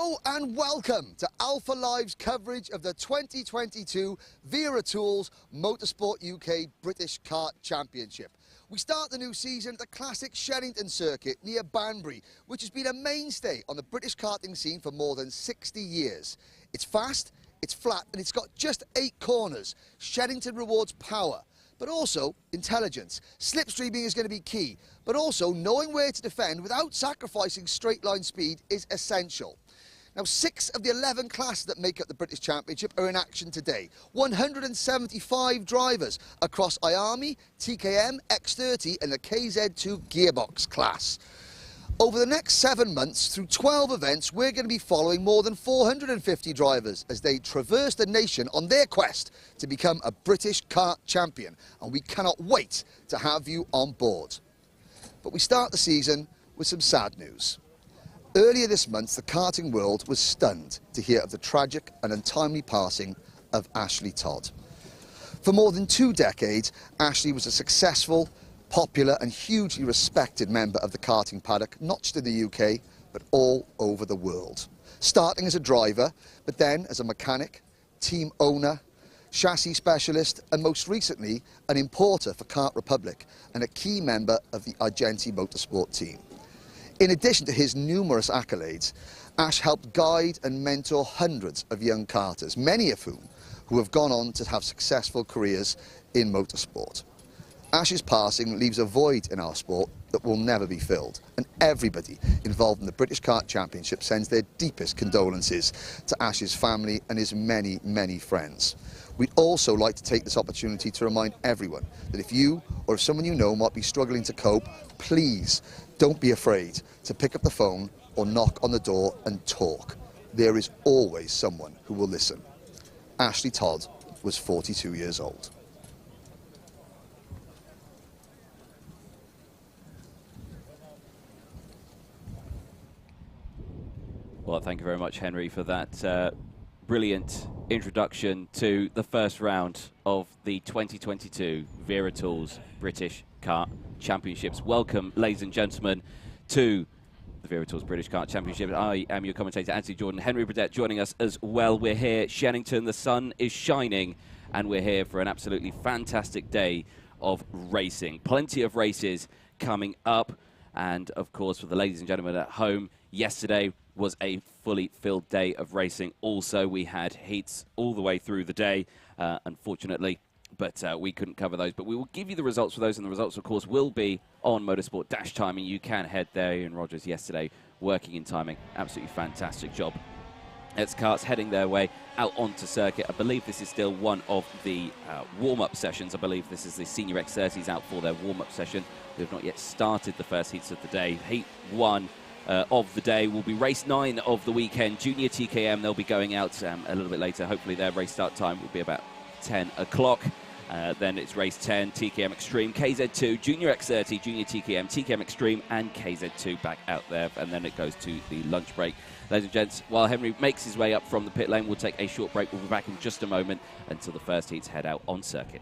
Hello and welcome to Alpha Live's coverage of the 2022 Wera Tools Motorsport UK British Kart Championship. We start the new season at the classic Shenington circuit near Banbury, which has been a mainstay on the British karting scene for more than 60 years. It's fast, it's flat, and it's got just 8 corners. Shenington rewards power, but also intelligence. Slipstreaming is going to be key, but also knowing where to defend without sacrificing straight line speed is essential. Now, 6 of the 11 classes that make up the British Championship are in action today. 175 drivers across IAME, TKM, X30 and the KZ2 gearbox class. Over the next 7 months, through 12 events, we're going to be following more than 450 drivers as they traverse the nation on their quest to become a British kart champion. And we cannot wait to have you on board. But we start the season with some sad news. Earlier this month, the karting world was stunned to hear of the tragic and untimely passing of Ashley Todd. For more than 2 decades, Ashley was a successful, popular and hugely respected member of the karting paddock, not just in the UK, but all over the world. Starting as a driver, but then as a mechanic, team owner, chassis specialist, and most recently, an importer for Kart Republic and a key member of the IAME Motorsport team. In addition to his numerous accolades, Ash helped guide and mentor hundreds of young karters, many of who have gone on to have successful careers in motorsport. Ash's passing leaves a void in our sport that will never be filled, and everybody involved in the British Kart Championship sends their deepest condolences to Ash's family and his many, many friends. We'd also like to take this opportunity to remind everyone that if you or if someone you know might be struggling to cope, please don't be afraid to pick up the phone or knock on the door and talk. There is always someone who will listen. Ashley Todd was 42 years old. Well, thank you very much, Henry, for that brilliant introduction to the first round of the 2022 Wera Tools British Kart Championships. Welcome, ladies and gentlemen, to the Wera Tools British Kart Championship. I am your commentator, Anthony Jordan. Henry Burdett joining us as well. We're here, Shenington, the sun is shining, and we're here for an absolutely fantastic day of racing. Plenty of races coming up, and of course, for the ladies and gentlemen at home, yesterday was a fully filled day of racing. Also, we had heats all the way through the day, unfortunately, but we couldn't cover those. But we will give you the results for those, and the results, of course, will be on Motorsport Dash Timing. You can head there. Ian Rogers yesterday working in timing. Absolutely fantastic job. It's karts heading their way out onto circuit. I believe this is still one of the warm-up sessions. I believe this is the Senior X30s out for their warm-up session. They have not yet started the first heats of the day. Heat 1 of the day will be race 9 of the weekend. Junior TKM, they'll be going out a little bit later. Hopefully their race start time will be about 10 o'clock. Then it's race 10, TKM Extreme, KZ2, Junior X30, Junior TKM, TKM Extreme, and KZ2 back out there. And then it goes to the lunch break. Ladies and gents, while Henry makes his way up from the pit lane, we'll take a short break. We'll be back in just a moment until the first heats head out on circuit.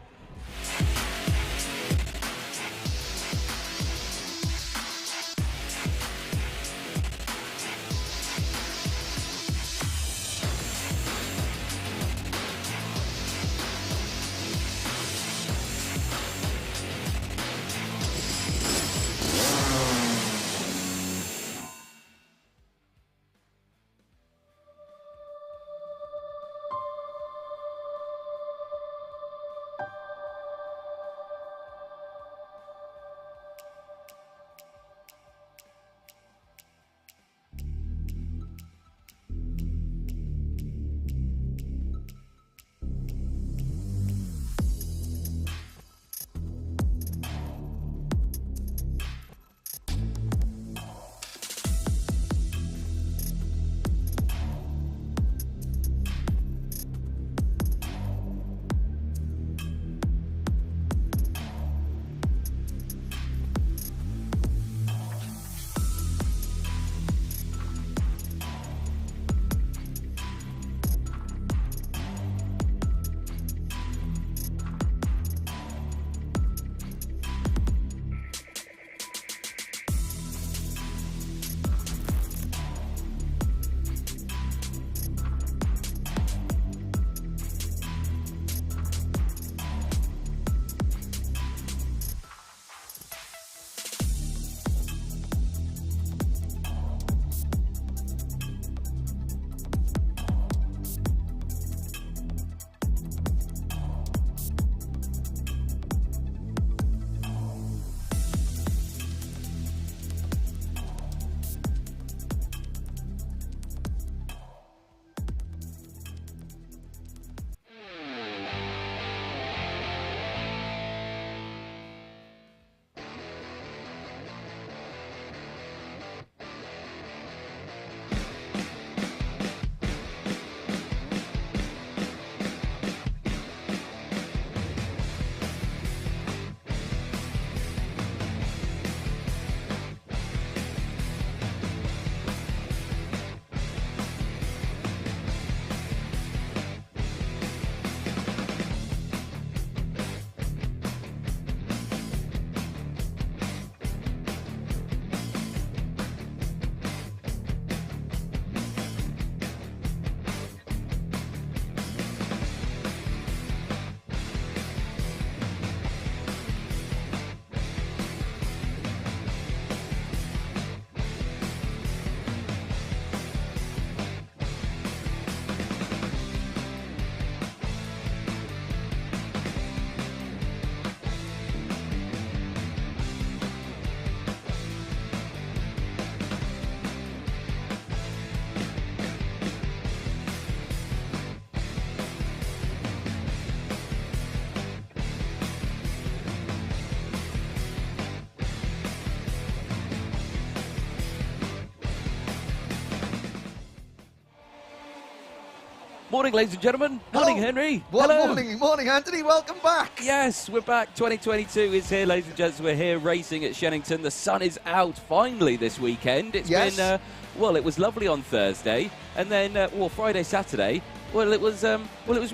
Morning, ladies and gentlemen. Morning, Henry. Well, Hello. morning, Anthony. Welcome back. Yes, we're back. 2022 is here, ladies and gents. We're here racing at Shenington. The sun is out finally this weekend. It's been, well, it was lovely on Thursday, and then, well, Friday, Saturday. Well, it was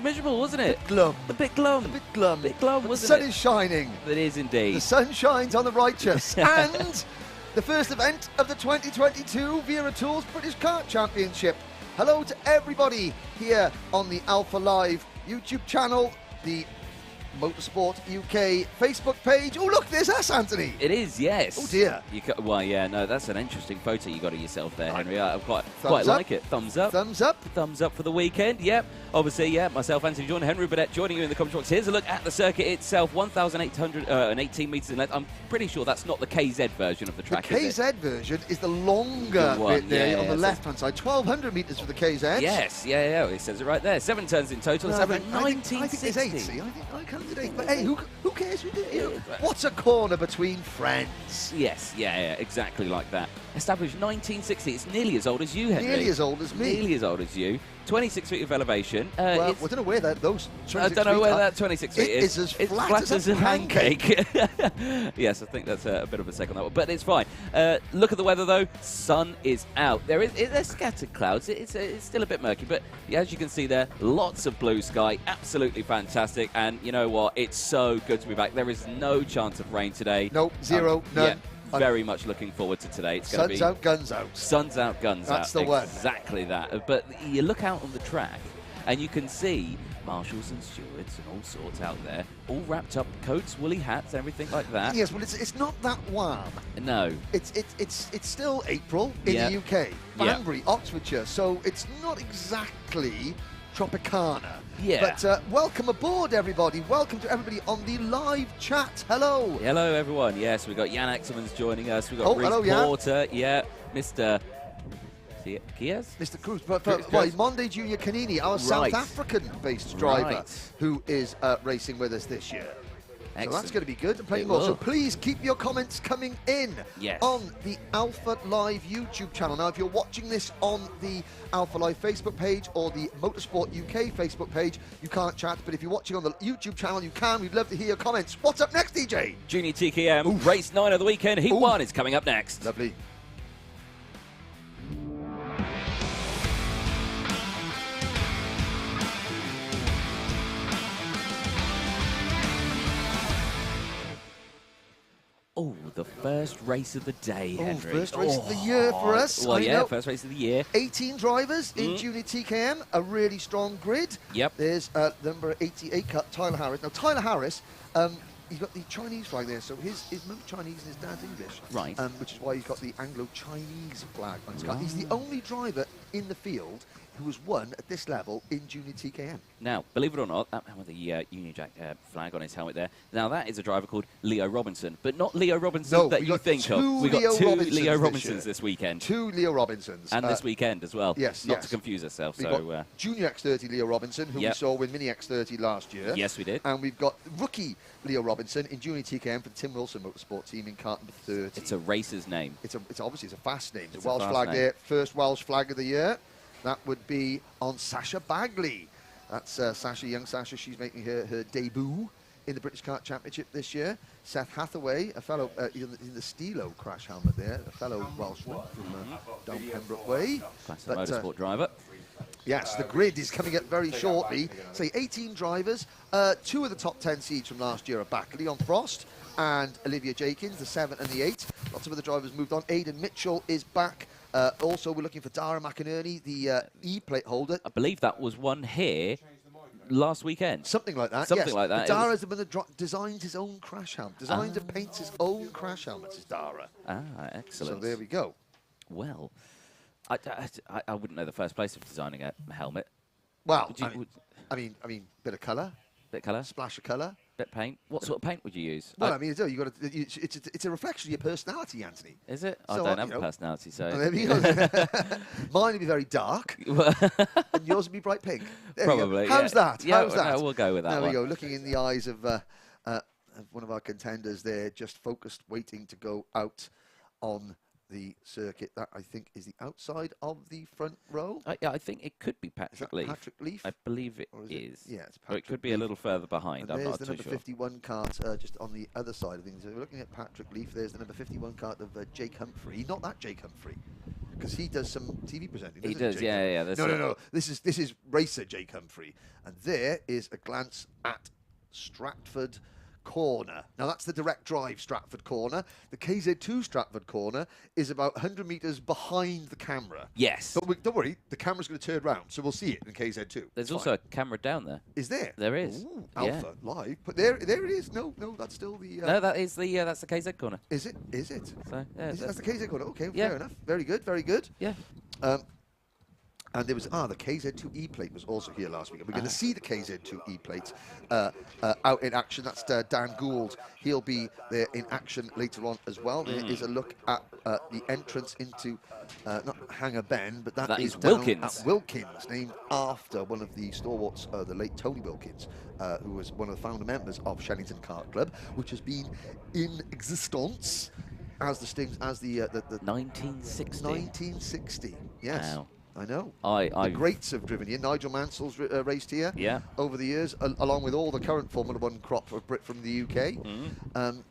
miserable, wasn't it? Glum. A bit glum. A bit glum. A bit glum, But wasn't the it? sun is shining. It is indeed. The sun shines on the righteous. And the first event of the 2022 Wera Tools British Kart Championship. Hello to everybody here on the Alpha Live YouTube channel, the Motorsport UK Facebook page. Oh, look, there's us, Anthony. It is, yes. Oh, dear. Well, yeah, no, that's an interesting photo you got of yourself there, Henry. I quite Thumbs like up. it. Thumbs up. Thumbs up. Thumbs up for the weekend. Yep. Obviously, yeah, myself, Anthony Jordan, Henry Burdett joining you in the commentary box. Here's a look at the circuit itself, 1,818 metres in length. I'm pretty sure that's not the KZ version of the track, The is it? KZ version is the longer one, bit there yeah, on the yeah, left-hand side. 1,200 metres for the KZ. Yes, yeah, it says it right there. 7 turns in total. No, It's I over think 1960. there's 8, see? I counted 8. But hey, who cares? What's a corner between friends? Yes, yeah, exactly like that. Established 1960. It's nearly as old as you, Henry. Nearly as old as me. Nearly as old as you. 26 feet of elevation. Well, I don't know where those 26 I don't know feet where are. that 26 feet is. It's It's flat as a pancake. Yes, I think that's a bit of a second that one, but it's fine. Look at the weather though. Sun is out. There's scattered clouds. It's still a bit murky, but as you can see there, lots of blue sky. Absolutely fantastic. And you know what? It's so good to be back. There is no chance of rain today. Nope, zero, none. Yeah, very much looking forward to today. It's going to be sun's out, guns out. sun's out, guns out. That's the one. Exactly that. But you look out on the track and you can see marshals and stewards and all sorts out there, all wrapped up, coats, woolly hats, everything like that. Yes, well, it's not that warm. No. It's still April in the UK, Banbury, Oxfordshire, so it's not exactly Tropicana. Yeah. But welcome aboard, everybody. Welcome to everybody on the live chat. Hello. Hello, everyone. Yes, we've got Jan Exelman's joining us. We've got Reece hello, Jan. Porter. Yeah, Mr. Kias? Mr. Cruz, Cruz. Monde Junior Canini, our South African-based driver, who is racing with us this year. Excellent. So that's going to be good and plenty It more. will. So please keep your comments coming in on the Alpha Live YouTube channel. Now, if you're watching this on the Alpha Live Facebook page or the Motorsport UK Facebook page, you can't chat. But if you're watching on the YouTube channel, you can. We'd love to hear your comments. What's up next, DJ? Junior TKM, race 9 of the weekend. Heat 1 is coming up next. Lovely. Oh, the first race of the day, Henry. First race of the year for us. Well, I know. first race of the year. 18 drivers in Junior TKM, a really strong grid. Yep. There's number 88 cut, Tyler Harris. Now, Tyler Harris, he's got the Chinese flag there, so his mum's Chinese and his dad's English. Right. Which is why he's got the Anglo-Chinese flag on his car. He's the only driver in the field who has won at this level in Junior TKM. Now, believe it or not, that man with the Union Jack flag on his helmet there, now that is a driver called Leo Robinson, but not Leo Robinson that you think of. We've got two Leo Robinsons this weekend. 2 Leo Robinsons. And this weekend as well. Yes, Not to confuse ourselves. We've got Junior X30 Leo Robinson, who we saw win Mini X30 last year. Yes, we did. And we've got rookie Leo Robinson in Junior TKM for the Tim Wilson Motorsport team in kart number 30. It's a racer's name. It's obviously it's a fast name. It's a Welsh fast flag name. there. First Welsh flag of the year. That would be on Sasha Bagley. That's Sasha, young Sasha. She's making her debut in the British Kart Championship this year. Seth Hathaway, a fellow in the Stilo crash helmet there, a fellow Welshman from down Pembroke Way. Classic motorsport driver. Yes, the grid is coming up very shortly. Say 18 drivers. 2 of the top 10 seeds from last year are back. Leon Frost and Olivia Jakins, the 7 and the 8. Lots of other drivers moved on. Aidan Mitchell is back. Also, we're looking for Dara McInerney, the E-plate holder. I believe that was one here last weekend. Something like that, Something like that. Dara's the one that designed his own crash helmet. Designed and paints his own crash helmets, is Dara. Ah, excellent. So there we go. Well, I wouldn't know the first place of designing a helmet. Well, Would I mean, bit of colour. bit of colour? Splash of colour. Bit of paint? What sort of paint would you use? Well, I mean, you got it's a reflection of your personality, Anthony. Is it? I So, don't have a personality, so... There we go. Mine would be very dark, and yours would be bright pink. There we go. Probably. How's that? Yeah, How's that? no, we'll go with that There one. we go. Looking in the eyes of one of our contenders there, just focused, waiting to go out on the circuit. That, I think, is the outside of the front row. Yeah, I think it could be Patrick Leaf. Patrick Leaf? I believe it is. Yeah, it's Patrick Or it could be Leaf. a little further behind. And I'm there's not the too number sure. 51 kart just on the other side of things. So we're looking at Patrick Leaf. There's the number 51 kart of Jake Humphrey. Not that Jake Humphrey, because he does some TV presenting. He does, yeah. No. This is racer Jake Humphrey. And there is a glance at Stratford Corner. Now that's the direct drive Stratford Corner. The KZ2 Stratford Corner is about 100 metres behind the camera. Yes. But don't worry, the camera's going to turn round, so we'll see it in KZ2. There's also a camera down there. Is there? There is. Ooh, Yeah. Alpha live. But there it is. No, that's still the. No, that is the that's the KZ corner. Is it? Is it? So yeah, That's the KZ corner. Okay, Yeah. fair enough. Very good. Very good. yeah. And there was the KZ2 E-plate was also here last week. And we're going to see the KZ2 E-plate out in action. That's Dan Gould. He'll be there in action later on as well. There is a look at the entrance into not Hangar Ben, but that is down Wilkins. at Wilkins, named after one of the stalwarts, the late Tony Wilkins, who was one of the founder members of Shenington Kart Club, which has been in existence as the 1960. 1960. Yes. Wow. I know. The greats have driven here. Nigel Mansell's raced here over the years, along with all the current Formula One crop of Brit from the UK.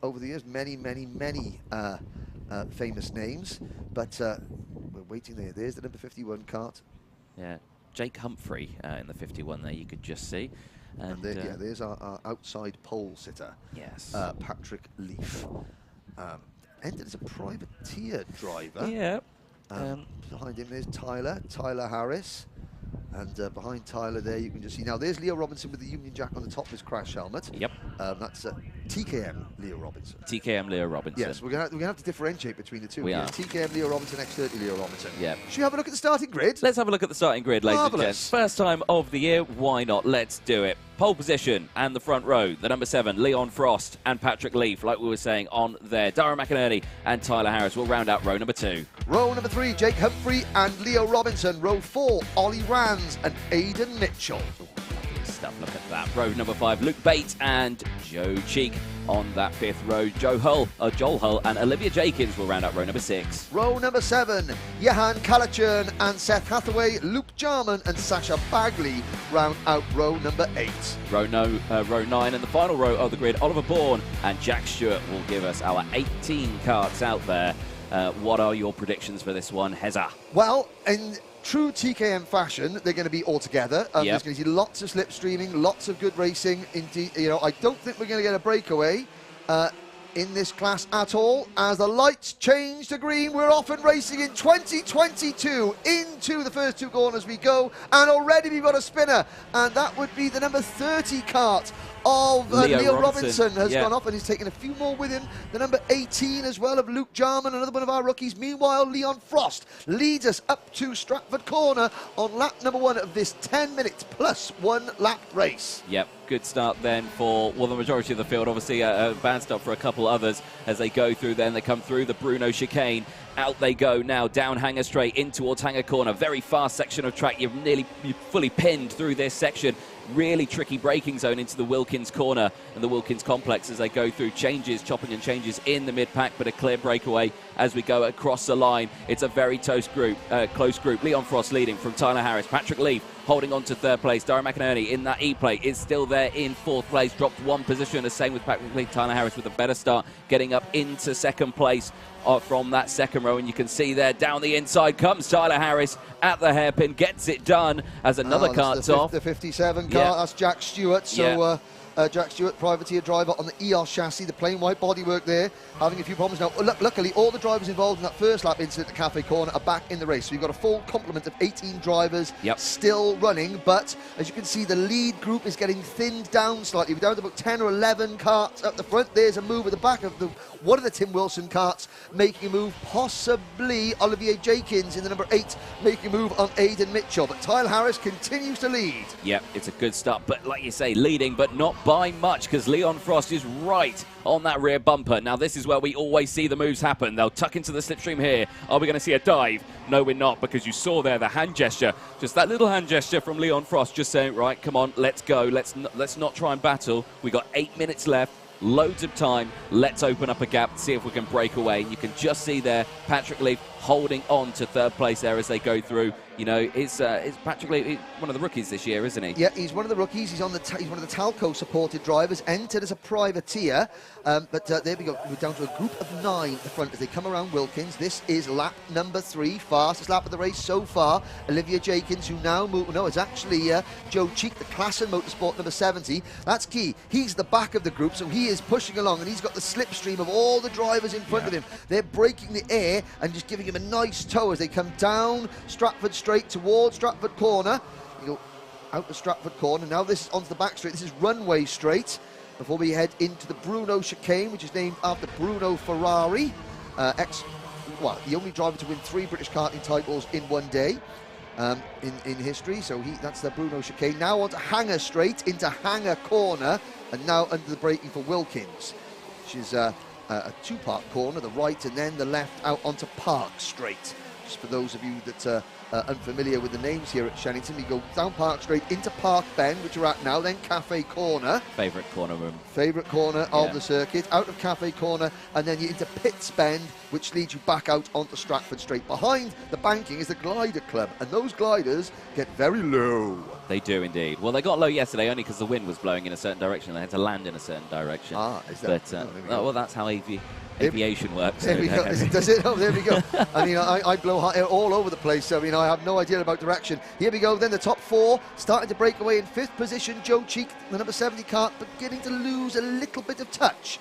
Over the years, many famous names. But we're waiting there. There's the number 51 kart. Yeah. Jake Humphrey in the 51 there, you could just see. And there's our outside pole sitter. Yes. Patrick Leaf. Entered as a privateer driver. Yeah. Behind him there's Tyler Harris, and behind Tyler there you can just see, now there's Leo Robinson with the Union Jack on the top of his crash helmet. Yep. That's TKM Leo Robinson. TKM Leo Robinson. Yes, we're gonna have to differentiate between the two. We are. TKM Leo Robinson, X30 Leo Robinson. Yeah. Should we have a look at the starting grid? Let's have a look at the starting grid, ladies and gents. First time of the year, why not? Let's do it. Pole position and the front row, the number 7, Leon Frost and Patrick Leaf, like we were saying on there. Darren McInerney and Tyler Harris will round out row number 2. Row number 3, Jake Humphrey and Leo Robinson. Row 4, Ollie Rands and Aidan Mitchell. Lovely stuff, look at that. Row number 5, Luke Bate and Joe Cheek. On that 5th row, Joel Hull and Olivia Jenkins will round out row number 6. Row number 7, Johan Kalachern and Seth Hathaway, Luke Jarman and Sasha Bagley round out row number 8. Row 9 and the final row of the grid, Oliver Bourne and Jack Stewart will give us our 18 karts out there. What are your predictions for this one, Heza? Well, in true TKM fashion, they're going to be all together. There's going to be lots of slipstreaming, lots of good racing. Indeed, I don't think we're going to get a breakaway in this class at all. As the lights change to green, we're off and racing in 2022. Into the first 2 corners we go, and already we've got a spinner, and that would be the number 30 kart of Leo Robinson has gone off, and he's taken a few more with him. The number 18 as well of Luke Jarman, another one of our rookies. Meanwhile, Leon Frost leads us up to Stratford Corner on lap number 1 of this 10 minutes plus 1 lap race. Yep, good start then for, well, the majority of the field. Obviously a bad start for a couple others as they go through. Then they come through the Bruno chicane. Out they go now, down Hangar Straight in towards Hangar Corner. Very fast section of track. You're fully pinned through this section. Really tricky braking zone into the Wilkins corner and the Wilkins complex as they go through chopping and changes in the mid-pack, but a clear breakaway as we go across the line. It's a very close group. Leon Frost leading from Tyler Harris. Patrick Leaf holding on to 3rd place. Darren McInerney in that E-plate is still there in 4th place. Dropped 1 position. The same with Patrick Leaf. Tyler Harris with a better start, getting up into 2nd place from that 2nd row, and you can see there down the inside comes Tyler Harris at the hairpin, gets it done as another kart's off. The 57 car, that's Jack Stewart. So Jack Stewart, privateer driver on the EOS chassis, the plain white bodywork there, having a few problems now. Luckily, all the drivers involved in that first lap incident at Cafe Corner are back in the race. So we've got a full complement of 18 drivers still running, but as you can see, the lead group is getting thinned down slightly. We're down to about 10 or 11 karts up the front. There's a move at the back of one of the Tim Wilson karts making a move, possibly Olivier Jenkins in the number 8 making a move on Aidan Mitchell, but Tyler Harris continues to lead. Yep, it's a good start, but like you say, leading, but not by much, because Leon Frost is right on that rear bumper. Now this is where we always see the moves happen. They'll tuck into the slipstream here. Are we going to see a dive? No, we're not, because you saw there the hand gesture, just that little hand gesture from Leon Frost, just saying, right, come on, let's go, let's not try and battle. We got 8 minutes left. loads of time. Let's open up a gap, see if we can break away. You can just see there Patrick Leaf holding on to third place there as they go through. You know, it's Patrick Leaf, one of the rookies this year, isn't he? Yeah, he's one of the rookies. He's on he's one of the Talco supported drivers, entered as a privateer. But there we go. We're down to a group of 9 at the front as they come around Wilkins. This is lap number 3, fastest lap of the race so far. Olivia Jenkins, who now it's actually Joe Cheek, the Klassen Motorsport number 70. That's key. He's the back of the group, so he is pushing along, and he's got the slipstream of all the drivers in front of him. They're breaking the air and just giving him a nice tow as they come down Stratford Straight towards Stratford Corner. You go out the Stratford Corner. Now this is onto the back straight. This is Runway Straight before we head into the Bruno Chicane, which is named after Bruno Ferrari, the only driver to win 3 British karting titles in one day in history. So that's the Bruno Chicane. Now onto Hanger Straight into Hanger Corner, and now under the braking for Wilkins, which is a 2-part corner, the right and then the left out onto Park Straight. Just for those of you that are unfamiliar with the names here at Shenington, we go down Park Straight into Park Bend, which we're at now, then Cafe Corner. Favourite corner room. Favourite corner of the circuit, out of Cafe Corner, and then you're into Pitts Bend, which leads you back out onto Stratford Straight. Behind the banking is the Glider Club, and those gliders get very low. They do indeed. Well, they got low yesterday only because the wind was blowing in a certain direction. They had to land in a certain direction. Is that? But, well, that's how aviation works. There we go. Does it? Oh, there we go. I mean, I blow hot air all over the place, so, I mean, I have no idea about direction. Here we go, then the top 4, starting to break away in 5th position. Joe Cheek, the number 70 kart, beginning to lose a little bit of touch.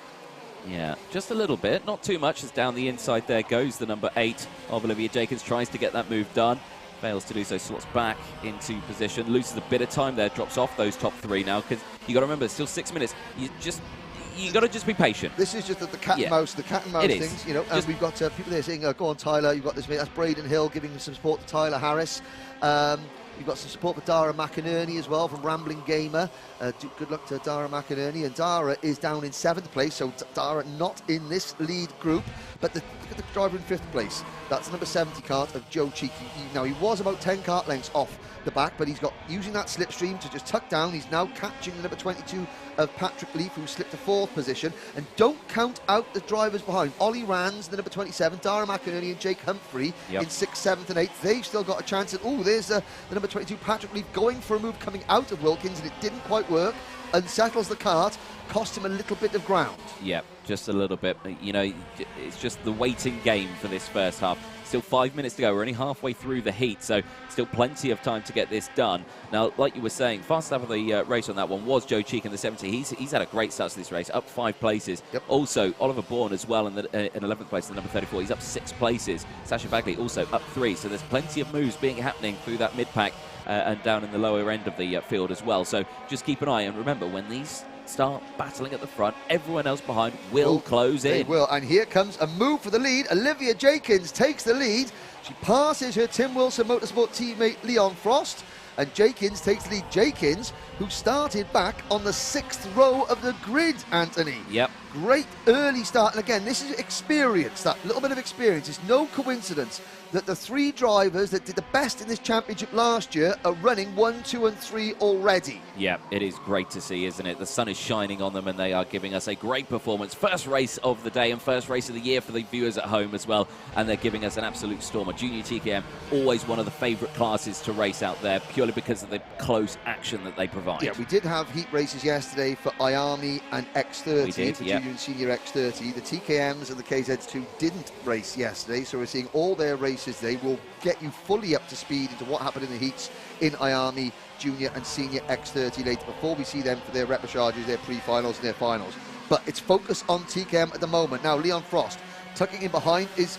Yeah, just a little bit, not too much, as down the inside there goes the number 8 of Olivia Jenkins, tries to get that move done. Fails to do so, slots back into position, loses a bit of time there, drops off those top 3 now, because you got to remember, it's still 6 minutes. You got to just be patient. This is just the cat and mouse things, you know. And we've got people there saying, "Go on, Tyler." You've got this. That's Braden Hill giving some support to Tyler Harris. You've got some support for Dara McInerney as well from Rambling Gamer. Good luck to Dara McInerney. And Dara is down in 7th place, so Dara not in this lead group. But look at the driver in 5th place. That's number 70 kart of Joe Cheek. Now, he was about 10 kart lengths off the back, but he's got using that slipstream to just tuck down. He's now catching the number 22 of Patrick Leaf, who slipped to 4th position. And don't count out the drivers behind. Ollie Rands, the number 27, Dara McInerney and Jake Humphrey in 6th, 7th and 8th. They've still got a chance. And there's the number 22, Patrick Leaf, going for a move coming out of Wilkins, and it didn't quite work. Unsettles the kart, cost him a little bit of ground. Yeah, just a little bit. You know, it's just the waiting game for this first half. Still 5 minutes to go. We're only halfway through the heat, so still plenty of time to get this done. Now, like you were saying, fast lap of the race on that one was Joe Cheek in the 70. He's had a great start to this race, up 5 places. Also, Oliver Bourne as well in 11th place, the number 34. He's up 6 places. Sasha Bagley also up 3. So there's plenty of moves happening through that mid-pack and down in the lower end of the field as well. So just keep an eye, and remember, when these start battling at the front, everyone else behind will close in. They will, and here comes a move for the lead. Olivia Jenkins takes the lead. She passes her Tim Wilson Motorsport teammate Leon Frost, and Jenkins takes the lead. Jenkins, who started back on the 6th row of the grid, Anthony. Yep. Great early start, and again, this is experience, that little bit of experience. It's no coincidence that the 3 drivers that did the best in this championship last year are running 1, 2 and 3 already. Yeah, it is great to see, isn't it? The sun is shining on them, and they are giving us a great performance. First race of the day and first race of the year for the viewers at home as well, and they're giving us an absolute stormer. Junior TKM, always one of the favourite classes to race out there, purely because of the close action that they provide. Yeah, we did have heat races yesterday for IAMI and X30. We did, for Junior and Senior X30. The TKMs and the KZ2 didn't race yesterday, so we're seeing all their races today. Will get you fully up to speed into what happened in the heats in IAMI Junior and Senior X30 later, before we see them for their repechages, their pre-finals and their finals. But it's focused on TKM at the moment. Now, Leon Frost tucking in behind his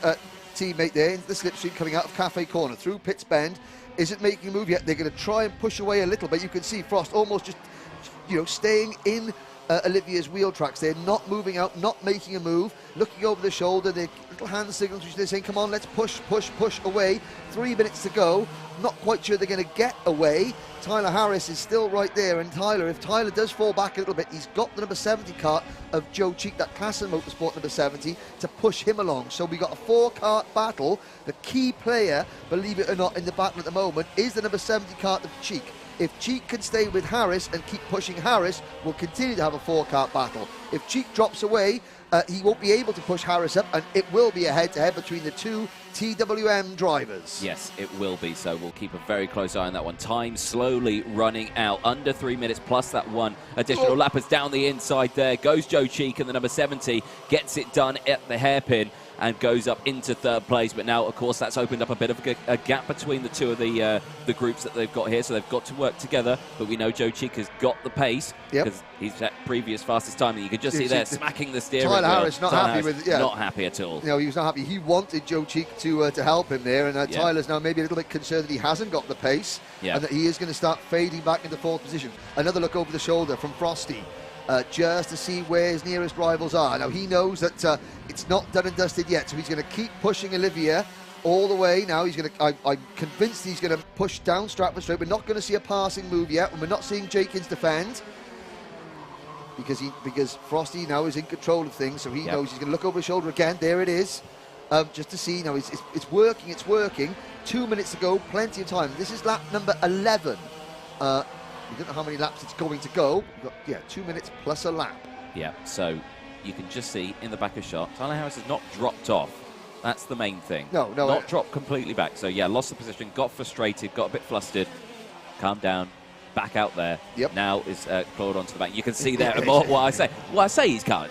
teammate there into the slipstream, coming out of Cafe Corner through Pitts Bend. Isn't making a move yet. They're going to try and push away a little bit. You can see Frost almost just, staying in Olivia's wheel tracks. They're not moving out, not making a move, looking over the shoulder. Their little hand signals, which they're saying, come on, let's push away. 3 minutes to go. Not quite sure they're going to get away. Tyler Harris is still right there, and if Tyler does fall back a little bit, he's got the number 70 kart of Joe Cheek, that Klassen Motorsport number 70, to push him along. So we got a 4-kart battle. The key player, believe it or not, in the battle at the moment is the number 70 kart of Cheek. If Cheek can stay with Harris and keep pushing Harris, we'll continue to have a 4-kart battle. If Cheek drops away, he won't be able to push Harris up, and it will be a head-to-head between the two TWM drivers. Yes, it will be, so we'll keep a very close eye on that one. Time slowly running out, under 3 minutes, plus that one additional lap is down the inside there. Goes Joe Cheek, and the number 70 gets it done at the hairpin and goes up into 3rd place. But now, of course, that's opened up a bit of a gap between the two of the groups that they've got here, so they've got to work together. But we know Joe Cheek has got the pace because he's at previous fastest time, and you can just see there smacking the steering wheel. Tyler Harris not happy with it. Not happy at all. No, he was not happy. He wanted Joe Cheek to help him there, and Tyler's now maybe a little bit concerned that he hasn't got the pace and that he is going to start fading back into 4th position. Another look over the shoulder from Frosty. Just to see where his nearest rivals are. Now, he knows that it's not done and dusted yet, so he's going to keep pushing Olivia all the way. Now, he's going to. I'm convinced he's going to push down Stratford Straight. We're not going to see a passing move yet, and we're not seeing Jenkins defend because Frosty now is in control of things, so he knows he's going to look over his shoulder again. There it is, just to see. Now, it's working. It's working. 2 minutes to go, plenty of time. This is lap number 11. We don't know how many laps it's going to go, but 2 minutes plus a lap. Yeah, so you can just see in the back of shot, Tyler Harris has not dropped off. That's the main thing. No. Not dropped completely back. So, yeah, lost the position, got frustrated, got a bit flustered, calmed down, back out there. Yep. Now is clawed onto the back. You can see there what I say he's calm.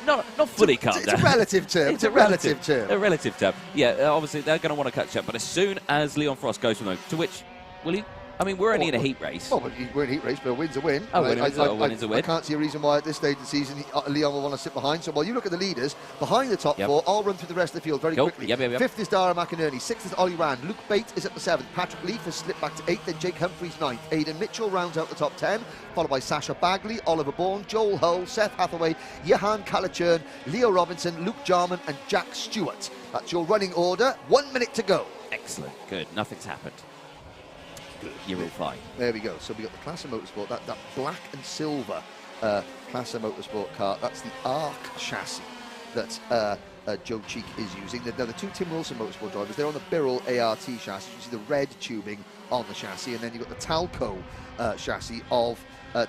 Not fully calm down. It's a relative term. It's a relative term. A relative term. Yeah, obviously they're going to want to catch up. But as soon as Leon Frost goes from those, to which will he? I mean, we're only in a heat race. Oh, but we're in a heat race, but a win's a win. Oh, a win is a win. I can't see a reason why at this stage of the season Leon will want to sit behind. So while you look at the leaders, behind the top 4, I'll run through the rest of the field very quickly. 5th is Dara McInerney, 6th is Ollie Rand, Luke Bate is at the 7th, Patrick Leaf has slipped back to 8th, then Jake Humphries 9th, Aidan Mitchell rounds out the top 10, followed by Sasha Bagley, Oliver Bourne, Joel Hull, Seth Hathaway, Johan Callachurn, Leo Robinson, Luke Jarman and Jack Stewart. That's your running order. 1 minute to go. Excellent. Good. Nothing's happened. You're all fine. There we go. So we got the Class of Motorsport, that black and silver Class of Motorsport car. That's the ARC chassis that Joe Cheek is using. Now, the two Tim Wilson Motorsport drivers, they're on the Birrell ART chassis. You see the red tubing on the chassis, and then you've got the Talco chassis of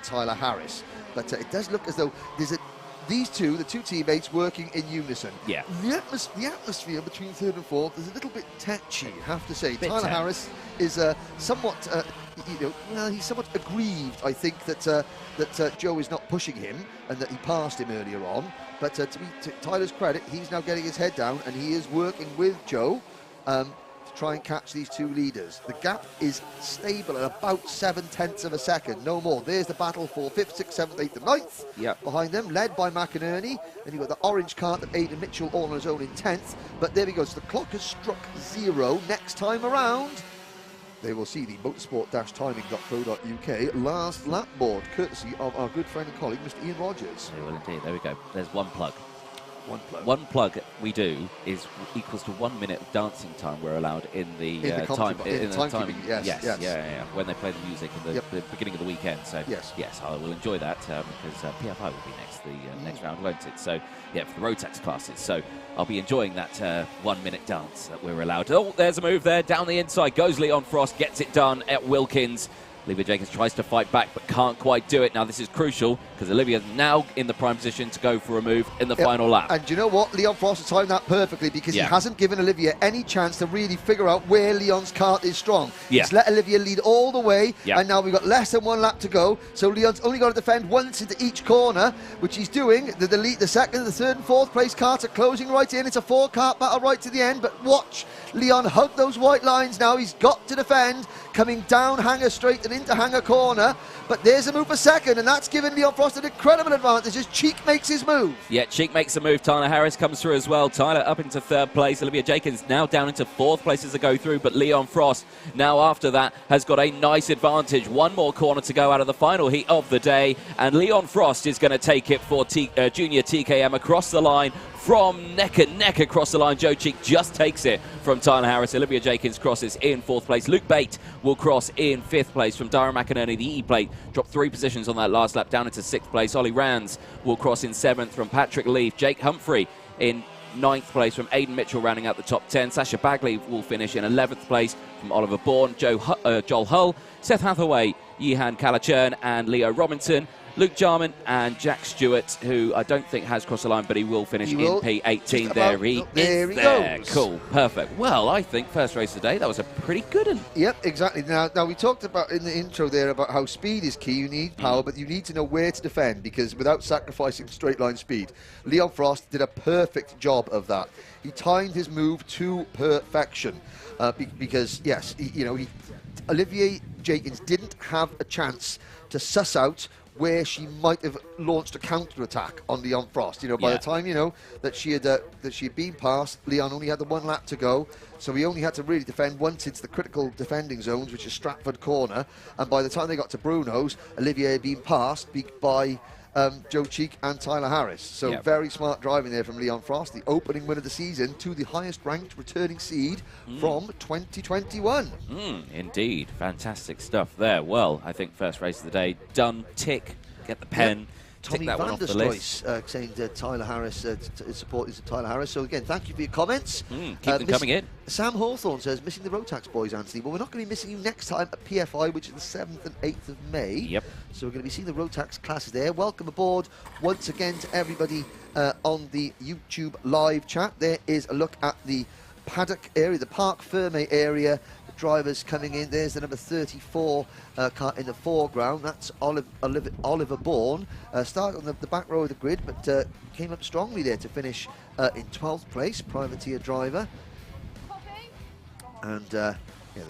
Tyler Harris. But it does look as though there's these two, the two teammates, working in unison. Yeah. The atmosphere between 3rd and 4th is a little bit tetchy, I have to say. Tyler Harris is somewhat, he's somewhat aggrieved, I think, that Joe is not pushing him and that he passed him earlier on. But to Tyler's credit, he's now getting his head down and he is working with Joe to try and catch these two leaders. The gap is stable at about 0.7 of a second, no more. There's the battle for 5th, 6th, 7th, 8th and 9th. Behind them, led by McInerney. Then you've got the orange cart that Aidan Mitchell all on his own in 10th. But there we go, so the clock has struck 0. Next time around, they will see the motorsport-timing.co.uk last lap board, courtesy of our good friend and colleague, Mr. Ian Rogers. They will indeed. There we go. There's one plug. One plug we do is equals to 1 minute of dancing time we're allowed in the time. Yeah. When they play the music in the beginning of the weekend. So yes, I will enjoy that because PFI will be next round, won't it? So yeah, for the road tax classes. So I'll be enjoying that 1 minute dance that we're allowed. Oh, there's a move there down the inside. Goes Leon Frost, gets it done at Wilkins. Olivia Jenkins tries to fight back but can't quite do it. Now this is crucial because Olivia's now in the prime position to go for a move in the final lap. And do you know what? Leon Frost has timed that perfectly because he hasn't given Olivia any chance to really figure out where Leon's kart is strong. He's let Olivia lead all the way and now we've got less than 1 lap to go. So Leon's only got to defend once into each corner, which he's doing. The second, the 3rd and 4th place karts are closing right in. It's a 4-kart battle right to the end, but watch Leon hug those white lines now. He's got to defend, coming down Hanger Straight and into Hanger Corner, but there's a move for second, and that's given Leon Frost an incredible advantage as Cheek makes his move. Yeah, Cheek makes a move. Tyler Harris comes through as well. Tyler up into 3rd place. Olivia Jenkins now down into 4th place as they go through, but Leon Frost now after that has got a nice advantage. 1 more corner to go out of the final heat of the day, and Leon Frost is going to take it for Junior TKM across the line. From neck and neck across the line, Joe Cheek just takes it from Tyler Harris. Olivia Jenkins crosses in 4th place. Luke Bate will cross in 5th place from Dara McInerney. The E-plate dropped 3 positions on that last lap, down into 6th place. Ollie Rands will cross in 7th from Patrick Leaf. Jake Humphrey in 9th place from Aidan Mitchell, rounding out the top 10. Sasha Bagley will finish in 11th place from Oliver Bourne, Joel Hull, Seth Hathaway, Yihan Kalachern, and Leo Robinson. Luke Jarman and Jack Stewart, who I don't think has crossed the line, but he will finish in P18. There he goes. Cool, perfect. Well, I think first race of the day, that was a pretty good one. Yep, exactly. Now we talked about in the intro there about how speed is key. You need power, but you need to know where to defend, because without sacrificing straight line speed, Leon Frost did a perfect job of that. He timed his move to perfection, because yes, Olivier Jenkins didn't have a chance to suss out where she might have launched a counter-attack on Leon Frost. By the time, that she had been passed, Leon only had the 1 lap to go, so he only had to really defend once into the critical defending zones, which is Stratford Corner, and by the time they got to Bruno's, Olivier had been passed by Joe Cheek and Tyler Harris. So very smart driving there from Leon Frost, the opening win of the season, to the highest ranked returning seed from 2021. Indeed, fantastic stuff there. Well, I think first race of the day done. Tick, get the pen. Tick Tommy that one off the list. saying Tyler Harris, supporters of Tyler Harris. So again, thank you for your comments. Keep them coming in. Sam Hawthorne says, missing the road tax boys, Anthony. Well, we're not going to be missing you next time at PFI, which is the 7th and 8th of May. Yep. So we're going to be seeing the road tax classes there. Welcome aboard once again to everybody on the YouTube live chat. There is a look at the Paddock area, the Parc Fermé area. Drivers coming in. There's the number 34 car in the foreground. That's Oliver Bourne. Started on the back row of the grid, but came up strongly there to finish in 12th place, privateer driver. And the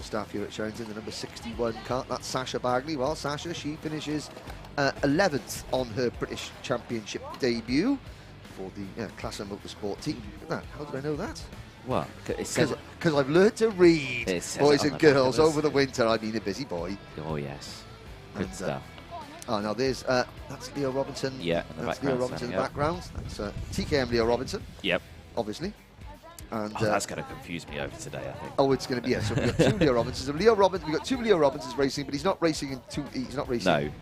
staff here at Shenington, the number 61 car, that's Sasha Bagley. Well, Sasha, she finishes 11th on her British Championship debut for the Class A Motorsport team. Look at that. How did I know that? Well, because I've learned to read, boys and girls, over the winter. I've been a busy boy. Oh, yes. Good stuff. Oh, now there's, that's Leo Robinson. Yeah, that's Leo Robinson in the background. That's TKM Leo Robinson. Yep. Obviously. And that's going to confuse me over today, I think. Oh, it's going to be, so we've got 2 Leo Robinsons. We've got 2 Leo Robinsons racing, but he's not racing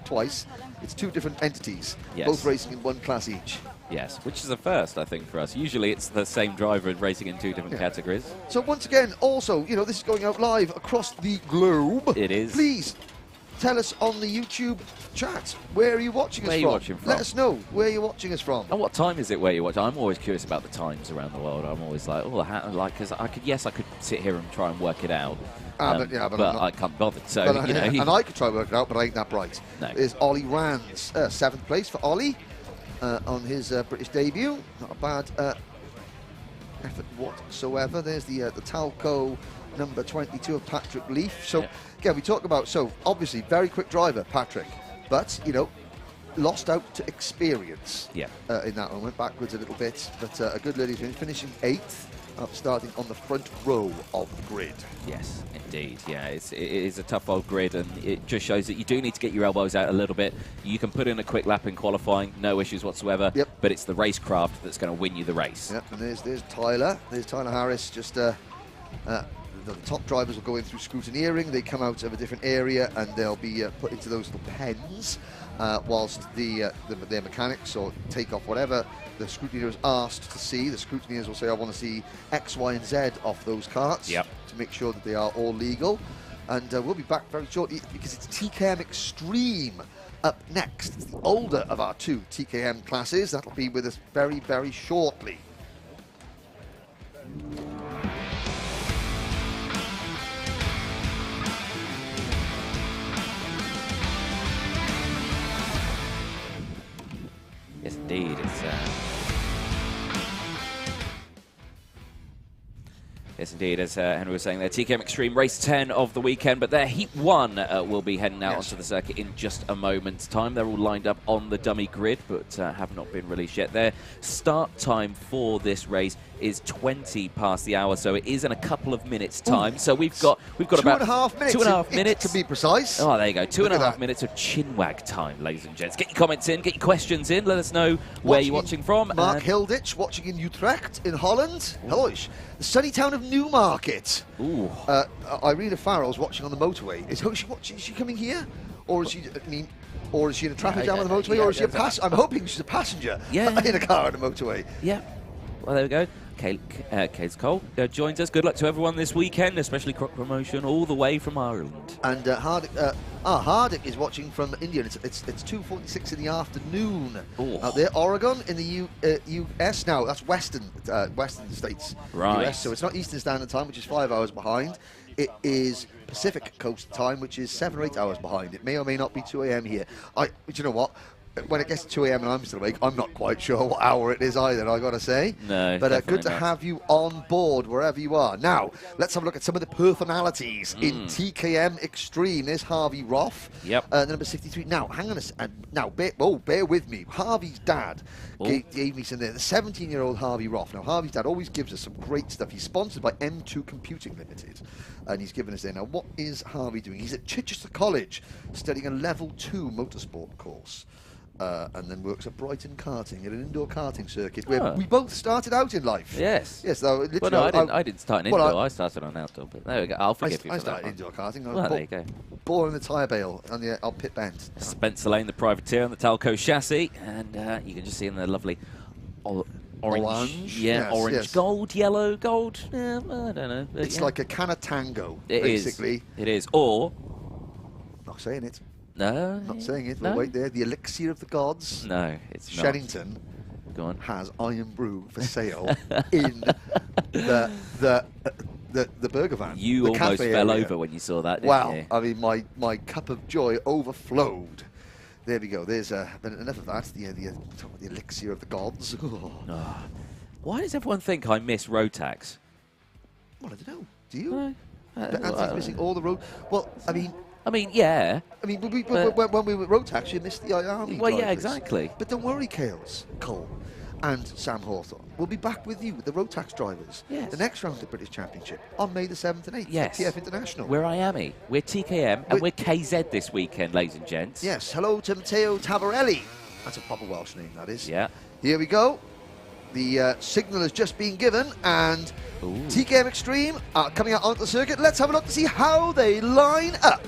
twice. It's 2 different entities, both racing in 1 class each. Yes, which is a first, I think, for us. Usually it's the same driver racing in 2 different categories. So once again, also, this is going out live across the globe. It is. Please tell us on the YouTube chat, where are you watching us from? Where are you watching from? Let us know where you're watching us from. And what time is it where you're watching? I'm always curious about the times around the world. I'm always like, because I could sit here and try and work it out. But I can't bother. So, and I could try and work it out, but I ain't that bright. No. There's Ollie Rands, 7th place for Ollie. On his British debut, not a bad effort whatsoever. There's the Talco number 22 of Patrick Leaf. So again, we talk about, obviously very quick driver, Patrick, but lost out to experience. In that one, went backwards a little bit, but a good little finish, finishing 8th. Starting on the front row of the grid. Yes, indeed. Yeah, it is a tough old grid, and it just shows that you do need to get your elbows out a little bit. You can put in a quick lap in qualifying, no issues whatsoever. But it's the racecraft that's going to win you the race. Yep, and there's Tyler. There's Tyler Harris. Just the top drivers will go in through scrutineering. They come out of a different area, and they'll be put into those little pens, whilst their mechanics or take off whatever the scrutineer is asked to see. The scrutineers will say, I want to see X, Y, and Z off those carts to make sure that they are all legal. And we'll be back very shortly because it's TKM Extreme up next. It's the older of our 2 TKM classes. That'll be with us very, very shortly. Yes, indeed. Yes, indeed, as Henry was saying there, TKM Extreme race 10 of the weekend, but their Heat 1 will be heading out onto the circuit in just a moment's time. They're all lined up on the dummy grid, but have not been released yet. Their start time for this race is 20 past the hour, so it is in a couple of minutes' time. Ooh. So we've got about 2.5 minutes. 2.5 minutes. To be precise. Oh, there you go. 2.5 minutes of chinwag time, ladies and gents. Get your comments in, get your questions in. Let us know where you're watching from. Mark Hilditch watching in Utrecht in Holland. Hello, the sunny town of Newmarket. Ooh. Irina Farrell's watching on the motorway. Is she coming here, or is she? Or is she in a traffic jam on the motorway, or is she a passenger? I'm hoping she's a passenger in a car on the motorway. Yeah. well, there we go. Kate Cole joins us. Good luck to everyone this weekend, especially Croc Promotion, all the way from Ireland. And Paddock is watching from India. It's 2:46 in the afternoon out there. Oregon in the US now. That's Western states. Right. US, so it's not Eastern Standard Time, which is 5 hours behind. It is Pacific Coast Time, which is 7 or 8 hours behind. It may or may not be 2 a.m. here. But you know what? When it gets to 2 a.m. and I'm still awake, I'm not quite sure what hour it is either, I got to say. No, but good to not. have you on board wherever you are. Now, let's have a look at some of the personalities in TKM Extreme. There's Harvey Roth, the number 63. Now, hang on a second. Now, bear with me. Harvey's dad gave me some there. The 17-year-old Harvey Roth. Now, Harvey's dad always gives us some great stuff. He's sponsored by M2 Computing Limited, and he's given us there. Now, what is Harvey doing? He's at Chichester College studying a level 2 motorsport course. And then works at Brighton Karting, at an indoor karting circuit where we both started out in life. Yes. Yes. Though, well, no, I didn't start in indoor. I started on outdoor. But there we go. I'll forgive you for that. I started indoor karting. Well, there you go. Boring the tyre bale on the pit bend. Spencer Lane, the privateer on the Talco chassis, and you can just see in the lovely orange. Yeah, yes, orange, yes. Gold, yellow, gold. I don't know. It's like a can of tango, basically. It is. Or. Not saying it. No. Not saying it. We'll wait there. The elixir of the gods. No, it's Shenington Go on. has Iron Brew for sale in the burger van. You almost fell over when you saw that, didn't wow. you? I mean, my cup of joy overflowed. There we go. There's enough of that. The elixir of the gods. Oh. Why does everyone think I miss road tax? Well, I don't know. Do you? Anthony's missing all the road. Well, I mean, yeah. I mean, when we were road tax, you missed the IAME Well, drivers. yeah, exactly. But don't worry, Cole and Sam Hawthorne. We'll be back with you with the road tax drivers. Yes. The next round of the British Championship on May the 7th and 8th. Yes. TF International. We're IAME. We're TKM, and we're KZ this weekend, ladies and gents. Yes. Hello to Matteo Tabarelli. That's a proper Welsh name, that is. Yeah. Here we go. The signal has just been given, and TKM Extreme are coming out onto the circuit. Let's have a look to see how they line up.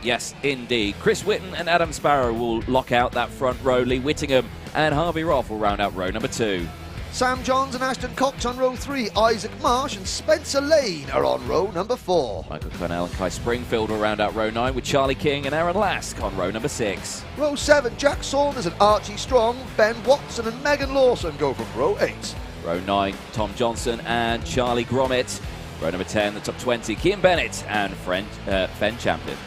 Yes, indeed. Chris Whitten and Adam Sparrow will lock out that front row. Lee Whittingham and Harvey Roth will round out row number 2. Sam Johns and Ashton Cox on row 3. Isaac Marsh and Spencer Lane are on row number 4. Michael Cornell and Kai Springfield will round out row 9 with Charlie King and Aaron Lask on row number 6. Row 7, Jack Saunders and Archie Strong. Ben Watson and Megan Lawson go from row 8. Row 9, Tom Johnson and Charlie Gromit. Row number 10, the top 20, Kim Bennett and Fen Chapman.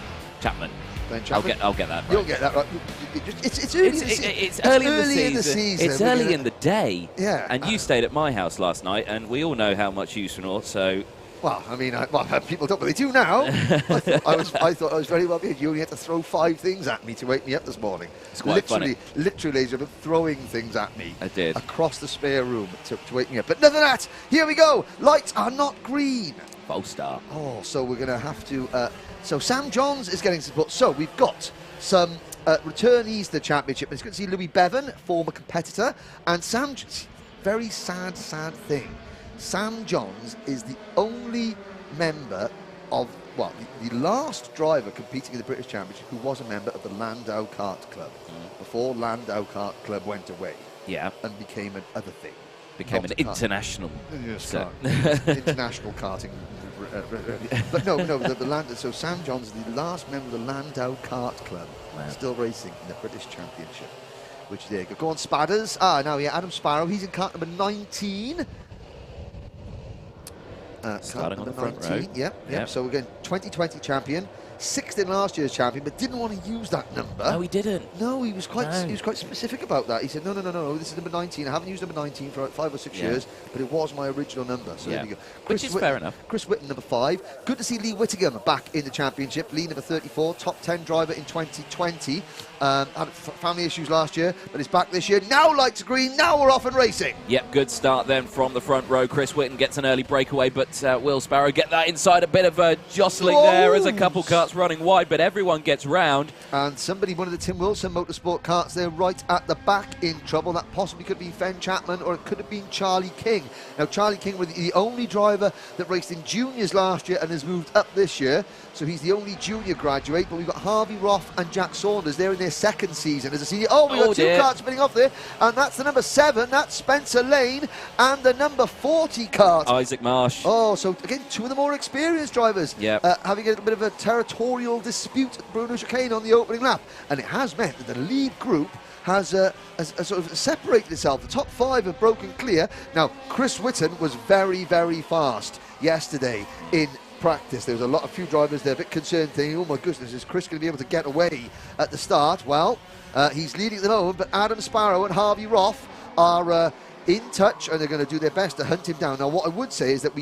I'll get that right. You'll get that right. It's early, it's early in the season. It's early in the day. Yeah. And you stayed at my house last night, and we all know how much you snore, so... Well, I mean, people don't, but they do now. I thought I was very well behaved. You only had to throw 5 things at me to wake me up this morning. It's quite funny. Literally, you've been throwing things at me. I did. Across the spare room to wake me up. But none of that. Here we go. Lights are not green. False start. Oh, so we're going to have to... So Sam Johns is getting support. So we've got some returnees to the championship. It's good to see Louis Bevan, former competitor, and Sam. Very sad thing. Sam Johns is the only member of the last driver competing in the British Championship who was a member of the Landau Kart Club before Landau Kart Club went away. Yeah. And became another thing. Became an international. Yes, international karting. But so Sam Johns is the last member of the Landau Kart Club, still racing in the British Championship. Which there you go. Go on, Spadders. Adam Sparrow. He's in kart number 19. Starting on the front row. Yep. So we're going 2020 champion. 6th in last year's champion, but didn't want to use that number. No, he didn't. No, he was quite specific about that. He said, no, this is number 19. I haven't used number 19 for 5 or 6 years, but it was my original number. So there you go. Which is fair enough. Chris Whitten, number 5. Good to see Lee Whittingham back in the championship. Lee, number 34, top 10 driver in 2020. Had family issues last year, but he's back this year. Now lights are green. Now we're off and racing. Yep, good start then from the front row. Chris Whitten gets an early breakaway, but Will Sparrow get that inside. A bit of a jostling there as a couple karts starts running wide, but everyone gets round. And somebody, one of the Tim Wilson Motorsport karts there right at the back in trouble. That possibly could be Fen Chapman, or it could have been Charlie King. Now, Charlie King was the only driver that raced in juniors last year and has moved up this year. So he's the only junior graduate. But we've got Harvey Roth and Jack Saunders. They're in their second season as a senior. Oh, we've got two karts spinning off there. And that's the number 7. That's Spencer Lane. And the number 40 kart. Isaac Marsh. Oh, so again, two of the more experienced drivers. Yeah. Having a little bit of a territorial dispute at Bruno Chicane on the opening lap. And it has meant that the lead group has sort of separated itself. The top 5 have broken clear. Now, Chris Whitten was very, very fast yesterday in practice. There was a few drivers there a bit concerned, thinking, oh my goodness, is Chris going to be able to get away at the start? Well, he's leading at the moment, but Adam Sparrow and Harvey Roth are in touch, and they're going to do their best to hunt him down. Now, what I would say is that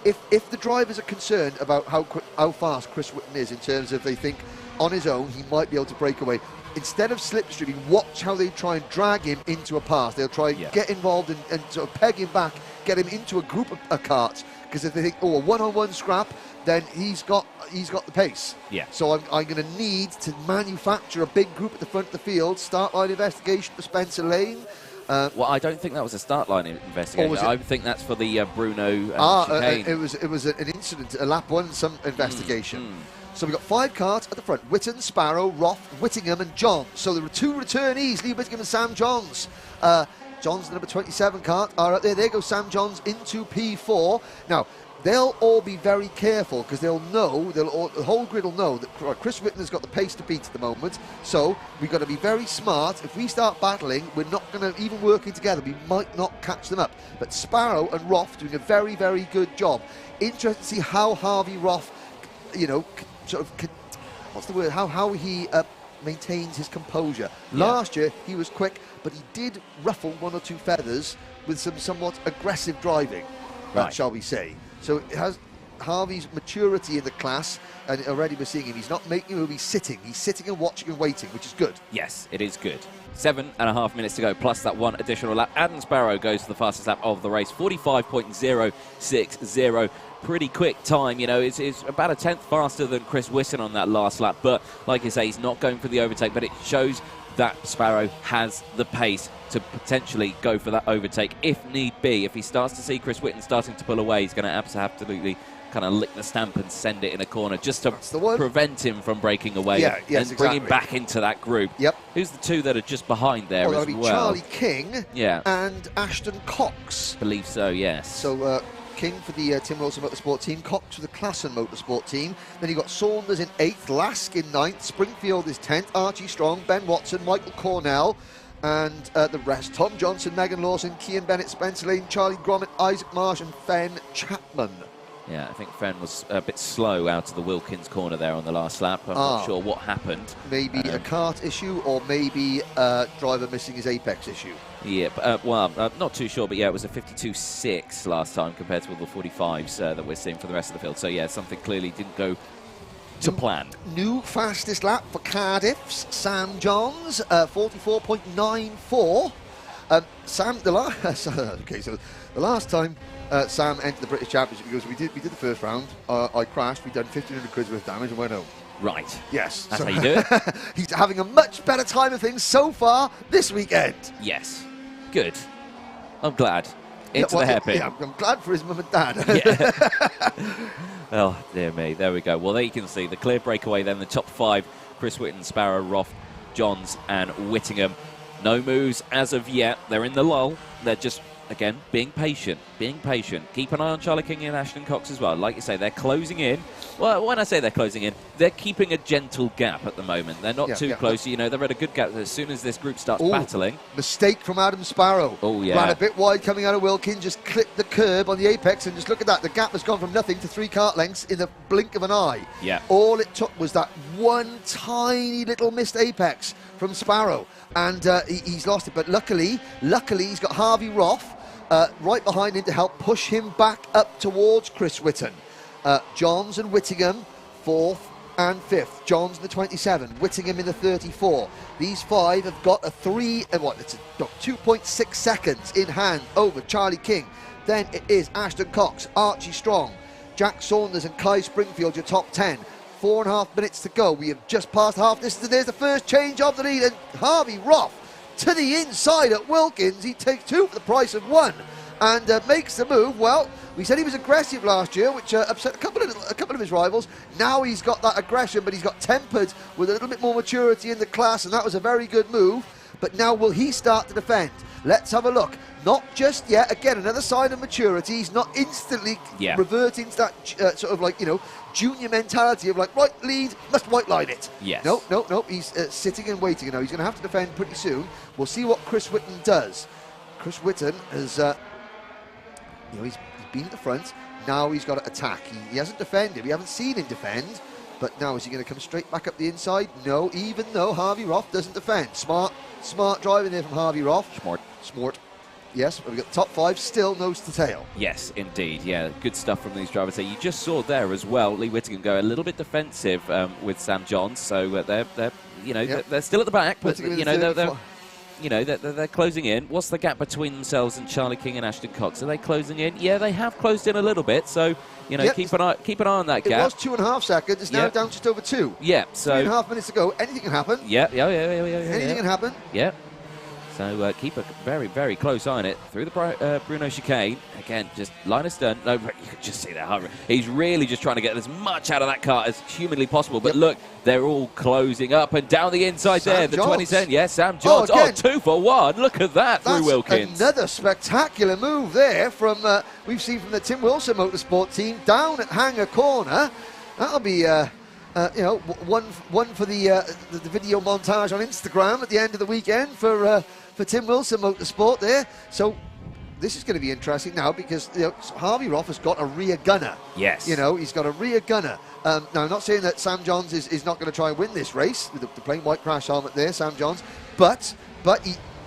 if the drivers are concerned about how fast Chris Whitten is, in terms of they think on his own he might be able to break away, instead of slipstreaming, watch how they try and drag him into a pass. They'll try and get involved and sort of peg him back, get him into a group of karts, because if they think, oh, a one-on-one scrap, then he's got the pace. Yeah. So I'm going to need to manufacture a big group at the front of the field. Start line investigation for Spencer Lane. Well, I don't think that was a start line investigation. I think that's for the Bruno chicane. It was an incident, a lap 1 investigation. So we've got 5 karts at the front: Whitten, Sparrow, Roth, Whittingham and John. So there were 2 returnees, Lee Whittingham and Sam Johns. John's the number 27 kart are up there. There goes Sam Johns into P4. Now, they'll all be very careful, because they'll know, the whole grid will know that Chris Whitten has got the pace to beat at the moment. So we've got to be very smart. If we start battling, we're not going to, even working together, we might not catch them up. But Sparrow and Roth doing a very, very good job. Interesting to see how Harvey Roth, what's the word? How he maintains his composure. Last year he was quick, but he did ruffle 1 or 2 feathers with some somewhat aggressive driving, shall we say. So it has Harvey's maturity in the class, and already we're seeing him. He's not making a move, he's sitting and watching and waiting, which is good. Yes, it is good. 7.5 minutes to go, plus that 1 additional lap. Adam Sparrow goes to the fastest lap of the race, 45.060. Pretty quick time, you know. It's about a 10th faster than Chris Whitten on that last lap. But like I say, he's not going for the overtake, but it shows that Sparrow has the pace to potentially go for that overtake if need be. If he starts to see Chris Whitten starting to pull away, he's going to absolutely kind of lick the stamp and send it in a corner, just to prevent him from breaking away and bring him back into that group. Yep. Who's the 2 that are just behind there as well? Charlie King and Ashton Cox. Believe so, yes. So King for the Tim Wilson Motorsport team, Cox for the Klassen Motorsport team. Then you've got Saunders in 8th, Lask in 9th, Springfield is 10th, Archie Strong, Ben Watson, Michael Cornell, and the rest: Tom Johnson, Megan Lawson, Cian Bennett, Spencer Lane, Charlie Gromit, Isaac Marsh and Fen Chapman. Yeah, I think Fen was a bit slow out of the Wilkins corner there on the last lap. I'm not sure what happened. Maybe a kart issue, or maybe driver missing his apex issue. Yeah, well, not too sure, but yeah, it was a 52.6 last time compared to all the 45s that we're seeing for the rest of the field. So yeah, something clearly didn't go to plan. New fastest lap for Cardiff's Sam Johns, 44.94. Sam, the last time Sam entered the British Championship, because we did the first round, I crashed, we done 1,500 quid worth of damage and went home. Right. Yes. That's how you do it. He's having a much better time of things so far this weekend. Yes. Good. I'm glad. Into the hairpin. Yeah, I'm glad for his mum and dad. Yeah. Oh, dear me. There we go. Well, there you can see the clear breakaway then. The top 5, Chris Whitten, Sparrow, Roth, Johns and Whittingham. No moves as of yet. They're in the lull. They're just, again, being patient. Keep an eye on Charlie King and Ashton Cox as well. Like you say, they're closing in. Well, when I say they're closing in, they're keeping a gentle gap at the moment. They're not too close. You know, they're at a good gap. As soon as this group starts battling. Mistake from Adam Sparrow. Oh, yeah. Ran a bit wide coming out of Wilkins, just clipped the curb on the apex, and just look at that. The gap has gone from nothing to 3 kart lengths in the blink of an eye. Yeah. All it took was that one tiny little missed apex from Sparrow, and he's lost it. But luckily, he's got Harvey Roth right behind him to help push him back up towards Chris Whitten. Johns and Whittingham 4th and 5th. Johns in the 27, Whittingham in the 34. These 5 have got a 2.6 seconds in hand over Charlie King. Then it is Ashton Cox, Archie Strong, Jack Saunders and Kai Springfield, your top 10. 4.5 minutes to go. We have just passed half distance. There's the first change of the lead, and Harvey Roth to the inside at Wilkins. He takes 2 for the price of 1 and makes the move. Well, we said he was aggressive last year, which upset a couple of his rivals. Now he's got that aggression, but he's got tempered with a little bit more maturity in the class, and that was a very good move. But now will he start to defend? Let's have a look. Not just yet. Again, another sign of maturity. He's not instantly reverting to that sort of like, you know, junior mentality of like, right, lead, must white line it. Yes. No. He's sitting and waiting. You know, he's going to have to defend pretty soon. We'll see what Chris Whitten does. Chris Whitten has, you know, he's been at the front. Now he's got to attack. He hasn't defended. We haven't seen him defend. But now is he going to come straight back up the inside? No, even though Harvey Roth doesn't defend. Smart driving there from Harvey Roth. Smart. Yes, we've got the top 5 still nose to tail. Yes, indeed. Yeah, good stuff from these drivers there. You just saw there as well, Lee Whittingham go a little bit defensive with Sam Johns. So they're you know, they're still at the back, but you know, they're closing in. What's the gap between themselves and Charlie King and Ashton Cox? Are they closing in? Yeah, they have closed in a little bit. So, you know, keep an eye on that gap. It was 2.5 seconds. It's now down just over 2. Yeah. So 3.5 minutes to go. Anything can happen. Yeah. Anything can happen. Yeah. So keep a very, very close eye on it through the Bruno chicane. Again, just line of stern. No, you can just see that. He's really just trying to get as much out of that car as humanly possible. But look, they're all closing up and down the inside there. The 2010. Yes, Sam Johns. Oh, 2 for 1. Look at that through Wilkins. Another spectacular move there from we've seen from the Tim Wilson Motorsport team down at Hanger Corner. That'll be. You know, one for the video montage on Instagram at the end of the weekend for Tim Wilson Motorsport there. So this is going to be interesting now because, you know, Harvey Roth has got a rear gunner. Yes. You know, he's got a rear gunner. Now, I'm not saying that Sam Johns is not going to try and win this race with the plain white crash helmet there, Sam Johns. But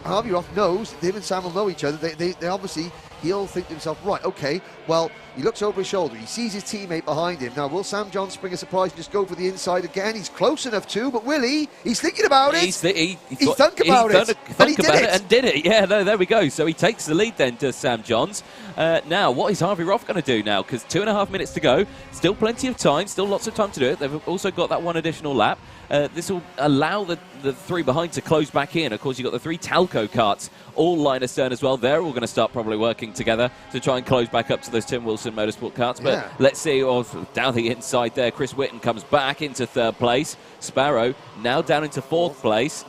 Harvey Roth knows him and Sam will know each other. They obviously, he'll think to himself, right, okay, well, he looks over his shoulder. He sees his teammate behind him. Now, will Sam Johns spring a surprise and just go for the inside again? He's close enough to, but will he? He's thinking about it. He's thunk about it. And he did it. Yeah, no, there we go. So he takes the lead then to Sam Johns. Now, what is Harvey Roth going to do now? Because 2.5 minutes to go. Still plenty of time. Still lots of time to do it. They've also got that 1 additional lap. This will allow the 3 behind to close back in. Of course, you've got the 3 Talco karts, all line astern as well. They're all going to start probably working together to try and close back up to those Tim Wilson Motorsport karts. But let's see, down the inside there, Chris Whitten comes back into 3rd place. Sparrow now down into 4th place.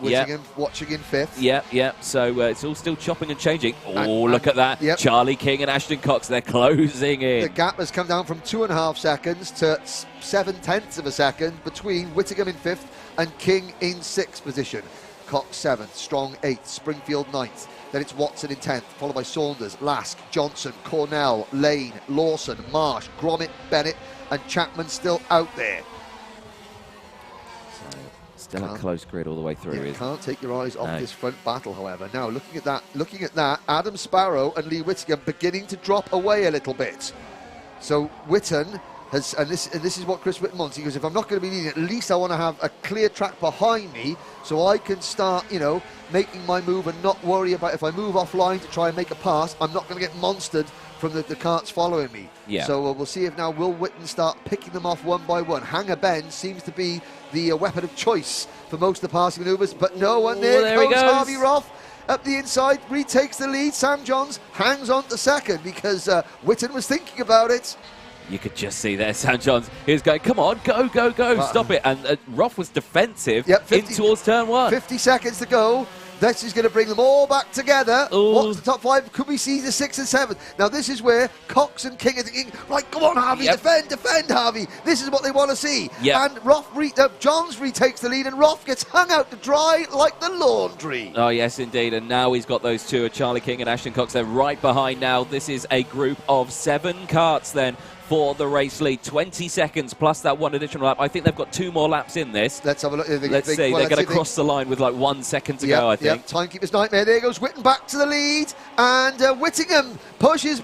Watching in 5th. Yeah. So it's all still chopping and changing. Oh, look at that. Charlie King and Ashton Cox, they're closing in. The gap has come down from 2.5 seconds to 0.7 of a second between Whittingham in 5th and King in 6th position. Cox 7th, Strong 8th, Springfield 9th. Then it's Watson in 10th, followed by Saunders, Lask, Johnson, Cornell, Lane, Lawson, Marsh, Gromit, Bennett, and Chapman still out there. Still a close grid all the way through. You can't take your eyes off this front battle, however. Now, looking at that, Adam Sparrow and Lee Whittingham beginning to drop away a little bit. So Whitten has, and this is what Chris Whitten wants. He goes, if I'm not going to be leading, at least I want to have a clear track behind me so I can start, you know, making my move and not worry about if I move offline to try and make a pass, I'm not going to get monstered from the karts following me. Yeah. So we'll see if now will Whitten start picking them off one by one. Hanger bend seems to be the weapon of choice for most of the passing manoeuvres, but no one there goes Harvey Roth. Up the inside, retakes the lead. Sam Johns hangs on to 2nd because Whitten was thinking about it. You could just see there, Sam Johns. He was going, come on, go, stop it. And Roth was defensive in towards turn 1. 50 seconds to go. This is going to bring them all back together. Ooh. What's the top 5? Could we see the 6th and 7th? Now, this is where Cox and King are thinking, right, come on, Harvey, defend, Harvey. This is what they want to see. And Johns retakes the lead, and Roth gets hung out to dry like the laundry. Oh, yes, indeed. And now he's got those 2, Charlie King and Ashton Cox. They're right behind now. This is a group of 7 karts then for the race lead. 20 seconds plus that 1 additional lap. I think they've got 2 more laps in this. Let's have a look. Let's see. They're going to cross the line with like 1 second to go, I think. Timekeeper's nightmare. There goes Whitten back to the lead. And Whittingham pushes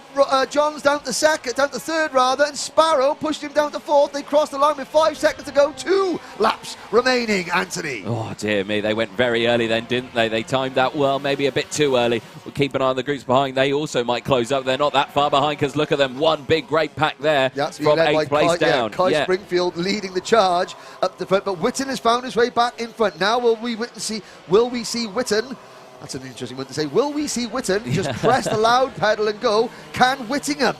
Johns down to 3rd rather. And Sparrow pushed him down to 4th. They crossed the line with 5 seconds to go. 2 laps remaining, Anthony. Oh, dear me. They went very early then, didn't they? They timed that well, maybe a bit too early. We'll keep an eye on the groups behind. They also might close up. They're not that far behind because look at them. One big, great pack there. there from 8th place down. Kai Springfield leading the charge up the front, but Whitten has found his way back in front. Now will we see Whitten? That's an interesting one to say. Will we see Whitten just press the loud pedal and go? Can Whittingham,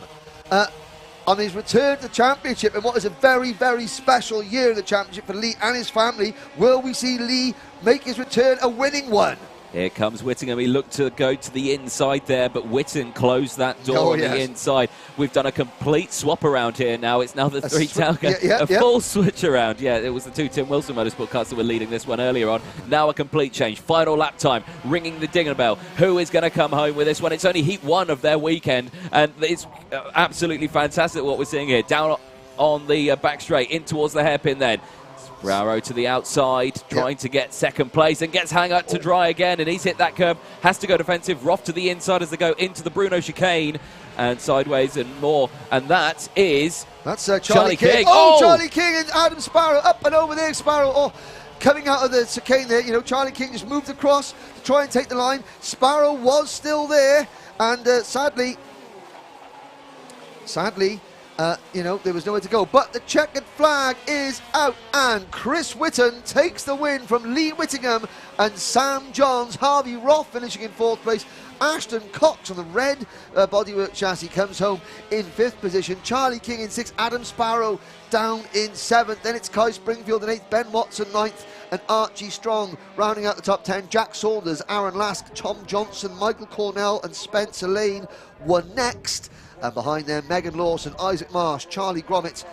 on his return to the championship, and what is a very, very special year in the championship for Lee and his family, will we see Lee make his return a winning one? Here comes Whittingham. He looked to go to the inside there, but Whitten closed that door on the inside. We've done a complete swap around here now. It's now the three Talca, full switch around. Yeah, it was the two Tim Wilson Motorsport cars that were leading this one earlier on. Now a complete change. Final lap time, ringing the ding bell. Who is going to come home with this one? It's only heat 1 of their weekend, and it's absolutely fantastic what we're seeing here. Down on the back straight, in towards the hairpin then. Braro to the outside, trying to get second place, and gets hung up to dry again, and he's hit that curb, has to go defensive. Roth to the inside as they go into the Bruno chicane, and sideways and more, and that is... That's Charlie King. Oh, Charlie King and Adam Sparrow, up and over there, Sparrow. Oh, coming out of the chicane there, you know, Charlie King just moved across to try and take the line. Sparrow was still there, and sadly, you know, there was nowhere to go. But the checkered flag is out, and Chris Whitten takes the win from Lee Whittingham and Sam Johns. Harvey Roth finishing in 4th place. Ashton Cox on the red bodywork chassis comes home in 5th position. Charlie King in 6th. Adam Sparrow down in 7th. Then it's Kai Springfield in 8th. Ben Watson 9th. And Archie Strong rounding out the top 10. Jack Saunders, Aaron Lask, Tom Johnson, Michael Cornell and Spencer Lane were next. And behind them, Megan Lawson, Isaac Marsh, Charlie Gromit,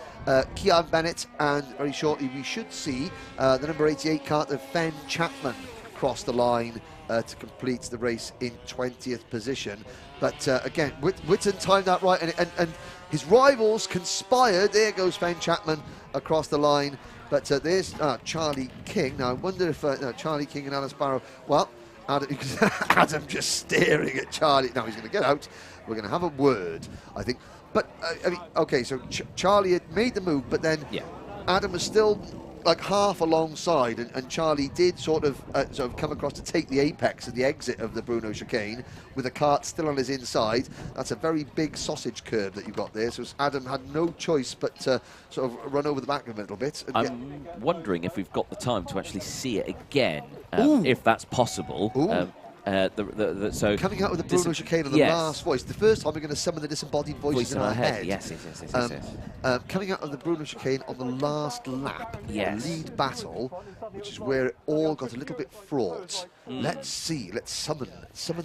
Kean Bennett, and very shortly we should see the number 88 kart of Fen Chapman cross the line to complete the race in 20th position. But again, Whitten timed that right, and his rivals conspired. There goes Fen Chapman across the line. But there's Charlie King. Now I wonder if Charlie King and Alan Sparrow, well, Adam just staring at Charlie. Now he's going to get out. We're going to have a word, I think. But, I mean, okay, so Charlie had made the move, but then Adam was still like half alongside, and Charlie did sort of come across to take the apex of the exit of the Bruno chicane with the kart still on his inside. That's a very big sausage curb that you've got there, so Adam had no choice but to sort of run over the back of him a little bit. I'm wondering if we've got the time to actually see it again, if that's possible. So coming out of the Bruno chicane on the last voice, the first time we're going to summon the disembodied voices in our head. Yes. Coming out of the Bruno chicane on the last lap, lead battle, which is where it all got a little bit fraught. Let's summon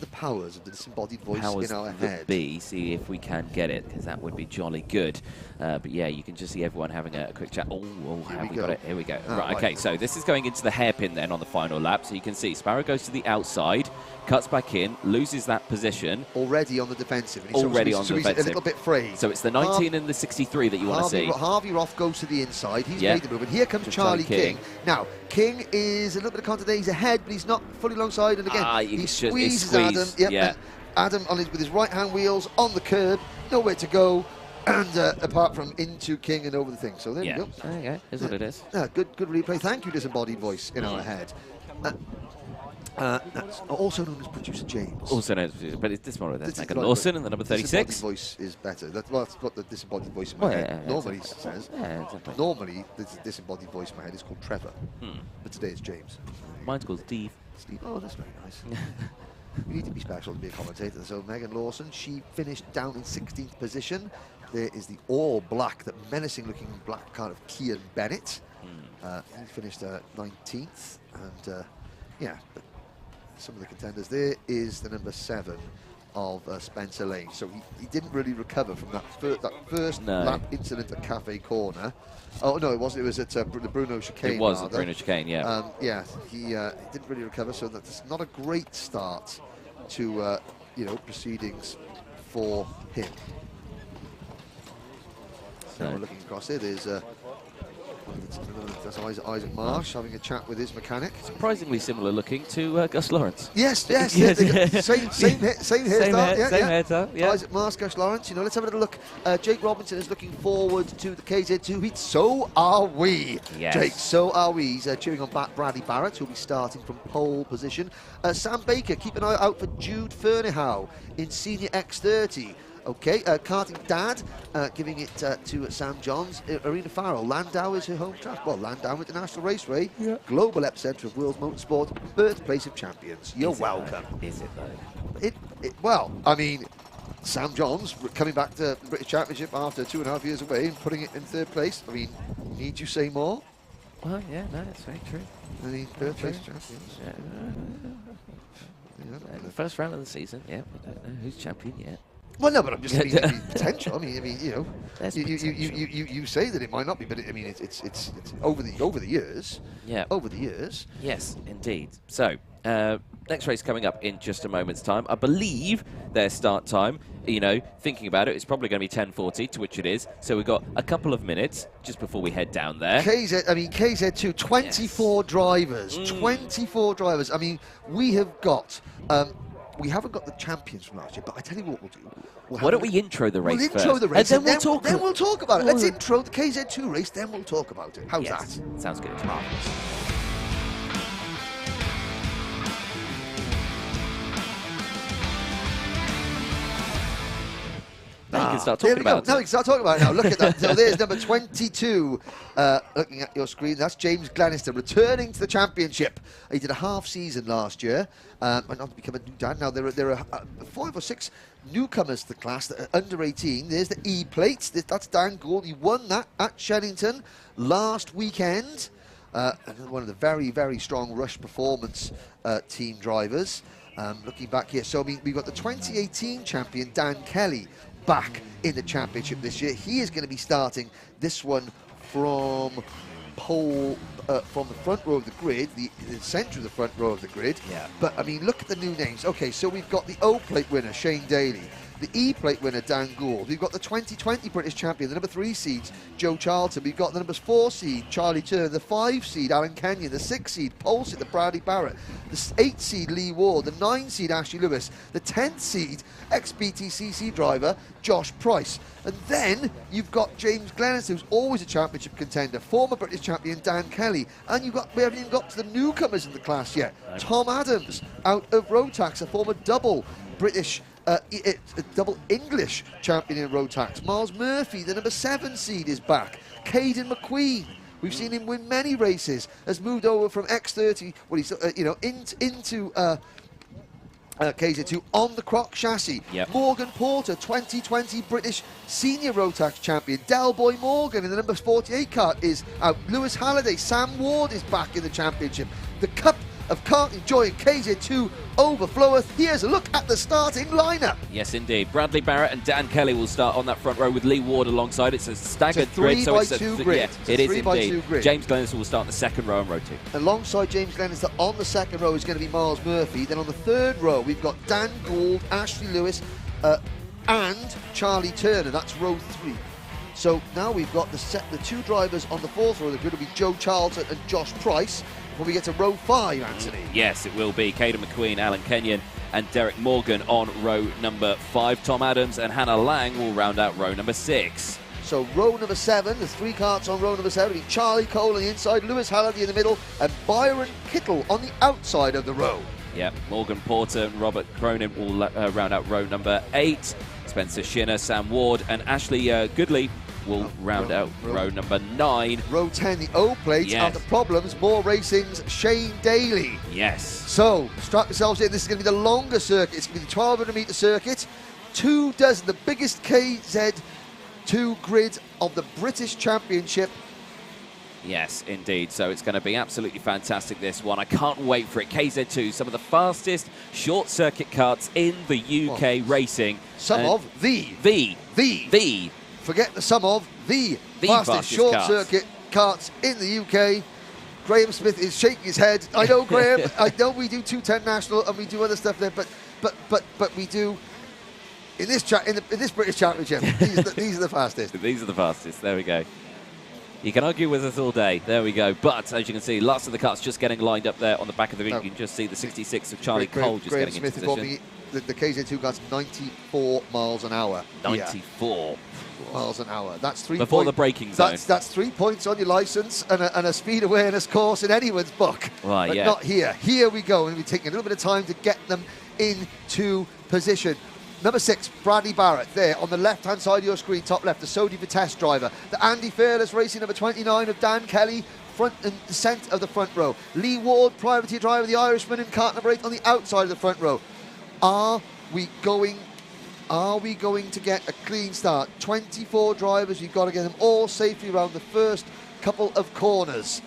the powers of the disembodied voice in our head. See if we can get it, because that would be jolly good. But yeah, you can just see everyone having a quick chat. Have we got it? Here we go. Right, okay, so this is going into the hairpin then on the final lap. So you can see Sparrow goes to the outside, cuts back in, loses that position. Already on the defensive. He's a little bit frayed. So it's the 19 and the 63 that you want to see. Harvey Roth goes to the inside. He's made the move. And here comes Charlie King. Now, King is a little bit of contact there. He's ahead, but he's not fully alongside. And again, he squeezes Adam. Adam with his right-hand wheels on the curb. Nowhere to go. And apart from into King and over the thing. So there we go. There you go. Is what it is. Good replay. Thank you, disembodied voice in our head. That's also known as producer James. Also known as, but it's this one. That's Megan Lawson and the number 36. Disembodied voice is better. That's what the disembodied voice in my head normally says. Normally, the disembodied voice in my head is called Trevor. But today it's James. Mine's called Steve. Oh, that's very nice. You need to be special to be a commentator. So Megan Lawson, she finished down in 16th position. There is the all-black, that menacing-looking black car of Kean Bennett. He finished 19th, and but some of the contenders. There is the number 7 of Spencer Lane. So he didn't really recover from that first lap incident at Cafe Corner. Oh no, it wasn't. It was at the Bruno chicane. It was at Bruno chicane, he didn't really recover. So that's not a great start to proceedings for him. So we're looking across here. There's that's Isaac Marsh having a chat with his mechanic. Surprisingly similar looking to Gus Lawrence. Yes. Same hairstyle. Yeah. Isaac Marsh, Gus Lawrence. Let's have a little look. Jake Robinson is looking forward to the KZ2 heat. So are we. Yes. Jake, so are we. He's cheering on Bradley Barrett, who'll be starting from pole position. Sam Baker, keep an eye out for Jude Fernihow in Senior X30. Okay, Karting Dad giving it to Sam Johns. Arena Farrell, Landau is her home track. Well, Landau International Raceway, global epicentre of world's motorsport, birthplace of champions. You're welcome. Is it though? Well, I mean, Sam Johns coming back to the British Championship after 2.5 years away and putting it in 3rd place. I mean, need you say more? Well, yeah, no, that's very true. I mean, birthplace champions. Yeah. The first round of the season, yeah, we don't know who's champion yet. Well, no, but I'm just I mean, potential. I mean, you know, you say that it might not be, but I mean, it's over the years. Yeah. Over the years. Yes, indeed. So, next race coming up in just a moment's time. I believe their start time, you know, thinking about it, it's probably going to be 10:40, to which it is. So we've got a couple of minutes just before we head down there. KZ2, 24 drivers, 24 drivers. I mean, we have got. We haven't got the champions from last year, but I tell you what we'll do. Why don't we intro the race first? We'll intro the race, and then we'll talk about it. Let's intro the KZ2 race, then we'll talk about it. How's that? Sounds good. Marvellous. Now you can start talking about it. Now you can start talking about it now. Look at that. So there's number 22 looking at your screen. That's James Glenister returning to the championship. He did a half season last year and not to become a new dad. Now there are 5 or 6 newcomers to the class that are under 18. There's the E-plates. That's Dan Gould. He won that at Shenington last weekend. One of the very, very strong Rush Performance team drivers. Looking back here, so I mean, we've got the 2018 champion Dan Kelly back in the championship this year. He is going to be starting this one from from the front row of the grid, the centre of the front row of the grid. Yeah. But I mean, look at the new names. Okay, so we've got the O-plate winner Shane Daly, the E-plate winner Dan Gould. We've got the 2020 British champion, the number 3 seed Joe Charlton. We've got the number 4 seed Charlie Turner, the 5 seed Alan Kenyon, the 6 seed Paul the Bradley Barrett, the 8 seed Lee Ward, the 9 seed Ashley Lewis, the 10th seed ex-BTCC driver Josh Price. And then you've got James Glenister, who's always a championship contender, former British champion Dan Kelly, and we haven't even got to the newcomers in the class yet. Tom Adams out of Rotax, a former double British double English champion in Rotax. Miles Murphy, the number 7 seed, is back. Caden McQueen, we've seen him win many races, has moved over from X30, well, he's into KZ2 on the Croc chassis. Yep. Morgan Porter, 2020 British senior Rotax champion. Del Boy Morgan in the number 48 kart is out. Lewis Halliday, Sam Ward is back in the championship. The Cup of Karting Joy in KZ2 overfloweth. Here's a look at the starting lineup. Yes, indeed. Bradley Barrett and Dan Kelly will start on that front row with Lee Ward alongside. It's a staggered grid, so it's a 3x2 grid. Yeah, it is indeed. Grid. James Glenister will start on the second row and row 2. Alongside James Glenister on the second row is going to be Miles Murphy. Then on the third row we've got Dan Gould, Ashley Lewis, and Charlie Turner. That's row 3. So now we've got the 2 drivers on the fourth row. The grid will be Joe Charlton and Josh Price. When we get to row 5, Anthony. Yes, it will be Caden McQueen, Alan Kenyon and Derek Morgan on row number 5. Tom Adams and Hannah Lang will round out row number 6. So row number 7, there's 3 karts on row number 7. Charlie Cole on the inside, Lewis Halliday in the middle, and Byron Kittle on the outside of the row. Yeah, Morgan Porter and Robert Cronin will round out row number 8. Spencer Shinner, Sam Ward and Ashley Goodley will round out row number 9. Row 10, the O-plate. Yes. After problems, more racing's Shane Daly. Yes. So, strap yourselves in. This is going to be the longer circuit. It's going to be the 1,200-metre circuit. 2 dozen, the biggest KZ2 grid of the British Championship. Yes, indeed. So it's going to be absolutely fantastic, this one. I can't wait for it. KZ2, some of the fastest short circuit karts in the UK racing. Forget the sum of the fastest short circuit karts in the UK. Graham Smith is shaking his head. I know, Graham. I know we do 210 national and we do other stuff there, but we do in this British Championship. These are the fastest. These are the fastest. There we go. You can argue with us all day. There we go. But as you can see, lots of the karts just getting lined up there on the back of the ring. You can just see the 66 of Charlie Cole just getting into position. The KZ2 got 94 miles an hour. 94 miles an hour. That's 3 before the braking zone. That's 3 points on your licence and a speed awareness course in anyone's book. Right, but not here. Here we go, and we're taking a little bit of time to get them into position. Number 6, Bradley Barrett, there on the left-hand side of your screen, top left, the Sodi Vitesse driver. The Andy Fearless Racing number 29 of Dan Kelly, front and centre of the front row. Lee Ward, privateer driver, the Irishman, in kart number 8 on the outside of the front row. Are we going to get a clean start? 24 drivers, you've got to get them all safely around the first couple of corners.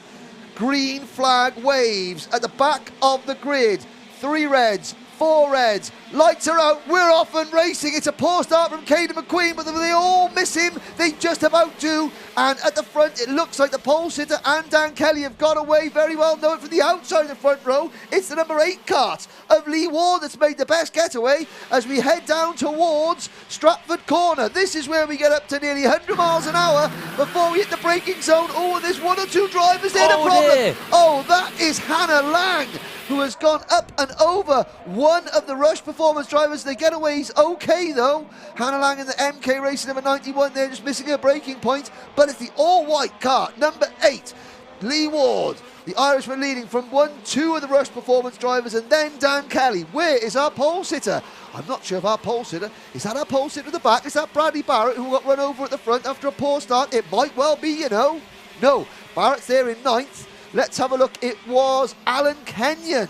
Green flag waves at the back of the grid. 3 reds, 4 reds, lights are out, we're off and racing. It's a poor start from Caden McQueen, but they all miss him. They just about do. And at the front, it looks like the pole sitter and Dan Kelly have got away very well. Know it from the outside of the front row. It's the number 8 kart of Lee Ward that's made the best getaway as we head down towards Stratford Corner. This is where we get up to nearly 100 miles an hour before we hit the braking zone. Oh, there's 1 or 2 drivers there. Oh, the problem. dear. Oh, that is Hannah Lang, who has gone up and over one of the Rush Performance drivers. They get away, he's okay though. Hannah Lang in the MK Racing number 91 there, just missing her braking point. But it's the all-white car, number 8, Lee Ward, the Irishman, leading from 2 of the Rush Performance drivers, and then Dan Kelly. Where is our pole sitter? I'm not sure of our pole sitter. Is that our pole sitter at the back? Is that Bradley Barrett, who got run over at the front after a poor start? It might well be, you know. No, Barrett's there in 9th. Let's have a look. It was Alan Kenyon,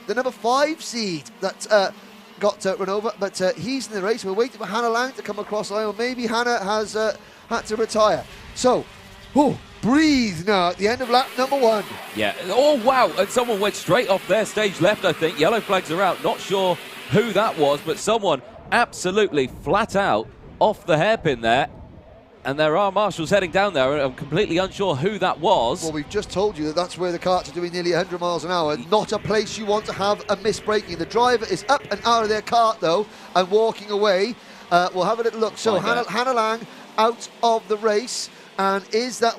the number 5 seed, that got run over, but he's in the race. We're waiting for Hannah Lang to come across the line, or maybe Hannah has had to retire. So, breathe now at the end of lap number 1. Yeah. Oh, wow. And someone went straight off their stage left, I think. Yellow flags are out. Not sure who that was, but someone absolutely flat out off the hairpin there. And there are marshals heading down there, and I'm completely unsure who that was. Well, we've just told you that that's where the karts are doing nearly 100 miles an hour. Not a place you want to have a misbraking. The driver is up and out of their kart, though, and walking away. We'll have a little look. So Hannah Lang out of the race. And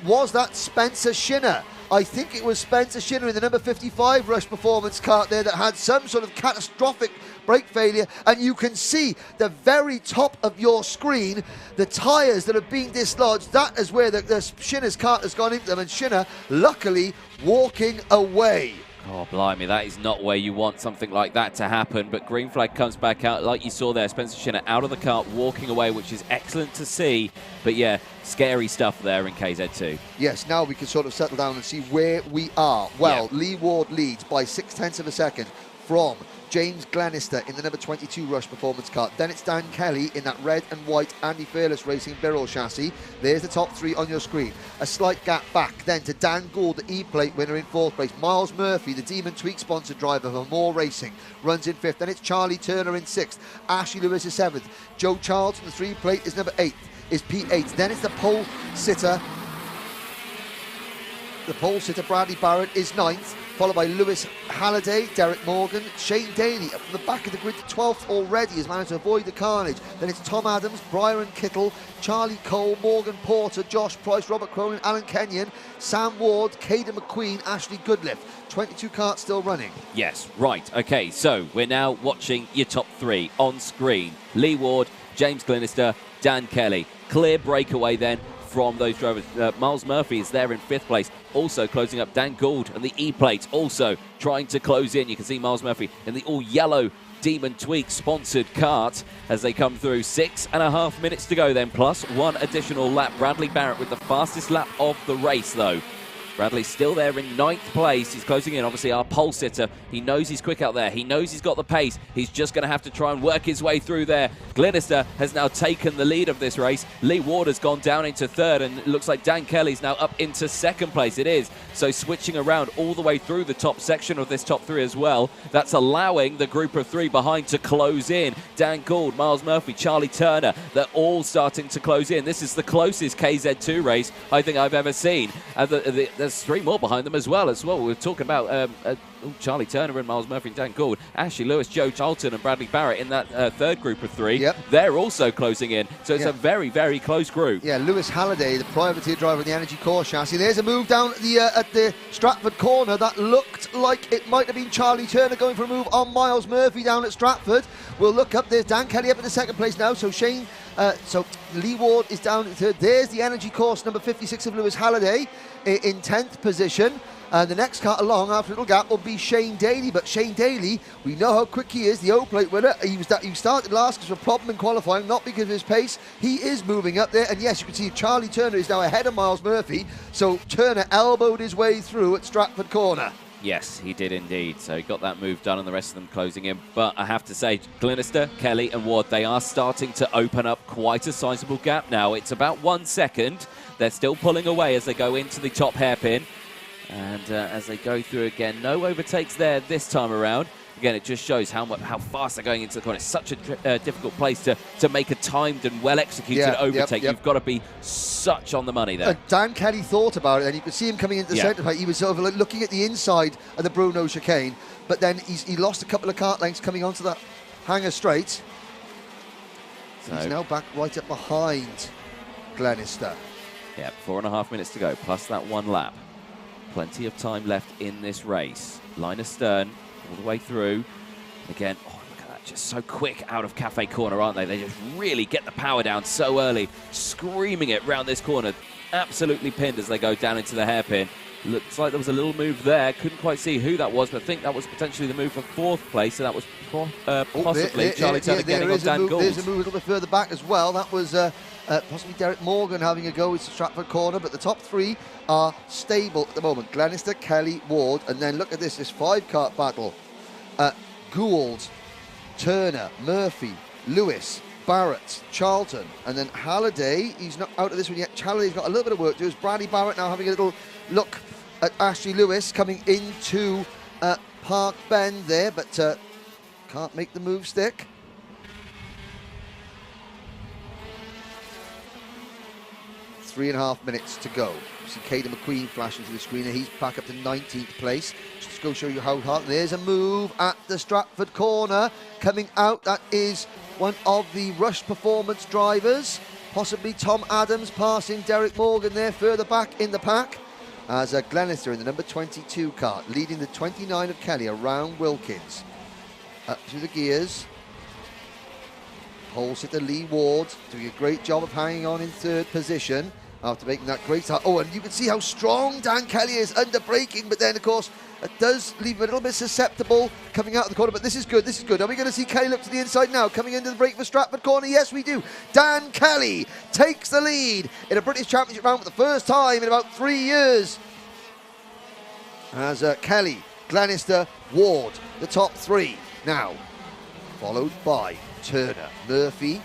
was that Spencer Shinner? I think it was Spencer Shinner in the number 55 Rush Performance kart there that had some sort of catastrophic brake failure, and you can see the very top of your screen, the tyres that have been dislodged. That is where the Shinner's kart has gone into them, and Shinner luckily walking away. Oh, blimey, that is not where you want something like that to happen. But green flag comes back out, like you saw there. Spencer Shinner out of the kart, walking away, which is excellent to see. But yeah, scary stuff there in KZ2. Yes, now we can sort of settle down and see where we are. Well, yeah. Lee Ward leads by 0.6 of a second from James Glenister in the number 22 Rush Performance kart. Then it's Dan Kelly in that red and white Andy Fearless Racing Birrell chassis. There's the top 3 on your screen. A slight gap back then to Dan Gould, the E-plate winner, in 4th place. Miles Murphy, the Demon Tweak sponsored driver for More Racing, runs in 5th. Then it's Charlie Turner in 6th. Ashley Lewis is 7th. Joe Charlton, the 3-plate, is number 8th, is P8. Then it's the pole sitter. The pole sitter, Bradley Barrett, is 9th. Followed by Lewis Halliday, Derek Morgan, Shane Daly up from the back of the grid to 12th already, has managed to avoid the carnage. Then it's Tom Adams, Byron Kittle, Charlie Cole, Morgan Porter, Josh Price, Robert Cronin, Alan Kenyon, Sam Ward, Caden McQueen, Ashley Goodliff. 22 karts still running. Yes, right. Okay, so we're now watching your top 3 on screen. Lee Ward, James Glenister, Dan Kelly. Clear breakaway then from those drivers. Miles Murphy is there in 5th place, also closing up. Dan Gould and the E-plate also trying to close in. You can see Miles Murphy in the all-yellow Demon Tweak sponsored kart as they come through. 6.5 minutes to go then, plus 1 additional lap. Bradley Barrett with the fastest lap of the race, though. Bradley's still there in 9th place. He's closing in, obviously, our pole sitter. He knows he's quick out there. He knows he's got the pace. He's just going to have to try and work his way through there. Glenister has now taken the lead of this race. Lee Ward has gone down into 3rd, and it looks like Dan Kelly's now up into 2nd place. It is. So switching around all the way through the top section of this top 3 as well. That's allowing the group of 3 behind to close in. Dan Gould, Miles Murphy, Charlie Turner, they're all starting to close in. This is the closest KZ2 race I think I've ever seen. And there's 3 more behind them as well. We're talking about Charlie Turner and Miles Murphy and Dan Gould, Ashley Lewis, Joe Charlton and Bradley Barrett in that 3rd group of 3. Yep. They're also closing in. So it's a very, very close group. Yeah, Lewis Halliday, the privateer driver in the Energy Core chassis. There's a move down at the Stratford corner that looked like it might have been Charlie Turner going for a move on Miles Murphy down at Stratford. We'll look up. There's Dan Kelly up in the 2nd place now. So Lee Ward is down in third. There's the energy course, number 56 of Lewis Halliday in 10th position. And the next car along after a little gap will be Shane Daly. But Shane Daly, we know how quick he is, the O-plate winner. He started last because of a problem in qualifying, not because of his pace. He is moving up there. And yes, you can see Charlie Turner is now ahead of Miles Murphy. So Turner elbowed his way through at Stratford Corner. Yes, he did indeed. So he got that move done and the rest of them closing in. But I have to say, Glenister, Kelly and Ward, they are starting to open up quite a sizable gap now. It's about 1 second. They're still pulling away as they go into the top hairpin. And as they go through again, no overtakes there this time around. Again, it just shows how fast they're going into the corner. It's such a difficult place to make a timed and well-executed overtake. You've got to be such on the money there. Dan Kelly thought about it, and you could see him coming into the centre plate. He was sort of like looking at the inside of the Bruno chicane, but then he lost a couple of kart lengths coming onto that hanger straight. So he's now back right up behind Glenister. Yeah, 4.5 minutes to go, plus that 1 lap. Plenty of time left in this race. Line astern all the way through. Again, oh, look at that, just so quick out of Cafe Corner, aren't they? They just really get the power down so early, screaming it round this corner. Absolutely pinned as they go down into the hairpin. Looks like there was a little move there. Couldn't quite see who that was, but I think that was potentially the move for 4th place, so that was possibly Charlie Turner getting on Dan Gould. There's a move a little bit further back as well. That was possibly Derek Morgan having a go with Stratford Corner, but the top 3 are stable at the moment. Glenister, Kelly, Ward, and then look at this 5-kart battle. Gould, Turner, Murphy, Lewis, Barrett, Charlton, and then Halliday. He's not out of this one yet. Halliday's got a little bit of work to do. Is Bradley Barrett now having a little look at Ashley Lewis coming into Park Bend there, but can't make the move stick. Three and a half minutes to go. You see Caden McQueen flash into the screen, and he's back up to 19th place. Just to go show you how hard. There's a move at the Stratford Corner coming out. That is one of the Rush Performance drivers, possibly Tom Adams passing Derek Morgan there further back in the pack. As Glenister in the number 22 kart, leading the 29 of Kelly around Wilkins. Up through the gears. Pole sitter Lee Ward doing a great job of hanging on in 3rd position after making that great start. Oh, and you can see how strong Dan Kelly is under braking, but then, of course, it does leave him a little bit susceptible coming out of the corner, but this is good, this is good. Are we going to see Kelly look to the inside now, coming into the break for Stratford Corner? Yes, we do. Dan Kelly takes the lead in a British Championship round for the first time in about 3 years. As Kelly, Glenister, Ward, the top 3 now, followed by Turner, Murphy,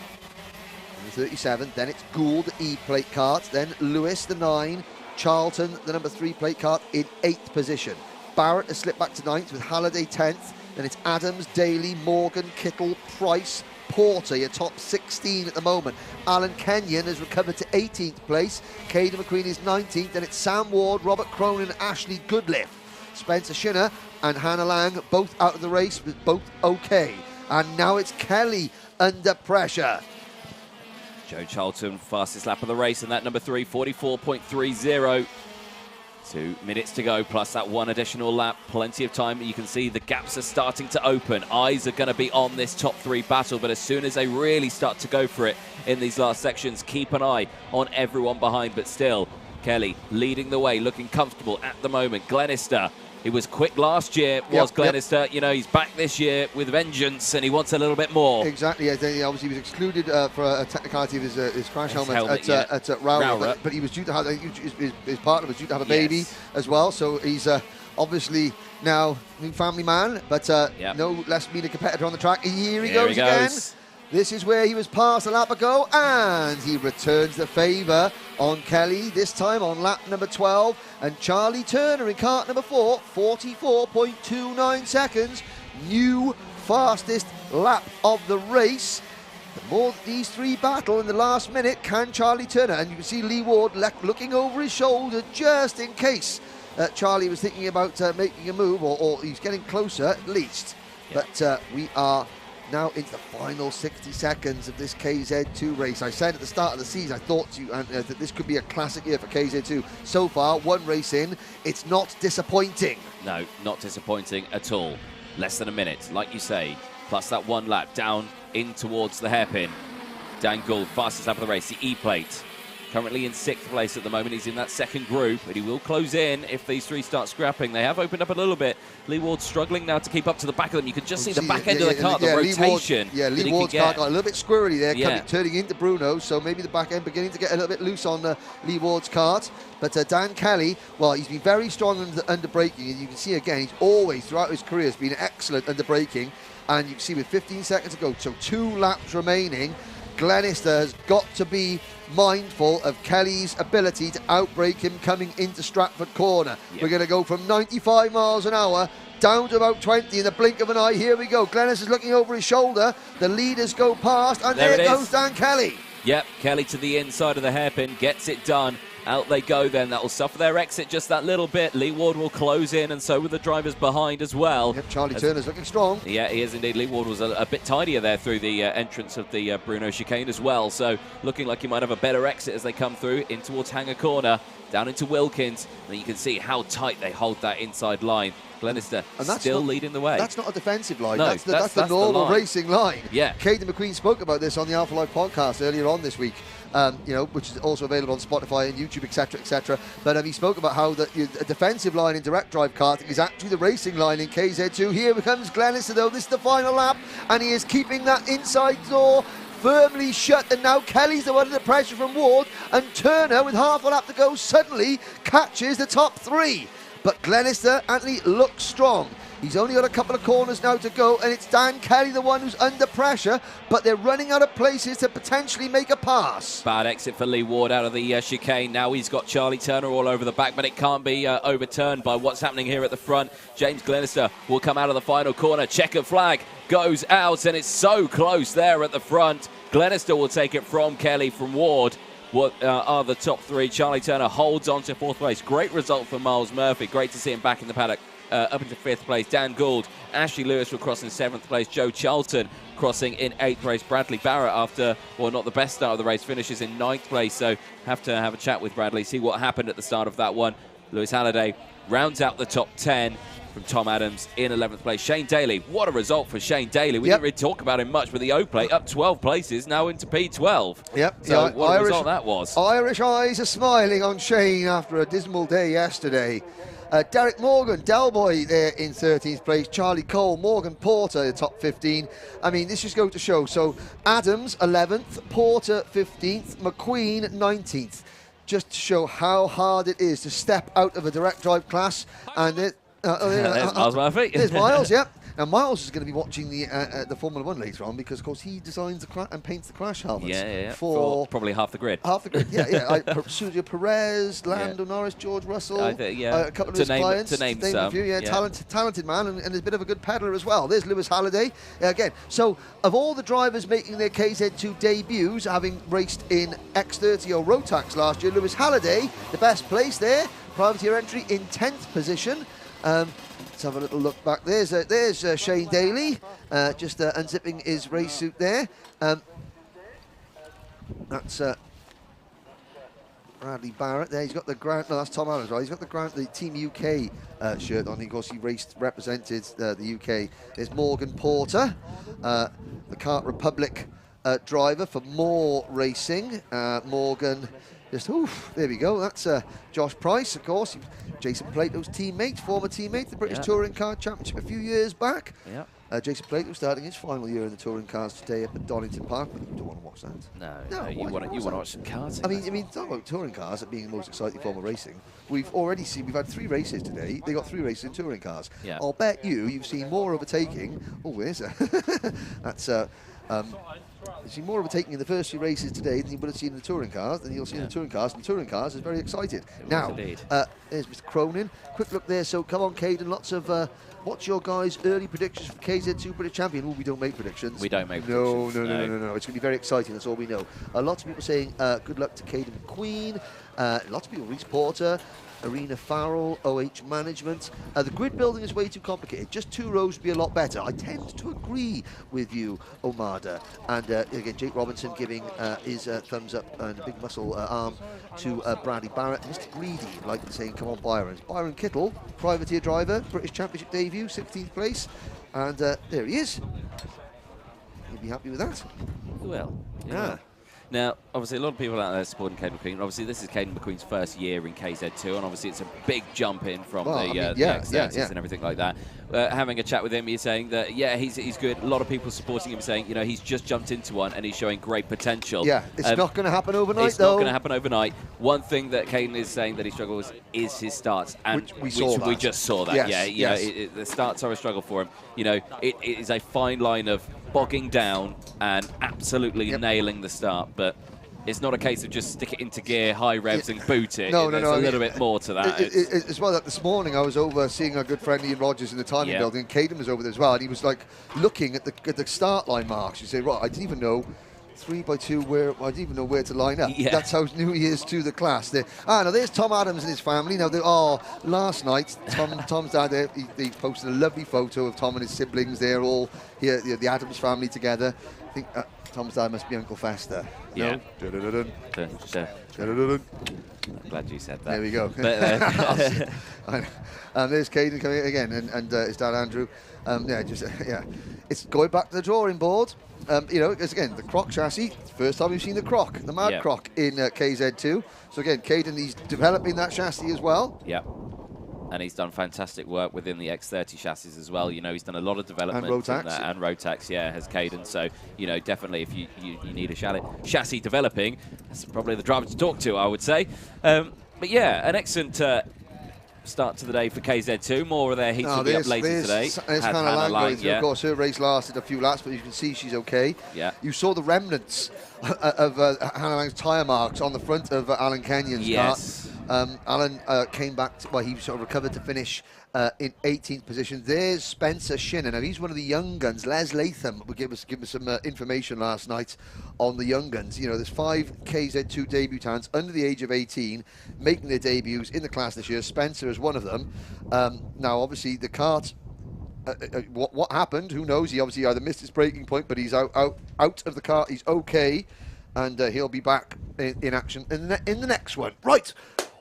the 37, then it's Gould, the E-plate kart, then Lewis, the 9, Charlton, the number 3 plate kart in 8th position. Barrett has slipped back to 9th with Halliday 10th, then it's Adams, Daly, Morgan, Kittle, Price, Porter, your top 16 at the moment. Alan Kenyon has recovered to 18th place, Caden McQueen is 19th, then it's Sam Ward, Robert Cronin, Ashley Goodliff. Spencer Shinner and Hannah Lang both out of the race, but both okay. And now it's Kelly under pressure. Joe Charlton, fastest lap of the race, and that number 3, 44.30. 2 minutes to go, plus that 1 additional lap. Plenty of time. You can see the gaps are starting to open. Eyes are going to be on this top 3 battle, but as soon as they really start to go for it in these last sections, keep an eye on everyone behind. But still, Kelly leading the way, looking comfortable at the moment. Glenister, he was quick last year, was Glenister. You know, he's back this year with vengeance, and he wants a little bit more. Exactly. Obviously, he was excluded for a technicality of his crash helmet at Rowland, but he was due to have, his partner was due to have a baby as well, so he's obviously now new family man, but no less mean a competitor on the track. Here he goes again. This is where he was passed a lap ago, and he returns the favour on Kelly, this time on lap number 12. And Charlie Turner in kart number 4, 44.29 seconds. New fastest lap of the race. The more these 3 battle in the last minute, can Charlie Turner, and you can see Lee Ward looking over his shoulder just in case Charlie was thinking about making a move, or he's getting closer at least. But we are now into the final 60 seconds of this KZ2 race. I said at the start of the season, I thought that this could be a classic year for KZ2. So far, 1 race in, it's not disappointing. No, not disappointing at all. Less than a minute, like you say, plus that 1 lap down in towards the hairpin. Dan Gould, fastest lap of the race, the E-plate. Currently in 6th place at the moment. He's in that second group, but he will close in if these three start scrapping. They have opened up a little bit. Lee Ward's struggling now to keep up to the back of them. You can just see the back end of the car, the rotation. Lee Ward's car got a little bit squirrely there, turning into Bruno, so maybe the back end beginning to get a little bit loose on Lee Ward's kart. But Dan Kelly, well, he's been very strong under braking, and you can see again, he's always, throughout his career, has been excellent under braking. And you can see with 15 seconds to go, so 2 laps remaining, Glenister has got to be mindful of Kelly's ability to outbrake him coming into Stratford Corner. We're going to go from 95 miles an hour down to about 20 in the blink of an eye. Here we go. Glenister's looking over his shoulder. The leaders go past, and there goes Dan Kelly. Yep, Kelly to the inside of the hairpin, gets it done. Out they go then. That will suffer their exit just that little bit. Lee Ward will close in, and so will the drivers behind as well. Yep, Charlie Turner's looking strong. Yeah, he is indeed. Lee Ward was a bit tidier there through the entrance of the Bruno chicane as well. So looking like he might have a better exit as they come through in towards Hanger Corner, down into Wilkins. And you can see how tight they hold that inside line. Glenister still leading the way. That's not a defensive line. No, that's the normal racing line. Yeah. Caden McQueen spoke about this on the Alpha Live podcast earlier on this week, which is also available on Spotify and YouTube, etc., etc. But he spoke about how a defensive line in direct drive karting is actually the racing line in KZ2. Here comes Glenister, though. This is the final lap, and he is keeping that inside door firmly shut, and now Kelly's the one under pressure from Ward, and Turner, with half a lap to go, suddenly catches the top 3. But Glenister, Anthony, looks strong. He's only got a couple of corners now to go, and it's Dan Kelly, the one who's under pressure, but they're running out of places to potentially make a pass. Bad exit for Lee Ward out of the chicane. Now he's got Charlie Turner all over the back, but it can't be overturned by what's happening here at the front. James Glenister will come out of the final corner. Checkered flag goes out, and it's so close there at the front. Glenister will take it from Kelly, from Ward. What are the top 3? Charlie Turner holds on to 4th place. Great result for Miles Murphy. Great to see him back in the paddock. Up into 5th place. Dan Gould, Ashley Lewis will cross in 7th place. Joe Charlton crossing in 8th place. Bradley Barrett, after, well, not the best start of the race, finishes in 9th place. So have to have a chat with Bradley, see what happened at the start of that one. Lewis Halliday rounds out the top 10 from Tom Adams in 11th place. Shane Daly, what a result for Shane Daly. We didn't really talk about him much, but the O-plate up 12 places, now into P12. Yep. So what a result that was. Irish eyes are smiling on Shane after a dismal day yesterday. Derek Morgan, Delboy there in 13th place. Charlie Cole, Morgan Porter, the top 15. I mean, this just goes to show. So Adams, 11th, Porter, 15th, McQueen, 19th. Just to show how hard it is to step out of a direct drive class. And there's Miles Murphy. There's Miles, yep. Now, Miles is going to be watching the Formula 1 later on, because, of course, he designs and paints the crash helmets. Yeah. For probably half the grid. Half the grid, yeah. Sergio Perez, Lando Norris, George Russell, a couple of his clients. To name some. A few, talented man, and is a bit of a good peddler as well. There's Lewis Halliday again. So, of all the drivers making their KZ2 debuts, having raced in X30 or Rotax last year, Lewis Halliday, the best place there, privateer entry in 10th position. Let's have a little look back. There's Shane Daly, just unzipping his race suit there. That's Bradley Barrett there. He's got the Grant. No, that's Tom Adams, right? He's got the Team UK shirt on. Of course, he represented the UK. There's Morgan Porter, the Kart Republic driver for More Racing. Morgan. There we go. That's Josh Price, of course. Jason Plato's teammate, former teammate, the British Touring Car Championship a few years back. Jason Plato starting his final year in the touring cars today up at Donington Park, but you don't want to watch that. No, you want to watch some karting. I mean, talk about touring cars being the most exciting form of racing. We've had 3 races today. They got 3 races in touring cars. I'll bet you've seen more overtaking. Oh, where's that? That's you've seen more overtaking in the first 3 races today than you would have seen in the touring cars, than you'll see in the touring cars. And the touring cars is very excited. Now, there's Mr. Cronin. Quick look there. So come on, Caden. Lots of. What's your guys' early predictions for KZ2 British Champion? Oh, we don't make predictions. We don't make predictions. No. It's going to be very exciting. That's all we know. Lots of people saying good luck to Caden McQueen. Lots of people, Reese Porter, Arena Farrell, OH Management. The grid building is way too complicated. Just 2 rows would be a lot better. I tend to agree with you, Omada. And again, Jake Robinson giving his thumbs up and a big muscle arm to Bradley Barrett. Mr. Greedy, like saying, come on, Byron. Byron Kittle, privateer driver, British Championship debut, 16th place. And there he is. You'll be happy with that. Well, Now, obviously, a lot of people out there supporting Caden McQueen. Obviously, this is Caden McQueen's first year in KZ2, and obviously, it's a big jump in from the X30s and everything like that. Having a chat with him, he's saying that, yeah, he's good. A lot of people supporting him, saying, you know, he's just jumped into one and he's showing great potential. Yeah, it's not going to happen overnight, It's not going to happen overnight. One thing that Caden is saying that he struggles is his starts, and we just saw that. Yes, Yeah, you know, the starts are a struggle for him. You know, it is a fine line of bogging down and absolutely nailing the start, but it's not a case of just stick it into gear, high revs, and boot it. No, There's a little bit more to that. As well, that this morning I was over seeing our good friend Ian Rogers in the timing building, and Caden was over there as well, and he was like looking at the start line marks. You say, right, I didn't even know 3x2 where I didn't even know where to line up. Yeah. That's how new he is to the class. Now there's Tom Adams and his family. Now last night Tom's dad there, he posted a lovely photo of Tom and his siblings. They're all here, the Adams family together. I think Tom's dad must be Uncle Fester. Yeah. No? I'm glad you said that. There we go. There's Caden coming in again, and his dad Andrew. It's going back to the drawing board. You know, because again, the Croc chassis, first time we've seen the Croc, the Mad Croc in KZ2. So again, Caden, he's developing that chassis as well. Yeah. And he's done fantastic work within the X30 chassis as well. You know, he's done a lot of development. And Rotax. And Rotax, has Caden. So, you know, definitely if you need a chassis developing, that's probably the driver to talk to, I would say. But yeah, an excellent start to the day for KZ2. More of their heats will be up later today. There's Hannah Lang. Of course, her race lasted a few laps, but you can see she's okay. Yeah. You saw the remnants of Hannah Lang's tyre marks on the front of Alan Kenyon's yes. car. Alan came back, he sort of recovered to finish in 18th position. There's Spencer Shinner. Now, he's one of the young guns. Les Latham will give us some information last night on the young guns. You know, there's 5 KZ2 debutants under the age of 18 making their debuts in the class this year. Spencer is one of them. Now, obviously, the kart... what happened? Who knows? He obviously either missed his braking point, but he's out of the kart. He's okay, and he'll be back in action in the next one. Right.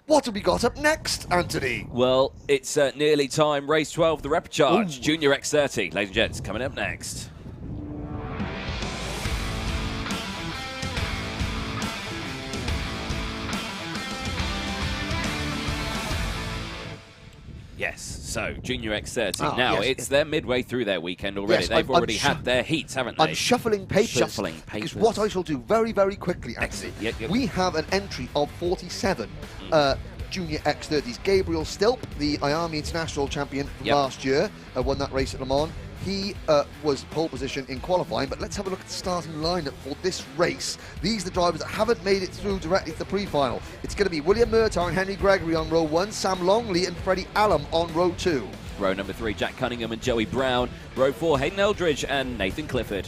What have we got up next, Anthony? Well, it's nearly time. Race 12, the repechage, Junior X30. Ladies and gents, coming up next. Yes, so Junior X30. It's they're midway through their weekend already. Yes, They've already had their heats, haven't they? I'm shuffling papers. Because what I shall do very, very quickly, Anthony. We have an entry of 47 Junior X30s. Gabriel Stilp, the IAME International champion from last year, won that race at Le Mans. He was pole position in qualifying, but let's have a look at the starting lineup for this race. These are the drivers that haven't made it through directly to the pre-final. It's going to be William Murtaugh and Henry Gregory on row 1, Sam Longley and Freddie Allam on row 2. Row number 3, Jack Cunningham and Joey Brown. Row 4, Hayden Eldridge and Nathan Clifford.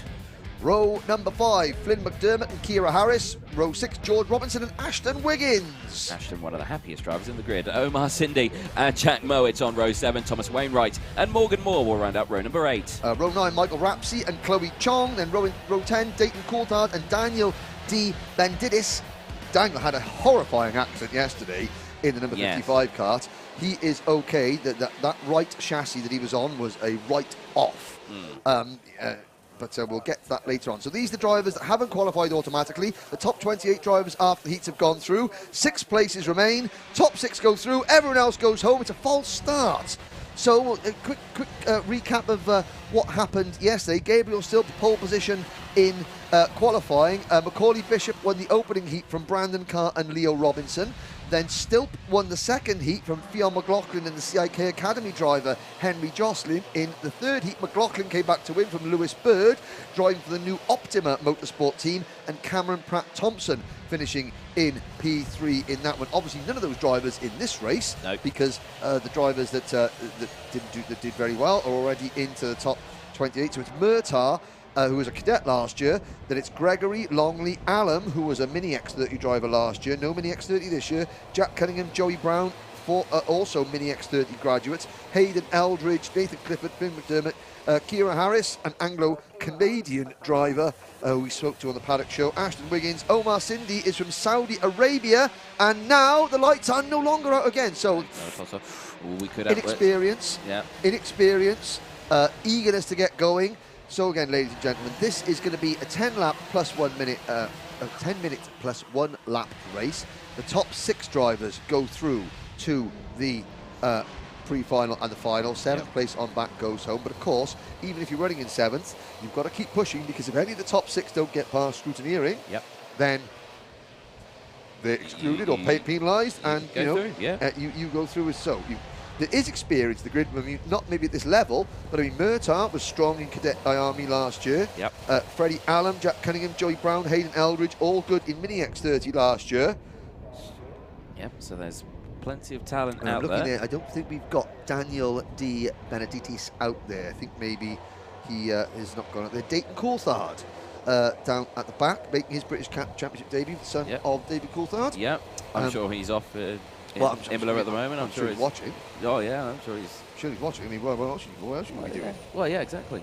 Row number 5, Flynn McDermott and Kira Harris. Row 6, George Robinson and Ashton Wiggins. Ashton, one of the happiest drivers in the grid. Omar Cindy and Jack Mowat on row 7. Thomas Wainwright and Morgan Moore will round up row number 8. Row 9, Michael Rapsey and Chloe Chong. Then row 10, Dayton Coulthard and Daniel D. Bendidis. Daniel had a horrifying accident yesterday in the number 55 kart. He is okay. That right chassis that he was on was a write-off. But we'll get to that later on. So these are the drivers that haven't qualified automatically. The top 28 drivers after the heats have gone through. 6 places remain. Top 6 go through. Everyone else goes home. It's a false start. So a quick recap of what happened yesterday. Gabriel still pole position in qualifying. Macaulay Bishop won the opening heat from Brandon Carr and Leo Robinson. Then Stilp won the second heat from Fionn McLaughlin and the CIK Academy driver Henry Jocelyn. In the third heat, McLaughlin came back to win from Lewis Bird, driving for the new Optima Motorsport team, and Cameron Pratt-Thompson finishing in P3 in that one. Obviously, none of those drivers in this race, because the drivers that did very well are already into the top 28. So it's Murtaugh, who was a cadet last year. Then it's Gregory, Longley, Allam, who was a Mini X30 driver last year. No Mini X30 this year. Jack Cunningham, Joey Brown, also Mini X30 graduates. Hayden Eldridge, Nathan Clifford, Finn McDermott, Kira Harris, an Anglo-Canadian driver who we spoke to on the Paddock show. Ashton Wiggins. Omar Cindy is from Saudi Arabia. And now the lights are no longer out again. So we could have inexperience, eagerness to get going. So again, ladies and gentlemen, this is going to be a 10-lap plus 1 minute a 10-minute plus 1 lap race. The top 6 drivers go through to the pre-final and the final. 7th place on back goes home. But of course, even if you're running in 7th, you've got to keep pushing, because if any of the top 6 don't get past scrutineering, then they're excluded or penalised, and you go through as so. There is experience in the grid. I mean, not maybe at this level, but I mean, Murtagh was strong in Cadet IAME last year. Freddie Allen, Jack Cunningham, Joey Brown, Hayden Eldridge, all good in Mini X30 last year. So there's plenty of talent and out looking there. I don't think we've got Daniel De Benedictis out there. I think maybe he has not gone out there. Dayton Coulthard down at the back, making his British Kart Championship debut, the son of David Coulthard. I'm sure he's off in Imola at the moment. I'm sure he's watching. Oh yeah, I'm sure he's watching. I mean, what else should we be doing? Well, yeah, exactly.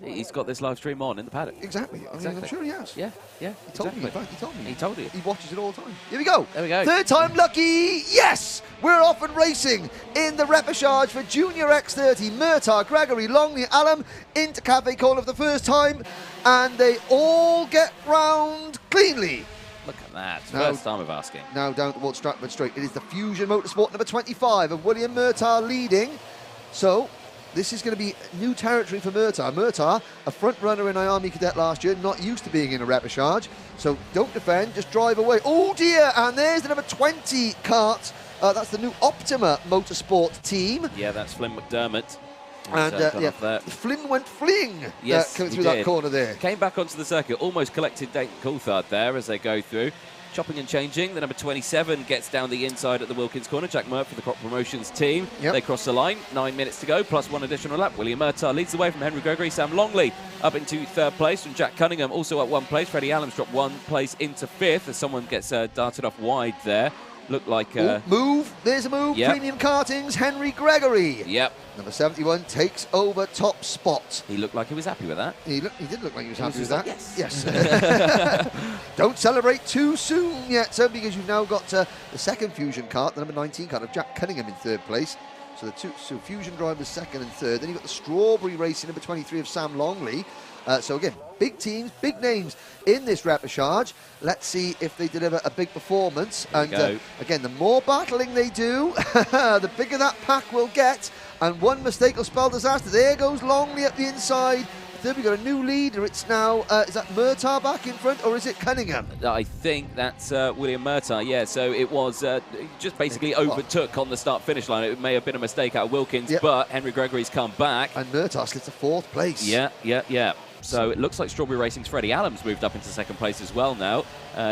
He's got this live stream on in the paddock. Exactly. I mean, I'm sure he has. Yeah. He told me. In fact, he told me. He told you. He watches it all the time. Here we go. There we go. 3rd time lucky. Yes, we're off and racing in the repechage for Junior X30. Murtagh, Gregory, Longley, Allen into Cafe Corner for the first time, and they all get round cleanly. Look at that. First time of asking. Now down towards Stratford Straight. It is the Fusion Motorsport number 25 of William Murtagh leading. So this is going to be new territory for Murtagh. Murtagh, a front runner in IAME Cadet last year, not used to being in a repechage. So don't defend, just drive away. Oh dear, and there's the number 20 kart. That's the new Optima Motorsport team. Yeah, that's Flynn McDermott. And Flynn went fleeing coming through that corner there. Came back onto the circuit, almost collected Dayton Coulthard there as they go through. Chopping and changing. The number 27 gets down the inside at the Wilkins corner. Jack Mert for the Crop Promotions team. They cross the line. 9 minutes to go, plus 1 additional lap. William Murtagh leads the way from Henry Gregory. Sam Longley up into 3rd place from Jack Cunningham, also at 1 place. Freddie Allen's dropped 1 place into 5th as someone gets darted off wide there. Looked like move. There's a move. Premium Karting's Henry Gregory. Number 71 takes over top spot. He looked like he was happy with that. He did look like he was happy with that. Yes. Don't celebrate too soon yet, sir, because you've now got the 2nd Fusion kart, the number 19 kart of Jack Cunningham in 3rd place. So the two Fusion drivers 2nd and 3rd. Then you've got the Strawberry Racing number 23 of Sam Longley. So again, big teams, big names in this repechage. Let's see if they deliver a big performance. And again, the more battling they do, the bigger that pack will get. And one mistake will spell disaster. There goes Longley up the inside. Then we've got a new leader. It's now, is that Murtagh back in front, or is it Cunningham? I think that's William Murtagh, yeah. So it was just basically overtook on the start-finish line. It may have been a mistake out of Wilkins, but Henry Gregory's come back. And Murtagh slits to 4th place. Yeah. So it looks like Strawberry Racing's Freddie Allen's moved up into 2nd place as well now.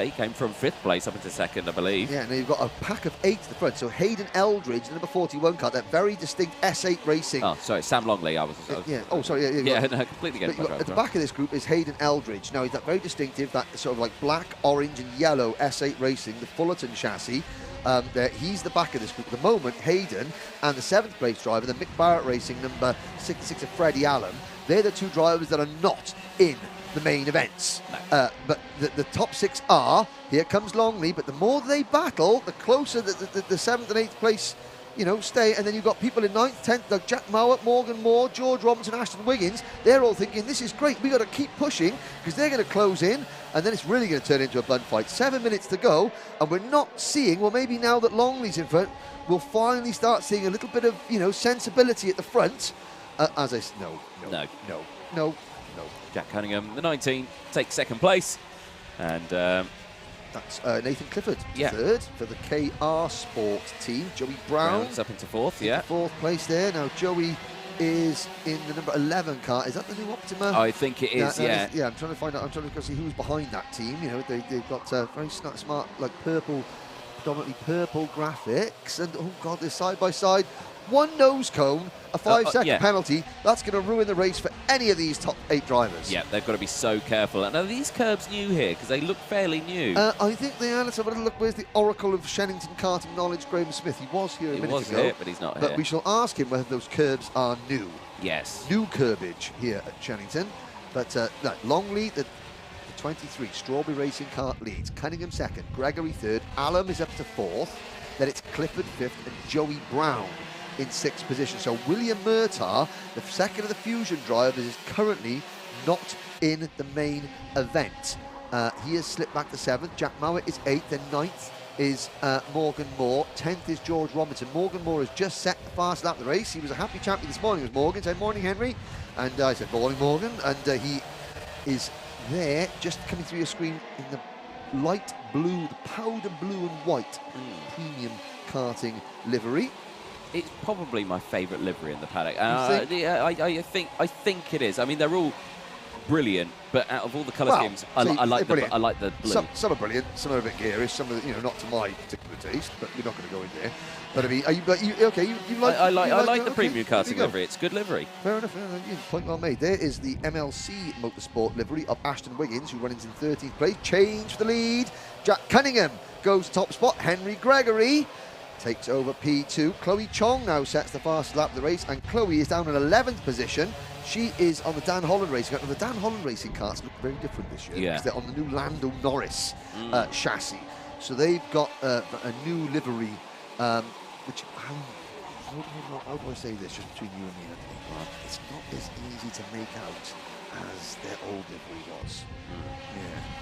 He came from 5th place up into 2nd, I believe. Yeah, now you've got a pack of 8 to the front. So Hayden Eldridge, the number 41 car, that very distinct S8 Racing. Oh, sorry, Sam Longley. No, completely getting at the back of this group is Hayden Eldridge. Now, he's that very distinctive, that sort of like black, orange and yellow S8 Racing, the Fullerton chassis. He's the back of this group at the moment. Hayden and the 7th place driver, the Mick Barrett Racing number 66 of Freddie Allen. They're the 2 drivers that are not in the main events. But the top 6 are. Here comes Longley, but the more they battle, the closer the 7th and 8th place, stay. And then you've got people in 9th, 10th, like Jack Mowat, Morgan Moore, George Robinson, Ashton Wiggins. They're all thinking, this is great. We've got to keep pushing because they're going to close in. And then it's really going to turn into a blunt fight. 7 minutes to go. And we're not seeing, well, maybe now that Longley's in front, we'll finally start seeing a little bit of, sensibility at the front. No. Jack Cunningham, the 19, takes 2nd place. And that's Nathan Clifford, 3rd for the KR Sport team. Joey Brown up into 4th, 4th place there. Now Joey is in the number 11 car. Is that the new Optima? I think it is, I'm trying to find out. I'm trying to see who's behind that team. They've got very smart, like predominantly purple graphics. And oh god, they're side by side. One nose cone, a 5-second penalty. That's going to ruin the race for any of these top 8 drivers. Yeah, they've got to be so careful. And are these curbs new here? Because they look fairly new. I think they are. Let's have a little look. Where's the Oracle of Shenington karting knowledge, Graham Smith? He was here a minute ago. Here, but he's not here. But we shall ask him whether those curbs are new. Yes. New curbage here at Shenington. But Longley, the 23, Strawberry Racing kart leads. Cunningham 2nd, Gregory 3rd, Allen is up to 4th. Then it's Clifford 5th and Joey Brown in 6th position. So William Murtagh, the 2nd of the Fusion drivers, is currently not in the main event. He has slipped back to 7th. Jack Mowat is 8th, then 9th is Morgan Moore. 10th is George Robinson. Morgan Moore has just set the fast lap of the race. He was a happy champion this morning, was Morgan. Said, morning, Henry. And I said, morning, Morgan. And he is there, just coming through your screen in the light blue, the powder blue and white premium karting livery. It's probably my favourite livery in the paddock. I think it is. I mean, they're all brilliant, but out of all the colour schemes, I like the blue. Some are brilliant, some are a bit garish, some are, not to my particular taste, but we're not going to go in there. But I mean, you like? I like the premium karting livery. It's good livery. Fair enough. Point well made. There is the MLC Motorsport livery of Ashton Wiggins, who runs in 13th place. Change for the lead. Jack Cunningham goes top spot. Henry Gregory takes over P2. Chloe Chong now sets the fastest lap of the race, and Chloe is down in 11th position. She is on the Dan Holland Racing. The Dan Holland Racing karts look very different this year because they're on the new Lando Norris chassis. So they've got a new livery, which, how do I say this just between you and me, Anthony? It's not as easy to make out as their old livery was.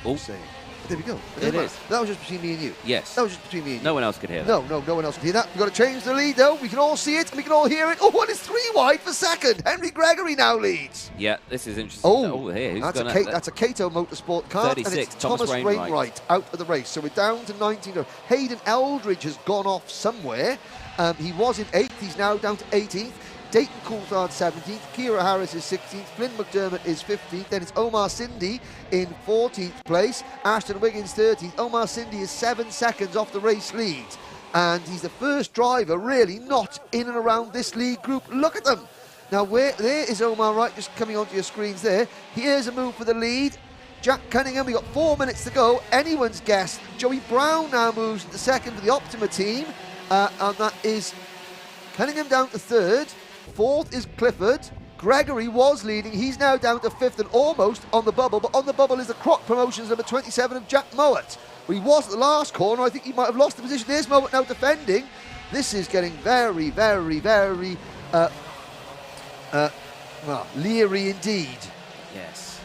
Yeah, saying. But there we go. It is. That was just between me and you. Yes. That was just between me and you. No one else could hear that. No one else could hear that. We've got to change the lead, though. We can all see it. We can all hear it. Oh, and it's 3 wide for second. Henry Gregory now leads. Yeah, this is interesting. Here, that's a Cato Motorsport kart. 36, and it's Thomas Wainwright out of the race. So we're down to 19. Hayden Eldridge has gone off somewhere. He was in 8th. He's now down to 18th. Dayton Coulthard 17th, Kira Harris is 16th, Flynn McDermott is 15th, then it's Omar Cindy in 14th place, Ashton Wiggins 13th. Omar Cindy is 7 seconds off the race lead, and he's the first driver really not in and around this lead group. Look at them. Now there is Omar Wright just coming onto your screens there. Here's a move for the lead. Jack Cunningham, we've got 4 minutes to go. Anyone's guess. Joey Brown now moves into second for the Optima team, and that is Cunningham down to 3rd. 4th is Clifford. Gregory was leading. He's now down to 5th and almost on the bubble. But on the bubble is the Croc Promotions number 27 of Jack Mowat. Well, he was at the last corner. I think he might have lost the position. There's Mowat now defending. This is getting very, very, very leery indeed. Yes.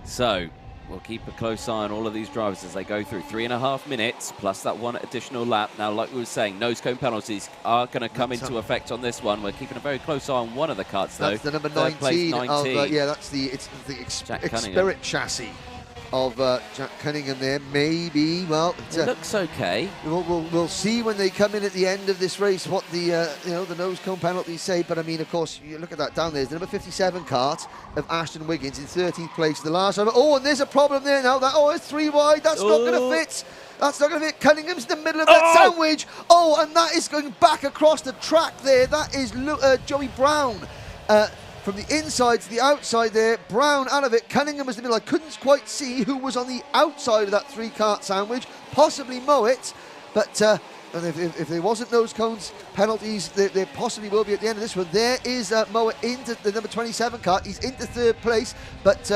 So we'll keep a close eye on all of these drivers as they go through. 3.5 minutes plus that 1 additional lap. Now, like we were saying, nose cone penalties are going to come into effect on this one. We're keeping a very close eye on one of the karts, though. That's the number 19. That's the Xperit chassis of Jack Cunningham there. Maybe, well, it looks okay. We'll see when they come in at the end of this race what the the nose cone penalties say. But I mean, of course, you look at that down there. There's the number 57 kart of Ashton Wiggins in 13th place. The last time. Oh, and there's a problem there now. It's 3 wide. That's not going to fit. That's not going to fit. Cunningham's in the middle of that sandwich. Oh, and that is going back across the track there. That is Joey Brown. From the inside to the outside there, Brown out of it. Cunningham was in the middle. I couldn't quite see who was on the outside of that 3-kart sandwich, possibly Mowat. But if there wasn't nose cones penalties, there possibly will be at the end of this one. There is Mowat into the number 27 kart. He's into 3rd place, but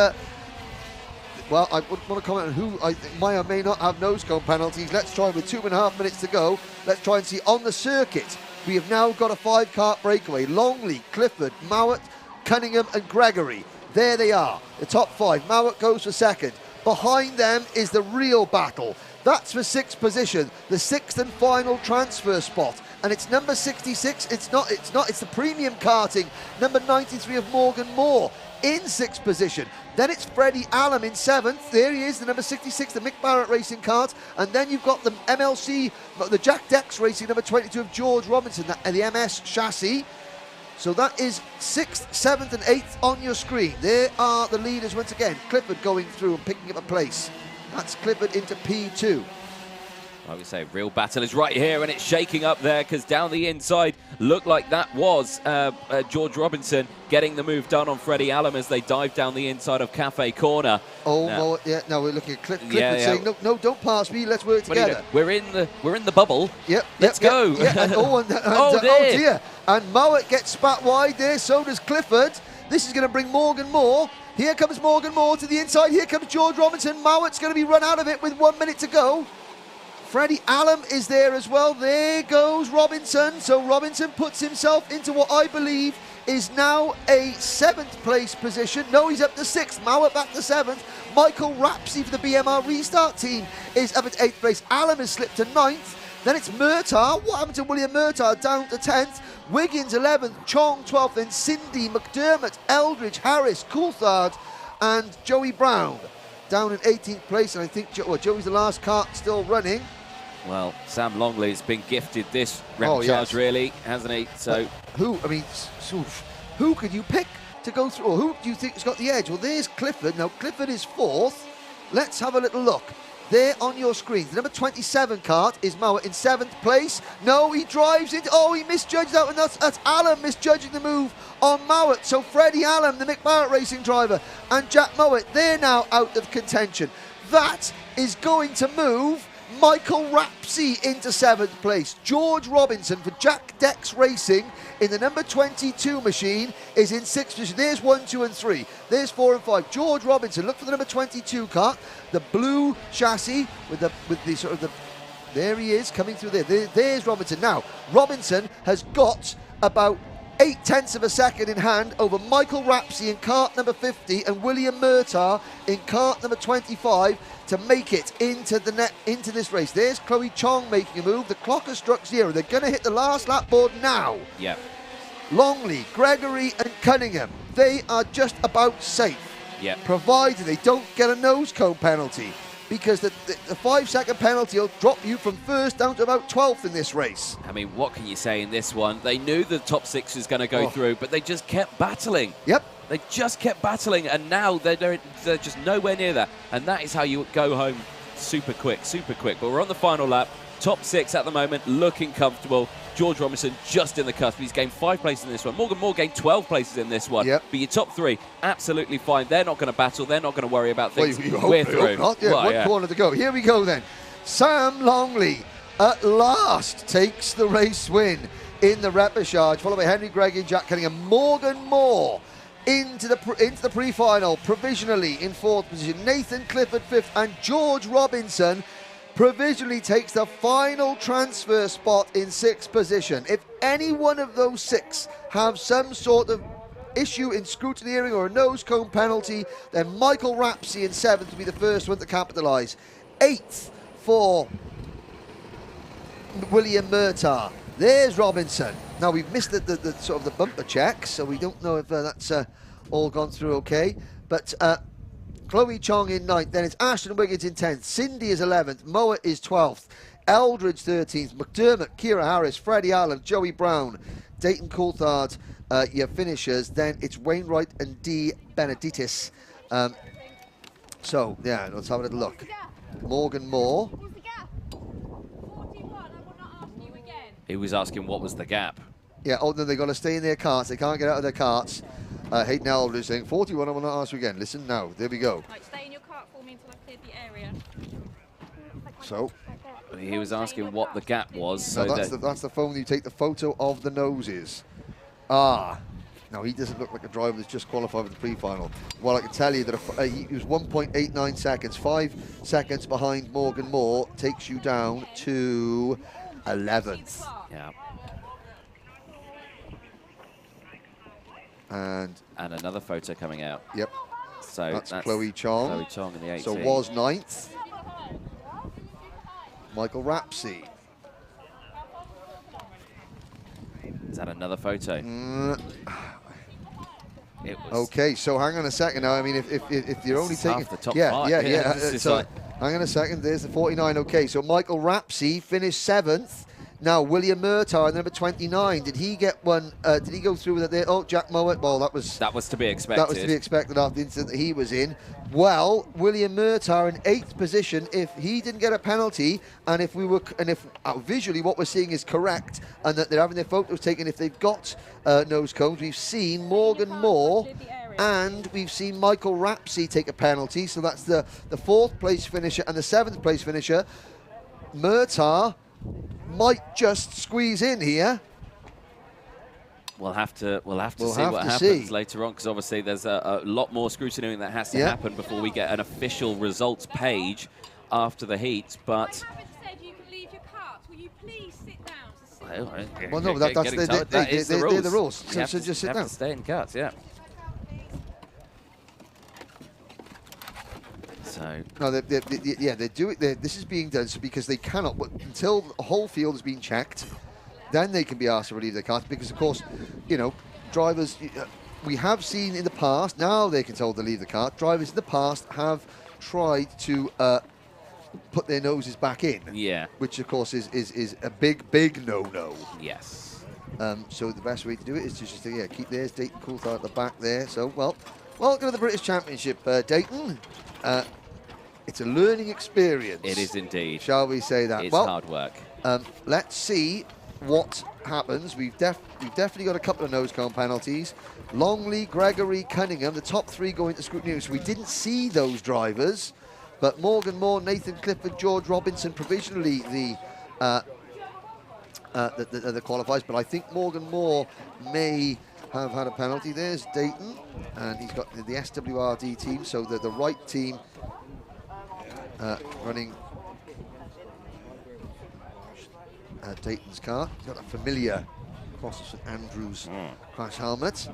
well, I wouldn't want to comment on who I think may or may not have nose cone penalties. Let's try with 2.5 minutes to go. Let's try and see on the circuit. We have now got a 5-kart breakaway. Longley, Clifford, Mowat, Cunningham and Gregory. There they are, the top 5. Mowat goes for 2nd. Behind them is the real battle. That's for 6th position, the 6th and final transfer spot. And it's number 66, it's the premium karting, number 93 of Morgan Moore in 6th position. Then it's Freddie Allen in 7th. There he is, the number 66, the Mick Barrett Racing kart. And then you've got the MLC, the Jack Dex Racing, number 22 of George Robinson, the MS chassis. So that is 6th, 7th and 8th on your screen. There are the leaders once again. Clifford going through and picking up a place. That's Clifford into P2. I would say real battle is right here, and it's shaking up there because down the inside looked like that was George Robinson getting the move done on Freddie Allen as they dive down the inside of Cafe Corner. Now we're looking at Clifford saying, no, don't pass me, let's work together. We're in the bubble. Let's go. Oh dear. And Mowat gets spat wide there, so does Clifford. This is going to bring Morgan Moore. Here comes Morgan Moore to the inside. Here comes George Robinson. Mowat's going to be run out of it with 1 minute to go. Freddie Allen is there as well. There goes Robinson. So Robinson puts himself into what I believe is now a 7th place position. No, he's up to 6th. Mowat back to 7th. Michael Rapsey for the BMR Restart team is up at 8th place. Allen has slipped to 9th. Then it's Murtagh. What happened to William Murtagh? Down to 10th. Wiggins 11th. Chong 12th. Then Cindy, McDermott, Eldridge, Harris, Coulthard and Joey Brown down in 18th place. And I think Joey's the last kart still running. Well, Sam Longley's been gifted this repechage, really, hasn't he? So who could you pick to go through? Or who do you think has got the edge? Well, there's Clifford. Now, Clifford is 4th. Let's have a little look. There on your screen, the number 27 kart is Mowat in 7th place. No, he drives into, oh, he misjudged that one. That's Allen misjudging the move on Mowat. So Freddie Allen, the Mick Barrett Racing driver, and Jack Mowat, they're now out of contention. That is going to move Michael Rapsey into 7th place. George Robinson for Jack Dex Racing in the number 22 machine is in 6th position. There's 1, 2 and 3. There's 4 and 5. George Robinson, look for the number 22 kart, the blue chassis with the sort of the, there he is coming through there. There's Robinson. Now, Robinson has got about 0.8 of a second in hand over Michael Rapsey in kart number 50 and William Murtagh in kart number 25 to make it into this race. There's Chloe Chong making a move. The clock has struck 0. They're going to hit the last lap board now. Yeah. Longley, Gregory and Cunningham, they are just about safe. Yeah. Provided they don't get a nose cone penalty, because the 5-second penalty will drop you from 1st down to about 12th in this race. I mean, what can you say in this one? They knew the top 6 was going to go through, but they just kept battling. Yep. They just kept battling, and now they're just nowhere near that. And that is how you go home super quick, super quick. But we're on the final lap. Top 6 at the moment, looking comfortable. George Robinson just in the cusp. He's gained 5 places in this one. Morgan Moore gained 12 places in this one. Yep. But your top 3, absolutely fine. They're not going to battle. They're not going to worry about things. Well, we're through. Not. Yeah, well, one corner to go. Here we go then. Sam Longley at last takes the race win in the repechage, followed by Henry Gregg and Jack Cunningham. Morgan Moore into the pre-final, provisionally in 4th position. Nathan Clifford 5th, and George Robinson provisionally takes the final transfer spot in 6th position. If any one of those 6 have some sort of issue in scrutineering or a nose cone penalty, then Michael Rapsey in 7th will be the first one to capitalise. 8th for William Murtagh. There's Robinson. Now we've missed the sort of the bumper checks, so we don't know if that's all gone through okay. But Chloe Chong in 9th. Then it's Ashton Wiggins in 10th. Cindy is 11th. Mowat is 12th. Eldridge 13th. McDermott, Kira Harris, Freddie Allen, Joey Brown, Dayton Coulthard, your finishers. Then it's Wainwright and D. Benedictis. So yeah, let's have a little look. Morgan Moore. He was asking what was the gap. Yeah, oh, no, they've got to stay in their carts. They can't get out of their carts. Hayden Eldridge saying 41, I will not ask you again. Listen now, there we go. Right, stay in your cart for me until I've cleared the area. So. He was asking what the gap was. So No, that's the phone you take the photo of the noses. Ah. No, he doesn't look like a driver that's just qualified for the pre-final. Well, I can tell you that he was 1.89 seconds. 5 seconds behind Morgan Moore takes you down to 11th. Yeah. And another photo coming out. Yep. So that's Chloe Chong. Chloe Chong in the 18. So was 9th. Michael Rapsey. Is that another photo? It was okay, so hang on a second now. I mean, if you're only taking the top 5. Yeah. So like, hang on a second. There's the 49. Okay, so Michael Rapsey finished 7th. Now William Murtagh, number 29. Did he get one? Did he go through with it there? Oh, Jack Mowat. Well, that was to be expected. That was to be expected after the incident that he was in. Well, William Murtagh in 8th position. If he didn't get a penalty, and if visually what we're seeing is correct, and that they're having their photos taken, if they've got nose cones, we've seen Morgan Moore and we've seen Michael Rapsey take a penalty. So that's the 4th place finisher and the 7th place finisher. Murtagh might just squeeze in here. We'll have to see what happens later on, because obviously there's a lot more scrutiny that has to happen before we get an official results page after the heat. But Will you please sit down? So sit down. Well, no, that's they're the rules. So just sit down. To stay in carts, yeah. So no, they do it. This is being done so because they cannot until the whole field has been checked. Then they can be asked to relieve their cart because, of course, you know, drivers. We have seen in the past. Now they can told to leave the cart. Drivers in the past have tried to put their noses back in. Yeah. Which of course is a big no-no. Yes. So the best way to do it is to just keep theirs. Dayton Coulthard at the back there. So welcome to the British Championship, Dayton. It's a learning experience. It is indeed. Shall we say that? It's hard work. Let's see what happens. We've definitely got a couple of nose cone penalties. Longley, Gregory, Cunningham, the top three going to scrutiny. So we didn't see those drivers, but Morgan Moore, Nathan Clifford, George Robinson provisionally the qualifiers. But I think Morgan Moore may have had a penalty. There's Dayton, and he's got the SWRD team, so the right team running Dayton's car. He's got a familiar Cross of St Andrews crash helmet.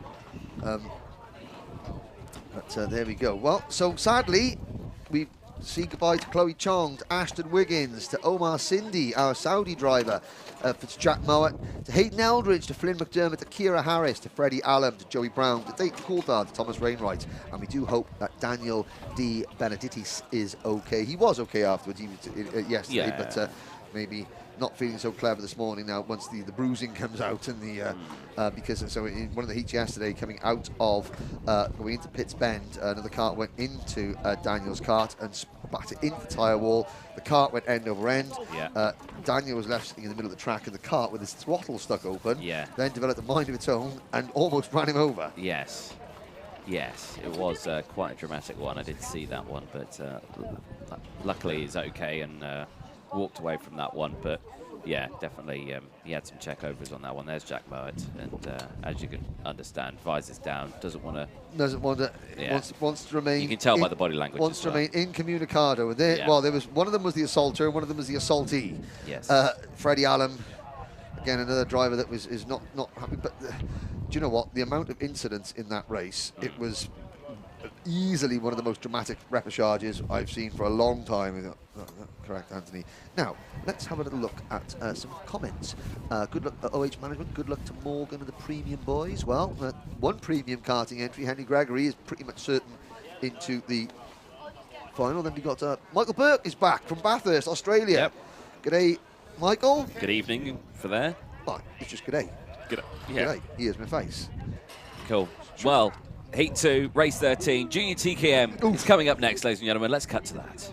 But there we go. Well, so sadly, we say goodbye to Chloe Chong, to Ashton Wiggins, to Omar Sindhi, our Saudi driver, to Jack Mowat, to Hayden Eldridge, to Flynn McDermott, to Kira Harris, to Freddie Allen, to Joey Brown, to Dayton Coulthard, to Thomas Wainwright. And we do hope that Daniel D. Benedittis is okay. He was okay afterwards, yesterday, but maybe not feeling so clever this morning now once the bruising comes out and the because so in one of the heats yesterday coming out of going into Pitts Bend, another cart went into Daniel's cart and spat it into the tyre wall. The cart went end over end. Daniel was left sitting in the middle of the track in the cart with his throttle stuck open. Then developed a mind of its own and almost ran him over. Yes, it was quite a dramatic one. I did see that one, but luckily he's okay and walked away from that one. But yeah, definitely he had some checkovers on that one. There's Jack Mowat, and as you can understand, visors down, doesn't want to, wants to remain. You can tell by the body language. Wants to remain incommunicado. And there, well, there was one of them was the assaulter, and one of them was the assaultee. Yes. Freddie Allen, again another driver that is not happy. But do you know what? The amount of incidents in that race, it was easily one of the most dramatic repechages I've seen for a long time. Correct, Anthony. Now, let's have a little look at some comments. Good luck OH management, good luck to Morgan and the premium boys. Well, one premium karting entry, Henry Gregory, is pretty much certain into the final. Then we got Michael Burke is back from Bathurst, Australia. G'day, Michael. Good evening for there. Oh, it's just g'day. Yeah. G'day, here's my face. Cool. Well, Heat 2, Race 13, Junior TKM is coming up next, ladies and gentlemen. Let's cut to that.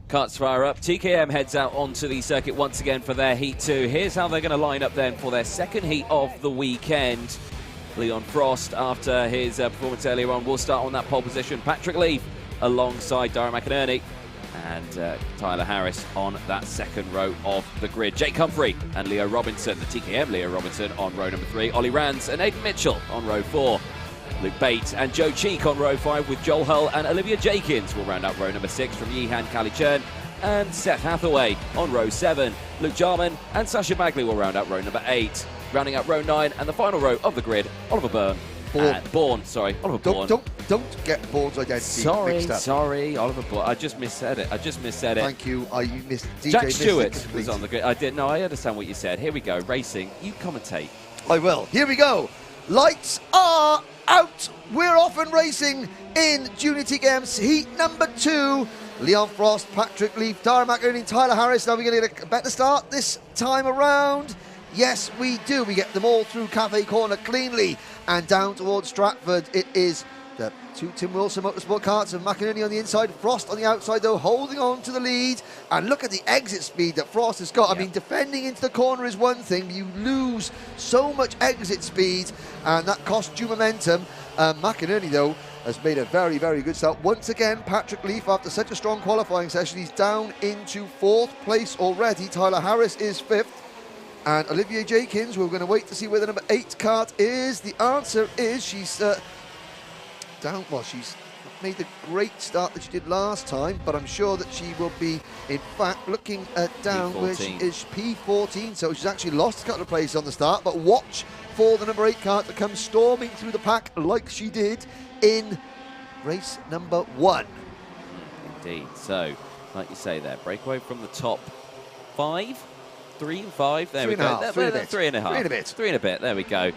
Karts fire up. TKM heads out onto the circuit once again for their Heat 2. Here's how they're going to line up then for their second heat of the weekend. Leon Frost, after his performance earlier on, will start on that pole position. Patrick Leaf alongside Dara McInerney. And Tyler Harris on that second row of the grid. Jake Humphrey and Leo Robinson, the TKM Leo Robinson on row number 3. Ollie Rands and Aidan Mitchell on row 4. Luke Bates and Joe Cheek on row 5 with Joel Hull and Olivia Jakins will round out row number 6 from Yehan Kalichern. And Seth Hathaway on row 7. Luke Jarman and Sasha Bagley will round out row number 8. Rounding out row 9 and the final row of the grid, Oliver Bourne. Bourne, sorry. Oliver Bourne. Don't get Bourne's identity mixed up. Sorry, Oliver Bourne. I just missaid it. Thank you. You missed DJ. Jack Stewart was on the grid. I understand what you said. Here we go. Racing. You commentate. I will. Here we go. Lights are out. We're off and racing in Junior TKM's heat number 2. Leon Frost, Patrick Leaf, Dara McInerney, Tyler Harris. Now we're going to get a better start this time around. Yes, we do. We get them all through Cafe Corner cleanly and down towards Stratford. It is the 2 Tim Wilson Motorsport karts and McInerney on the inside, Frost on the outside though, holding on to the lead. And look at the exit speed that Frost has got. I mean, defending into the corner is one thing, but you lose so much exit speed and that costs you momentum. McInerney though has made a very, very good start. Once again, Patrick Leaf, after such a strong qualifying session, he's down into 4th place already. Tyler Harris is 5th. And Olivia Jenkins, we're going to wait to see where the number 8 kart is. The answer is she's down. Well, she's made the great start that she did last time, but I'm sure that she will be, in fact, looking at down P14. where she is P14. So she's actually lost a couple of places on the start, but watch for the number 8 kart to come storming through the pack like she did in race number 1. Indeed. So, like you say there, breakaway from the top 5, 3 and 5. There we go. 3.5. 3 and a half. 3 and a bit. 3 and a bit. There we go.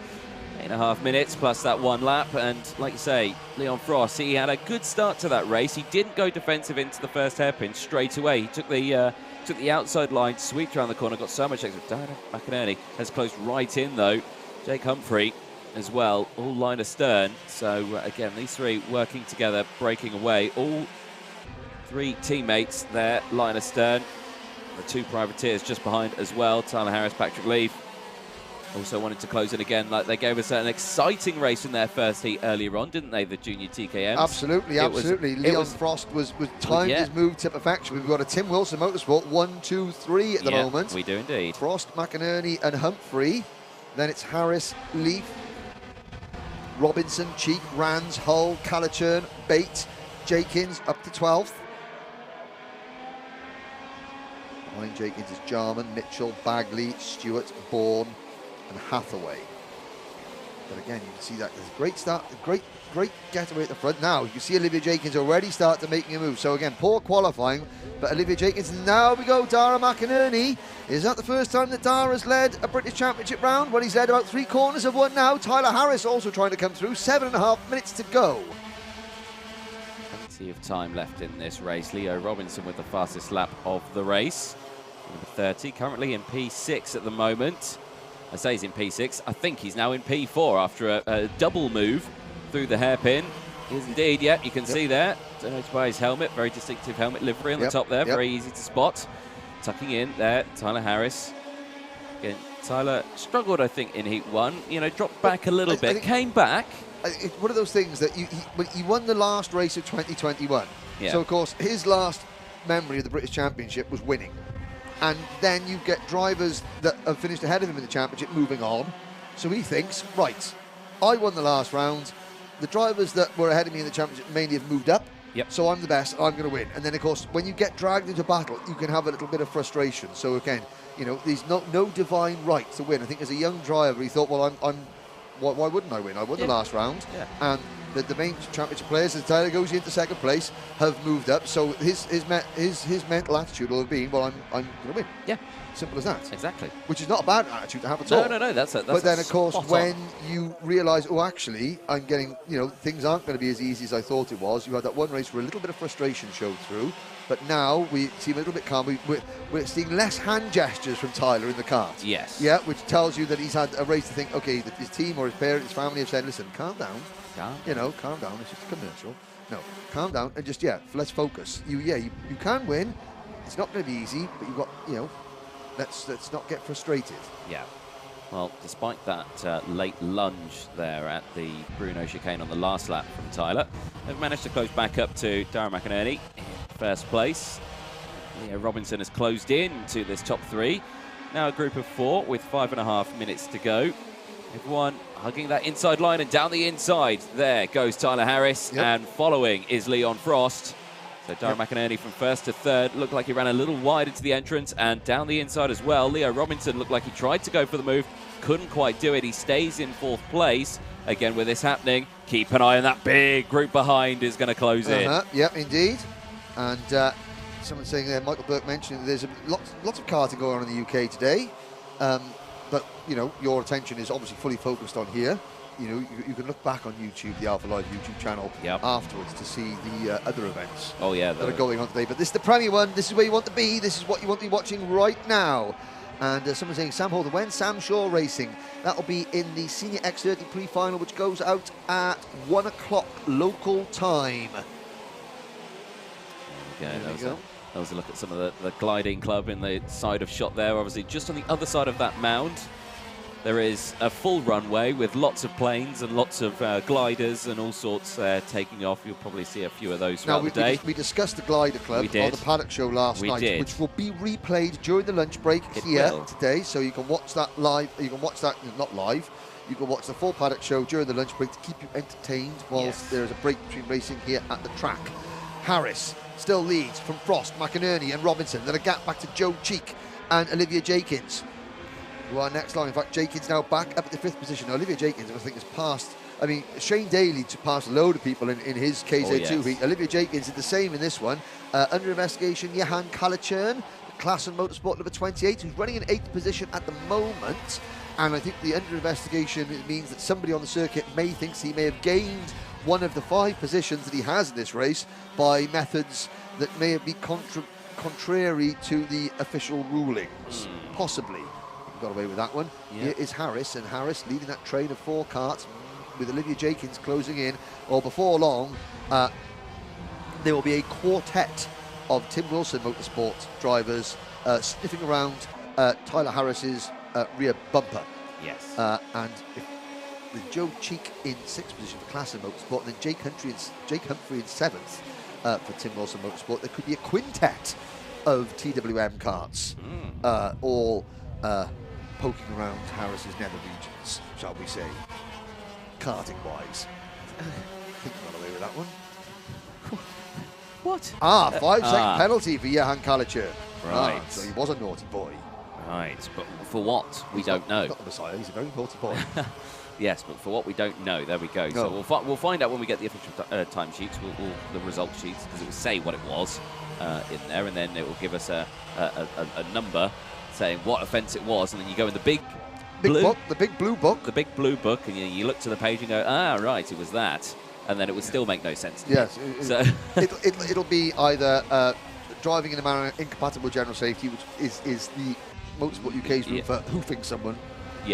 8.5 minutes plus that 1 lap. And like you say, Leon Frost, he had a good start to that race. He didn't go defensive into the first hairpin straight away. He took the outside line, sweeped around the corner, got so much extra. Diana McInerney has closed right in though. Jake Humphrey as well, all line astern. So again, these 3 working together, breaking away. All 3 teammates there, line astern. The 2 privateers just behind as well. Tyler Harris, Patrick Leaf. Also wanted to close it again. Like they gave us an exciting race in their first heat earlier on, didn't they, the junior TKMs? Absolutely, absolutely. Leon Frost was timed his move to perfection. We've got a Tim Wilson Motorsport 1, 2, 3 at the moment. We do indeed. Frost, McInerney and Humphrey. Then it's Harris, Leaf, Robinson, Cheek, Rands, Hull, Calichurn, Bate, Jenkins up to 12th. Behind Jenkins is Jarman, Mitchell, Bagley, Stewart, Bourne and Hathaway. But again, you can see that there's a great start, a great getaway at the front. Now you can see Olivia Jenkins already start to making a move. So again, poor qualifying, but Olivia Jenkins. Now we go, Dara McInerney. Is that the first time that Dara's led a British Championship round? Well, he's led about 3 corners of one now. Tyler Harris also trying to come through. 7.5 minutes to go. Plenty of time left in this race. Leo Robinson with the fastest lap of the race. Number 30, currently in P6 at the moment. I say he's in P6. I think he's now in P4 after a double move through the hairpin. He is indeed, yep, you can see there. Don't know by his helmet, very distinctive helmet livery on the top there, very easy to spot. Tucking in there, Tyler Harris. Again, Tyler struggled, I think, in Heat 1. You know, dropped back a little bit, came back. It's one of those things that he won the last race of 2021. Yeah. So, of course, his last memory of the British Championship was winning. And then you get drivers that have finished ahead of him in the championship moving on. So he thinks, right, I won the last round. The drivers that were ahead of me in the championship mainly have moved up. Yep. So I'm the best, I'm going to win. And then, of course, when you get dragged into battle, you can have a little bit of frustration. So again, you know, there's no divine right to win. I think as a young driver, he thought, well, why wouldn't I win? I won the last round. Yeah. And the main championship players, as Tyler goes into second place, have moved up. So his mental attitude will have been, well, I'm going to win. Yeah. Simple as that. Exactly. Which is not a bad attitude to have at all. No, that's it. But then, of course, when you realise, oh, actually, I'm getting, you know, things aren't going to be as easy as I thought it was. You had that one race where a little bit of frustration showed through. But now we seem a little bit calm. We're seeing less hand gestures from Tyler in the kart. Yes. Yeah, which tells you that he's had a race to think, okay, that his team or his parents, his family have said, listen, calm down. You know, calm down. It's just a commercial. No, calm down and just, let's focus. You can win. It's not going to be easy, but you've got, you know, let's not get frustrated. Yeah. Well, despite that late lunge there at the Bruno chicane on the last lap from Tyler, they've managed to close back up to Dara McInerney in first place. Leo Robinson has closed in to this top 3. Now a group of 4 with 5.5 minutes to go. Everyone hugging that inside line and down the inside. There goes Tyler Harris, and following is Leon Frost. So Dara McInerney from first to third. Looked like he ran a little wide into the entrance and down the inside as well. Leo Robinson looked like he tried to go for the move, couldn't quite do it. He stays in 4th place. Again, with this happening, keep an eye on that big group behind is going to close in. Yep, indeed. And someone saying there, Michael Burke mentioned that there's lots of karting going on in the UK today. But, you know, your attention is obviously fully focused on here. You know, you can look back on YouTube, the Alpha Live YouTube channel, afterwards to see the other events that are going on today. But this is the Premier one. This is where you want to be. This is what you want to be watching right now. And someone's saying, Sam Holder, when Sam Shaw Racing? That'll be in the Senior X30 pre-final, which goes out at 1 o'clock local time. There we go. That was a look at some of the gliding club in the side of shot there, obviously just on the other side of that mound. there is a full runway with lots of planes and lots of gliders and all sorts taking off. You'll probably see a few of those throughout the day. We discussed the Glider Club on the Paddock show last night, which will be replayed during the lunch break today. So you can watch that live. You can watch that, not live. You can watch the full Paddock show during the lunch break to keep you entertained whilst there is a break between racing here at the track. Harris still leads from Frost, McInerney and Robinson. Then a gap back to Joe Cheek and Olivia Jenkins, who are next long. In fact, Jenkins now back up at the 5th position. Now, Olivia Jenkins, I think, has passed. I mean, Shane Daly passed a load of people in his KZ2 heat. Olivia Jenkins did the same in this one. Under investigation, Johan Kalachern, Class and Motorsport number 28, who's running in 8th position at the moment. And I think the under investigation means that somebody on the circuit thinks he may have gained one of the 5 positions that he has in this race by methods that may be contrary to the official rulings. Possibly. Got away with that one. Here is Harris, and Harris leading that train of 4 karts with Olivia Jenkins closing in. Or before long, there will be a quartet of Tim Wilson Motorsport drivers sniffing around Tyler Harris's rear bumper. Yes. And with Joe Cheek in 6th position for Class and Motorsport, and then Jake Humphrey in 7th for Tim Wilson Motorsport, there could be a quintet of TWM karts, all poking around Harris's nether regions, shall we say, karting-wise. I think we got away with that one. What? 5-second penalty for Johan Kalachern. Right. So he was a naughty boy. Right, but for what? We don't know. He's not the Messiah, he's a very naughty boy. Yes, but for what we don't know, there we go. No. So we'll find out when we get the official timesheets, the result sheets, because it will say what it was in there, and then it will give us a number saying what offence it was, and then you go in the big blue book, the big blue book, and you look to the page and go, right, it was that, and then it would still make no sense to me. So it'll be either driving in a manner incompatible with general safety, which is the Motorsport UK's route for hoofing someone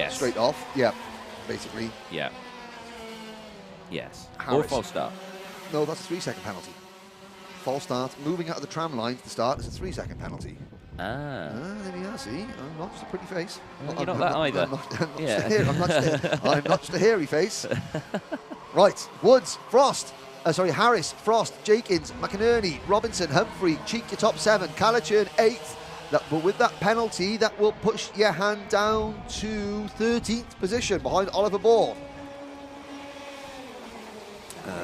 straight off. Yeah, basically. Yeah. Yes. Harris. Or false start. No, that's a 3-second penalty. False start, moving out of the tram line to the start is a 3-second penalty. There we are, see? I'm not just a pretty face. Well, you're not that either. I'm not just a hairy face. Right, Woods, Frost. Harris, Frost, Jenkins, McInerney, Robinson, Humphrey, Cheek, your top 7, Kalachern 8th. But with that penalty, that will push Johan down to 13th position behind Oliver Ball.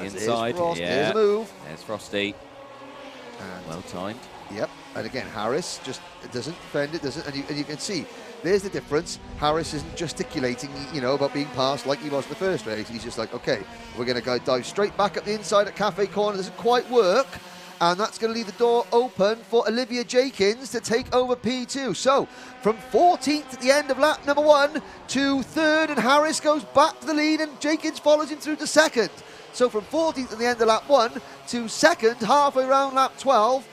Inside, There's a move. There's Frosty. And well timed. Yep, and again, Harris just doesn't defend it, and you can see, there's the difference. Harris isn't gesticulating, about being passed like he was in the first race. He's just like, okay, we're going to go dive straight back up the inside at Cafe Corner. Doesn't quite work. And that's going to leave the door open for Olivia Jenkins to take over P2. So, from 14th at the end of lap number 1 to 3rd, and Harris goes back to the lead, and Jenkins follows him through to 2nd. So, from 14th at the end of lap 1 to 2nd, halfway around lap 12,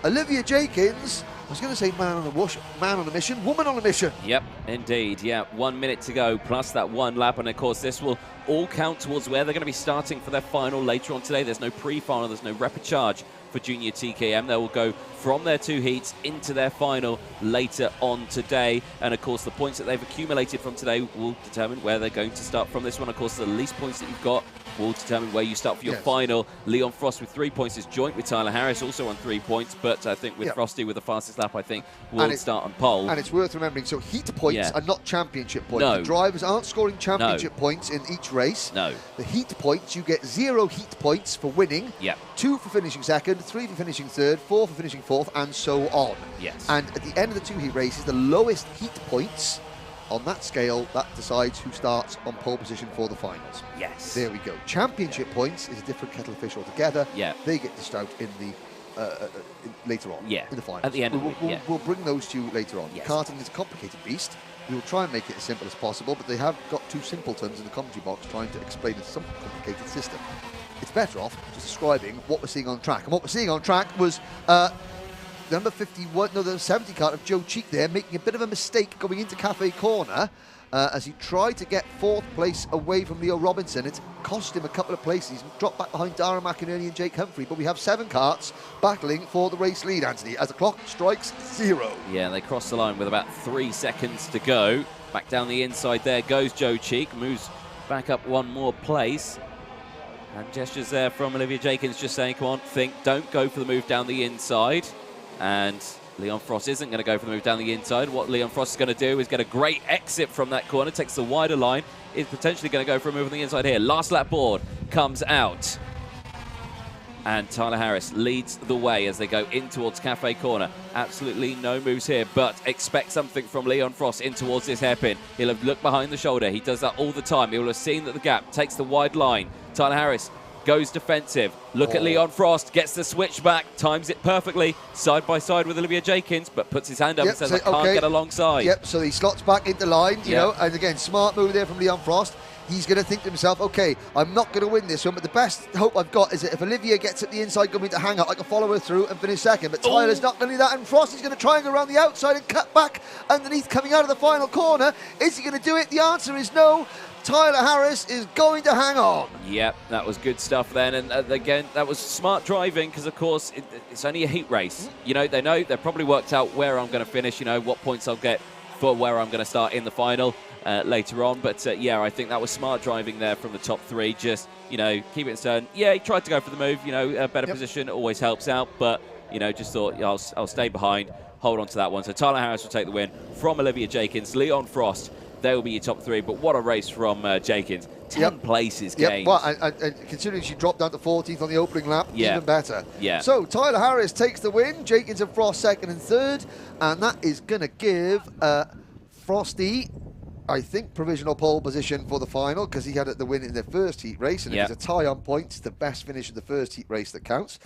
Olivia Jenkins, I was going to say man on a mission, woman on a mission. Yep, indeed. Yeah, 1 minute to go, plus that 1 lap, and of course this will all count towards where they're going to be starting for their final later on today. There's no pre-final, there's no repechage for junior TKM. They will go from their 2 heats into their final later on today, and of course the points that they've accumulated from today will determine where they're going to start from this one. Of course, the least points that you've got will determine where you start for your final. Leon Frost with 3 points is joint with Tyler Harris, also on 3 points, but I think with Frosty with the fastest lap, I think will start on pole. And it's worth remembering, so heat points are not championship points. No. The drivers aren't scoring championship points in each race. No. The heat points, you get 0 heat points for winning, 2 for finishing 2nd, 3 for finishing 3rd, 4 for finishing 4th, and so on. Yes. And at the end of the 2 heat races, the lowest heat points on that scale, that decides who starts on pole position for the finals. Yes. There we go. Championship points is a different kettle of fish altogether. Yeah. They get dished out in the later on. Yeah. In the finals. At the end. We'll bring those to you later on. Yes. Karting is a complicated beast. We will try and make it as simple as possible, but they have got 2 simpletons in the commentary box trying to explain a somewhat complicated system. It's better off just describing what we're seeing on track. And what we're seeing on track was number 51, no, the 70 kart of Joe Cheek there, making a bit of a mistake going into Cafe Corner as he tried to get 4th place away from Leo Robinson. It's cost him a couple of places. He's dropped back behind Darren McInerney and Jake Humphrey, but we have 7 karts battling for the race lead, Anthony, as the clock strikes 0. Yeah, they cross the line with about 3 seconds to go. Back down the inside there goes Joe Cheek, moves back up one more place. And gestures there from Olivia Jenkins just saying, come on, think, don't go for the move down the inside. And Leon Frost isn't going to go for the move down the inside. What Leon Frost is going to do is get a great exit from that corner, takes the wider line, is potentially going to go for a move on the inside here. Last lap board comes out. And Tyler Harris leads the way as they go in towards Cafe Corner. Absolutely no moves here, but expect something from Leon Frost in towards this hairpin. He'll have looked behind the shoulder. He does that all the time. He will have seen that the gap takes the wide line. Tyler Harris goes defensive. Look at Leon Frost, gets the switch back, times it perfectly, side by side with Olivia Jenkins, but puts his hand up and says, I can't get alongside. Yep, so he slots back into line, you know, and again, smart move there from Leon Frost. He's going to think to himself, okay, I'm not going to win this one, but the best hope I've got is that if Olivia gets at the inside going to hang out, I can follow her through and finish second. But Tyler's not going to do that, and Frost is going to try and go around the outside and cut back underneath coming out of the final corner. Is he going to do it? The answer is no. Tyler Harris is going to hang on. Yep, that was good stuff then. And again, that was smart driving because, of course, it's only a heat race. You know, they've probably worked out where I'm going to finish, you know, what points I'll get for where I'm going to start in the final later on. But, yeah, I think that was smart driving there from the top three. Just, you know, keep it in stern. Yeah, he tried to go for the move. You know, a better position always helps out. But, you know, just thought, yeah, I'll stay behind, hold on to that one. So Tyler Harris will take the win from Olivia Jenkins. Leon Frost, they will be your top three, but what a race from Jenkins. 10 places gained. Well, and considering she dropped down to 14th on the opening lap, even better. So Tyler Harris takes the win, Jenkins and Frost second and third, and that is going to give Frosty, I think, provisional pole position for the final because he had the win in the first heat race, and it was a tie on points, the best finish of the first heat race that counts.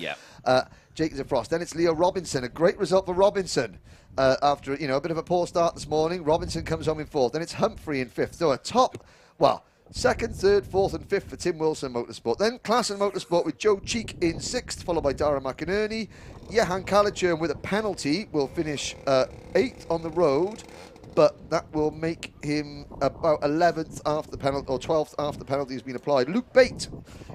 Jenkins and Frost. Then it's Leo Robinson, a great result for Robinson. After, you know, a bit of a poor start this morning, Robinson comes home in fourth. Then it's Humphrey in fifth. So a top, well, second, third, fourth and fifth for Tim Wilson Motorsport. Then Klassen Motorsport with Joe Cheek in sixth, followed by Dara McInerney. Johan Kalichern with a penalty will finish eighth on the road, but that will make him about 11th after the penalty, or 12th after the penalty has been applied. Luke Bate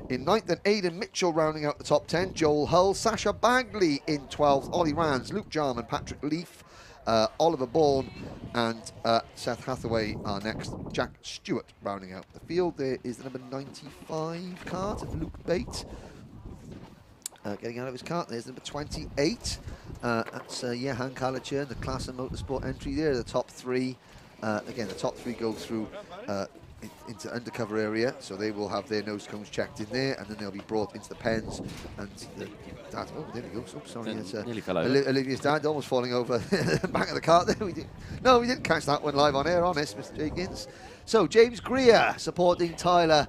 in 9th, and Aidan Mitchell rounding out the top 10. Joel Hull, Sasha Bagley in 12th, Ollie Rands, Luke Jarman, Patrick Leaf, Oliver Bourne, and Seth Hathaway are next. Jack Stewart rounding out the field. There is the number 95 cart of Luke Bate. Getting out of his cart, there's number 28. That's Johan Kalichern, the Klassen Motorsport entry there. The top three, again, the top three go through into undercover area, so they will have their nose cones checked in there, and then they'll be brought into the pens. And dad, oh, there we go. So sorry, it's nearly fell over. Olivia's dad almost falling over the back of the cart there. We didn't catch that one live on air, honest, Mr. Jenkins. So James Greer supporting Tyler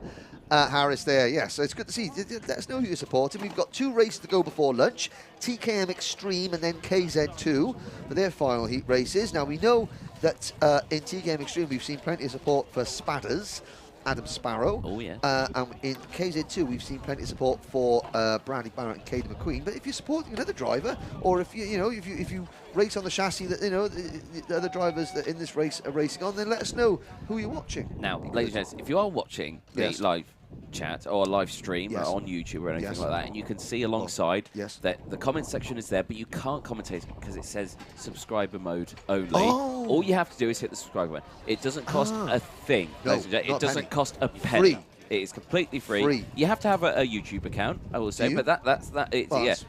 Harris there. Yes, so it's good to see. Let us know who you're supporting. We've got 2 races to go before lunch. TKM Extreme and then KZ2 for their final heat races. Now we know that in TKM Extreme we've seen plenty of support for Spadders, Adam Sparrow. Oh yeah. And in KZ2 we've seen plenty of support for Bradley Barrett and Caden McQueen. But if you're supporting another driver, or if if you race on the chassis that the other drivers that in this race are racing on, then let us know who you're watching. Now, ladies and gents, if you are watching the live chat or live stream on YouTube or anything like that, and you can see alongside that the comment section is there, but you can't commentate because it says subscriber mode only. All you have to do is hit the subscribe button. It doesn't cost a thing. No, it doesn't cost a penny. It is completely free. You have to have a YouTube account, I will say, but that's that.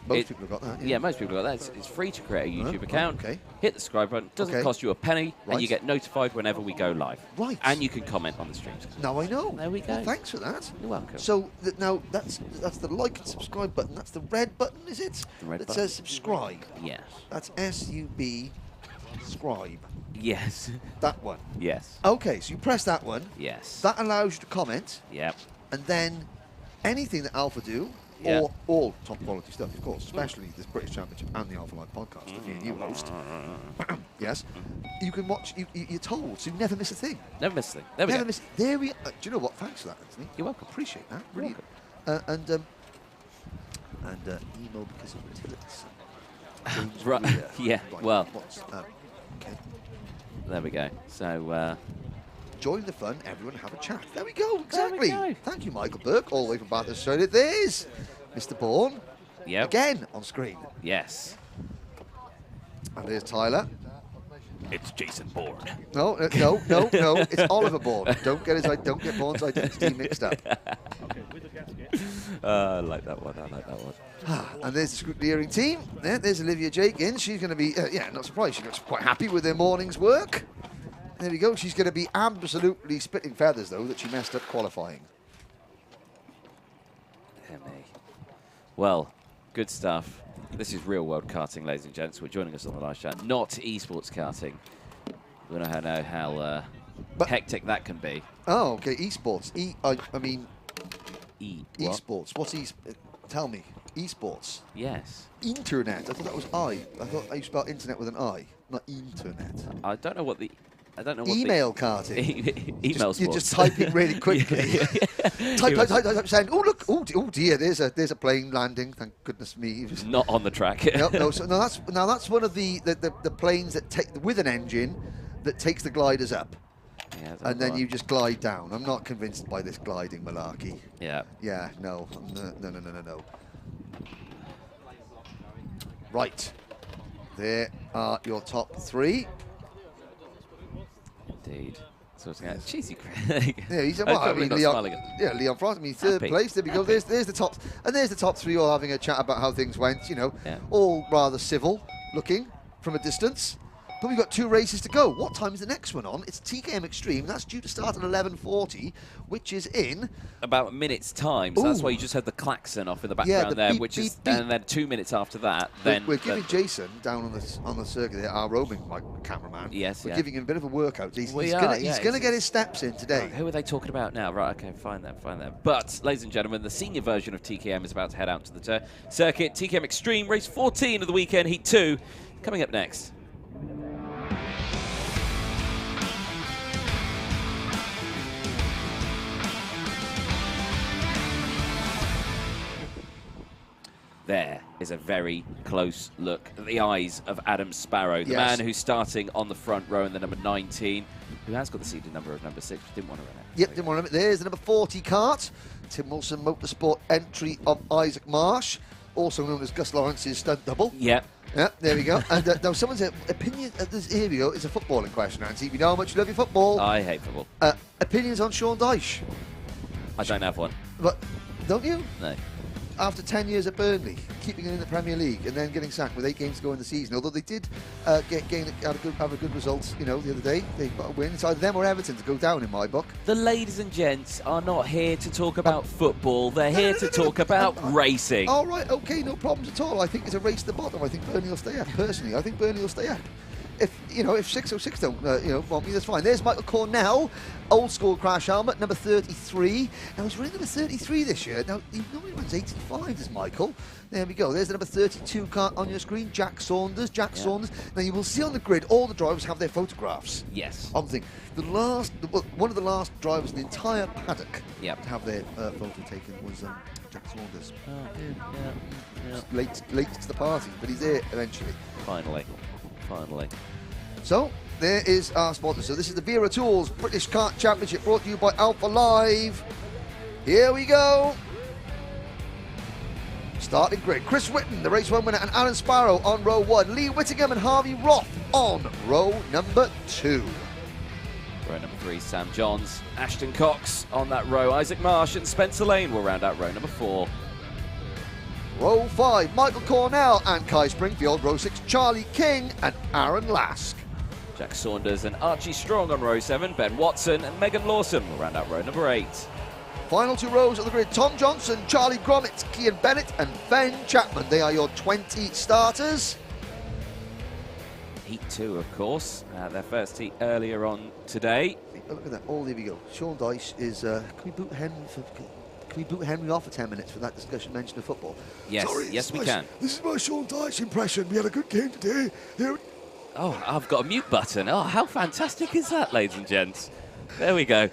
Most people have got that. Yeah, most people have got that. It's free to create a YouTube account. Hit the subscribe button. Doesn't cost you a penny, and you get notified whenever we go live. And you can comment on the streams. Now I know. There we go. Well, thanks for that. You're welcome. So now that's the like and subscribe button. That's the red button, is it? The red button. Says subscribe. Yes. That's SUB scribe. Yes. That one. Yes. Okay, so you press that one. Yes. That allows you to comment. Yep. And then anything that Alpha do, or all top quality stuff, of course, especially this British Championship and the Alpha Live podcast that me and you host. Yes. You can watch, you're told, so you never miss a thing. Never miss a thing. There we go. There we do you know what? Thanks for that, Anthony. You're welcome. Appreciate that. Really. And email because of tillets. Right. Yeah. Right. Well. Okay. There we go. So. Join the fun, everyone have a chat. There we go, exactly. There we go. Thank you, Michael Burke, all the way from Bath, Australia. There's Mr. Bourne. Yep. Again on screen. Yes. And there's Tyler. It's Jason Bourne. No. It's Oliver Bourne. Don't get Bourne's identity mixed up. I like that one. And there's the scrutineering team. There's Olivia Jenkins. She's going to be, not surprised. She looks quite happy with her morning's work. There we go. She's going to be absolutely spitting feathers, though, that she messed up qualifying. Well, good stuff. This is real world karting, ladies and gents. We're joining us on the live chat, not esports karting. We know how hectic that can be. Oh, okay. Esports. Esports. What's tell me. Esports. Yes. Internet. I thought that was I. I thought I spelled internet with an I, not internet. I don't know what the. Email karting. Email sports. You're just typing really quickly. type, saying, oh look, oh dear, there's a plane landing. Thank goodness me. Not on the track. No, that's one of the planes that take with an engine that takes the gliders up. Yeah, and then you just glide down. I'm not convinced by this gliding malarkey. Yeah. Yeah, no. No. Right. There are your top three. Indeed. Sorting out cheesy Craig. Yeah, he's Leon Frost. I mean, third place. There we go. There's the top, and there's the top three all having a chat about how things went. All rather civil looking from a distance. But we've got 2 races to go. What time is the next one on? It's TKM Extreme. That's due to start at 11:40, which is in about a minute's time. So that's why you just heard the klaxon off in the background there, beep, which is, beep. And then 2 minutes after that, we're giving Jason down on the circuit there, our roving cameraman. Yes, we're giving him a bit of a workout. He's going to get his steps in today. Who are they talking about now? Right, okay, fine then. But, ladies and gentlemen, the senior version of TKM is about to head out to the circuit. TKM Extreme, race 14 of the weekend, Heat 2, coming up next. There is a very close look at the eyes of Adam Sparrow, the man who's starting on the front row in the number 19, who has got the seeded number of number 6, but didn't want to run it. Yep, didn't want to run it. There's the number 40 kart. Tim Wilson Motorsport entry of Isaac Marsh, also known as Gus Lawrence's stunt double. Yep. Yeah, there we go. And now someone's opinion, here we go, it's a footballing question, Nancy. We know how much you love your football. I hate football. Opinions on Sean Dyche? I don't have one. But don't you? No. After 10 years at Burnley, keeping it in the Premier League, and then getting sacked with 8 games to go in the season. Although they did have a good result, the other day. They got a win. It's either them or Everton to go down in my book. The ladies and gents are not here to talk about football. They're here to talk about racing. All right, okay, no problems at all. I think it's a race to the bottom. I think Burnley will stay up. Personally, I think Burnley will stay up. If 606 don't want me, that's fine. There's Michael Cornell, old school crash helmet, number 33. Now he's running number 33 this year. Now he normally runs 85, this Michael. There we go. There's the number 32 car on your screen, Jack Saunders. Saunders. Now you will see on the grid all the drivers have their photographs. Yes. I'm thinking one of the last drivers in the entire paddock to have their photo taken was Jack Saunders. Yeah. Late to the party, but he's there eventually. Finally. So, there is our sponsor. So this is the Wera Tools British Kart Championship, brought to you by Alpha Live. Here we go. Starting grid. Chris Whitten, the race 1 winner, and Alan Sparrow on row 1. Lee Whittingham and Harvey Roth on row number 2. Row number 3, Sam Johns, Ashton Cox on that row. Isaac Marsh and Spencer Lane will round out row number 4. Row 5, Michael Cornell and Kai Springfield. Row 6, Charlie King and Aaron Lask. Jack Saunders and Archie Strong on row 7. Ben Watson and Megan Lawson will round out row number 8. Final 2 rows of the grid, Tom Johnson, Charlie Gromit, Kian Bennett and Ben Chapman. They are your 20 starters. Heat 2, of course. Their first heat earlier on today. Look at that. Oh, there we go. Sean Dyche is... Can we boot Henry off for 10 minutes for that discussion mention of football? Yes, yes we can. This is my Sean Dyche impression. We had a good game today. Oh, I've got a mute button. Oh, how fantastic is that, ladies and gents? There we go.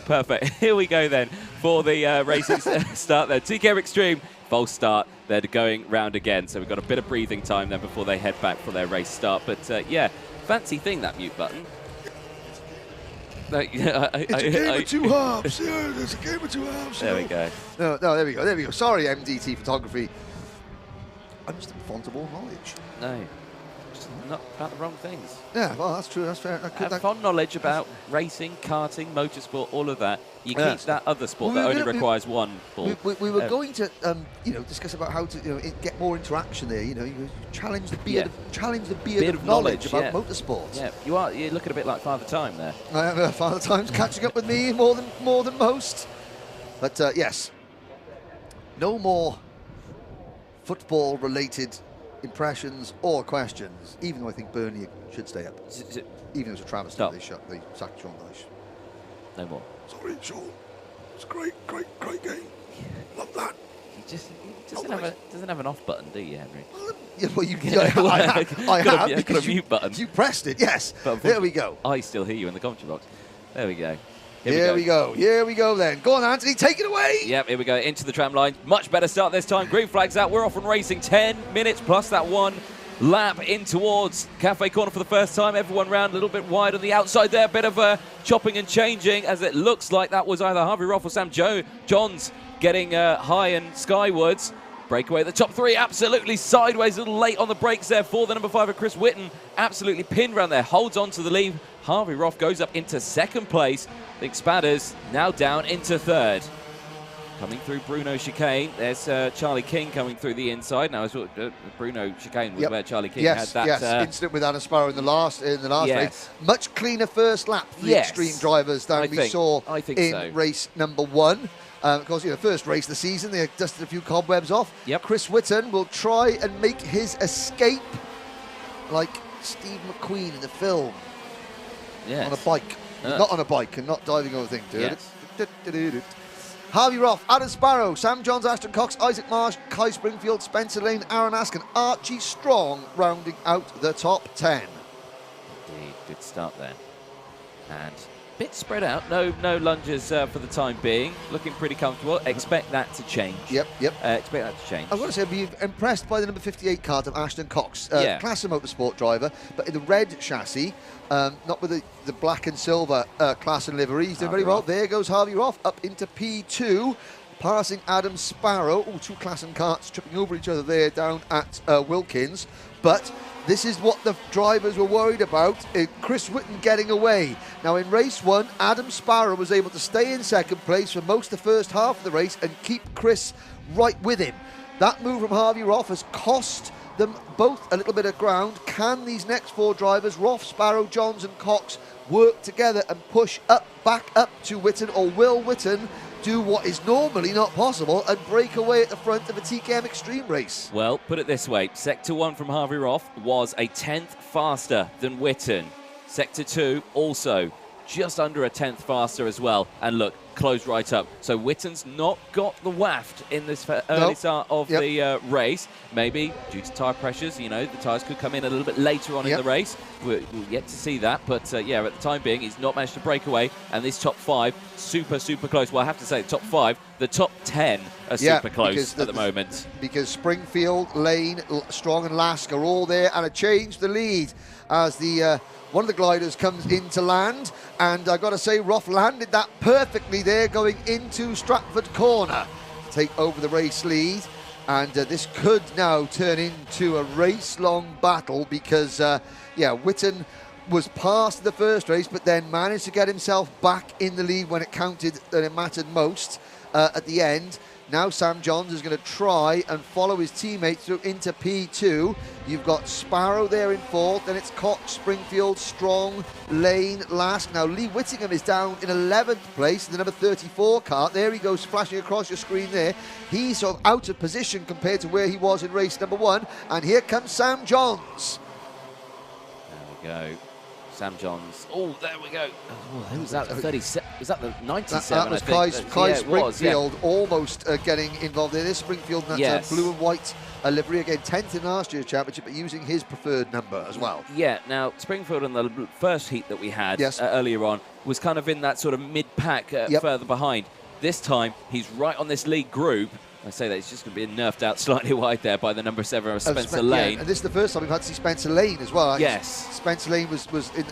Perfect. Here we go then for the racing start there. TKM Extreme, false start. They're going round again. So we've got a bit of breathing time then before they head back for their race start. But yeah, fancy thing, that mute button. It's a game of 2 halves. Yeah, it's a game of 2 halves. There we go. No, there we go. Sorry, MDT Photography. I'm just in font of all knowledge. No. just not about the wrong things. Yeah, well, that's true. That's fair. Have fond knowledge about racing, karting, motorsport, all of that. You keep that other sport that only requires one ball. We were going to, discuss about how to get more interaction there. You challenge the beard of knowledge about motorsports. Yeah, you're looking a bit like Father Time there. I am Father Time's catching up with me more than most. But yes, no more football-related impressions or questions. Even though I think Burnley should stay up. Even though it's a travesty they sacked Sean Dyche. No more. Sorry, Sean. It's a great game. Love that. He doesn't have an off button, do you, Henry? Yeah, well, I have. Got a mute button. You pressed it, yes. There we go. I still hear you in the commentary box. There we go. Here we go then. Go on, Anthony, take it away. Yep, here we go, into the tram line. Much better start this time. Green flag's out. We're off and racing. 10 minutes plus that one lap in towards Cafe Corner for the first time. Everyone round a little bit wide on the outside there. Bit of chopping and changing, as it looks like that was either Harvey Roth or Sam Johns getting high and skywards. Breakaway at the top three, absolutely sideways, a little late on the brakes there for the number 5 of Chris Whitten. Absolutely pinned round there, holds on to the lead. Harvey Roth goes up into second place. I think Spadders now down into third. Coming through Bruno Chicane, there's Charlie King coming through the inside. Now, Bruno Chicane was where Charlie King had that incident with Adam Sparrow in the last race. Much cleaner first lap for the Extreme drivers than we saw in race number 1. Of course, first race of the season, they dusted a few cobwebs off. Yep. Chris Whitten will try and make his escape like Steve McQueen in the film. Yes. On a bike. Not on a bike and not diving over things. Yes. Harvey Roth, Adam Sparrow, Sam Johns, Ashton Cox, Isaac Marsh, Kai Springfield, Spencer Lane, Aaron Askin, Archie Strong rounding out the top 10. Indeed, good start there. And bit spread out, no lunges for the time being. Looking pretty comfortable. Expect that to change. Yep. Expect that to change. I've got to say, I've been impressed by the number 58 cart of Ashton Cox. Class of motorsport driver, but in the red chassis, not with the black and silver class and livery. He's doing very well. There goes Harvey Roth up into P2, passing Adam Sparrow. Oh, two class and carts tripping over each other there down at Wilkins. But this is what the drivers were worried about, Chris Whitten getting away. Now in race 1, Adam Sparrow was able to stay in second place for most of the first half of the race and keep Chris right with him. That move from Harvey Roth has cost them both a little bit of ground. Can these next 4 drivers, Roth, Sparrow, Johns and Cox, work together and push back up to Whitten, or will Whitten do what is normally not possible and break away at the front of a TKM Extreme race? Well, put it this way. Sector 1 from Harvey Roth was a 10th faster than Whitten. Sector 2 also just under a 10th faster as well. And look, closed right up. So Whitten's not got the waft in this early start of the race. Maybe due to tyre pressures, the tyres could come in a little bit later on in the race. We're yet to see that. But at the time being, he's not managed to break away. And this top 5, super close. Well, I have to say, the top 5, the top 10 are super close at the moment. Because Springfield, Lane, Strong and Lask are all there, and a change the lead as the one of the gliders comes into land, and I've got to say Roth landed that perfectly there going into Stratford Corner to take over the race lead, and this could now turn into a race-long battle because Whitten was past the first race but then managed to get himself back in the lead when it counted and it mattered most at the end. Now Sam Johns is going to try and follow his teammates through into P2. You've got Sparrow there in 4th, then it's Cox, Springfield, Strong, Lane, Lask. Now Lee Whittingham is down in 11th place in the number 34 cart. There he goes, flashing across your screen there. He's sort of out of position compared to where he was in race number 1. And here comes Sam Johns. There we go. Sam Johns. Oh, there we go. Oh, who was that? 37. Was that the 97? That was Kai Springfield almost getting involved there. This Springfield in that blue and white livery again, 10th in last year's championship, but using his preferred number as well. Yeah. Now Springfield in the first heat that we had earlier on was kind of in that sort of mid-pack further behind. This time he's right on this lead group. I say that he's just going to be nerfed out slightly wide there by the number 7 of Spencer Lane. Yeah, and this is the first time we've had to see Spencer Lane as well. Yes. Spencer Lane was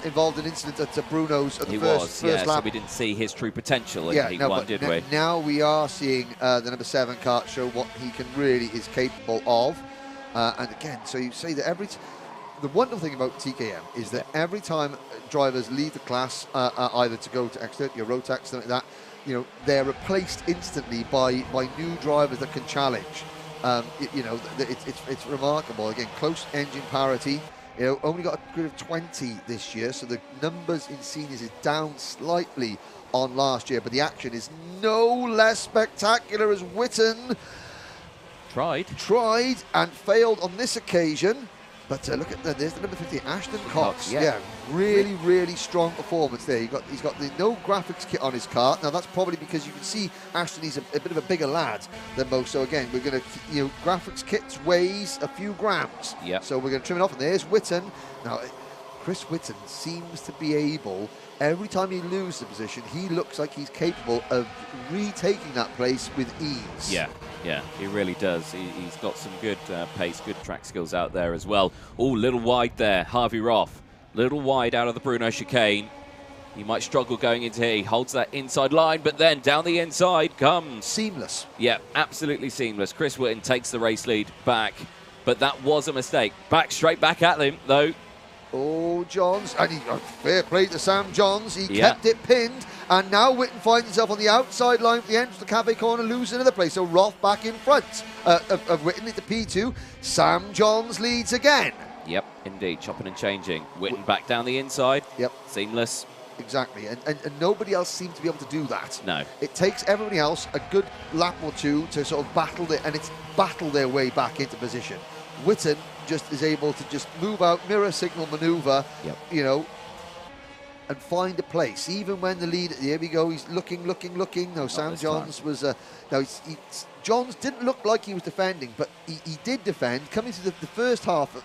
involved in an incident at Bruno's at the first lap. So we didn't see his true potential in Heat 1, did we? Now we are seeing the number 7 kart show what he is capable of. And again, so you say that the wonderful thing about TKM is that every time drivers leave the class, either to go to X30 or Rotax, something like that, you know, they're replaced instantly by new drivers that can challenge. It's remarkable. Again, close engine parity. You know, only got a grid of 20 this year, so the numbers in seniors is down slightly on last year, but the action is no less spectacular as Witten tried and failed on this occasion. But look at there's the number 50, Ashton Cox. Yeah, really strong performance there. He's got the no graphics kit on his car. Now that's probably because you can see Ashton, he's a bit of a bigger lad than most. So again, we're going to, you know, graphics kits weighs a few grams. Yeah. So we're going to trim it off. And there's Witten. Now, Chris Witten seems to be able, every time he loses the position, he looks like he's capable of retaking that place with ease. Yeah, he really does. He's got some good pace, good track skills out there as well. Oh, little wide there, Harvey Roth. Little wide out of the Bruno chicane. He might struggle going into here. He holds that inside line, but then down the inside comes. Seamless. Yeah, absolutely seamless. Chris Witten takes the race lead back, but that was a mistake. Straight back at him, though. Oh, Johns, and fair play to Sam Johns. He kept it pinned, and now Witten finds himself on the outside line for the entrance to the cafe corner, losing another place. So Roth back in front of Witten into P2. Sam Johns leads again. Yep, indeed, chopping and changing. Witten back down the inside. Yep. Seamless. Exactly, and nobody else seems to be able to do that. No. It takes everybody else a good lap or two to sort of battle their way back into position. Witten just is able to just move out, mirror signal maneuver, you know, and find a place. Even when the lead, here we go, he's looking. No, Sam Johns was, Johns didn't look like he was defending, but he did defend. Coming to the first half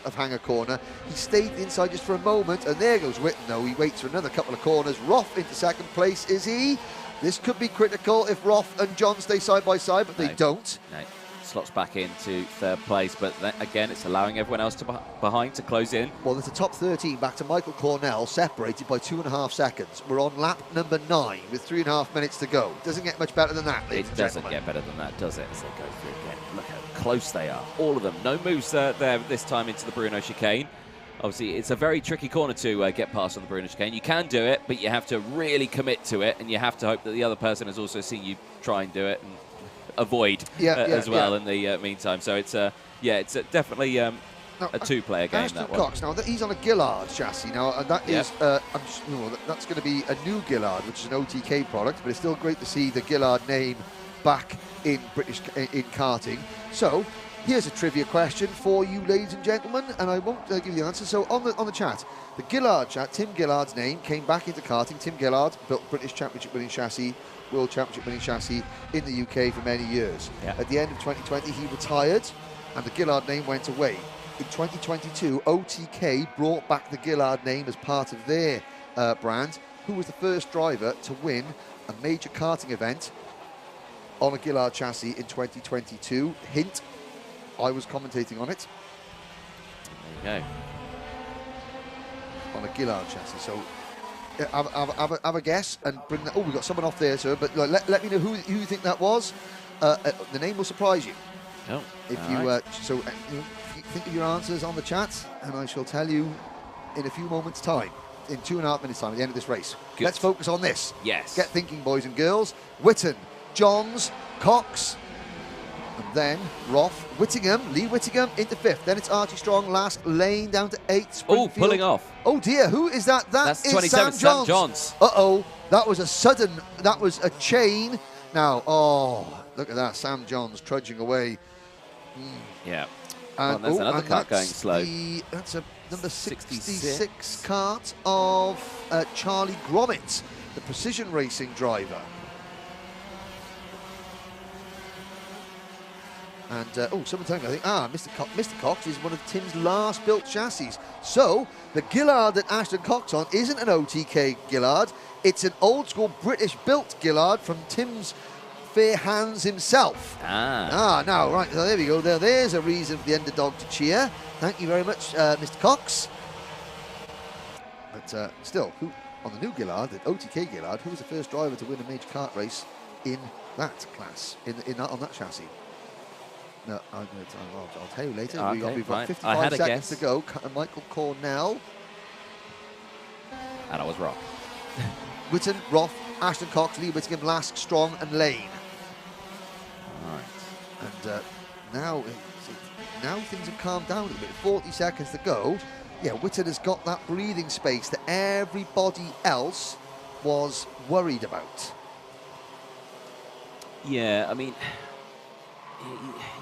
of Hanger Corner, he stayed inside just for a moment, and there goes Witten, though. He waits for another couple of corners. Roth into second place, is he? This could be critical if Roth and John stay side by side, but they don't. No. Slots back into third place, but then, again, it's allowing everyone else behind to close in. Well, there's a top 13 back to Michael Cornell, separated by 2.5 seconds. We're on lap number 9 with 3.5 minutes to go. Doesn't get much better than that, ladies and doesn't gentlemen. get better than that, does it? As they go through again. Look how close they are. All of them. No moves there this time into the Bruno chicane. Obviously, it's a very tricky corner to get past on the Bruno chicane. You can do it, but you have to really commit to it, and you have to hope that the other person has also seen you try and do it and avoid as well in the meantime. So it's definitely a two-player game. Ashton that one. Cox, now he's on a Gillard chassis now, and that is that's going to be a new Gillard, which is an OTK product, but it's still great to see the Gillard name back in in karting. So here's a trivia question for you, ladies and gentlemen, and I won't give you the answer. So on the chat, the Gillard chat, Tim Gillard's name came back into karting. Tim Gillard built British Championship winning chassis, World Championship winning chassis in the UK for many years. At the end of 2020, he retired, and the Gillard name went away. In 2022, OTK brought back the Gillard name as part of their brand. Who was the first driver to win a major karting event on a Gillard chassis in 2022? Hint, I was commentating on it. There you go. On a Gillard chassis. So have a guess and bring that. Oh, we've got someone off there, sir. But let me know who you think that was. The name will surprise you. Oh, if you think of your answers on the chat, and I shall tell you in a few moments' time, in 2.5 minutes' time, at the end of this race. Good. Let's focus on this. Yes. Get thinking, boys and girls. Witten, Johns, Cox, and then Roth, Whittingham, Lee Whittingham into 5th. Then it's Archie Strong last, Lane down to 8th. Oh, pulling off. Oh dear, who is that? That's is 27, Sam Johns. Uh-oh, that was a chain. Now, oh, look at that, Sam Johns trudging away. Yeah. And, there's another kart going slow. That's a number 66 kart of Charlie Gromit, the precision racing driver. And someone telling me, I think, Mr. Cox is one of Tim's last built chassis. So the Gillard that Ashton Cox on isn't an OTK Gillard. It's an old school British built Gillard from Tim's fair hands himself. Now, right, so there we go. There's a reason for the underdog to cheer. Thank you very much, Mr. Cox. But still, who on the new Gillard, the OTK Gillard, who was the first driver to win a major kart race in that class, on that chassis? No, I'll tell you later. Okay, We've got right. 55 seconds to go. Michael Cornell. And I was wrong. Witten, Roth, Ashton Cox, Lee Whittingham, Lask, Strong, and Lane. Right. And now things have calmed down a little bit. 40 seconds to go. Yeah, Witten has got that breathing space that everybody else was worried about. Yeah, I mean,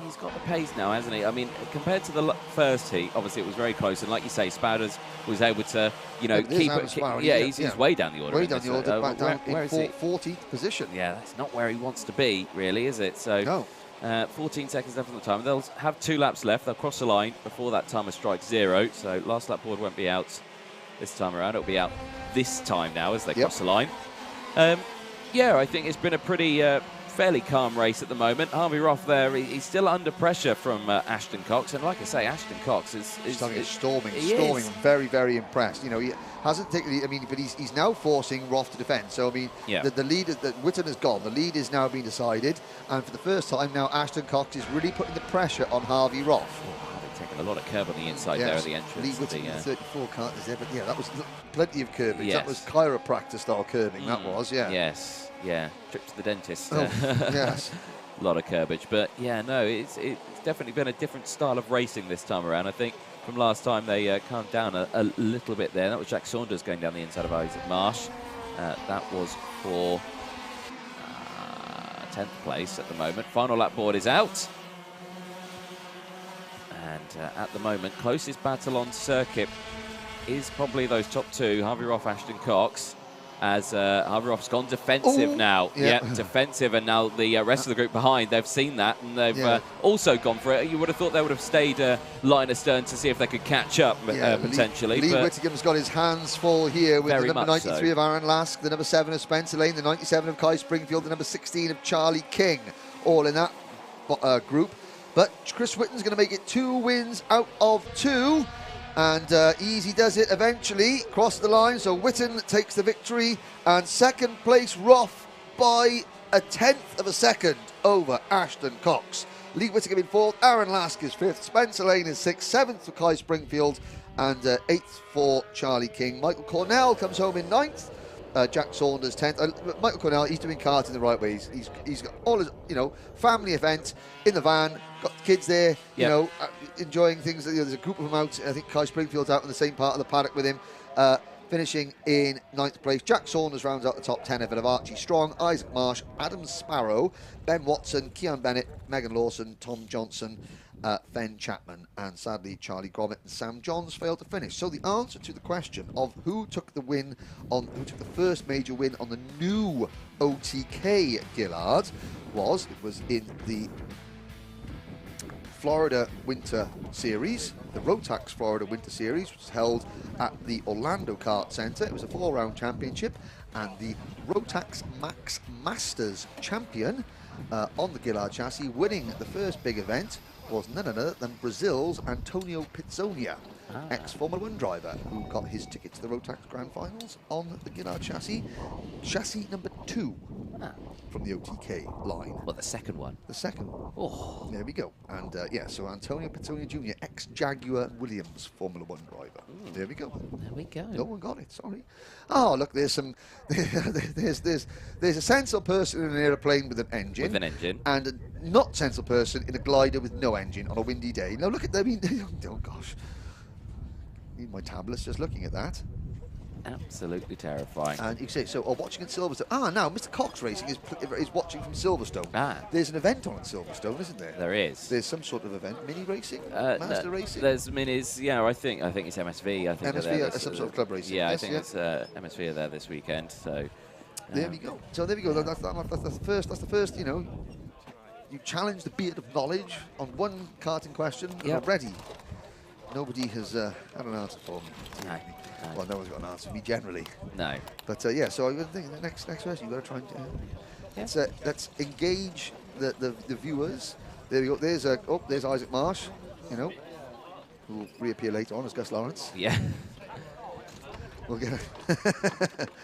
he's got the pace now, hasn't he? I mean, compared to the first heat, obviously it was very close, and like you say, Spowders was able to, you know, keep it. Yeah, he's way down the order. Way down the order, back down where in 14th position. Yeah, that's not where he wants to be, really, is it? So, no. 14 seconds left on the time. They'll have 2 laps left. They'll cross the line before that timer strikes 0. So last lap board won't be out this time around. It'll be out this time now as they cross the line. Yeah, I think it's been a pretty fairly calm race at the moment. Harvey Roth there, he's still under pressure from Ashton Cox, and like I say, Ashton Cox is storming. I'm very, very impressed. You know, he hasn't taken. I mean, but he's now forcing Roth to defend. So I mean, the lead that Witten has gone. The lead is now being decided, and for the first time now, Ashton Cox is really putting the pressure on Harvey Roth. Oh, they're taking a lot of curb on the inside there at the entrance. Lee Whittingham, 34 kart is there, but yeah, that was plenty of curbing. Yes. That was chiropractor style curbing. That was, Yes. Yeah, trip to the dentist. Oh, yes. A lot of curbage, but yeah, no, it's definitely been a different style of racing this time around. I think from last time they calmed down a little bit there. That was Jack Saunders going down the inside of Isaac Marsh. That was for 10th place at the moment. Final lap board is out. And at the moment, closest battle on circuit is probably those top 2, Harvey Roth, Ashton Cox. As Harvey Roth's gone defensive now. Yeah, defensive, and now the rest of the group behind, they've seen that, and they've also gone for it. You would have thought they would have stayed line astern to see if they could catch up, potentially. Lee Whittingham's got his hands full here with the number 93 so. of Aaron Lask, the number 7 of Spencer Lane, the 97 of Kai Springfield, the number 16 of Charlie King, all in that group. But Chris Whitten's going to make it 2 wins out of 2. And Easy does it eventually, cross the line, so Witten takes the victory, and second place Roth by 1/10 of a second over Ashton Cox. Lee Whittingham in 4th, Aaron Lask is 5th, Spencer Lane is 6th, 7th for Kai Springfield, and 8th for Charlie King. Michael Cornell comes home in 9th, Jack Saunders 10th. Michael Cornell, he's doing karting the right way. He's got all his, family event in the van, got the kids there, enjoying things. There's a group of them out. I think Kai Springfield's out in the same part of the paddock with him, finishing in 9th place. Jack Saunders rounds out the top 10 of Archie Strong, Isaac Marsh, Adam Sparrow, Ben Watson, Kean Bennett, Megan Lawson, Tom Johnson, Ben Chapman, and sadly Charlie Gromit and Sam Johns failed to finish. So the answer to the question of who took the first major win on the new OTK Gillard was in the Florida Winter Series, the Rotax Florida Winter Series, which was held at the Orlando Kart Center. It was a 4-round championship, and the Rotax Max Masters champion on the Gillard chassis, winning the first big event, was none other than Brazil's Antonio Pizzonia, ex-Formula 1 driver, who got his ticket to the Rotax Grand Finals on the Gillard chassis number 2 from the OTK line. Well, the second one. The second one. Oh. There we go. And so Antonio Pizzonia Jr., ex-Jaguar Williams Formula 1 driver. There we go. There we go. No one got it, sorry. Oh, look, there's some... there's a sensible person in an aeroplane with an engine. With an engine. And a not sensible person in a glider with no engine on a windy day. Now, look at them. Oh, gosh. Need my tablets just looking at that. Absolutely terrifying. And you say, so, watching at Silverstone. Now, Mr. Cox Racing is watching from Silverstone. There's an event on at Silverstone, isn't there? There is. There's some sort of event. Mini racing? Master racing? There's minis, yeah, I think it's MSV. I think MSV, some sort of club racing. Yeah, yes, I think it's MSV are there this weekend, so... There we go. So there we go. That's the first, you challenge the beard of knowledge on one karting question already. Nobody has had an answer for me. No. Well, no one's got an answer for me generally. No. But so I think the next question you've got to try and let's engage the viewers. There we go. There's Isaac Marsh, who will reappear later on as Gus Lawrence. Yeah. We'll get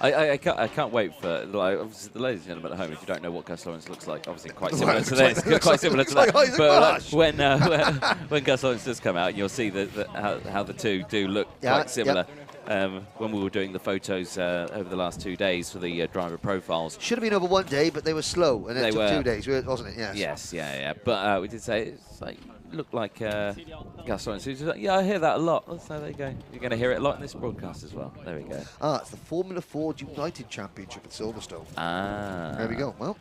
I can't wait for, like, obviously, the ladies and gentlemen at home, if you don't know what Gus Lawrence looks like, obviously quite similar to this. Quite similar to that. But when Gus Lawrence does come out, you'll see how the two do look quite similar. When we were doing the photos over the last 2 days for the driver profiles. Should have been over 1 day, but they were slow, and it took 2 days, wasn't it? Yes. Yes, yeah. But we did say it's like looked like Gus Lawrence. Who's like, yeah, I hear that a lot. So there you go. You're going to hear it a lot in this broadcast as well. There we go. It's the Formula Ford United Championship at Silverstone. There we go. Well,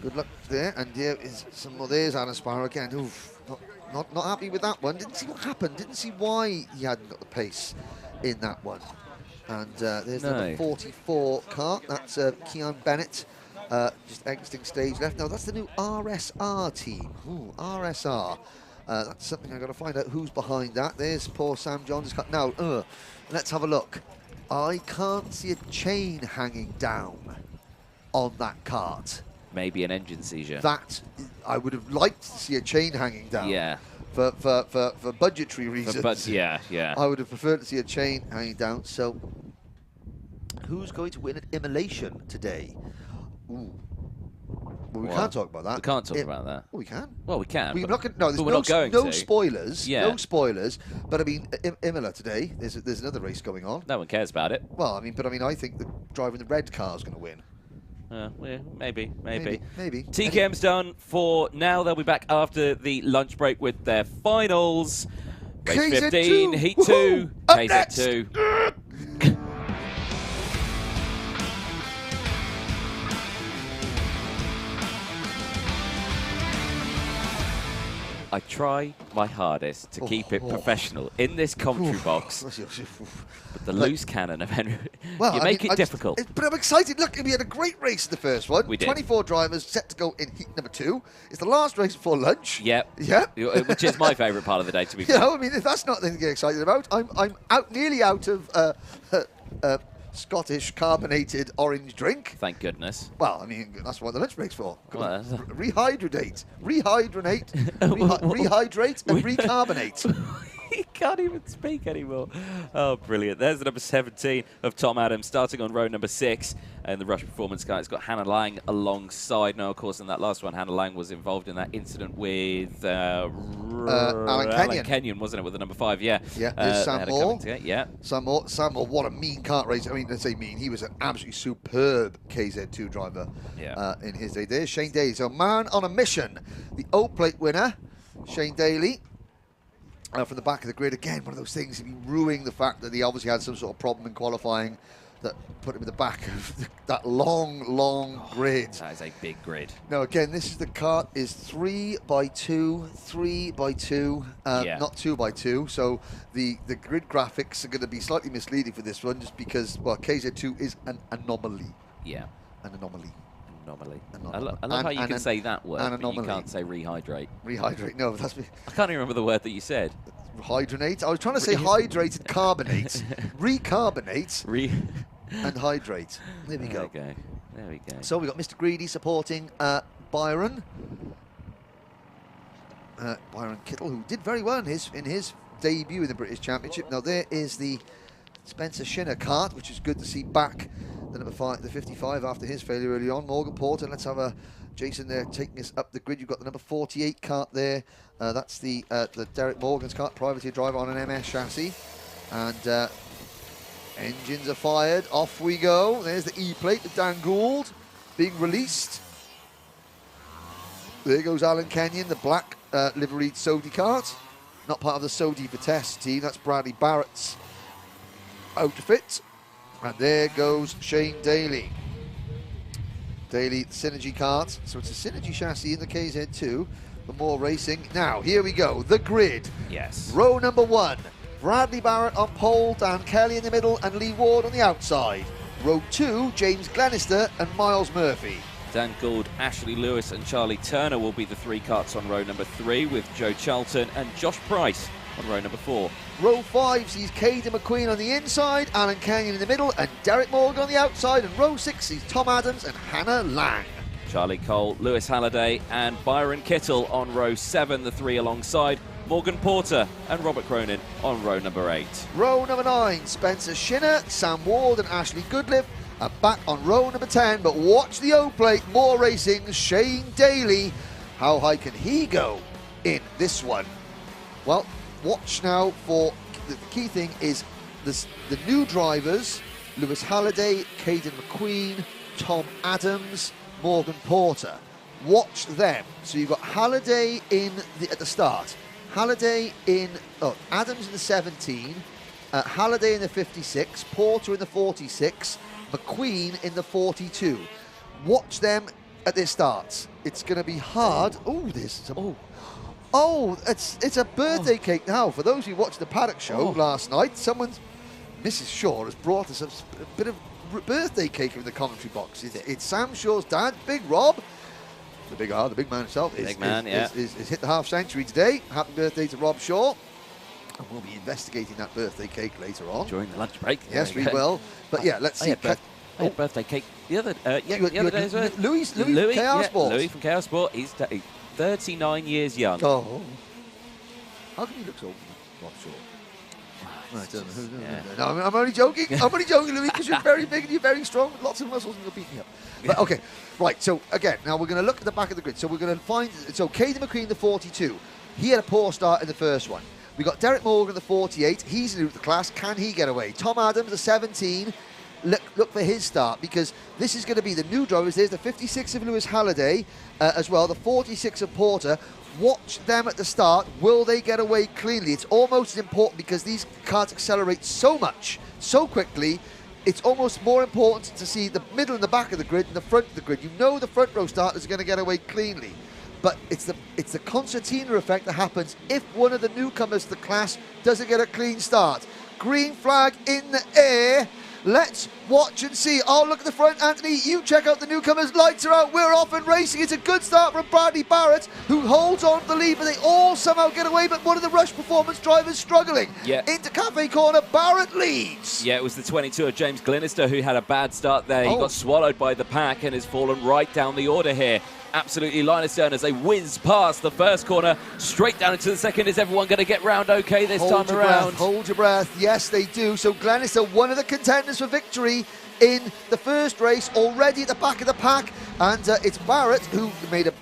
good luck there. And here is some more. There's Alan Sparrow again. Oof, not happy with that one. Didn't see what happened. Didn't see why he hadn't got the pace in that one. And there's the number 44 car. That's Kean Bennett. Just exiting stage left. Now, that's the new RSR team. Ooh, RSR. That's something I've got to find out who's behind that. There's poor Sam Johns. Now, let's have a look. I can't see a chain hanging down on that kart. Maybe an engine seizure. That, I would have liked to see a chain hanging down. Yeah. For budgetary reasons. Yeah. I would have preferred to see a chain hanging down. So, who's going to win at Immolation today? Ooh. Well, we can't talk about that. We can't talk about that. Well, we can. Well, we can. We're not going to. No spoilers. Yeah. No spoilers. But I mean, Imola today. There's another race going on. No one cares about it. Well, I mean, I think the driver in the red car is going to win. Yeah, maybe. TKM's done for now. They'll be back after the lunch break with their finals. Race 15, Heat 2, KZ2. I try my hardest to keep it professional in this commentary box, but the loose cannon of Henry, you make it difficult. But I'm excited. Look, we had a great race in the first one. We did. 24 drivers set to go in heat number 2. It's the last race before lunch. Yep. Which is my favourite part of the day, to be fair. I mean, if that's not anything to get excited about, I'm nearly out of Scottish carbonated orange drink. Thank goodness. Well, I mean, that's what the lunch break's for. Well, rehydrate, and recarbonate. He can't even speak anymore. Oh, brilliant. There's the number 17 of Tom Adams, starting on row number 6. And the Rush Performance car, it's got Hannah Lang alongside. Now, of course, in that last one, Hannah Lang was involved in that incident with Alan Kenyon, wasn't it, with the number 5? Yeah. Yeah, there's Sam Moore. Sam Moore, what a mean kart race. I mean, let's say mean. He was an absolutely superb KZ2 driver in his day. There's Shane Daly. So, man on a mission. The O Plate winner, Shane Daly. From the back of the grid, again, one of those things, ruining the fact that he obviously had some sort of problem in qualifying that put him in the back of that long grid. That is a big grid. Now, again, this is the kart is 3x2, not 2x2. So the grid graphics are going to be slightly misleading for this one, just because, well, KZ2 is an anomaly. Yeah. An anomaly. I love how you can say that word, but you can't say rehydrate. Rehydrate, no, that's me. I can't even remember the word that you said. Hydronate. I was trying to say hydrated carbonate, recarbonate, and hydrate. There we go. There we go. So we got Mr. Greedy supporting Byron. Byron Kittle, who did very well in his debut in the British Championship. Now there is the Spencer Shinner kart, which is good to see back. The number 5, the 55 after his failure early on. Morgan Porter. Let's have Jason there taking us up the grid. You've got the number 48 kart there. That's the Derek Morgan's kart, privateer driver on an MS chassis. And engines are fired. Off we go. There's the E-plate of Dan Gould being released. There goes Alan Kenyon, the black liveried Sodi kart. Not part of the Sodi Vitesse team. That's Bradley Barrett's outfit. And there goes Shane Daly. Daly, Synergy kart. So it's a Synergy chassis in the KZ2 for more racing. Now, here we go. The grid. Yes. Row number 1. Bradley Barrett on pole, Dan Kelly in the middle, and Lee Ward on the outside. Row 2, James Glenister and Miles Murphy. Dan Gould, Ashley Lewis and Charlie Turner will be the 3 karts on row number 3, with Joe Charlton and Josh Price on row number 4. Row 5 sees Caden McQueen on the inside, Alan Kenyon in the middle, and Derek Morgan on the outside. And row 6 sees Tom Adams and Hannah Lang. Charlie Cole, Lewis Halliday and Byron Kittle on row 7, the 3 alongside. Morgan Porter and Robert Cronin on row number 8. Row number 9, Spencer Shinner, Sam Ward and Ashley Goodliffe are back on row number 10, but watch the O-plate, more racing, Shane Daly. How high can he go in this one? Well, watch now for, the key thing is the new drivers, Lewis Halliday, Caden McQueen, Tom Adams, Morgan Porter. Watch them. So you've got Halliday at the start. Halliday Adams in the 17, Halliday in the 56, Porter in the 46, McQueen in the 42. Watch them at their starts. It's going to be hard. It's a birthday cake now. For those who watched the Paddock show last night, Mrs. Shaw has brought us a bit of birthday cake in the commentary box. It's Sam Shaw's dad, Big Rob. The big man himself, is hit the half century today. Happy birthday to Rob Shaw. And we'll be investigating that birthday cake later on. During the lunch break. Yes, we will. But yeah, let's see. I had birthday cake the other day as well. Louis from Chaos Sport. Louis from Chaos Sport. He's 39 years young. Oh. How come he looks older than Rob Shaw? No, I'm only joking. Louis, because you're very big and you're very strong with lots of muscles and you'll beat me up. But okay, right, so again, now we're going to look at the back of the grid. So we're going to find, Caden McQueen, the 42, he had a poor start in the first one. We got Derek Morgan, the 48, he's new to the class, can he get away? Tom Adams, the 17, look for his start, because this is going to be the new drivers. There's the 56 of Lewis Halliday as well, the 46 of Porter. Watch them at the start. Will they get away cleanly? It's almost as important because these cars accelerate so much, so quickly. It's almost more important to see the middle and the back of the grid than the front of the grid. You know the front row starters are going to get away cleanly. But it's the concertina effect that happens if one of the newcomers to the class doesn't get a clean start. Green flag in the air. Let's watch and see. Oh, look at the front, Anthony. You check out the newcomers. Lights are out. We're off and racing. It's a good start from Bradley Barrett, who holds on to the lead, but they all somehow get away. But one of the Rush Performance drivers struggling. Yeah. Into Cafe Corner, Barrett leads. Yeah, it was the 22 of James Glenister who had a bad start there. He got swallowed by the pack and has fallen right down the order here. Absolutely line astern as they whiz past the first corner, straight down into the second. Is everyone going to get round okay this time around? Hold your breath. Yes, they do. So Glenister, one of the contenders for victory in the first race, already at the back of the pack. And it's Barrett who made a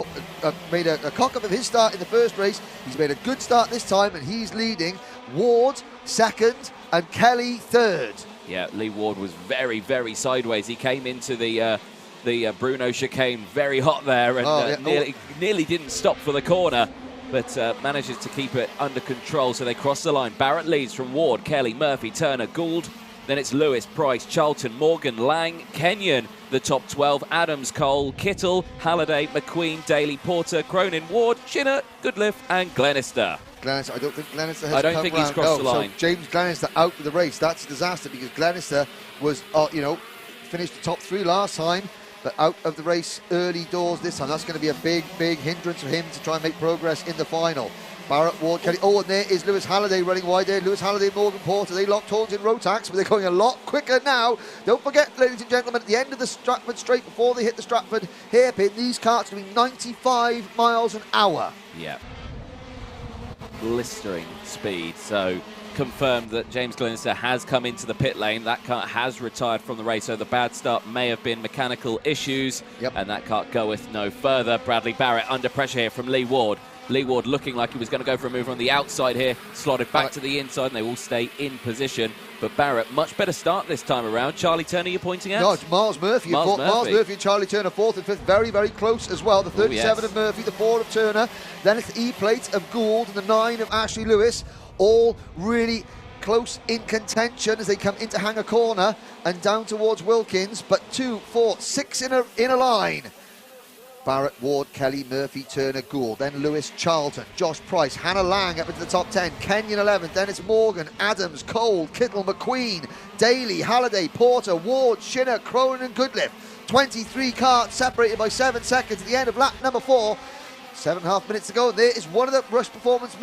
cock-up of his start in the first race. He's made a good start this time, and he's leading. Ward, second, and Kelly, third. Yeah, Lee Ward was very, very sideways. He came into the Bruno chicane very hot there and nearly didn't stop for the corner, but manages to keep it under control. So they cross the line. Barrett leads from Ward, Kelly, Murphy, Turner, Gould. Then it's Lewis, Price, Charlton, Morgan, Lang, Kenyon, the top 12. Adams, Cole, Kittle, Halliday, McQueen, Daly, Porter, Cronin, Ward, Shinner, Goodliffe and Glenister. Glenister, I don't think Glenister has I don't think he's crossed the line. So James Glenister out of the race. That's a disaster because Glenister was, finished the top 3 last time, but out of the race early doors this time. That's going to be a big, big hindrance for him to try and make progress in the final. Barrett, Ward, Kelly. Oh, and there is Lewis Halliday running wide there. Lewis Halliday, Morgan Porter. They locked horns in Rotax, but they're going a lot quicker now. Don't forget, ladies and gentlemen, at the end of the Stratford straight before they hit the Stratford hairpin, these carts are doing 95 miles an hour. Yeah. Blistering speed. So confirmed that James Glenister has come into the pit lane. That kart has retired from the race, so the bad start may have been mechanical issues, and that kart goeth no further. Bradley Barrett under pressure here from Lee Ward. Lee Ward looking like he was going to go for a move on the outside here, slotted back to the inside, and they will stay in position. But Barrett, much better start this time around. Charlie Turner, you're pointing at? No, it's Miles Murphy. Miles Murphy and Charlie Turner, 4th and 5th, very, very close as well. The 37 of Murphy, the 4 of Turner. Then it's the E-plate of Gould and the 9 of Ashley Lewis. All really close in contention as they come into Hanger Corner and down towards Wilkins. But 2, 4, 6 in a line. Barrett, Ward, Kelly, Murphy, Turner, Gould. Then Lewis, Charlton, Josh Price, Hannah Lang up into the top 10. Kenyon 11th. Then it's Morgan, Adams, Cole, Kittle, McQueen, Daly, Halliday, Porter, Ward, Shinner, Cronin and Goodliffe. 23 carts separated by 7 seconds at the end of lap number 4. 7.5 minutes to go. There is one of the Rush Performance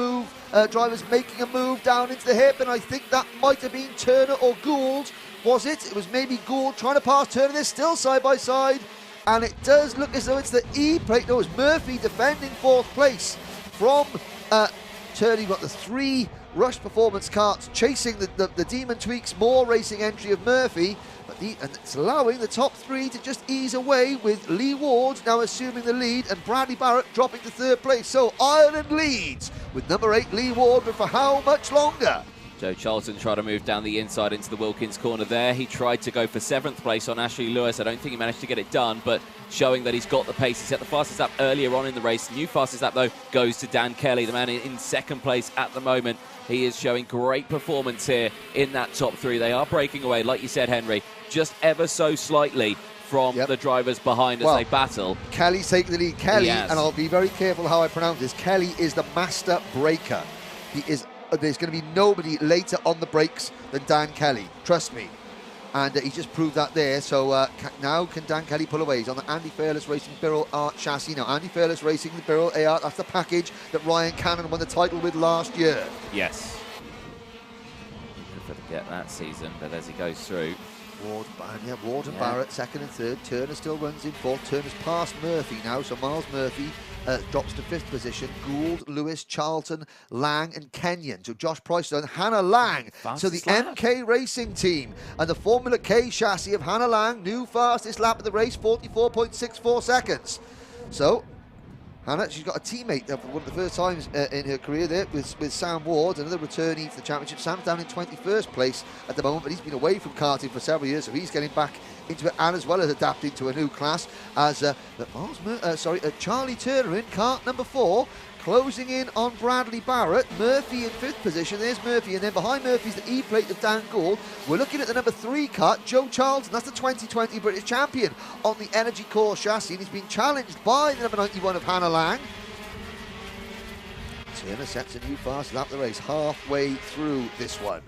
drivers making a move down into the hairpin. I think that might have been Turner or Gould. Was it? It was maybe Gould trying to pass Turner. They're still side by side. And it does look as though it's the E-plate. No, it's Murphy defending 4th place from turn, you've got the 3 Rush Performance karts chasing the Demon Tweaks more racing entry of Murphy, but and it's allowing the top 3 to just ease away, with Lee Ward now assuming the lead and Bradley Barrett dropping to 3rd place. So Ireland leads with number 8 Lee Ward, but for how much longer? Joe Charlton tried to move down the inside into the Wilkins corner there. He tried to go for 7th place on Ashley Lewis. I don't think he managed to get it done, but showing that he's got the pace. He set the fastest lap earlier on in the race. New fastest lap, though, goes to Dan Kelly, the man in 2nd place at the moment. He is showing great performance here in that top 3. They are breaking away, like you said, Henry, just ever so slightly from the drivers behind as they battle. Kelly's taking the lead. Kelly, and I'll be very careful how I pronounce this, Kelly is the master braker. He is. There's going to be nobody later on the brakes than Dan Kelly, trust me. And he just proved that there. So now can Dan Kelly pull away? He's on the Andy Fairless Racing Birrell Art chassis. Now, Andy Fairless Racing, the Birrell AR, that's the package that Ryan Cannon won the title with last year. Yes. Good to get that season, but as he goes through. Ward and Barrett, 2nd and 3rd. Turner still runs in 4th. Turner's past Murphy now, so Miles Murphy drops to 5th position. Gould, Lewis, Charlton, Lang and Kenyon. So Josh Price and Hannah Lang. So the MK Racing team and the Formula K chassis of Hannah Lang, new fastest lap of the race, 44.64 seconds. So Hannah, she's got a teammate there for one of the first times in her career there with Sam Ward, another returnee to the championship. Sam's down in 21st place at the moment, but he's been away from karting for several years, so he's getting back into it, and as well as adapting to a new class as Charlie Turner in kart number 4, closing in on Bradley Barrett. Murphy in 5th position. There's Murphy, and then behind Murphy's the E-plate of Dan Gould. We're looking at the number 3 kart, Joe Charlton. That's the 2020 British champion on the Energy Core chassis, and he's been challenged by the number 91 of Hannah Lang. Turner sets a new fast lap of the race halfway through this one.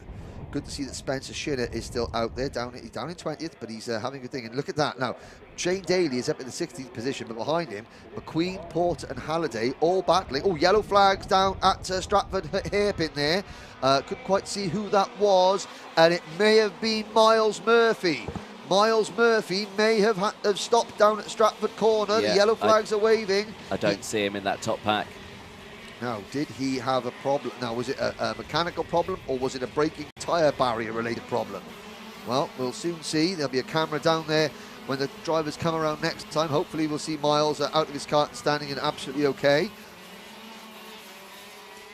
Good to see that Spencer Shinner is still out there, he's down in 20th, but he's having a good thing. And look at that now. Shane Daly is up in the 16th position, but behind him, McQueen, Porter and Halliday all battling. Oh, yellow flags down at Stratford hairpin there. Couldn't quite see who that was, and it may have been Miles Murphy. Miles Murphy may have stopped down at Stratford corner. The yellow flags are waving. I don't see him in that top pack. Now, did he have a problem? Now, was it a mechanical problem, or was it a braking tyre barrier related problem? Well, we'll soon see. There'll be a camera down there when the drivers come around next time. Hopefully we'll see Miles out of his car standing in absolutely okay.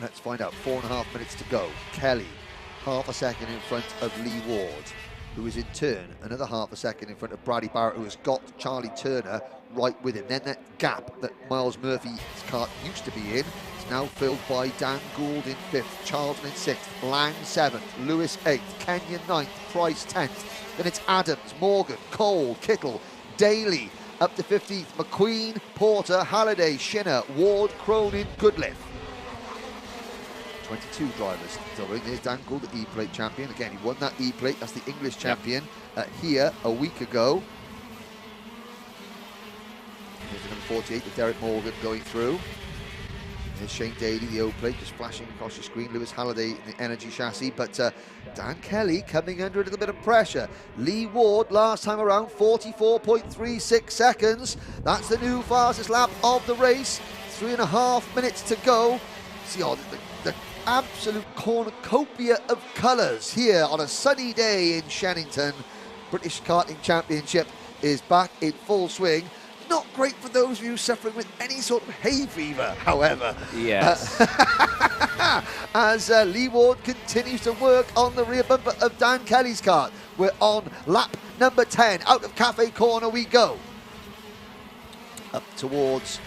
Let's find out. 4.5 minutes to go. Kelly, half a second in front of Lee Ward, who is in turn another half a second in front of Bradley Barrett, who has got Charlie Turner right with him. Then that gap that Miles Murphy's car used to be in is now filled by Dan Gould in 5th, Charlton in 6th, Lang 7th, Lewis 8th, Kenyon 9th, Price 10th. Then it's Adams, Morgan, Cole, Kittle, Daly up to 15th, McQueen, Porter, Halliday, Shinner, Ward, Cronin, Goodliff. 22 drivers still in. There's Dan Gould, the E-plate champion. Again, he won that E-plate. That's the English champion here a week ago. Here's the number 48 with Derek Morgan going through. There's Shane Daly, the O-plate, just flashing across your screen. Lewis Halliday in the Energy chassis, but Dan Kelly coming under a little bit of pressure. Lee Ward, last time around, 44.36 seconds. That's the new fastest lap of the race. 3.5 minutes to go. See all the absolute cornucopia of colours here on a sunny day in Shenington. British Karting Championship is back in full swing. Not great for those of you suffering with any sort of hay fever, however. Yes. As Lee Ward continues to work on the rear bumper of Dan Kelly's car. We're on lap number 10. Out of Cafe Corner we go. Up towards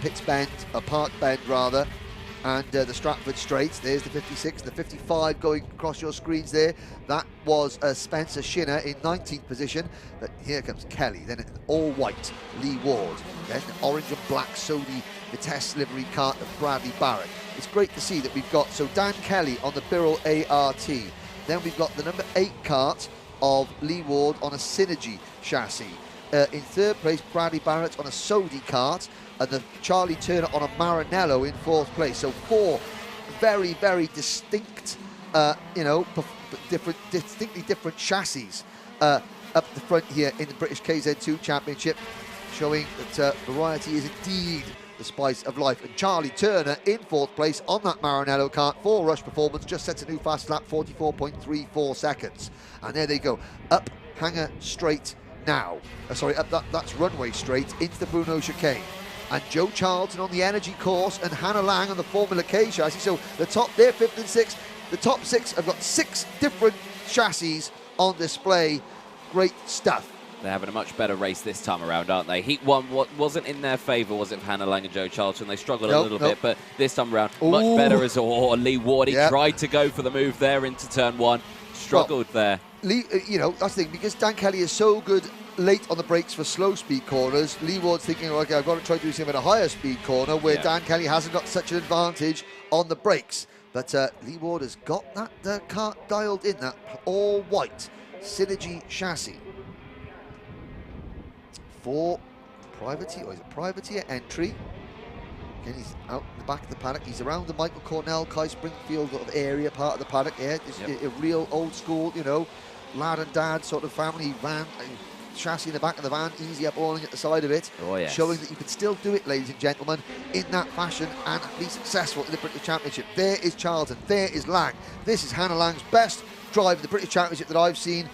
Pitts Bend, Park Bend rather, and the Stratford Straight. There's the 56, the 55 going across your screens there. That was Spencer Shinner in 19th position. But here comes Kelly, then all white, Lee Ward. Then the orange and black Sodi Vitesse livery kart of Bradley Barrett. It's great to see that we've got, so Dan Kelly on the Birrell ART. Then we've got the number 8 kart of Lee Ward on a Synergy chassis. In 3rd place, Bradley Barrett on a Sodi kart, and the Charlie Turner on a Maranello in 4th place. So 4 very, very distinct, distinctly different chassis up the front here in the British KZ2 Championship, showing that variety is indeed the spice of life. And Charlie Turner in 4th place on that Maranello kart for Rush Performance, just sets a new fast lap, 44.34 seconds. And there they go, up Hanger Straight now. That's runway straight into the Bruno chicane. And Joe Charlton on the energy course and Hannah Lang on the Formula K chassis. So they're 5th and 6th. The top 6 have got 6 different chassis on display. Great stuff. They're having a much better race this time around, aren't they? Heat 1 wasn't in their favour, was it, for Hannah Lang and Joe Charlton? They struggled a little bit, but this time around, much better as well. Lee Ward, he tried to go for the move there into turn 1. Struggled there. Lee, you know, that's the thing, because Dan Kelly is so good late on the brakes for slow speed corners, Lee Ward's thinking, okay, I've got to try to do something at a higher speed corner where Dan Kelly hasn't got such an advantage on the brakes. But Lee Ward has got that kart dialed in, that all-white Synergy chassis. For privateer entry. Again, he's out in the back of the paddock. He's around the Michael Cornell, Kai Springfield sort of area, part of the paddock. Yeah, a real old school, you know, lad and dad sort of family van. Chassis in the back of the van, easy up hauling at the side of it, showing that you can still do it, ladies and gentlemen, in that fashion and be successful in the British Championship. There is Charlton, there is Lang. This is Hannah Lang's best drive in the British Championship that I've seen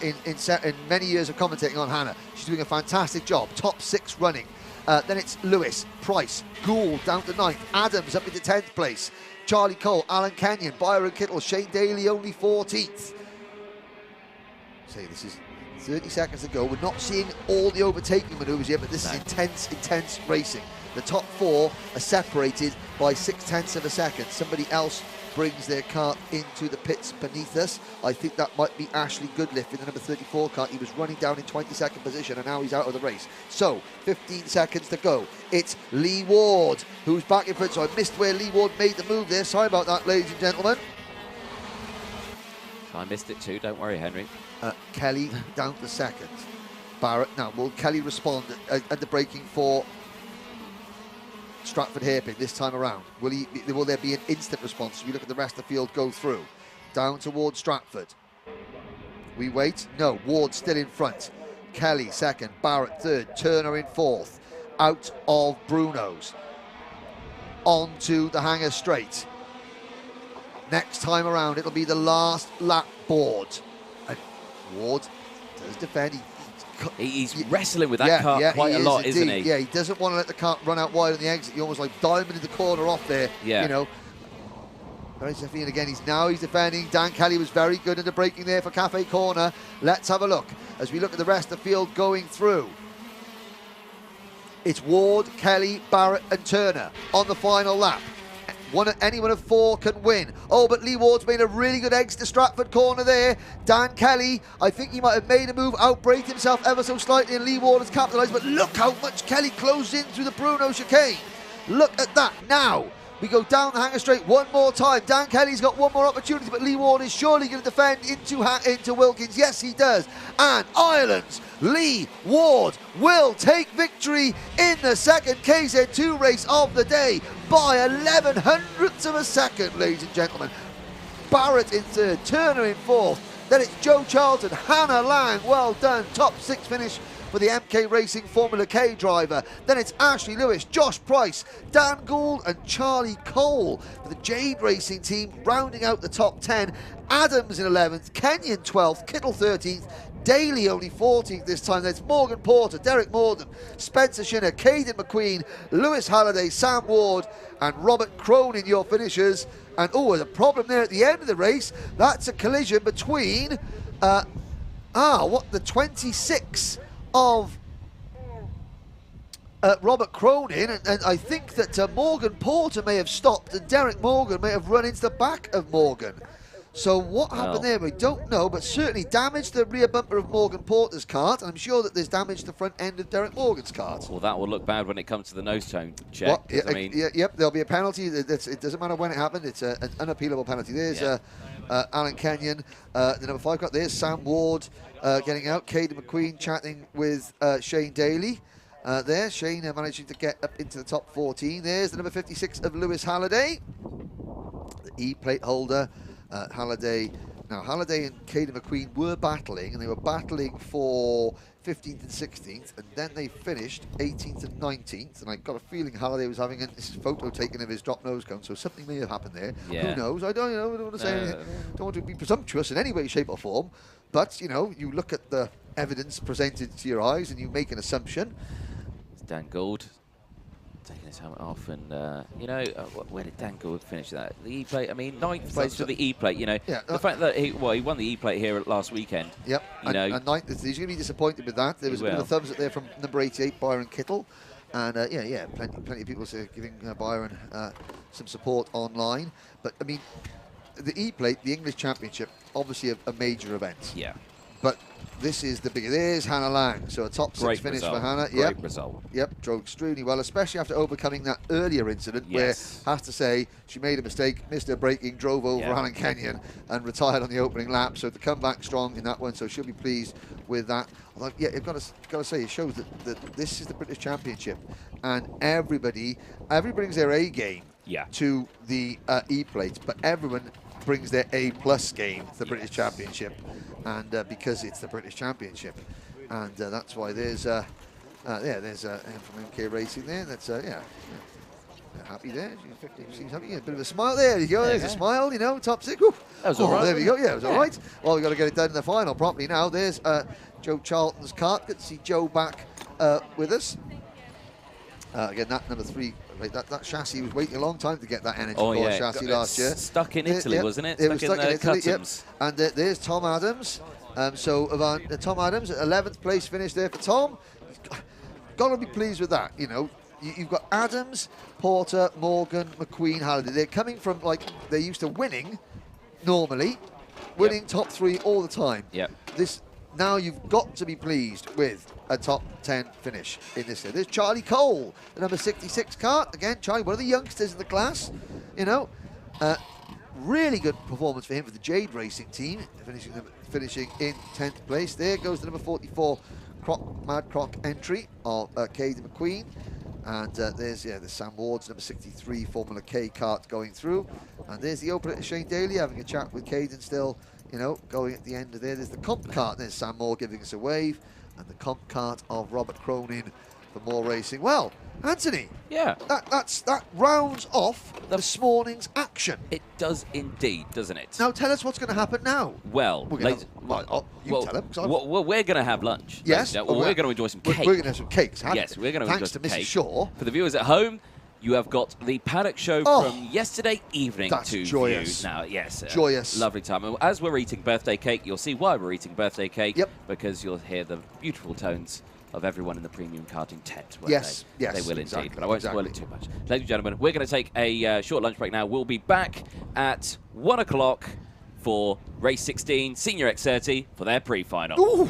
in many years of commentating on Hannah. She's doing a fantastic job, top 6 running. Then it's Lewis, Price, Gould down to 9th, Adams up into 10th place, Charlie Cole, Alan Kenyon, Byron Kittle, Shane Daly only 14th. So this is 30 seconds to go. We're not seeing all the overtaking manoeuvres yet, but this is intense racing. The top 4 are separated by 0.6 of a second. Somebody else brings their kart into the pits beneath us. I think that might be Ashley Goodliff in the number 34 kart. He was running down in 22nd position and now he's out of the race. So 15 seconds to go. It's Lee Ward who's back in front. So I missed where Lee Ward made the move there. Sorry about that, ladies and gentlemen. I missed it too, don't worry, Henry. Kelly down to 2nd. Barrett, now will Kelly respond at the braking for Stratford Hairpin this time around? Will there be an instant response? We look at the rest of the field go through. Down towards Stratford. We wait. No, Ward still in front. Kelly 2nd, Barrett 3rd, Turner in 4th. Out of Bruno's. Onto the Hanger Straight. Next time around, it'll be the last lap board. And Ward does defend. He's wrestling with that car quite a lot, isn't he? Yeah, he doesn't want to let the car run out wide on the exit. He almost like diamond the corner off there. Yeah. You know. Very Safin again. He's defending. Dan Kelly was very good in the braking there for Cafe Corner. Let's have a look as we look at the rest of the field going through. It's Ward, Kelly, Barrett and Turner on the final lap. Any one of 4 can win. Oh, but Lee Ward's made a really good exit to Stratford Corner there. Dan Kelly, I think he might have made a move, outbraked himself ever so slightly, and Lee Ward has capitalised. But look how much Kelly closed in through the Bruno chicane. Look at that. Now, we go down the Hanger Straight one more time. Dan Kelly's got one more opportunity, but Lee Ward is surely going to defend into Wilkins. Yes, he does. And Ireland's Lee Ward will take victory in the second KZ2 race of the day by 11/100ths of a second, ladies and gentlemen. Barrett in 3rd, Turner in 4th. Then it's Joe Charlton, Hannah Lang, well done. Top 6 finish for the MK Racing Formula K driver. Then it's Ashley Lewis, Josh Price, Dan Gould and Charlie Cole for the Jade Racing team, rounding out the top 10. Adams in 11th, Kenyon 12th, Kittle 13th, Daly only 14th this time. There's Morgan Porter, Derek Morden, Spencer Shinner, Caden McQueen, Lewis Halliday, Sam Ward and Robert Cronin, your finishers. And oh, there's a problem there at the end of the race. That's a collision between the 26 of Robert Cronin, and I think that Morgan Porter may have stopped and Derek Morgan may have run into the back of Morgan. So what happened there, we don't know, but certainly damaged the rear bumper of Morgan Porter's kart, and I'm sure that there's damaged the front end of Derek Morgan's kart. Well, that will look bad when it comes to the nose tone check. Yep, there'll be a penalty. It doesn't matter when it happened. It's an unappealable penalty. There's Alan Kenyon, the number 5 car. There's Sam Ward getting out. Caden McQueen chatting with Shane Daly. There, Shane managing to get up into the top 14. There's the number 56 of Lewis Halliday, the E-plate holder. Halliday Now, Halliday and Caden McQueen were battling, and they were battling for 15th and 16th, and then they finished 18th and 19th, and I got a feeling Halliday was having this photo taken of his drop nose cone, so something may have happened there. Yeah. Who knows? I don't want to say anything. Don't want to be presumptuous in any way, shape or form, but, you know, you look at the evidence presented to your eyes and you make an assumption. It's Dan Gould taking his helmet off, and you know, where did Dan Gould finish that? The E-plate. I mean, 9th place for the E-plate. You know, yeah, the fact that he won the E-plate here last weekend. Yep. You know, and 9th, he's going to be disappointed with that. There was a bit of a thumbs up there from number 88, Byron Kittle, and plenty of people giving Byron some support online. But I mean, the E-plate, the English Championship, obviously a major event. Yeah. But this is the big. There's Hannah Lang, so a top 6 finish for Hannah. Great result. Yep, drove extremely well, especially after overcoming that earlier incident where, has to say, she made a mistake, missed her braking, drove over Alan Kenyon and retired on the opening lap. So to come back strong in that one, so she'll be pleased with that. Although, yeah, I've got to say, it shows that this is the British Championship, and everybody brings their A game to the E-plate, but everyone brings their A+ game to the British Championship, and because it's the British Championship, and that's why there's there's from MK Racing there. That's happy there. She seems happy. A bit of a smile there. You go. There's a smile. You know, top 6. Oof. That was all right. There we go. Yeah, it was all right. Well, we've got to get it done in the final properly now. There's Joe Charlton's kart. Good to see Joe back with us. Again, that number 3. That chassis was waiting a long time to get that energy chassis last year. Stuck in Italy, wasn't it? It was stuck in Italy, customs. And there's Tom Adams. So Tom Adams, 11th place finish there for Tom. Got to be pleased with that. You know, you've got Adams, Porter, Morgan, McQueen, Halliday. They're coming from, like, they're used to winning normally, winning top 3 all the time. Now you've got to be pleased with a top 10 finish in this year. There's Charlie Cole, the number 66 kart. Again, Charlie, one of the youngsters in the class. You know, really good performance for him for the Jade Racing team, finishing in 10th place. There goes the number 44 Mad Croc entry of Caden McQueen. And there's the Sam Ward's number 63 Formula K kart going through. And there's the opener Shane Daly having a chat with Caden still, you know, going at the end of there. There's the comp kart. There's Sam Moore giving us a wave. And the comp kart of Robert Cronin for more racing. Well, Anthony. That rounds off this morning's action. It does indeed, doesn't it? Now tell us what's going to happen now. Well, tell them. We're going to have lunch. Yes. We're going to enjoy some cake. We're going to have some cakes. Yes, we're going to enjoy some cake. Thanks to Mrs. Shaw. For the viewers at home, you have got the Paddock show from yesterday evening to joyous. view now. Yes, joyous, lovely time. And as we're eating birthday cake, you'll see why we're eating birthday cake. Because you'll hear the beautiful tones of everyone in the premium karting tent. Yes, they will indeed. But I won't spoil it too much. Ladies and gentlemen, we're going to take a short lunch break now. We'll be back at 1 o'clock for race 16, Senior X30 for their pre-final. Ooh.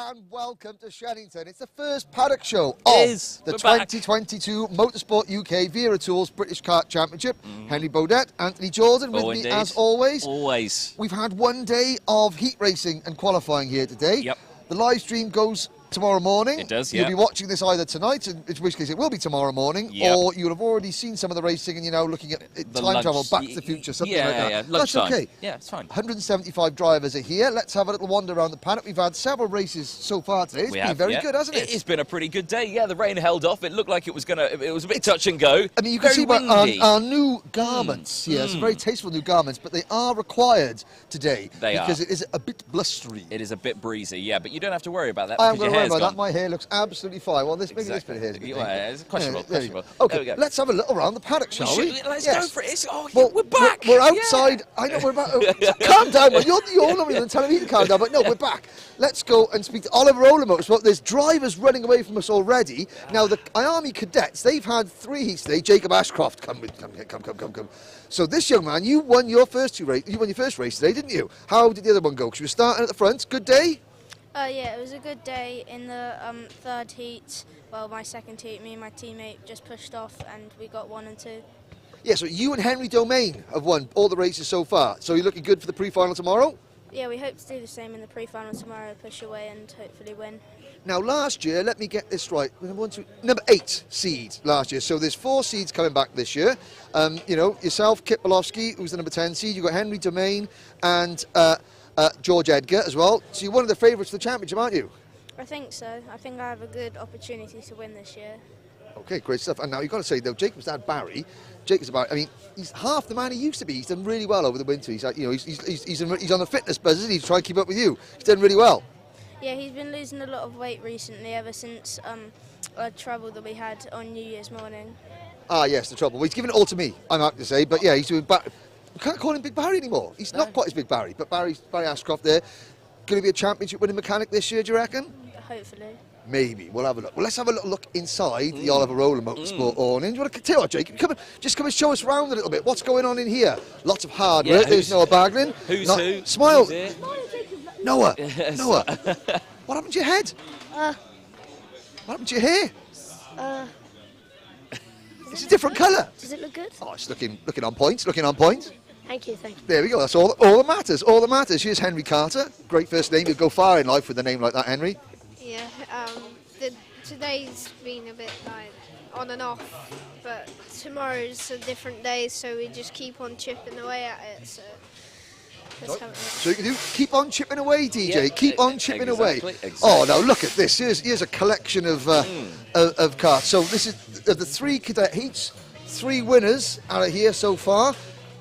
and welcome to Shenington. It's the first paddock show of the 2022 Motorsport UK Wera Tools British Kart Championship. Henry Baudet, Anthony Jordan with me as always. Always. We've had one day of heat racing and qualifying here today. Yep. The live stream goes tomorrow morning. It does, You'll be watching this either tonight, in which case it will be tomorrow morning, or you'll have already seen some of the racing and you're now looking at time travel, Back to the Future, something like that. Yeah, That's okay. Yeah, it's fine. 175 drivers are here. Let's have a little wander around the paddock. We've had several races so far today. It's been very good, hasn't it? It's been a pretty good day. Yeah, the rain held off. It looked like it was it was a bit touch and go. I mean, you can see our new garments here. Some very tasteful new garments, but they are required today because it is a bit blustery. It is a bit breezy, yeah, but you don't have to worry about that. I'm going to worry about that. My hair looks absolutely fine. Well, maybe this bit of hair is a bit it's questionable. Okay, let's have a look around the paddock, shall we? Let's go for it. We're back. We're outside. I know we're back. Calm down, man. You're not even telling me to calm down, but no, we're back. Let's go and speak to Oliver Rowland Motorsport. There's drivers running away from us already. Now, the IAME Cadets, they've had 3 heats today. Jacob Ashcroft, come. So this young man, you won your first race today, didn't you? How did the other one go? Because you were starting at the front. Good day? Yeah, it was a good day. In the third heat, well, my second heat, me and my teammate just pushed off and we got 1 and 2. Yeah, so you and Henry Domain have won all the races so far. So you're looking good for the pre-final tomorrow? Yeah, we hope to do the same in the pre-final tomorrow, push away and hopefully win. Now, last year, let me get this right, number 8 seed last year. So there's 4 seeds coming back this year. You know, yourself, Kit Bolofsky, who's the number 10 seed. You've got Henry Domain and George Edgar as well. So you're one of the favourites for the championship, aren't you? I think so. I think I have a good opportunity to win this year. Okay, great stuff. And now you've got to say, though, Jacob's dad, Barry, I mean, he's half the man he used to be. He's done really well over the winter. He's like, you know, he's on the fitness buzz, isn't he? He's trying to keep up with you. He's done really well. Yeah, he's been losing a lot of weight recently ever since a trouble that we had on New Year's morning. Ah, yes, the trouble. Well, he's given it all to me, I'm happy to say. But yeah, he's doing... We can't call him Big Barry anymore. He's not quite as Big Barry, but Barry Ashcroft there. Going to be a championship winning mechanic this year, do you reckon? Hopefully. Maybe. We'll have a look. Well, let's have a little look inside the Oliver Rowland Motorsport awning. Do you want to tell you what, Jake? Come and show us around a little bit. What's going on in here? Lots of hard work. There's Noah Baglin. Who's who? Smile. Who's Noah. Noah. What happened to your head? What happened to your hair? It's a different colour. Does it look good? Oh, it's looking on point. Looking on point. Thank you. There we go. That's all that matters. All that matters. Here's Henry Carter. Great first name. You'll go far in life with a name like that, Henry. Yeah. Today's been a bit like on and off, but tomorrow's a different day, so we just keep on chipping away at it. So that's how it works. So you can keep on chipping away, DJ. Yeah, keep on chipping away. Exactly. Oh, now look at this. Here's a collection of cars. So this is the 3 cadet heats. 3 winners out of here so far.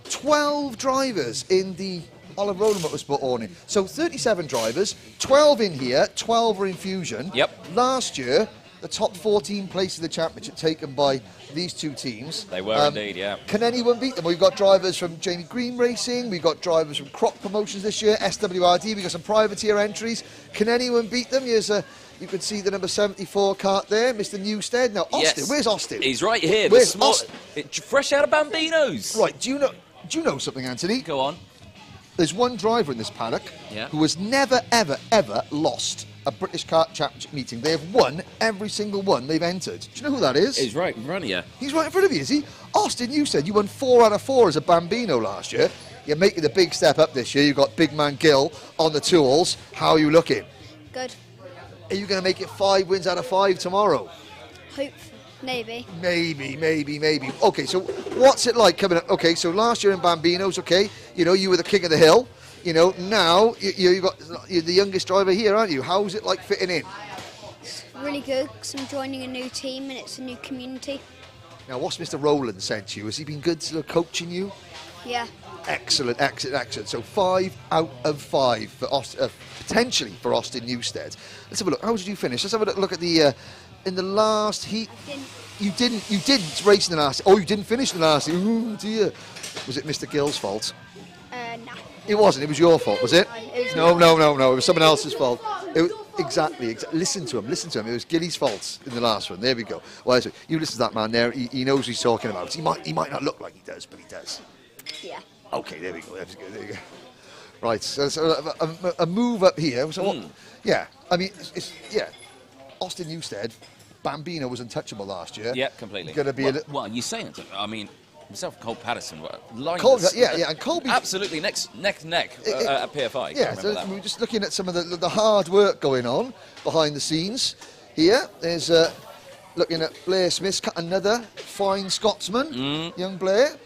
12 drivers in the Oliver Rowland Motorsport awning. So 37 drivers, 12 in here, 12 are in Fusion. Yep. Last year, the top 14 places of the championship taken by these 2 teams. They were indeed, yeah. Can anyone beat them? We've got drivers from Jamie Green Racing, we've got drivers from Croc Promotions this year, SWRD, we've got some privateer entries. Can anyone beat them? You can see the number 74 kart there, Mr. Newstead. Now, Austin, where's Austin? He's right here. Where's Austin? Fresh out of Bambinos. Right, do you know something, Anthony? Go on. There's one driver in this paddock who has never, ever, ever lost a British Kart Championship meeting. They have won every single one they've entered. Do you know who that is? He's right in front of you. He's right in front of you, is he? Austin, you said you won 4 out of 4 as a Bambino last year. You're making the big step up this year. You've got big man Gill on the tools. How are you looking? Good. Are you going to make it 5 wins out of 5 tomorrow? Hope. Maybe. Maybe. Okay, so what's it like coming up? Okay, so last year in Bambinos, okay, you know, you were the king of the hill. You know, now you're the youngest driver here, aren't you? How's it like fitting in? It's really good because I'm joining a new team and it's a new community. Now, what's Mr. Rowland sent you? Has he been good sort of coaching you? Yeah. Excellent. So 5 out of 5 for potentially for Austin Newstead. Let's have a look. How did you finish? Let's have a look at the in the last heat. You didn't race in the last. Oh, you didn't finish in the last heat. Ooh, dear. Was it Mr. Gill's fault? No. It wasn't. It was your fault, was it? No. It was someone else's fault. Exactly. Listen to him. It was Gilly's fault in the last one. There we go. Well, you listen to that man there. He knows what he's talking about. He might not look like he does, but he does. Yeah. Okay, there we go. There we go. Right, so a move up here. So what, yeah, I mean, yeah, Austin Newstead, Bambino was untouchable last year. Yeah, completely. Going to be well, you say it. I mean, himself, Cole Patterson, and Colby absolutely neck to neck at PFI. Yeah, so we're just looking at some of the hard work going on behind the scenes here. There's looking at Blair Smith, another fine Scotsman, young Blair.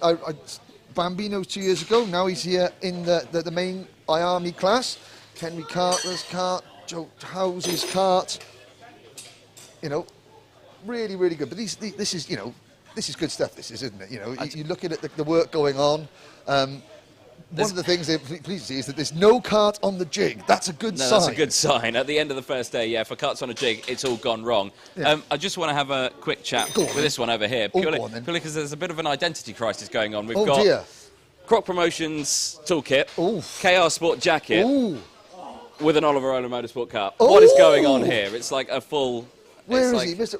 Bambino's 2 years ago. Now he's here in the main IAME class. Henry Carter's kart, Joe House's kart. You know, really, really good. But this is, you know, this is good stuff. This is, isn't it? You know, you're looking at the work going on. One of the things they're pleased to see is that there's no kart on the jig. That's a good sign. That's a good sign. At the end of the first day, yeah, for karts on a jig, it's all gone wrong. Yeah. I just want to have a quick chat with this one over here, purely because there's a bit of an identity crisis going on. We've got Croc Promotions toolkit, KR Sport jacket with an Oliver Rowland Motorsport car. What is going on here? It's like a full... Where is he, Mr...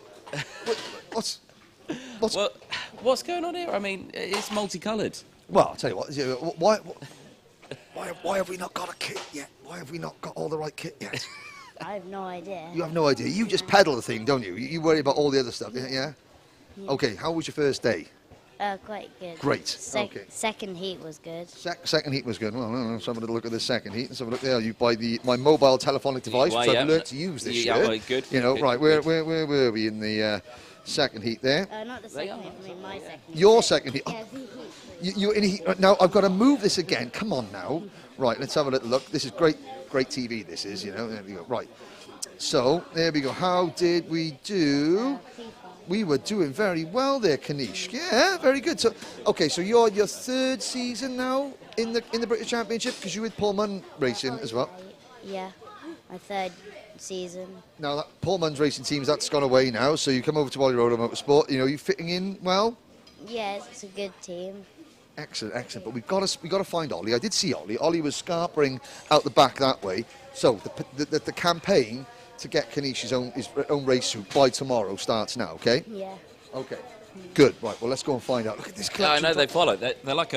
What's going on here? I mean, it's multicoloured. Well, I'll tell you what, why have we not got a kit yet? Why have we not got all the right kit yet? I have no idea. You have no idea. You just pedal the thing, don't you? You worry about all the other stuff, yeah? Okay, how was your first day? Quite good. Great. Okay. Second heat was good. Second heat was good. Well, let's have a look at the second heat. Let's have a look there. You buy my mobile telephonic device, which I've learned to use this year. Well, good. You know, good, right? Good. Where were we in the second heat there? Not the second heat. I mean, my second heat. Your second heat. Yeah, You in heat. Now I've got to move this again. Come on now. Right. Let's have a little look. This is great TV. This is. You know. There we go. Right. So there we go. How did we do? We were doing very well there, Kanish. Yeah, very good. So, okay, so you're your third season now in the British Championship because you're with Paul Munn Racing as well. Yeah, my third season. Now that Paul Munn's racing teams, that's gone away now. So you come over to Rowland Motorsport. You know, you fitting in well. Yes, it's a good team. Excellent, excellent. But we've got to find Ollie. I did see Ollie. Ollie was scarpering out the back that way. So the campaign to get Kanish his own race suit by tomorrow starts now, okay? Yeah. Okay. Good. Right, well, let's go and find out. Look at this collection. Yeah, I know they follow. They're like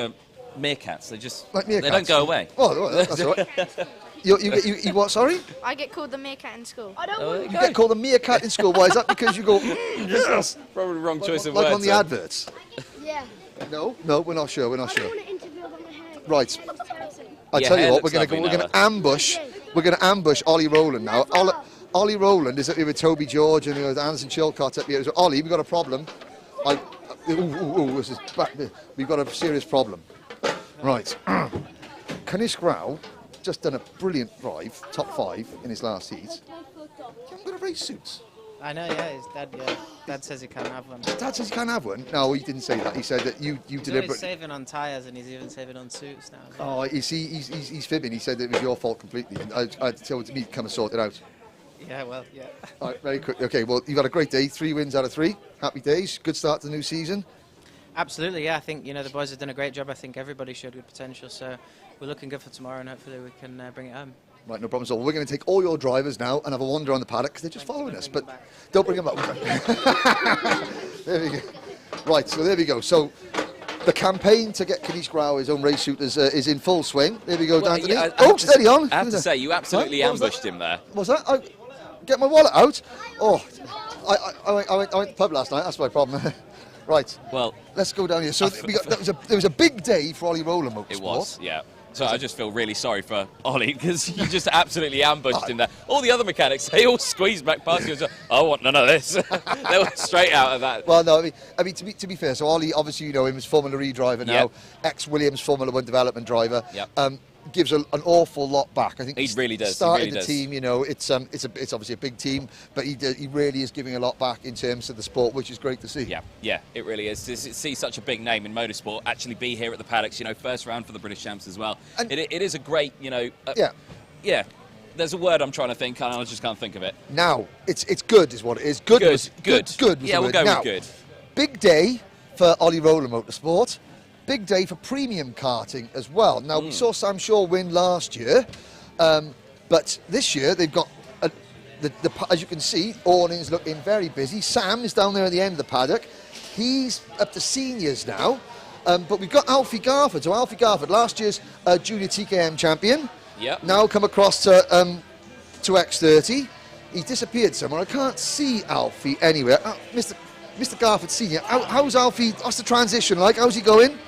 meerkats. They just... Like meerkats? They don't go away. Oh, that's all right. You what, sorry? I get called the meerkat in school. I don't You get called a meerkat in school. Why is that? Because you go... That's probably the wrong choice of words. Like on the adverts? Yeah. No, we're not sure. We're not sure. I don't want to interview on my hair. Right. I tell you what, we're going to ambush. We're going to ambush Ollie Rowland now. Ollie Rowland is up here with Toby George and Anderson Chilcott up here. So Ollie, we've got a problem. This is back there. We've got a serious problem. Right. Kanish Grau just done a brilliant drive, top 5 in his last heat. He hasn't got a race suit. I know, yeah. His dad says he can't have one. Dad says he can't have one? No, he didn't say that. He said that you deliberately... He's saving on tyres and he's even saving on suits now. Oh, you see, he's fibbing. He said that it was your fault completely. And I told me to come and sort it out. Yeah, well, yeah. All right, very quick. Okay, well, you've had a great day. 3 wins out of 3. Happy days. Good start to the new season. Absolutely, yeah. I think, the boys have done a great job. I think everybody showed good potential. So we're looking good for tomorrow and hopefully we can bring it home. Right, no problem at all. We're going to take all your drivers now and have a wander on the paddock because they're just following us. But don't bring them up. There we go. Right, so there we go. So the campaign to get Kanish Grau his own race suit is in full swing. There we go, Anthony. Steady on. I have to say, you absolutely ambushed him there. What's that? Get my wallet out. Oh, I went to the pub last night. That's my problem. Right. Well, let's go down here. So there was a big day for Ollie Rowland Motorsport. It was, yeah. So I just feel really sorry for Ollie because you just absolutely ambushed him there. All the other mechanics, they all squeezed back past you and said, I want none of this. They were straight out of that. Well, no, I mean to be fair, so Ollie, obviously, you know him as Formula E driver now, ex-Williams Formula 1 development driver. Yep. Gives an awful lot back. I think he really does. Starting the team, you know, it's obviously a big team, but he really is giving a lot back in terms of the sport, which is great to see. Yeah, it really is. To see such a big name in motorsport actually be here at the Paddocks, first round for the British Champs as well. And it is a great, yeah. There's a word I'm trying to think, and I just can't think of it. Now, it's good, is what it is. Good. Good. Yeah, we'll go with good. Big day for Ollie Rowland Motorsport. Big day for premium karting as well. Now, we saw Sam Shaw win last year, but this year they've got, as you can see, awnings looking very busy. Sam is down there at the end of the paddock. He's up to seniors now. But we've got Alfie Garford. So Alfie Garford, last year's junior TKM champion. Yep. Now come across to X30. He's disappeared somewhere. I can't see Alfie anywhere. Mr. Garford Senior, how's Alfie? What's the transition like? How's he going?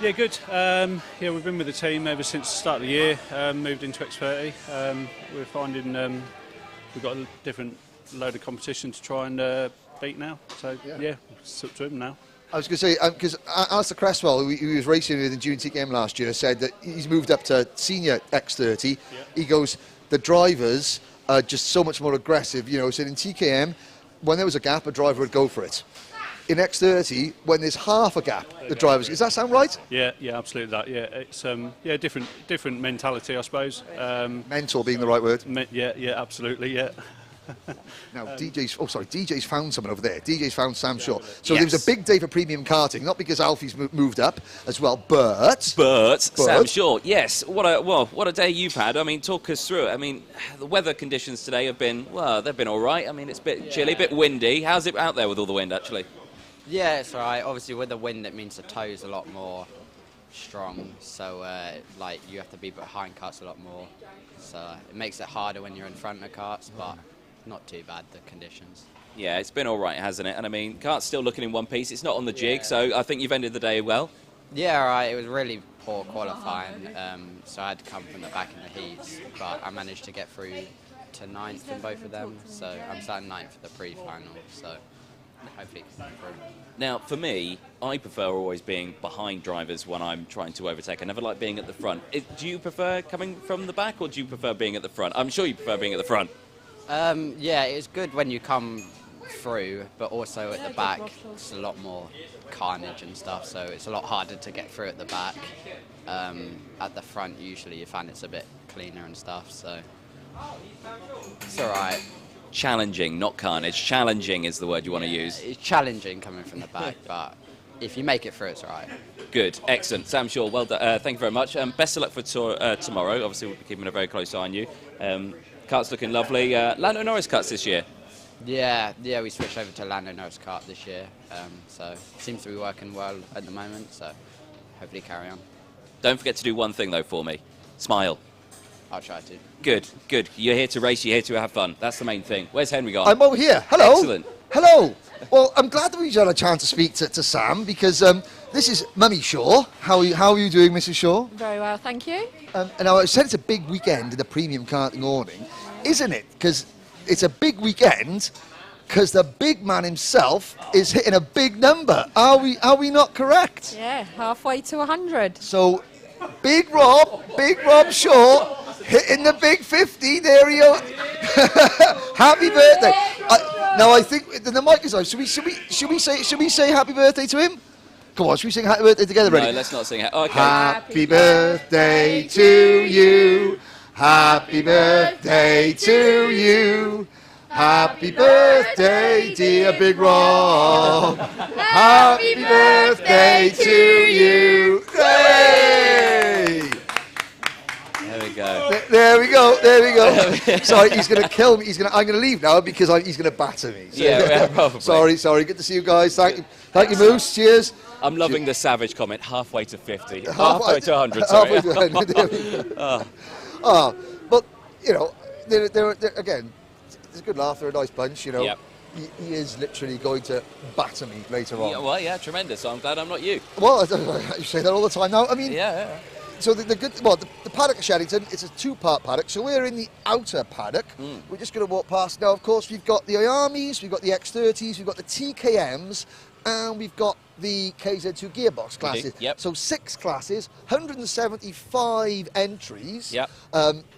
Yeah, good. Yeah, we've been with the team ever since the start of the year. Moved into X30. We're finding we've got a different load of competition to try and beat now. So yeah, it's up to him now. I was going to say, because Alistair Cresswell, who was racing with the junior TKM last year, said that he's moved up to senior X30. Yeah. He goes, the drivers are just so much more aggressive. You know, so in TKM, when there was a gap, a driver would go for it. In X30, when there's half a gap, the drivers. Does that sound right? Yeah, absolutely. That. Yeah, it's different mentality, I suppose. Mental being the right word. Yeah, absolutely. Yeah. Now, DJ's found someone over there. DJ's found Sam Shaw. So Yes. there was a big day for premium karting, not because Alfie's moved up as well, but Sam Shaw, yes. What a day you've had. I mean, talk us through it. I mean, the weather conditions today have been, well, they've been all right. I mean, it's a bit chilly, a bit windy. How's it out there with all the wind, actually? Yeah, it's all right. Obviously, with the wind, it means the toe's a lot more strong. So, like, you have to be behind carts a lot more. So it makes it harder when you're in front of carts, but not too bad, the conditions. Yeah, it's been all right, hasn't it? And I mean, cart's still looking in one piece. It's not on the jig, so I think you've ended the day well. Yeah, all right. It was really poor qualifying, so I had to come from the back in the heats, but I managed to get through to 9th in both of them. So I'm starting 9th for the pre-final, so hopefully it can improve. Now, for me, I prefer always being behind drivers when I'm trying to overtake. I never like being at the front. Do you prefer coming from the back, or do you prefer being at the front? I'm sure you prefer being at the front. Yeah, it's good when you come through, but also at the back, it's a lot more carnage and stuff, so it's a lot harder to get through at the back. At the front, usually you find it's a bit cleaner and stuff, so it's all right. Challenging, not carnage. Challenging is the word you want to use. It's challenging coming from the back, but if you make it through, it's all right. Good, excellent. Sam Shaw, well done. Thank you very much. Best of luck for tomorrow. Obviously, we'll be keeping a very close eye on you. Kart's looking lovely. Lando Norris karts this year. Yeah, we switched over to Lando Norris kart this year, so it seems to be working well at the moment, so hopefully carry on. Don't forget to do one thing, though, for me. Smile. I'll try to. Good. You're here to race, you're here to have fun. That's the main thing. Where's Henry gone? I'm over here. Hello. Excellent. Hello. Well, I'm glad that we've had a chance to speak to Sam, because this is Mummy Shaw. How are you doing, Mrs. Shaw? Very well, thank you. And I said it's a big weekend in the premium karting awning, isn't it? Because it's a big weekend, because the big man himself is hitting a big number. Are we not correct? Yeah, halfway to 100. So, Big Rob Shaw, hitting the big 50. There he goes. Happy birthday! Now I think the mic is on. Should we say happy birthday to him? Come on, should we sing happy birthday together? Ready? No, let's not sing it. Okay. Happy birthday to you. Happy birthday to you. Happy birthday, dear Big Rob. Happy birthday to you. Hey! There we go. Sorry, he's going to kill me. I'm going to leave now because he's going to batter me. So, yeah, probably. Sorry. Good to see you guys. Thank you, Moose. Cheers. I'm loving the savage comment. Halfway to 50. Halfway to 100. Sorry. Halfway to 100. But you know, they're again. It's a good laugh. They're a nice bunch. You know. Yep. He is literally going to batter me later on. Yeah, well, yeah, tremendous. I'm glad I'm not you. Well, you say that all the time now. I mean. Yeah. So the paddock at Shenington, it's a two-part paddock. So we're in the outer paddock. We're just going to walk past. Now, of course, we've got the IAMIs, we've got the X30s, we've got the TKMs, and we've got the KZ2 gearbox classes. Yep. So 6 classes, 175 entries. Yep.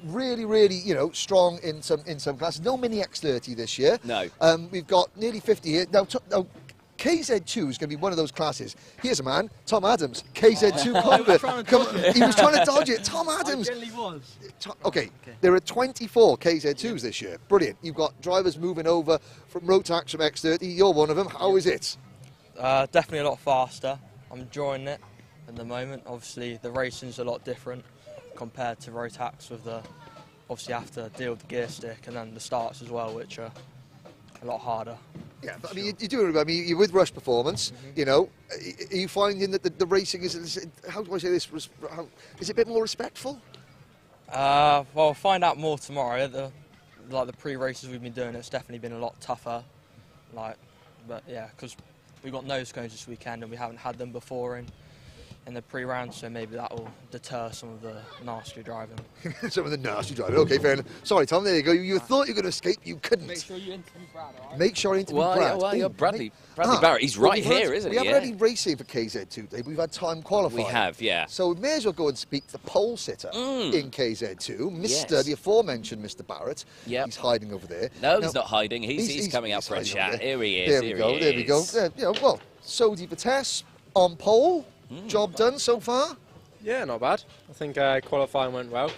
Really, strong in some classes. No mini X30 this year. No. We've got nearly 50 here. Now, KZ2 is going to be one of those classes. Here's a man, Tom Adams, KZ2 convert. He was trying to dodge it. Tom Adams. I generally was. Okay, there are 24 KZ2s this year. Brilliant. You've got drivers moving over from Rotax from X30. You're one of them. How is it? Definitely a lot faster. I'm enjoying it at the moment. Obviously, the racing's a lot different compared to Rotax with obviously you have to deal with the gear stick and then the starts as well, which are a lot harder. Yeah, but I mean, you do. I mean, you're with Rush Performance. You know, are you finding that the racing is? How do I say this? Is it a bit more respectful? Well, we'll find out more tomorrow. The pre-races we've been doing, it's definitely been a lot tougher. But yeah, because we've got nose cones this weekend and we haven't had them before in the pre-round, so maybe that will deter some of the nasty driving. Some of the nasty driving. Okay, fair enough. Sorry, Tom. There you go. You thought you were going to escape. You couldn't. Make sure you interview Brad. All right? Make sure you interview Brad. Well, yeah, Bradley Barrett. He's right here, isn't he? We haven't had any racing for KZ2 today. We've had time qualifying. We have, yeah. So we may as well go and speak to the pole sitter in KZ2, the aforementioned Mr. Barrett. Yep. He's hiding over there. No, he's not hiding. He's coming up for a chat. Here he is. There we go. Yeah, well, Sodi Vitesse on pole. Job done so far? Yeah, not bad. I think qualifying went well.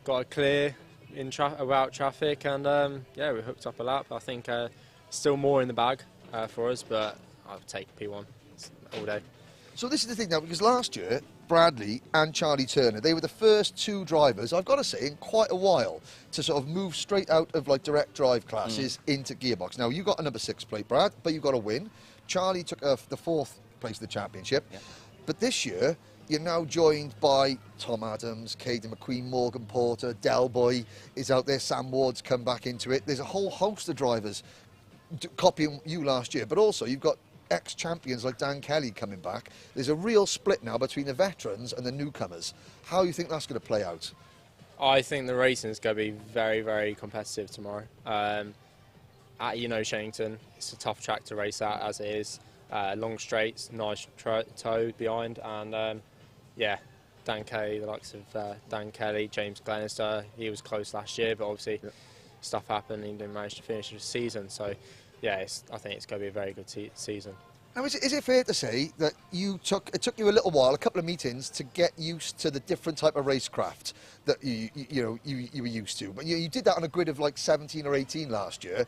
Got a clear about traffic, and yeah, we hooked up a lap. I think still more in the bag for us, but I'll take P1 all day. So this is the thing now, because last year, Bradley and Charlie Turner, they were the first two drivers, I've got to say, in quite a while, to sort of move straight out of like direct drive classes into gearbox. Now, you got a number 6 plate, Brad, but you got a win. Charlie took the 4th place of the championship. Yeah. But this year, you're now joined by Tom Adams, Caden McQueen, Morgan Porter, Del Boy is out there, Sam Ward's come back into it. There's a whole host of drivers copying you last year, but also you've got ex-champions like Dan Kelly coming back. There's a real split now between the veterans and the newcomers. How do you think that's going to play out? I think the racing is going to be very, very competitive tomorrow. At Shenington, it's a tough track to race at as it is. Long straights, nice toe behind, and yeah, Dan Kelly, the likes of Dan Kelly, James Glenister, he was close last year, but obviously stuff happened and he didn't manage to finish the season. So yeah, I think it's going to be a very good season. Now, is it fair to say that it took you a little while, a couple of meetings, to get used to the different type of racecraft that you were used to? But you did that on a grid of like 17 or 18 last year.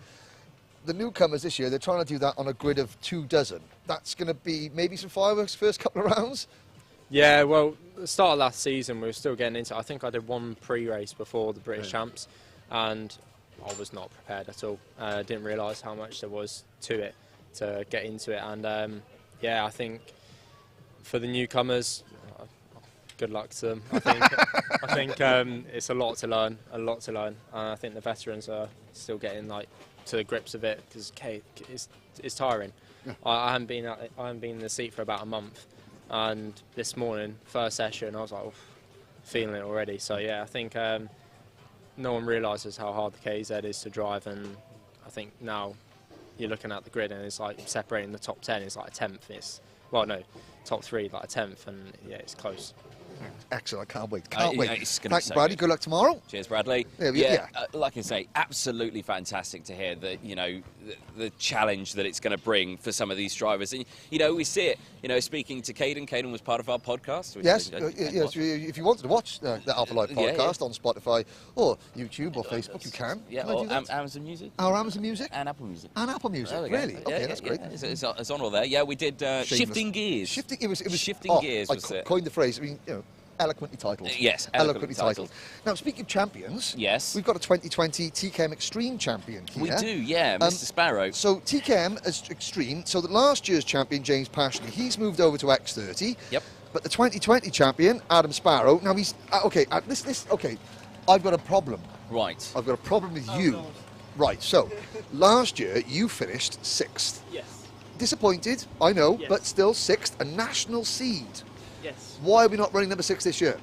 The newcomers this year, they're trying to do that on a grid of 24. That's going to be maybe some fireworks first couple of rounds? Yeah, well, the start of last season, we were still getting into it. I think I did one pre-race before the British Champs, and I was not prepared at all. I didn't realise how much there was to it, to get into it. And yeah, I think for the newcomers, good luck to them. I think it's a lot to learn, And I think the veterans are still getting to the grips of it, because it's tiring. Yeah. I haven't been in the seat for about a month, and this morning, first session, I was like, feeling it already. So yeah, I think no one realises how hard the KZ is to drive, and I think now you're looking at the grid and it's like separating the top 10 is like a 10th. Top 3 like a 10th, and yeah, it's close. Excellent, I can't wait. Can't wait. Thanks, Bradley. Good luck tomorrow. Cheers, Bradley. Like I say, absolutely fantastic to hear that, the challenge that it's going to bring for some of these drivers. And, we see it, speaking to Caden. Caden was part of our podcast. Yes, if you wanted to watch the Alpha Live podcast on Spotify or YouTube or Facebook, you can. Yeah, or Amazon Music. Our Amazon Music? And Apple Music. And Apple Music, really? Okay, that's great. It's on all there. Yeah, we did Shifting Gears. It was Shifting Gears. I coined the phrase. I mean, eloquently titled. Yes, eloquently titled. Now, speaking of champions, yes, we've got a 2020 TKM Extreme champion here. We do, yeah, Mr. Sparrow. So TKM Extreme, so the last year's champion, James Pashley, he's moved over to X30. Yep. But the 2020 champion, Adam Sparrow, now he's, okay, I've got a problem. Right. I've got a problem with you. No. Right, so, last year you finished 6th. Yes. Disappointed, I know, yes, but still 6th, a national seed. Yes. Why are we not running number 6 this year?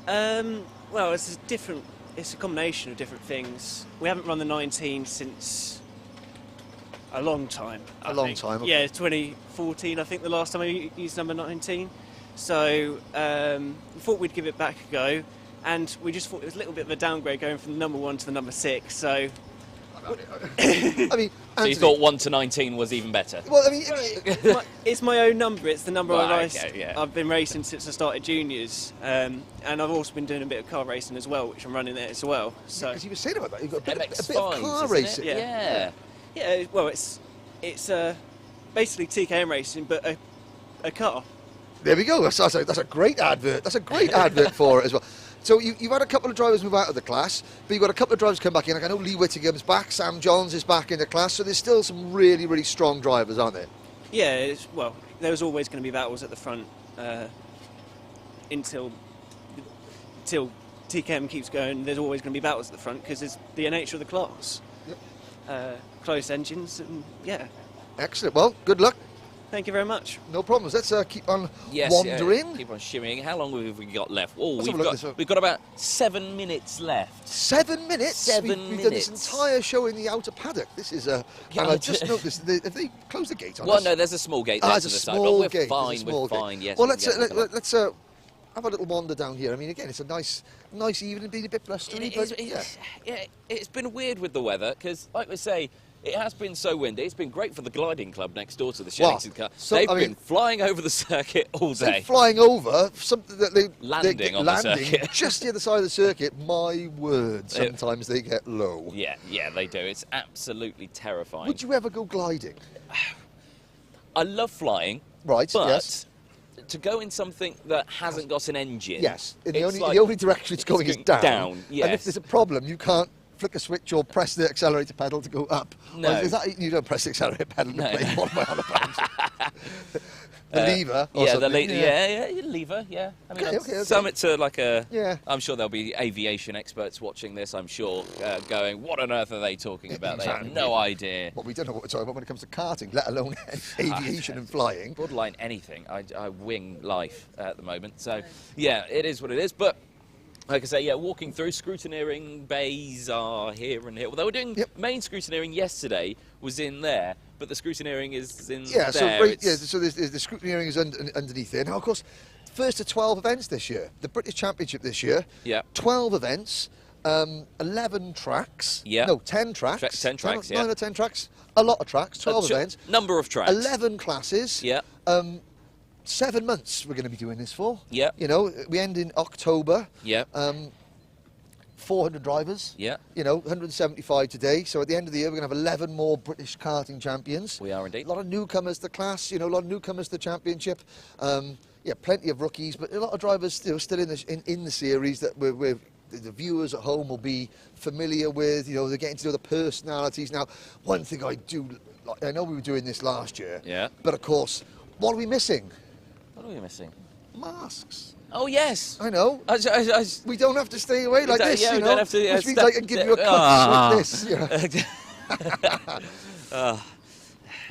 Well, it's a combination of different things. We haven't run the 19 since a long time. A long time. Okay. Yeah, 2014, I think, the last time I used number 19. So we thought we'd give it back a go, and we just thought it was a little bit of a downgrade going from the number 1 to the number 6. So. I mean, so you thought 1 to 19 was even better? Well, I mean, it's my own number. It's the number right, I've been racing since I started juniors, and I've also been doing a bit of car racing as well, which I'm running there as well. So because you were saying about that, you've got a bit of car racing. Yeah. Well, it's basically TKM racing, but a car. There we go. That's a great advert. That's a great advert for it as well. So you've had a couple of drivers move out of the class, but you've got a couple of drivers come back in. Like I know Lee Whittingham's back, Sam Johns is back in the class, so there's still some really, really strong drivers, aren't there? Yeah, well, there's always going to be battles at the front until TKM keeps going. There's always going to be battles at the front because it's the nature of the class. Yep. Close engines, and yeah. Excellent. Well, good luck. Thank you very much. No problems. Let's keep on wandering. Yeah, keep on shimmying. How long have we got left? Oh, Let's we've got about 7 minutes left. 7 minutes? 7 We've minutes. done this entire show in the outer paddock. This is and I just noticed, have they closed the gate on us? Well, no, there's a small gate there there's to a the side. small But gate. we're fine, yes. Well, let's have a little wander down here. I mean, again, it's a nice evening, being a bit blustery. It's been weird with the weather, because, like we say, it has been so windy. It's been great for the gliding club next door to the Shenington car. They've been flying over the circuit all day. Flying over, something that they landing on the circuit. Just the other side of the circuit. My word, sometimes they get low. Yeah, they do. It's absolutely terrifying. Would you ever go gliding? I love flying. Right, but yes. to go in something that hasn't got an engine. Yes, the only direction it's going is down. Down, yes. And if there's a problem, you can't flick a switch or press the accelerator pedal to go up. No. Or is that, you don't press the accelerator pedal to play what am I on about? The lever or yeah, something. Lever, yeah. I mean, Okay. Summit to like a... Yeah. I'm sure there'll be aviation experts watching this, I'm sure, going, what on earth are they talking about? They have no idea. Well, we don't know what we're talking about when it comes to karting, let alone aviation and flying. Borderline anything. I wing life at the moment. So, yeah, it is what it is. But, like I say, yeah, walking through, scrutineering bays are here and here. Well, they were doing main scrutineering yesterday, was in there, but the scrutineering is in there. So there's the scrutineering is underneath there. Now, of course, first of 12 events this year. The British Championship this year. Yeah. 12 events, 11 tracks. Yeah. No, 10 tracks. 10 tracks, 9 or 10 tracks. A lot of tracks, 12 events. Number of tracks. 11 classes. Yeah. 7 months we're going to be doing this for. Yeah. You know, we end in October. Yeah. 400 drivers. Yeah. You know, 175 today. So at the end of the year, we're going to have 11 more British karting champions. We are indeed. A lot of newcomers to the class, you know, a lot of newcomers to the championship. Yeah, plenty of rookies, but a lot of drivers still in the series that the viewers at home will be familiar with. You know, they're getting to know the personalities. Now, one thing I do, I know we were doing this last year. Yeah. But of course, what are we missing? What are we missing? Masks. Oh, yes. I know. We don't have to stay away like this, yeah, you we know. don't have to, which means I can give you a cut like this. You know.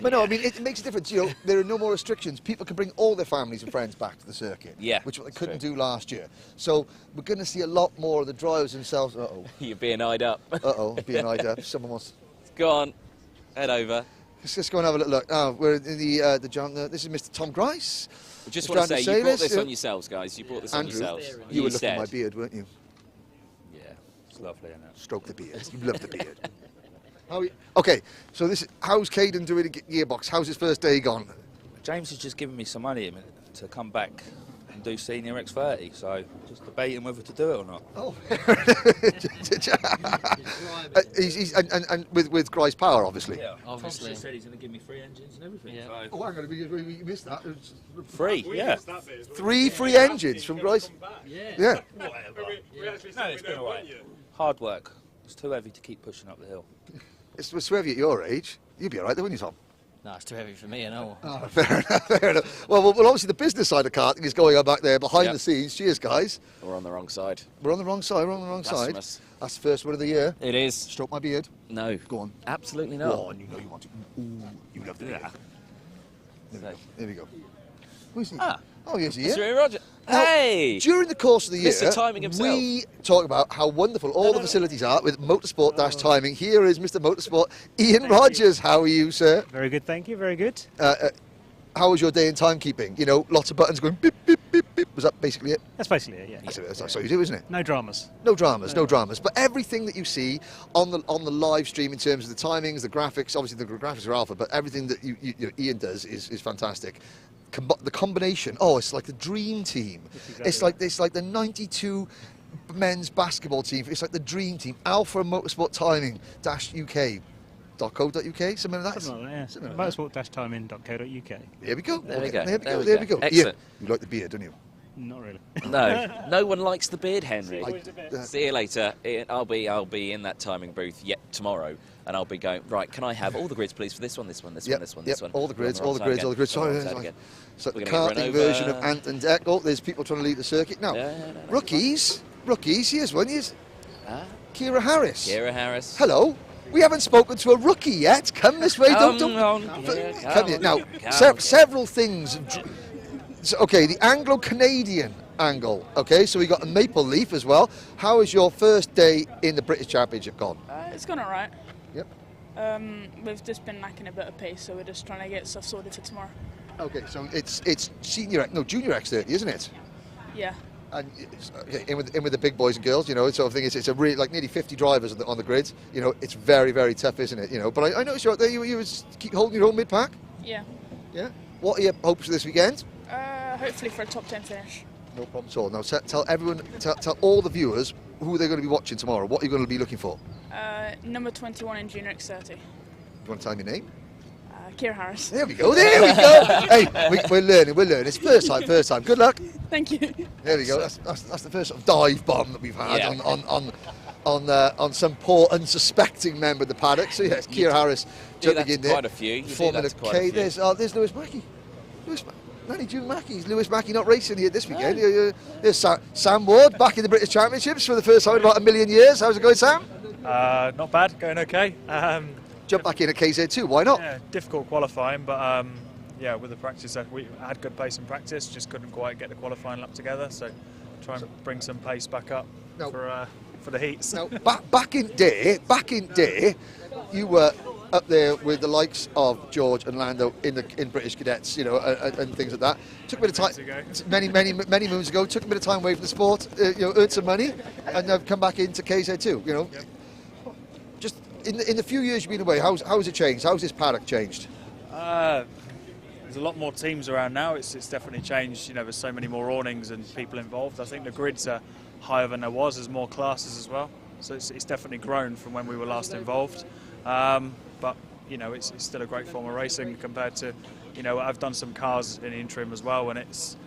But no, I mean, it makes a difference. You know, there are no more restrictions. People can bring all their families and friends back to the circuit. Yeah. Which they couldn't do last year. So we're going to see a lot more of the drivers themselves. Uh-oh. You're being eyed up. Uh-oh, being eyed up. Someone wants... Go on. Head over. Let's just go and have a little look. Oh, we're in the John. This is Mr. Tom Grice. I just want to say, you brought this on yourselves, guys. You brought this Andrew, on yourselves. You were looking at my beard, weren't you? Yeah, it's lovely, isn't it? Stroke the beard. You love the beard. Okay, so how's Caden doing at Gearbox? How's his first day gone? James has just given me some money to come back and do Senior X30, so just debating whether to do it or not. Oh, and with Grice Power, obviously. Yeah, obviously. Tom said he's going to give me 3 engines and everything. Yeah. So. Oh, hang on, we missed that. 3, yeah. 3 free engines from Grice. Yeah. Whatever. No, it's been alright. Hard work. It's too heavy to keep pushing up the hill. It's too heavy at your age. You'd be all right, though, wouldn't you, Tom? No, it's too heavy for me, I know. Oh, fair enough, fair enough. Well, obviously the business side of karting is going on back there behind the scenes. Cheers, guys. We're on the wrong side. We're on the wrong side, Blasphemous. That's the first one of the year. It is. Stroke my beard. No. Go on. Absolutely not. Go on, you know you want to. Ooh, you love the beard. There we go. Who's he? Oh, yes, he is. Mr. Roger. Now, Hey! during the course of the year, Mr. Timing himself. we talk about how wonderful all the facilities are with Motorsport-Timing. Here is Mr. Motorsport, Ian Rogers. How are you, sir? Very good, thank you, very good. How was your day in timekeeping? You know, lots of buttons going beep, beep, beep, beep. Was that basically it? That's basically it, yeah. That's what you do, isn't it? No dramas. No dramas, no dramas. But everything that you see on the live stream in terms of the timings, the graphics, obviously the graphics are alpha, but everything that Ian does is fantastic. The combination, it's like the dream team. Exactly It's like the 92 men's basketball team. It's like the dream team. Alpha Motorsport Timing UK.co.uk, something like that. Something like that, yeah. Motorsport-timing.co.uk. There we go. There we go. There we go. Excellent. Ian, you like the beard, don't you? Not really. No, no one likes the beard, Henry. Always a bit. See you later. I'll be in that timing booth yet tomorrow, and I'll be going, right, can I have all the grids, please, for this one, this one, this one, this one, this one? All the grids, We're on all the grids, side all the grids. again. Sorry, We're on side again. so the We're gonna get karting run version over. of Ant and Dec. Oh, there's people trying to leave the circuit now. No. Rookies, here's one. Here's Kira Harris. Kira Harris. Hello. We haven't spoken to a rookie yet. Come this way. Don't. Come here. Now, several things. So, okay, the Anglo-Canadian angle. Okay, so we got a maple leaf as well. How has your first day in the British Championship gone? It's gone alright. Yep. We've just been lacking a bit of pace, so we're just trying to get stuff sorted for tomorrow. Okay, so it's junior X30, isn't it? Yeah. And in with the big boys and girls, you know, sort of thing. It's a really, like, nearly 50 drivers on the grid. You know, it's very, very tough, isn't it? You know, but I noticed you're out there. You was keep holding your own mid pack. Yeah. Yeah. What are your hopes for this weekend? Hopefully for a top 10 finish. No problem at all. Now tell everyone, tell all the viewers who they're going to be watching tomorrow. What are you going to be looking for? Number 21 in Junior X30. You want to tell me your name? Kira Harris. There we go. Hey, we're learning. It's first time. Good luck. Thank you. There we go. That's the first sort of dive bomb that we've had on some poor unsuspecting member of the paddock. So yes, Kira Harris jumping in there. Quite a few. You 4 minutes K. There's Lewis Mackey. Nanny June Mackey. Lewis Mackey not racing here this weekend. There's Sam Ward back in the British Championships for the first time in about a million years. How's it going, Sam? Not bad. Going okay. Jump back in at KZ2. Why not? Yeah, difficult qualifying, but yeah, with the practice, we had good pace in practice. Just couldn't quite get the qualifying lap together. So try and bring some pace back up for the heats. Now, back in day, you were up there with the likes of George and Lando in British Cadets, you know, and things like that. Took a bit of time, many moons ago. Took a bit of time away from the sport, earned some money, and have come back into KZ2. You know, just in the few years you've been away, how's it changed? How's this paddock changed? There's a lot more teams around now. It's definitely changed. You know, there's so many more awnings and people involved. I think the grids are higher than there was. There's more classes as well. So it's definitely grown from when we were last involved. But you know, it's still a great form of racing compared to, you know, I've done some cars in the interim as well, and it's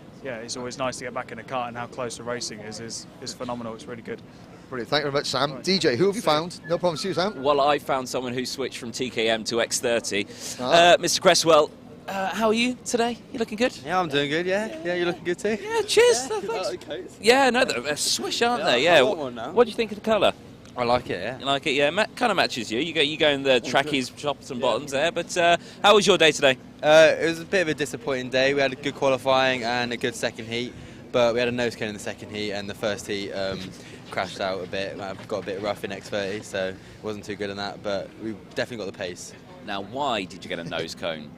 always nice to get back in a kart, and how close the racing is phenomenal. It's really good. Brilliant. Thank you very much, Sam. Right. DJ, who have you found? No problem to you, Sam. Well, I found someone who switched from TKM to X30. Mr. Cresswell, how are you today? You looking good? Yeah, I'm doing good, yeah. Yeah, you're looking good too? Yeah, cheers. Yeah, thanks. Yeah, no, they're swish, aren't they? Yeah. I want one now. What do you think of the colour? I like it, yeah. You like it, yeah? Kind of matches you. You go in the trackies, tops and bottoms there. But how was your day today? It was a bit of a disappointing day. We had a good qualifying and a good second heat, but we had a nose cone in the second heat, and the first heat crashed out a bit. Got a bit rough in X30, so it wasn't too good in that, but we definitely got the pace. Now, why did you get a nose cone?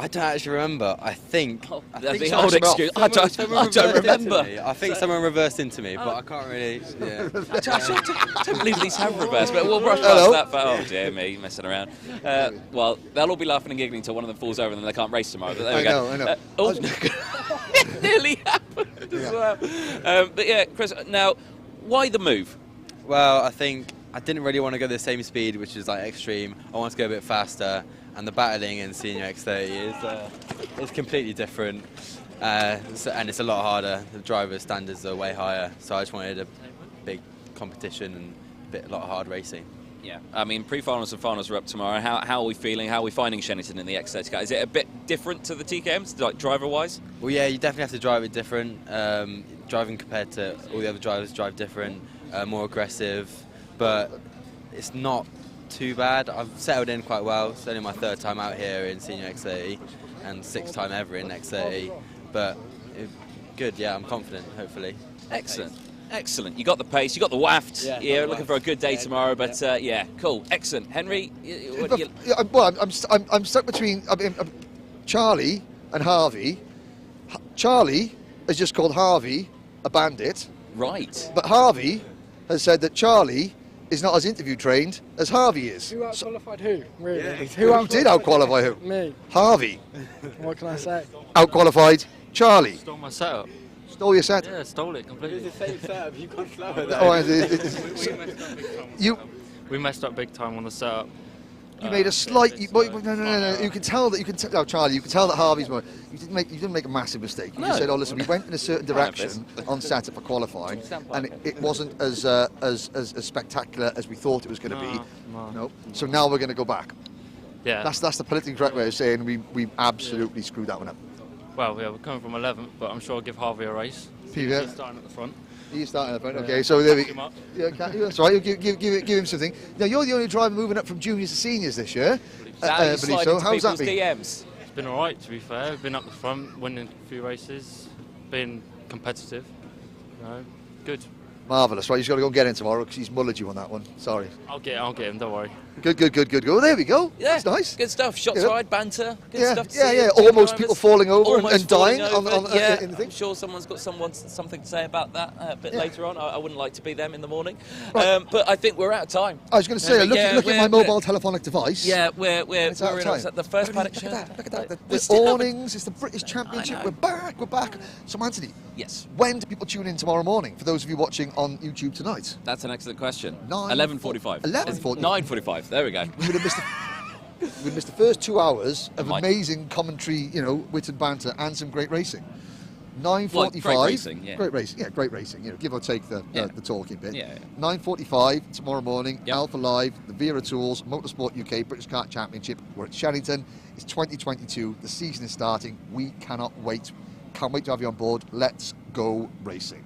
I don't actually remember. I think the old excuse. I don't remember. I think someone reversed into me, but I can't really. Yeah. I don't believe these have reversed, but we'll brush past that. Oh dear me, messing around. Well, they'll all be laughing and giggling until one of them falls over and then they can't race tomorrow. But there we go. I know. It nearly happened as well. But yeah, Chris. Now, why the move? Well, I think I didn't really want to go the same speed, which is like extreme. I wanted to go a bit faster. And the battling in senior X30 is completely different, and it's a lot harder. The driver's standards are way higher, so I just wanted a big competition and a lot of hard racing. Yeah, I mean, pre-finals and finals are up tomorrow. How are we feeling? How are we finding Shenington in the X30 car? Is it a bit different to the TKMs, like driver-wise? Well, yeah, you definitely have to drive it different. Driving compared to all the other drivers drive different, more aggressive, but it's not too bad. I've settled in quite well. It's only my third time out here in senior X30 and sixth time ever in X30, but good. Yeah, I'm confident. Hopefully. Excellent. You got the pace. You got the waft. Yeah, looking for a good day tomorrow. But yeah, cool. Excellent. Henry, well, I'm stuck between Charlie and Harvey. Charlie has just called Harvey a bandit. Right. But Harvey has said that Charlie is not as interview trained as Harvey is. Who out-qualified who? Really? Yeah, who did out-qualify who? Me. Harvey. What can I say? Out-qualified Charlie. Stole my setup. Stole your set? Yeah, stole it completely. It's the same setup. You can't slow it. We messed up big time on the setup. You made a slight. No. You can tell that. Oh, Charlie, you can tell that Harvey's. You didn't make a massive mistake. You just said, "Oh, listen, we went in a certain direction on setup for qualifying, and it wasn't as spectacular as we thought it was going to be." No. So now we're going to go back. Yeah. That's the politically correct way of saying we absolutely screwed that one up. Well, yeah, we're coming from 11th, but I'm sure I'll give Harvey a race. He's starting at the front. He's starting at the front. Okay, so there we go. Yeah, that's right. Give him something. Now you're the only driver moving up from juniors to seniors this year. I believe so. How's that been? DMs. It's been all right, to be fair. We've been up the front, winning a few races, been competitive. Good. Marvellous. Right, you've got to go and get him tomorrow because he's mullered you on that one. Sorry. I'll get him. Don't worry. Good. Well, there we go. Yeah, that's nice. Good stuff. Shots fired, banter. Good stuff to see. Yeah. Almost people falling over and dying on in the thing. I'm sure someone's got something to say about that a bit later on. I wouldn't like to be them in the morning. Right. But I think we're out of time. I was going to say, look at my mobile telephonic device. Yeah, we're in the first Paddock show. Look at that. The awnings. It's the British Championship. We're back. So, Anthony. Yes. When do people tune in tomorrow morning? For those of you watching on YouTube tonight. That's an excellent question. 11:45. 9:45. There we go. We would have missed the first 2 hours of amazing commentary, wit and banter, and some great racing. 9:45. Great racing, yeah. Great racing, yeah, great racing. Give or take the talking bit. Yeah. 9:45 tomorrow morning. Alpha Live, the Wera Tools, Motorsport UK, British Kart Championship. We're at Shenington. It's 2022. The season is starting. We cannot wait. Can't wait to have you on board. Let's go racing.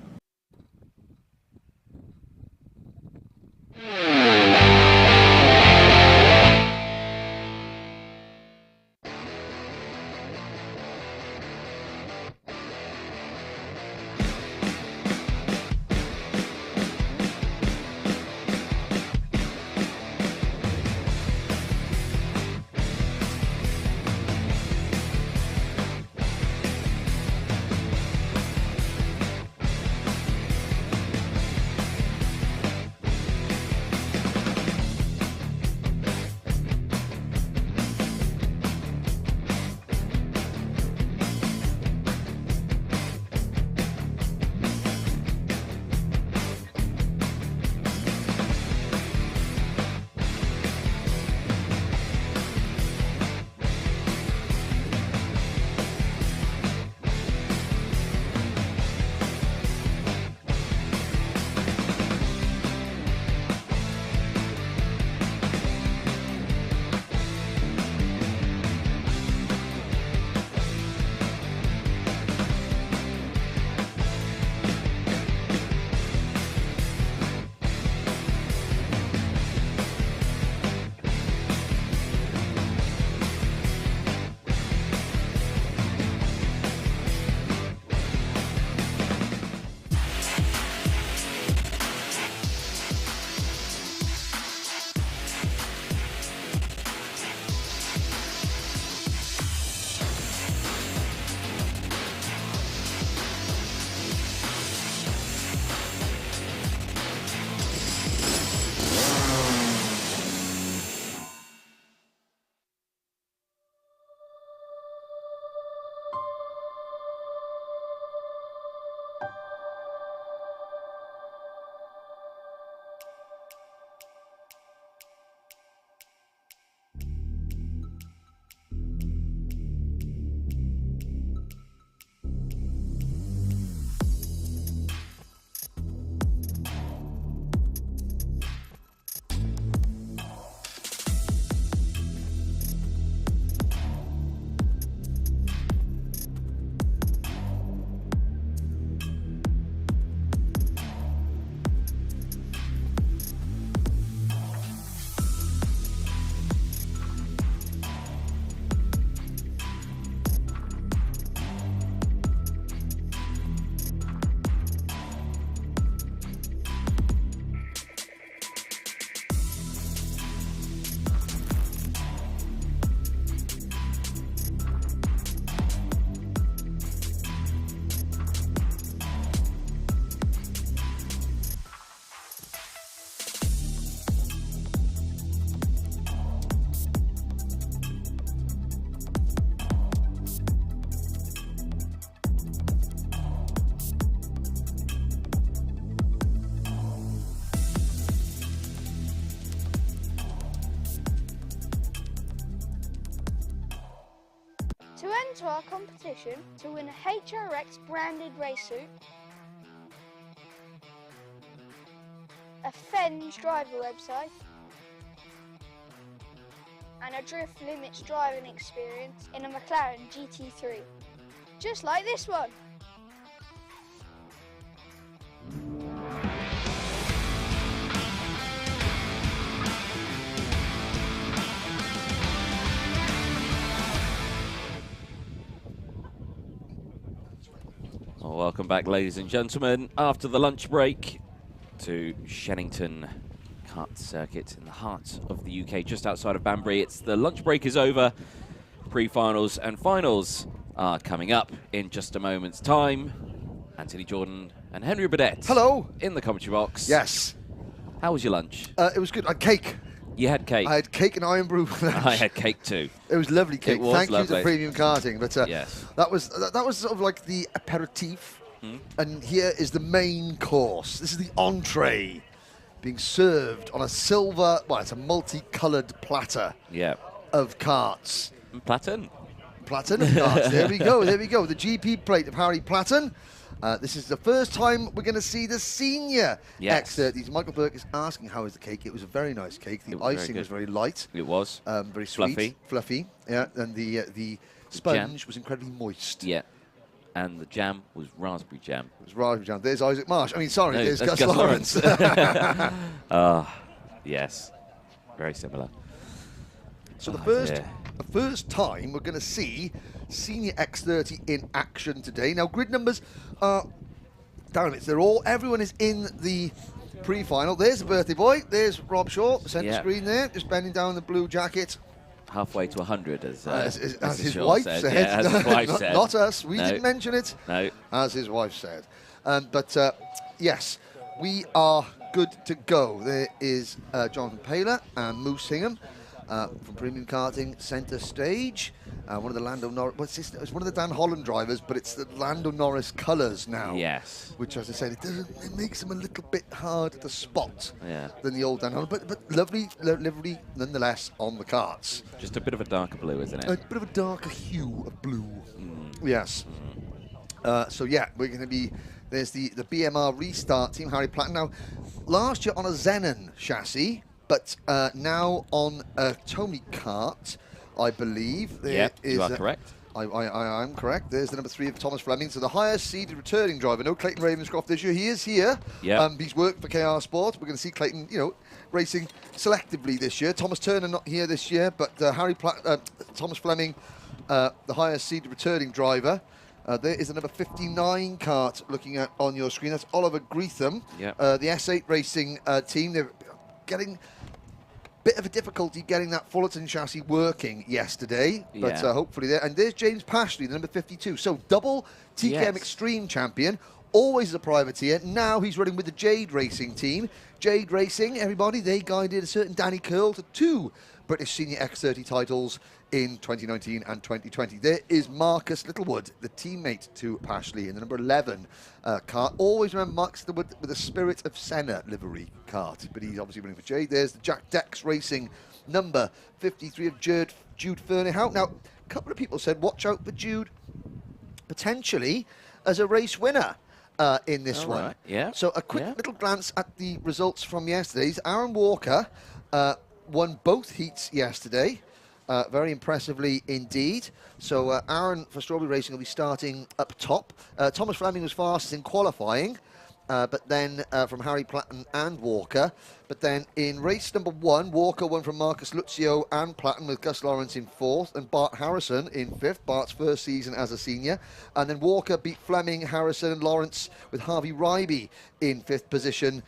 to our competition to win a HRX branded race suit, a Fens driver website, and a Drift Limits driving experience in a McLaren GT3. Just like this one. Well, welcome back, ladies and gentlemen, after the lunch break to Shenington Kart Circuit in the heart of the UK, just outside of Banbury. It's the lunch break is over. Pre-finals and finals are coming up in just a moment's time. Anthony Jordan and Henry Burdett. Hello. In the commentary box. Yes. How was your lunch? It was good. I had cake. You had cake? I had cake and iron brew. I had cake too. It was lovely cake. It was Thank lovely. you to Premium Karting. But yes. that was sort of like the aperitif. And here is the main course. This is the entree being served on a silver, well, it's a multicoloured platter of karts. Platten. Platten of karts. There we go, there we go. The GP plate of Harry Platten. This is the first time we're going to see the senior X30s. Michael Burke is asking how is the cake. It was a very nice cake. The icing was very light. It was. Very sweet. Fluffy. Yeah, and the sponge was incredibly moist. Yeah. And the jam was raspberry jam. It was raspberry jam. There's Isaac Marsh. I mean, sorry, No, there's that's Gus Lawrence. Yes. Very similar. So the first time we're going to see Senior X30 in action today. Now, grid numbers are down a bit. Everyone is in the pre-final. There's the birthday boy. There's Rob Shaw, centre screen there, just bending down the blue jacket. Halfway to 100, as his wife said. Yeah, as his wife said. Not us. We didn't mention it. No. As his wife said. Yes, we are good to go. There is Jonathan Paler and Moose Hingham from Premium Karting centre stage. One of the Lando Norris. It's one of the Dan Holland drivers, but it's the Lando Norris colours now. Yes. Which, as I said, it makes him a little bit harder to spot Yeah. than the old Dan Holland, but lovely livery nonetheless on the karts. Just a bit of a darker blue, isn't it? A bit of a darker hue of blue. Yes. So yeah, we're going to be. There's the BMR restart team, Harry Platten. Now, last year on a Xenon chassis, but now on a Tomy kart, I believe. You are correct. I'm correct. There's the number 3 of Thomas Fleming. So the highest seeded returning driver. No Clayton Ravenscroft this year. He is here. Yeah. He's worked for KR Sports. We're going to see Clayton, racing selectively this year. Thomas Turner not here this year, but Thomas Fleming, the highest seeded returning driver. There is a number 59 kart looking at on your screen. That's Oliver Greetham. Yeah. The S8 Racing team. They're getting bit of a difficulty getting that Fullerton chassis working yesterday, but hopefully there. And there's James Pashley, the number 52. So double TKM Extreme champion, always a privateer. Now he's running with the Jade Racing team. Jade Racing, everybody, they guided a certain Danny Curl to 2 British Senior X30 titles in 2019 and 2020. There is Marcus Littlewood, the teammate to Pashley in the number 11 kart. Always remember Marcus Littlewood with the Spirit of Senna livery kart, but he's obviously running for Jade. There's the Jack Dex Racing number 53 of Jude Ferneyhout. Now, a couple of people said, watch out for Jude potentially as a race winner in this one. Right. Yeah. So a quick little glance at the results from yesterday's. Aaron Walker won both heats yesterday. Very impressively indeed. So Aaron for Strawberry Racing will be starting up top. Thomas Fleming was fastest in qualifying, but then from Harry Platten and Walker. But then in race number 1, Walker won from Marcus Lucio and Platten with Gus Lawrence in 4th and Bart Harrison in 5th, Bart's first season as a senior. And then Walker beat Fleming, Harrison and Lawrence with Harvey Ryby in 5th position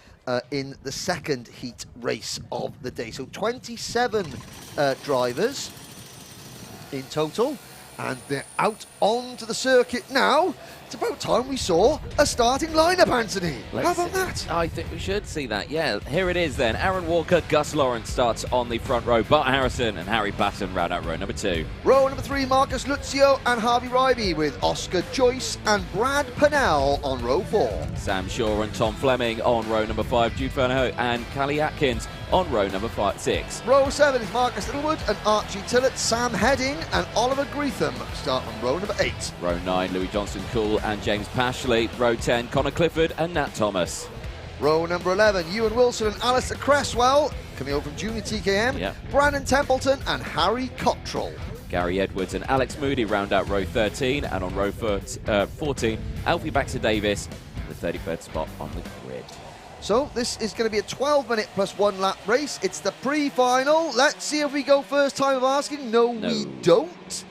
in the second heat race of the day. So 27 drivers in total, and they're out onto the circuit now. It's about time we saw a starting lineup, Anthony. How about that? I think we should see that, yeah. Here it is then. Aaron Walker, Gus Lawrence starts on the front row. Bart Harrison and Harry Platten round out row number 2. Row number 3, Marcus Lucio and Harvey Ryby with Oscar Joyce and Brad Pennell on row 4. Sam Shaw and Tom Fleming on row number 5. Jude Ferneyhout and Callie Atkins on row number 6. Row 7 is Marcus Littlewood and Archie Tillett, Sam Heading and Oliver Greetham them start on row number 8. Row 9, Louis Johnson-Cool and James Pashley. Row 10, Connor Clifford and Nat Thomas. Row number 11, Ewan Wilson and Alistair Cresswell, coming over from Junior TKM. Yep. Brandon Templeton and Harry Cottrell. Gary Edwards and Alex Moody round out row 13, and on row 14, Alfie Baxter-Davis, the 33rd spot on the grid. So this is going to be a 12-minute plus 1 lap race. It's the pre-final. Let's see if we go first time of asking. No, we don't.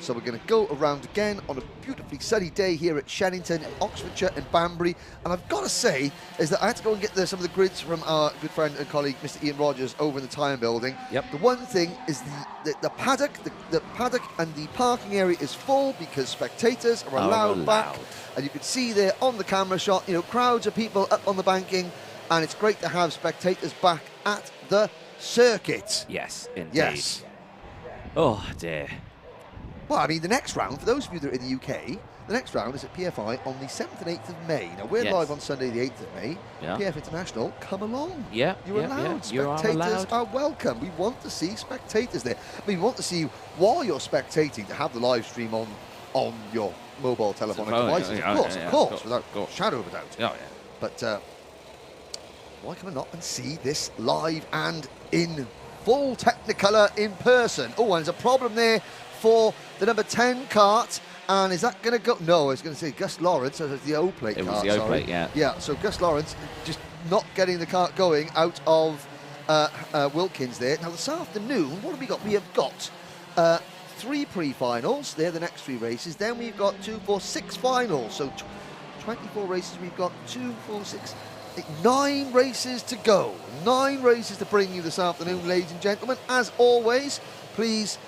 So we're going to go around again on a beautifully sunny day here at Shenington, Oxfordshire and Banbury. And I've got to say is that I had to go and get some of the grids from our good friend and colleague, Mr. Ian Rogers, over in the tyre building. Yep. The one thing is the paddock, the paddock and the parking area is full because spectators are allowed back. And you can see there on the camera shot, you know, crowds of people up on the banking, and it's great to have spectators back at the circuit. Yes, indeed. Yes. Oh, dear. Well, I mean, the next round, for those of you that are in the UK, the next round is at PFI on the 7th and 8th of May. Now, we're live on Sunday, the 8th of May. Yeah. PF International, come along. Yeah, You're allowed. Spectators are welcome. We want to see spectators there. We want to see, while you're spectating, to have the live stream on your mobile telephonic devices. Of course, without a shadow of a doubt. Oh, yeah. But why come I not and see this live and in full Technicolor in person? Oh, and there's a problem there for the number 10 kart. And is that going to go? No, I was going to say Gus Lawrence, as the O-plate kart. It was the O-plate, yeah. Yeah, so Gus Lawrence just not getting the kart going out of Wilkins there. Now, this afternoon, what have we got? We have got 3 pre-finals. They're the next 3 races. Then we've got 2, 4, 6 finals. So 24 races. We've got 2, 4, 6, 8, 9 races to go. 9 races to bring you this afternoon, ladies and gentlemen. As always, please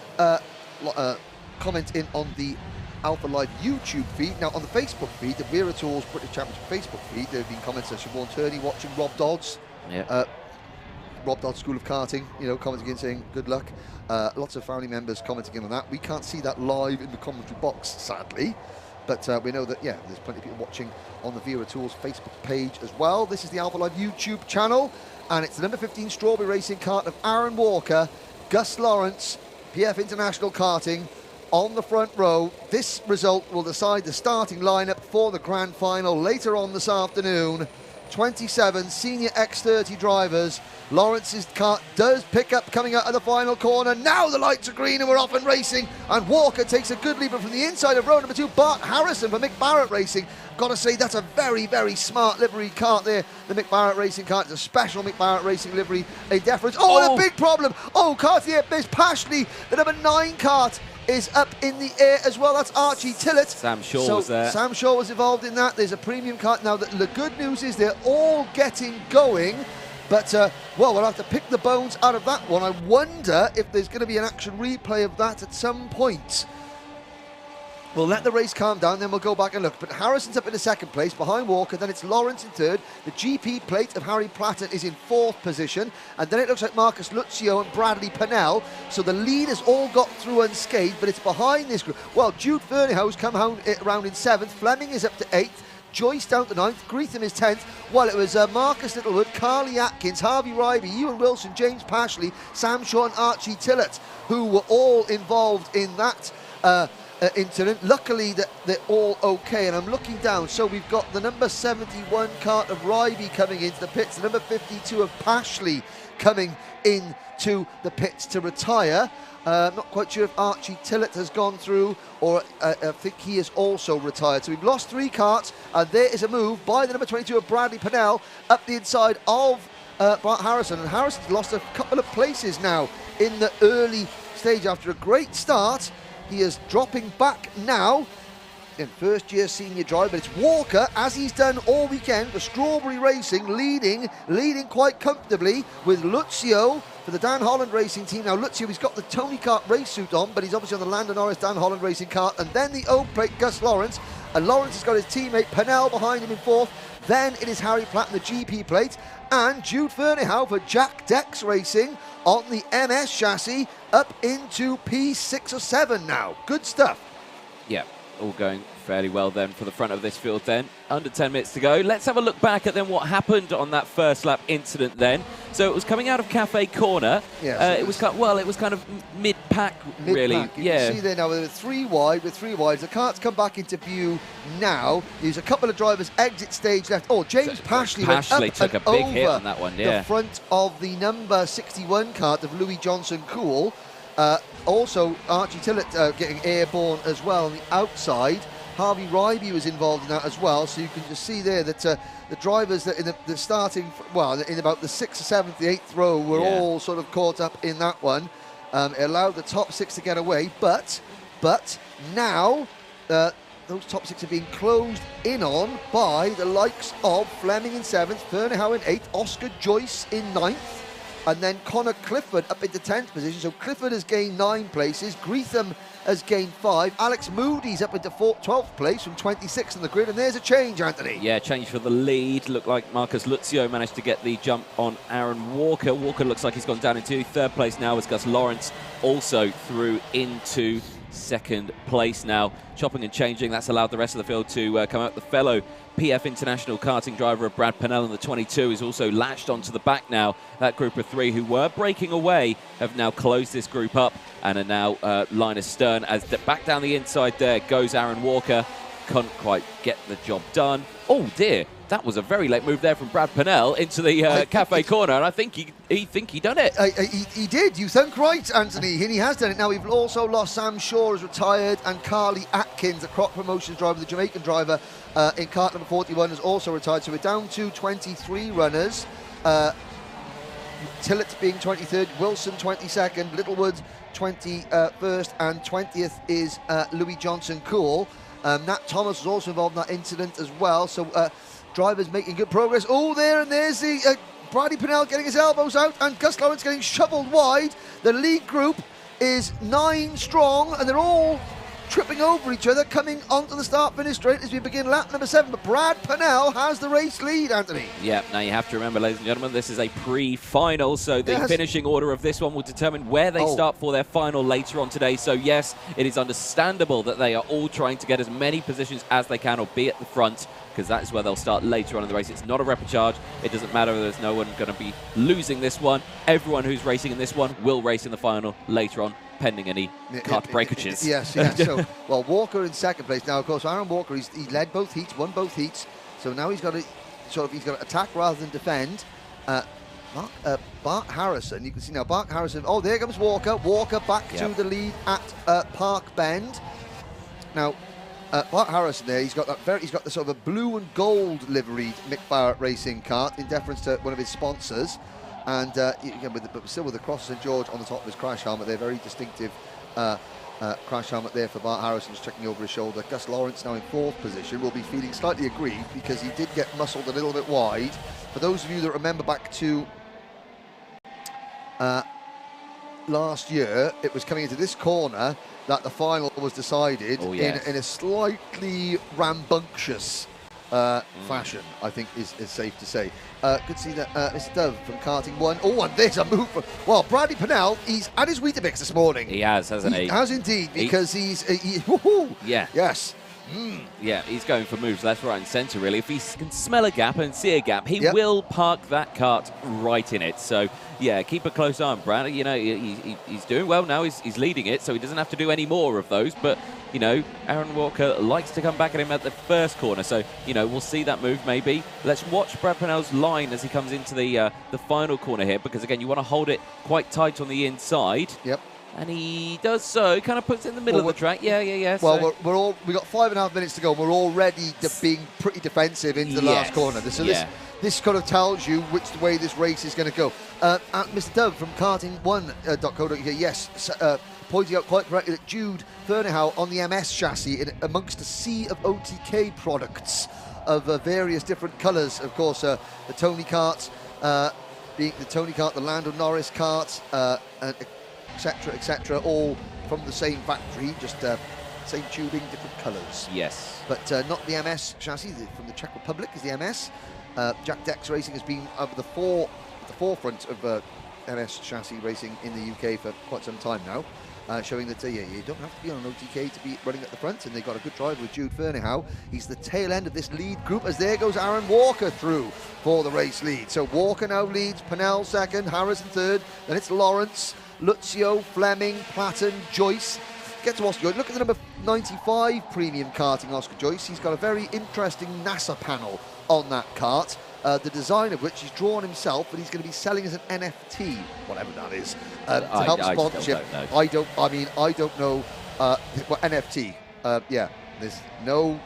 comment in on the Alpha Live YouTube feed. Now, on the Facebook feed, the Wera Tools British Championship Facebook feed, there have been comments that Siobhan Turney watching Rob Dodds. Yeah. Rob Dodds School of Karting, you know, commenting in saying good luck. Lots of family members commenting in on that. We can't see that live in the commentary box, sadly. But we know that, yeah, there's plenty of people watching on the Wera Tools Facebook page as well. This is the Alpha Live YouTube channel, and it's the number 15 Strawberry Racing kart of Aaron Walker, Gus Lawrence, PF International Karting, on the front row. This result will decide the starting lineup for the grand final later on this afternoon. 27 senior X30 drivers. Lawrence's kart does pick up coming out of the final corner. Now the lights are green and we're off and racing. And Walker takes a good lead from the inside of row number 2. Bart Harrison for Mick Barrett Racing. Got to say, that's a very, very smart livery kart there. The Mick Barrett Racing kart. It's a special Mick Barrett Racing livery. A deference. Oh, and a big problem. Oh, Cartier Miss Pashley, the number 9 kart, is up in the air as well. That's Archie Tillett. Sam Shaw was there. Sam Shaw was involved in that. There's a premium kart. Now, the good news is they're all getting going. But, well, we'll have to pick the bones out of that one. I wonder if there's going to be an action replay of that at some point. We'll let the race calm down, then we'll go back and look. But Harrison's up in the 2nd place, behind Walker. Then it's Lawrence in 3rd. The GP plate of Harry Platten is in 4th position. And then it looks like Marcus Lucio and Bradley Pennell. So the lead has all got through unscathed, but it's behind this group. Well, Jude Ferneyhough's come around in 7th. Fleming is up to 8th. Joyce down to 9th, Greetham is 10th, while it was Marcus Littlewood, Carly Atkins, Harvey Ryby, Ewan Wilson, James Pashley, Sam Shaw and Archie Tillett, who were all involved in that incident. Luckily that they're all okay, and I'm looking down, so we've got the number 71 kart of Ryby coming into the pits, the number 52 of Pashley coming into the pits to retire. Not quite sure if Archie Tillett has gone through, or I think he has also retired. So we've lost 3 karts, and there is a move by the number 22 of Bradley Pennell up the inside of Bart Harrison. And Harrison's lost a couple of places now in the early stage after a great start. He is dropping back now in first-year senior drive, but it's Walker, as he's done all weekend, for Strawberry Racing, leading quite comfortably with Lucio for the Dan Holland Racing team. Now, Lucio, he's got the Tony Kart race suit on, but he's obviously on the Landon Norris Dan Holland Racing kart. And then the O-plate, Gus Lawrence. And Lawrence has got his teammate Pennell behind him in 4th. Then it is Harry Platt in the GP plate. And Jude Ferneyhough for Jack Dex Racing on the MS chassis up into P6 or 7 now. Good stuff. Yeah, all going fairly well then for the front of this field then. Under 10 minutes to go. Let's have a look back at then what happened on that first lap incident then. So it was coming out of Cafe Corner. Yes, it was kind of mid-pack, really. You can see there now with 3 wide, the karts come back into view now. There's a couple of drivers exit stage left. Oh, James Pashley went up took and a big over hit on that one, yeah. the front of the number 61 kart of Louis Johnson Cool. Also, Archie Tillett getting airborne as well on the outside. Harvey Ryby was involved in that as well, so you can just see there that the drivers that in the starting, well, in about the 6th, 7th, the 8th row were all sort of caught up in that one. It allowed the top 6 to get away, but now those top 6 are being closed in on by the likes of Fleming in 7th, Fernhow in 8th, Oscar Joyce in 9th, and then Connor Clifford up into 10th position. So Clifford has gained 9 places, Greetham has gained 5, Alex Moody's up into 12th place from 26th on the grid, and there's a change, Anthony. Yeah, change for the lead. Looked like Marcus Luzio managed to get the jump on Aaron Walker. Walker looks like he's gone down into 3rd place now, as Gus Lawrence also through into 2nd place now. Chopping and changing, that's allowed the rest of the field to come out. The fellow PF International karting driver of Brad Pennell in the 22 is also latched onto the back now. That group of 3 who were breaking away have now closed this group up and are now Linus Stern as back down the inside there goes Aaron Walker. Couldn't quite get the job done. Oh dear, that was a very late move there from Brad Pennell into the cafe corner, and I think he done it. He did. You think right, Anthony, and he has done it. Now we've also lost Sam Shaw, has retired, and Carly Atkins, the Croc Promotions driver, the Jamaican driver in kart number 41, has also retired. So we're down to 23 runners. Tillett being 23rd, Wilson 22nd, Littlewood 21st, and 20th is Louis Johnson Cool. Nat Thomas was also involved in that incident as well. So drivers making good progress. Oh, there's the Brady Pennell getting his elbows out, and Gus Lawrence getting shoveled wide. The lead group is 9 strong, and they're all tripping over each other, coming onto the start-finish straight as we begin lap number 7. But Brad Pennell has the race lead, Anthony. Yeah, now you have to remember, ladies and gentlemen, this is a pre-final, so the finishing order of this one will determine where they start for their final later on today. So yes, it is understandable that they are all trying to get as many positions as they can or be at the front, because that is where they'll start later on in the race. It's not a repechage. It doesn't matter. There's no one going to be losing this one. Everyone who's racing in this one will race in the final later on, pending any kart breakages. Yes. So, well, Walker in 2nd place. Now, of course, Aaron Walker, he led both heats, won both heats. So now he's got to attack rather than defend. Bart Harrison, you can see now Bart Harrison. Oh, there comes Walker. Walker back to the lead at Park Bend. Now, Bart Harrison there, he's got the sort of a blue and gold liveried Mick Barrett racing kart in deference to one of his sponsors. And again, but still with the Cross St George on the top of his crash helmet, they're very distinctive crash helmet there for Bart Harrison, just checking over his shoulder. Gus Lawrence now in 4th position, will be feeling slightly aggrieved because he did get muscled a little bit wide. For those of you that remember back to last year, it was coming into this corner that the final was decided in a slightly rambunctious fashion, I think is safe to say. Good to see that Mr. Dove from Karting 1. Oh, and there's a move from, well, Bradley Pennell, he's had his Weetabix this morning. He has, hasn't he? He has indeed, because he's yeah. Yes. Yeah, he's going for moves left, right and centre, really. If he can smell a gap and see a gap, he will park that kart right in it. So, yeah, keep a close eye on Brad. You know, he's doing well now. He's leading it, so he doesn't have to do any more of those. But, you know, Aaron Walker likes to come back at him at the first corner. So, you know, we'll see that move maybe. Let's watch Brad Pennell's line as he comes into the final corner here, because, again, you want to hold it quite tight on the inside. Yep. And he does so. He kind of puts it in the middle of the track. Yeah. Well, so we've got 5.5 minutes to go. We're already being pretty defensive into the last corner. So this kind of tells you which way this race is going to go. Mr. Dove from karting1.co.uk, yes, pointing out quite correctly that Jude Fernhow on the MS chassis amongst a sea of OTK products of various different colours. Of course, the Tony kart, being the Tony kart, the Lando Norris kart, etc., all from the same factory, just same tubing, different colours. Yes. But not the MS chassis, from the Czech Republic is the MS. Jack Dex Racing has been at the forefront of MS chassis racing in the UK for quite some time now, showing that you don't have to be on an OTK to be running at the front, and they've got a good driver with Jude Fernhow. He's the tail end of this lead group, as there goes Aaron Walker through for the race lead. So Walker now leads, Pennell 2nd, Harrison 3rd, then it's Lawrence, Luzio, Fleming, Platten, Joyce. Get to Oscar Joyce. Look at the number 95 premium karting Oscar Joyce. He's got a very interesting NASA panel on that kart. The design of which he's drawn himself, but he's going to be selling as an NFT, whatever that is, to help sponsorship. I don't know what NFT. Yeah, there's no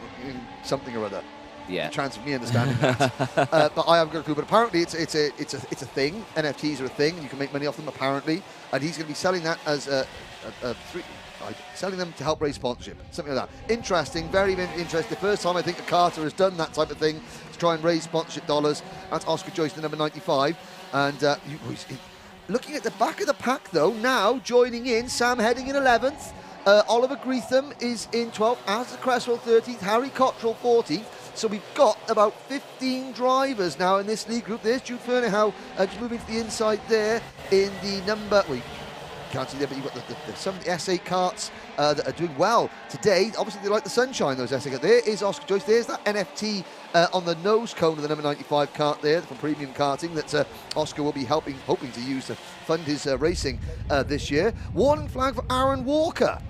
something or other. Yeah. Chance of me understanding that. But I haven't got a clue. But apparently it's a thing. NFTs are a thing. You can make money off them apparently, and he's going to be selling that as selling them to help raise sponsorship, something like that. Interesting, very interesting. The first time I think a karter has done that type of thing to try and raise sponsorship dollars. That's Oscar Joyce, the number 95. And looking at the back of the pack, though, now joining in, Sam Heading in 11th. Oliver Greetham is in 12th. Alistair Cresswell 13th. Harry Cottrell 14th. So we've got about 15 drivers now in this league group. There's Jude Fernehow just moving to the inside there in the number... Well, can't see there, but you've got some of the S8 karts that are doing well today. Obviously, they like the sunshine, those S8 karts. There is Oscar Joyce. There's that NFT on the nose cone of the number 95 kart there from Premium Karting that Oscar will be hoping to use to fund his racing this year. Warning flag for Aaron Walker.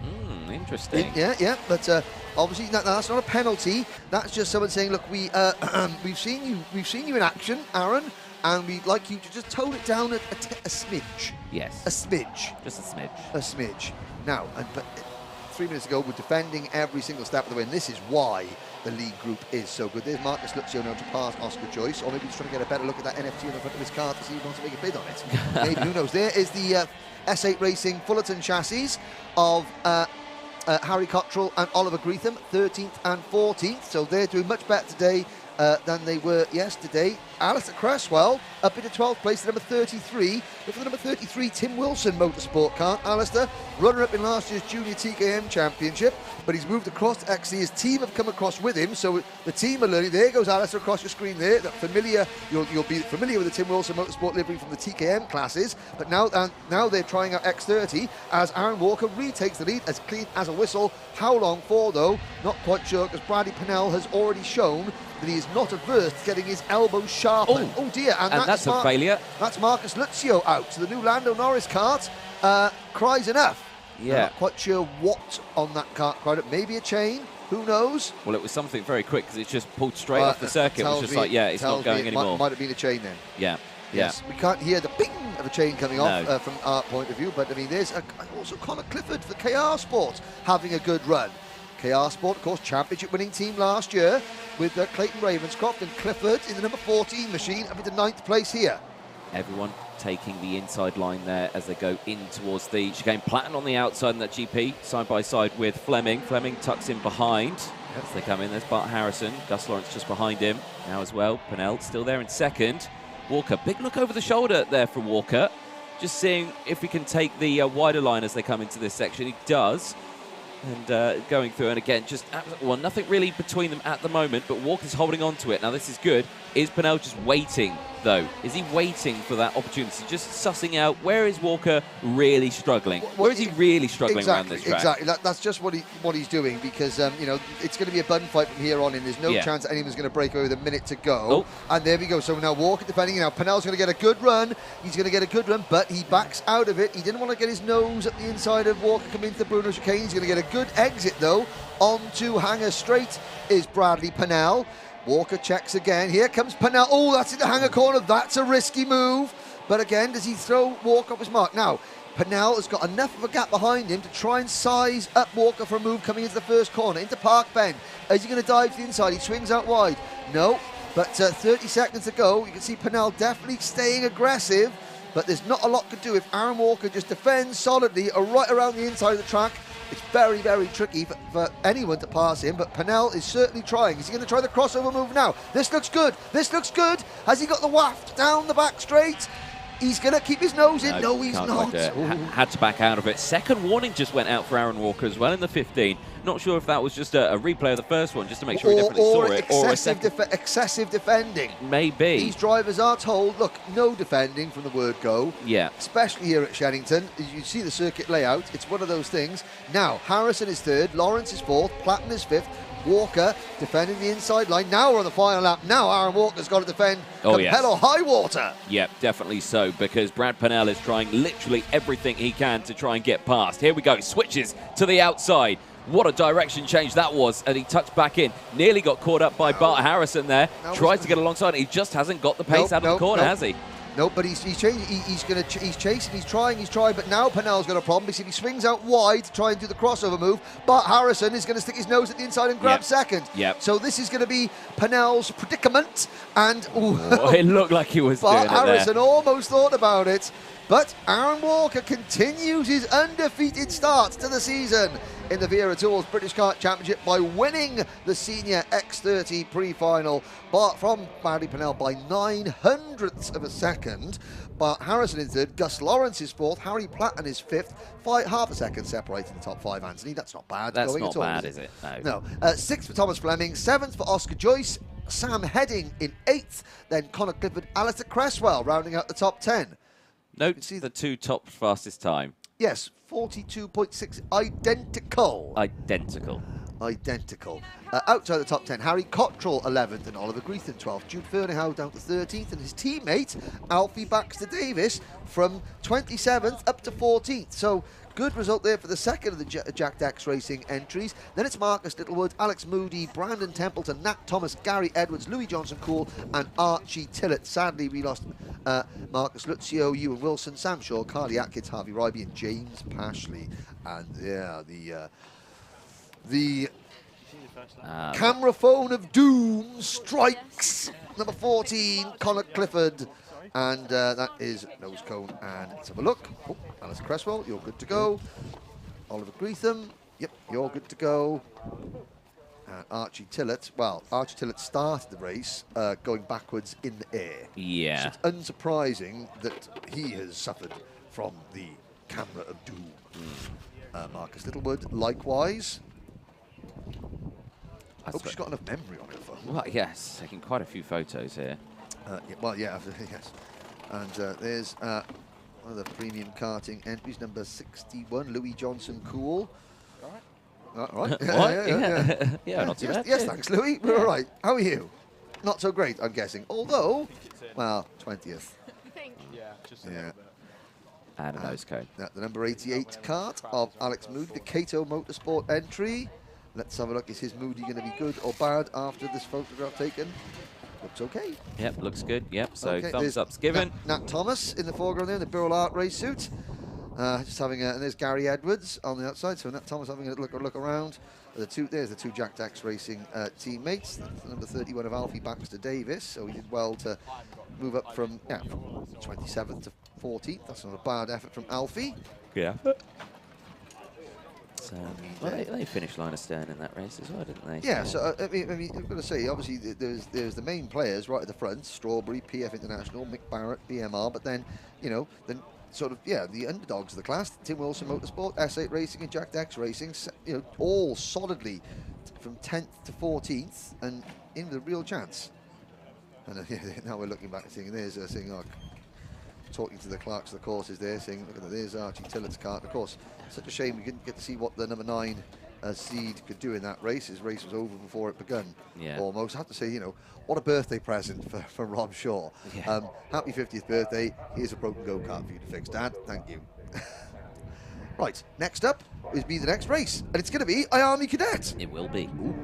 Interesting. Yeah, but obviously that's not a penalty. That's just someone saying, look, we've seen you in action, Aaron, and we'd like you to just tone it down a smidge. Yes. A smidge. Just a smidge. A smidge. Now, but 3 minutes ago, we're defending every single step of the way, and this is why the league group is so good. There's Marcus Luzio now to pass Oscar Joyce, or maybe he's trying to get a better look at that NFT on the front of his car to see if he wants to make a bid on it. Maybe, who knows. There is the S8 Racing Fullerton chassis of Harry Cottrell and Oliver Greetham, 13th and 14th, so they're doing much better today than they were yesterday. Alistair Cresswell up into 12th place, the number 33. Look for the number 33 Tim Wilson Motorsport car. Alistair, runner-up in last year's Junior TKM Championship, but he's moved across to XC. His team have come across with him, so the team are learning. There goes Alistair across your screen there. That familiar, you'll be familiar with the Tim Wilson Motorsport livery from the TKM classes, but now they're trying out X30 as Aaron Walker retakes the lead as clean as a whistle. How long for, though? Not quite sure, because Bradley Pennell has already shown that he is not averse to getting his elbows sharpened. Oh dear, and that's a failure. That's Marcus Luzio out. So the new Lando Norris kart cries enough. Yeah. I'm not quite sure what on that kart cried up. Maybe a chain. Who knows? Well, it was something very quick because it just pulled straight off the circuit. It was just like, yeah, it's not going anymore. Might have been a chain then. Yeah. Yes, we can't hear the ping of a chain coming off from our point of view, but I mean, there's also Connor Clifford for KR Sport having a good run. KR Sport, of course, championship winning team last year with Clayton Ravenscroft, and Clifford in the number 14 machine up into 9th place here. Everyone taking the inside line there as they go in towards the chicane. Platten on the outside in that GP, side by side with Fleming. Fleming tucks in behind as they come in. There's Bart Harrison, Gus Lawrence just behind him now as well. Pennell still there in second. Walker, big look over the shoulder there from Walker. Just seeing if he can take the wider line as they come into this section. He does. And going through, and again, just nothing really between them at the moment, but Walker's holding on to it. Now, this is good. Is Pennell just waiting, though? Is he waiting for that opportunity? Just sussing out, where is Walker really struggling? Where is he really struggling around this track? Exactly. That's just what he's doing, because, you know, it's going to be a bun fight from here on in. There's no chance that anyone's going to break away with a minute to go. And there we go. So now Walker defending. Now, Pennell's going to get a good run. He's going to get a good run, but he backs out of it. He didn't want to get his nose at the inside of Walker coming into the Bruno chicane. He's going to get a good exit, though. Onto Hanger Straight is Bradley Pennell. Walker checks again. Here comes Pennell. Oh, that's in the hanger corner. That's a risky move. But again, does he throw Walker off his mark? Now, Pennell has got enough of a gap behind him to try and size up Walker for a move coming into the first corner, into Park Bend. Is he going to dive to the inside? He swings out wide. No, but 30 seconds to go. You can see Pennell definitely staying aggressive, but there's not a lot to do if Aaron Walker just defends solidly right around the inside of the track. It's very, very tricky for anyone to pass him, but Pennell is certainly trying. Is he going to try the crossover move now? This looks good. This looks good. Has he got the waft down the back straight? He's going to keep his nose in. No, he's not. Had to back out of it. Second warning just went out for Aaron Walker as well in the 15. Not sure if that was just a replay of the first one, just to make sure he definitely saw it. Or excessive defending. Maybe. These drivers are told, look, no defending from the word go. Yeah. Especially here at Shenington. You see the circuit layout. It's one of those things. Now, Harrison is third. Lawrence is fourth. Platten is fifth. Walker defending the inside line. Now we're on the final lap. Now Aaron Walker's got to defend Oh, compel or high water. Yep, definitely so, because Brad Pennell is trying literally everything he can to try and get past. Here we go, switches to the outside. What a direction change that was, and he tucked back in. Nearly got caught up by Bart Harrison there. Tries to get alongside, he just hasn't got the pace out of the corner, has he? No, but he's chasing, he's trying, but now Pennell's got a problem because if he swings out wide to try and do the crossover move, Bart Harrison is going to stick his nose at the inside and grab second. Yep. So this is going to be Pennell's predicament, and it looked like he was Bart doing it Harrison there. almost thought about it, but Aaron Walker continues his undefeated start to the season in the Wera Tools British Kart Championship by winning the Senior X30 pre-final from Barry Pennell by 0.09 of a second. But Harrison is third, Gus Lawrence is fourth, Harry Platten is fifth, half a second separating the top five, Anthony. That's not bad. That's going not at all, bad, is it? No. Sixth for Thomas Fleming, seventh for Oscar Joyce, Sam Heading in eighth, then Connor Clifford, Alistair Cresswell rounding out the top 10. Note the two top fastest time. Yes, 42.6, identical. Identical. Outside the top 10, Harry Cottrell 11th and Oliver Greethan 12th. Jude Fernyhough down to 13th and his teammate Alfie Baxter Davis from 27th up to 14th. So good result there for the second of the Jack Dax Racing entries. Then it's Marcus Littlewood, Alex Moody, Brandon Templeton, Nat Thomas, Gary Edwards, Louis Johnson-Cool and Archie Tillett. Sadly, we lost Marcus Lucio, Ewan Wilson, Sam Shaw, Carly Atkins, Harvey Ryby and James Pashley. And yeah, the camera phone of doom strikes number 14, Connor Clifford. And that is nose cone. And let's have a look. Oh, Alice Cresswell, you're good to go. Oliver Greetham, yep, you're good to go. And Archie Tillett, well, Archie Tillett started the race going backwards in the air. Yeah. So it's unsurprising that he has suffered from the camera of doom. Marcus Littlewood, likewise. I hope she's got enough memory on her phone. Well, yes, taking quite a few photos here. Yes. And there's one of the premium karting entries, number 61, Louis Johnson-Cool. All right. Yeah, not too bad. Yes, thanks, Louis. We're all right. How are you? Not so great, I'm guessing. Although, well, 20th. Yeah. And a nose cone. The number 88 kart of Alex Moody, the Cato Motorsport entry. Let's have a look. Is his Moody going to be good or bad after this photograph taken? Looks okay. Yep, looks good. Yep, so okay, thumbs up's given. Nat Thomas in the foreground there in the Burrell Art race suit. Just having and there's Gary Edwards on the outside. So Nat Thomas having a look around. There's the two Jack Dax Racing teammates. That's number 31 of Alfie Baxter Davis. So he did well to move up from 27th to 14th. That's not a bad effort from Alfie. Yeah. So, well, they finished line astern in that race as well, didn't they? Yeah, so I mean, I've got to say, obviously, there's the main players right at the front: Strawberry, PF International, Mick Barrett, BMR. But then, then sort of the underdogs of the class: Tim Wilson Motorsport, S8 Racing, and Jack Dax Racing. All solidly from 10th to 14th, and in with a real chance. And now we're looking back and seeing there's talking to the clerks of the courses there, saying, look at that, there's Archie Tillett's kart. Of course, such a shame we didn't get to see what the number 9 seed could do in that race. His race was over before it begun. Yeah. Almost. I have to say, what a birthday present for Rob Shaw. Yeah. Happy 50th birthday. Here's a broken go-kart for you to fix, Dad. Thank you. Right, next up is the next race, and it's going to be IAME Cadet. It will be. Ooh.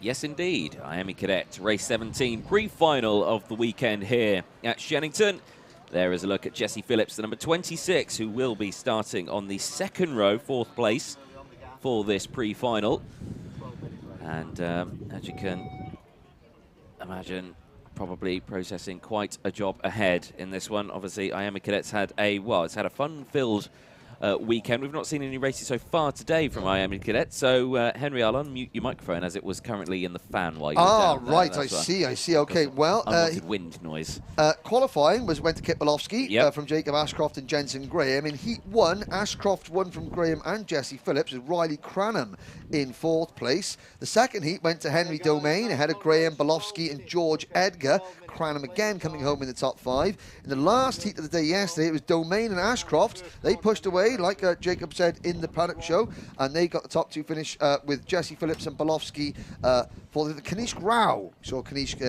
Yes, indeed. IAME Cadet, race 17, pre-final of the weekend here at Shenington. There is a look at Jesse Phillips, the number 26, who will be starting on the second row, 4th place for this pre-final. And as you can imagine, probably processing quite a job ahead in this one. Obviously, IAME Cadet's had it's had a fun-filled weekend. We've not seen any races so far today from IAME Cadet. So, Henry, I'll unmute your microphone as it was currently in the fan while you were down there. Right, I see. Okay, well, unwanted wind noise. Qualifying went to Kit Bolofsky from Jacob Ashcroft and Jensen Graham. In Heat 1, Ashcroft won from Graham and Jesse Phillips, with Riley Cranham in 4th place. The second heat went to Henry Domain ahead of Graham, Bolofsky and George Edgar. Cranham again coming home in the top 5. In the last heat of the day yesterday, it was Domain and Ashcroft. They pushed away, like Jacob said in the Paddock show, and they got the top 2 finish with Jesse Phillips and Bolofsky for the Kanishk Rao. So Kanishk,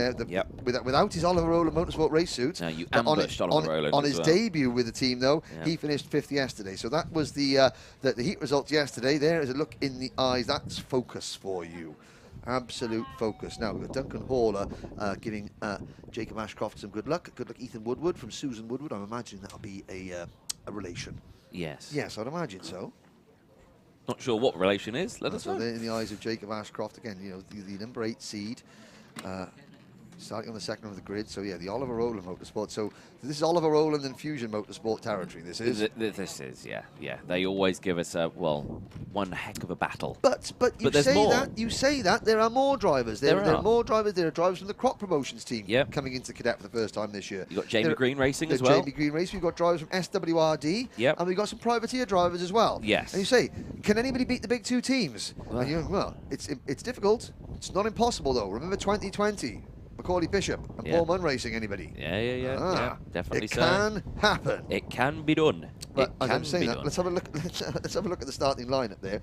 without his Oliver Rowland Motorsport race suit, you ambushed Oliver Rowland on as his well. debut with the team, though. He finished 5th yesterday. So that was the heat results yesterday. There is a look in the eyes. That's focus for you. Absolute focus. Now we've got Duncan Haller giving Jacob Ashcroft some good luck. Good luck, Ethan Woodward from Susan Woodward. I'm imagining that'll be a relation. Yes. Yes, I'd imagine so. Not sure what relation is. Let us know. So in the eyes of Jacob Ashcroft again. You know, the number 8 seed. Starting on the second of the grid, so yeah, the Oliver Rowland Motorsport. So this is Oliver Rowland and Fusion Motorsport territory. This is. This is, yeah. They always give us one heck of a battle. But you say that there are more drivers. There are more drivers. There are drivers from the Croc Promotions team coming into Cadet for the first time this year. You got Jamie Green Racing as well. Jamie Green Racing. We've got drivers from SWRD. Yep. And we've got some privateer drivers as well. Yes. And you say, can anybody beat the big 2 teams? Well, and it's difficult. It's not impossible though. Remember 2020. Macaulay Bishop and Paul Munn racing, anybody? Yeah, definitely. It can happen. It can be done. But as I'm saying that, let's have a look. Let's have a look at the starting lineup there.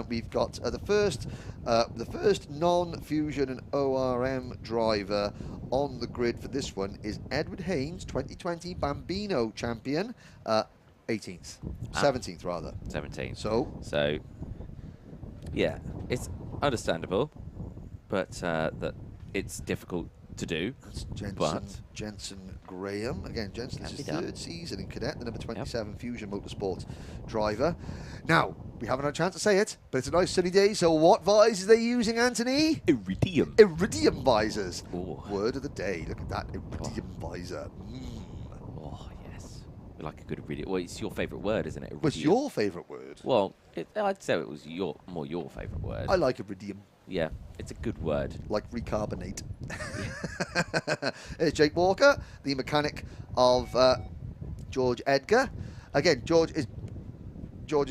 We've got the first non-Fusion and ORM driver on the grid for this one is Edward Haynes, 2020 Bambino champion, 18th, 17th rather. 17th. So, yeah, it's understandable, but that it's difficult to do. That's Jensen Graham. Again, Jensen is his 3rd season in Cadet, the number 27 Fusion Motorsport driver. Now, we haven't had a chance to say it, but it's a nice sunny day, so what visors are they using, Anthony? Iridium. Iridium visors. Word of the day. Look at that iridium visor. Oh, yes. We like a good iridium. Well, it's your favourite word, isn't it? Iridium. What's your favourite word? Well, I'd say it was more your favourite word. I like iridium. Yeah, it's a good word. Like recarbonate. Here's Jake Walker, the mechanic of George Edgar. Again, George is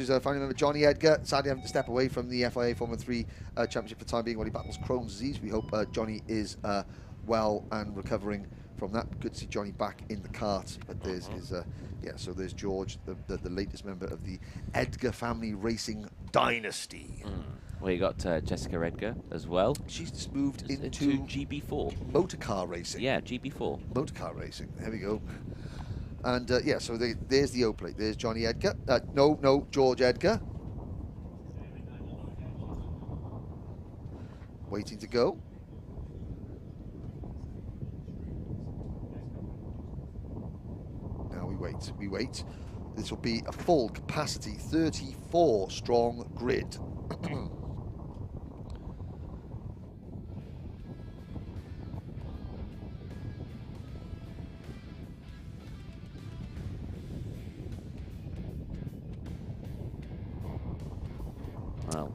a family member, Johnny Edgar, sadly having to step away from the FIA Formula 3 Championship for the time being while he battles Crohn's disease. We hope Johnny is well and recovering from that. Good to see Johnny back in the kart. But there's so there's George, the latest member of the Edgar family racing dynasty. Well, you got Jessica Edgar as well. She's just moved into GB4. Motor car racing. Yeah, GB4. Motor car racing. There we go. And so there's the O plate. There's Johnny Edgar. No, George Edgar. Waiting to go. Now we wait. This will be a full capacity 34 strong grid. Wow.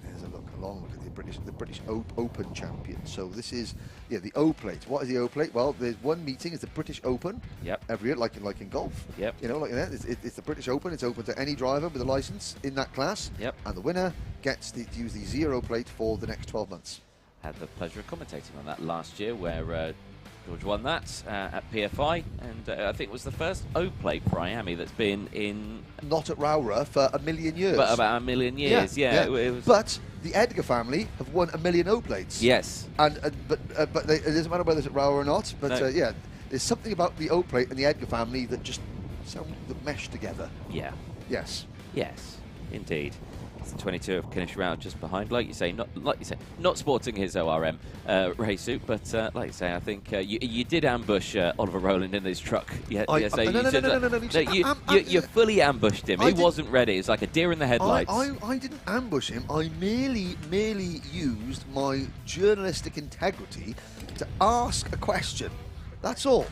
There's a look, a long look at the British Open champion. So this is the O plate. What is the O plate? Well, there's one meeting. It's the British Open. Yep. Every year, like in golf. Yep. You know, like that. It's the British Open. It's open to any driver with a license in that class. Yep. And the winner gets to use the 0 plate for the next 12 months. Had the pleasure of commentating on that last year, where George won that at PFI, and I think it was the first O plate for IAME that's been in. Not at Rowra for a million years. But about a million years, yeah. It was. But the Edgar family have won a million O plates. Yes. But it doesn't matter whether it's at Rowra or not. But No. there's something about the O plate and the Edgar family that just that mesh together. Yeah. Yes. Yes, indeed. It's the 22 of Kinish Rao just behind, like you say, not sporting his ORM race suit, but like you say, I think you did ambush Oliver Rowland in his truck. You fully ambushed him. He wasn't ready. It's like a deer in the headlights. I didn't ambush him. I merely used my journalistic integrity to ask a question. That's all.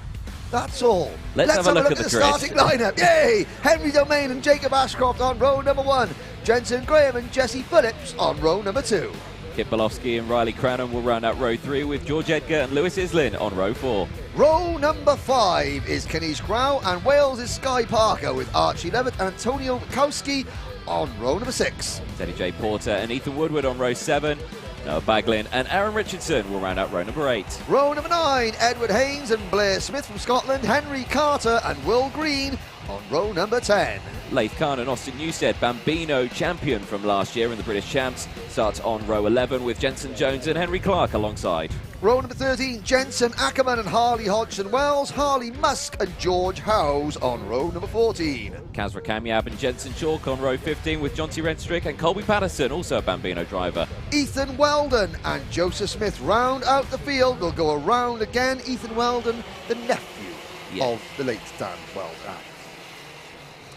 That's all. Let's have a look at the starting lineup. Yay! Henry Domain and Jacob Ashcroft on row number 1. Jensen Graham and Jesse Phillips on row number 2. Kit Bolofsky and Riley Cranham will round out row 3 with George Edgar and Lewis Islin on row 4. Row number 5 is Kenish Grau and Wales' Sky Parker with Archie Levitt and Antonio Bukowski on row number 6. Teddy J. Porter and Ethan Woodward on row 7. Noah Baglin and Aaron Richardson will round out row number 8. Row number 9, Edward Haynes and Blair Smith from Scotland, Henry Carter and Will Green on row number 10. Laith Khan and Austin Newstead, Bambino champion from last year in the British Champs, starts on row 11 with Jensen Jones and Henry Clark alongside. Row number 13, Jensen Ackerman and Harley Hodgson Wells, Harley Musk and George Howes on row number 14. Kazra Kamyab and Jensen Chalk on row 15 with Jonty Renstrick and Colby Patterson, also a Bambino driver. Ethan Weldon and Joseph Smith round out the field. They'll go around again. Ethan Weldon, the nephew of the late Dan Weldon.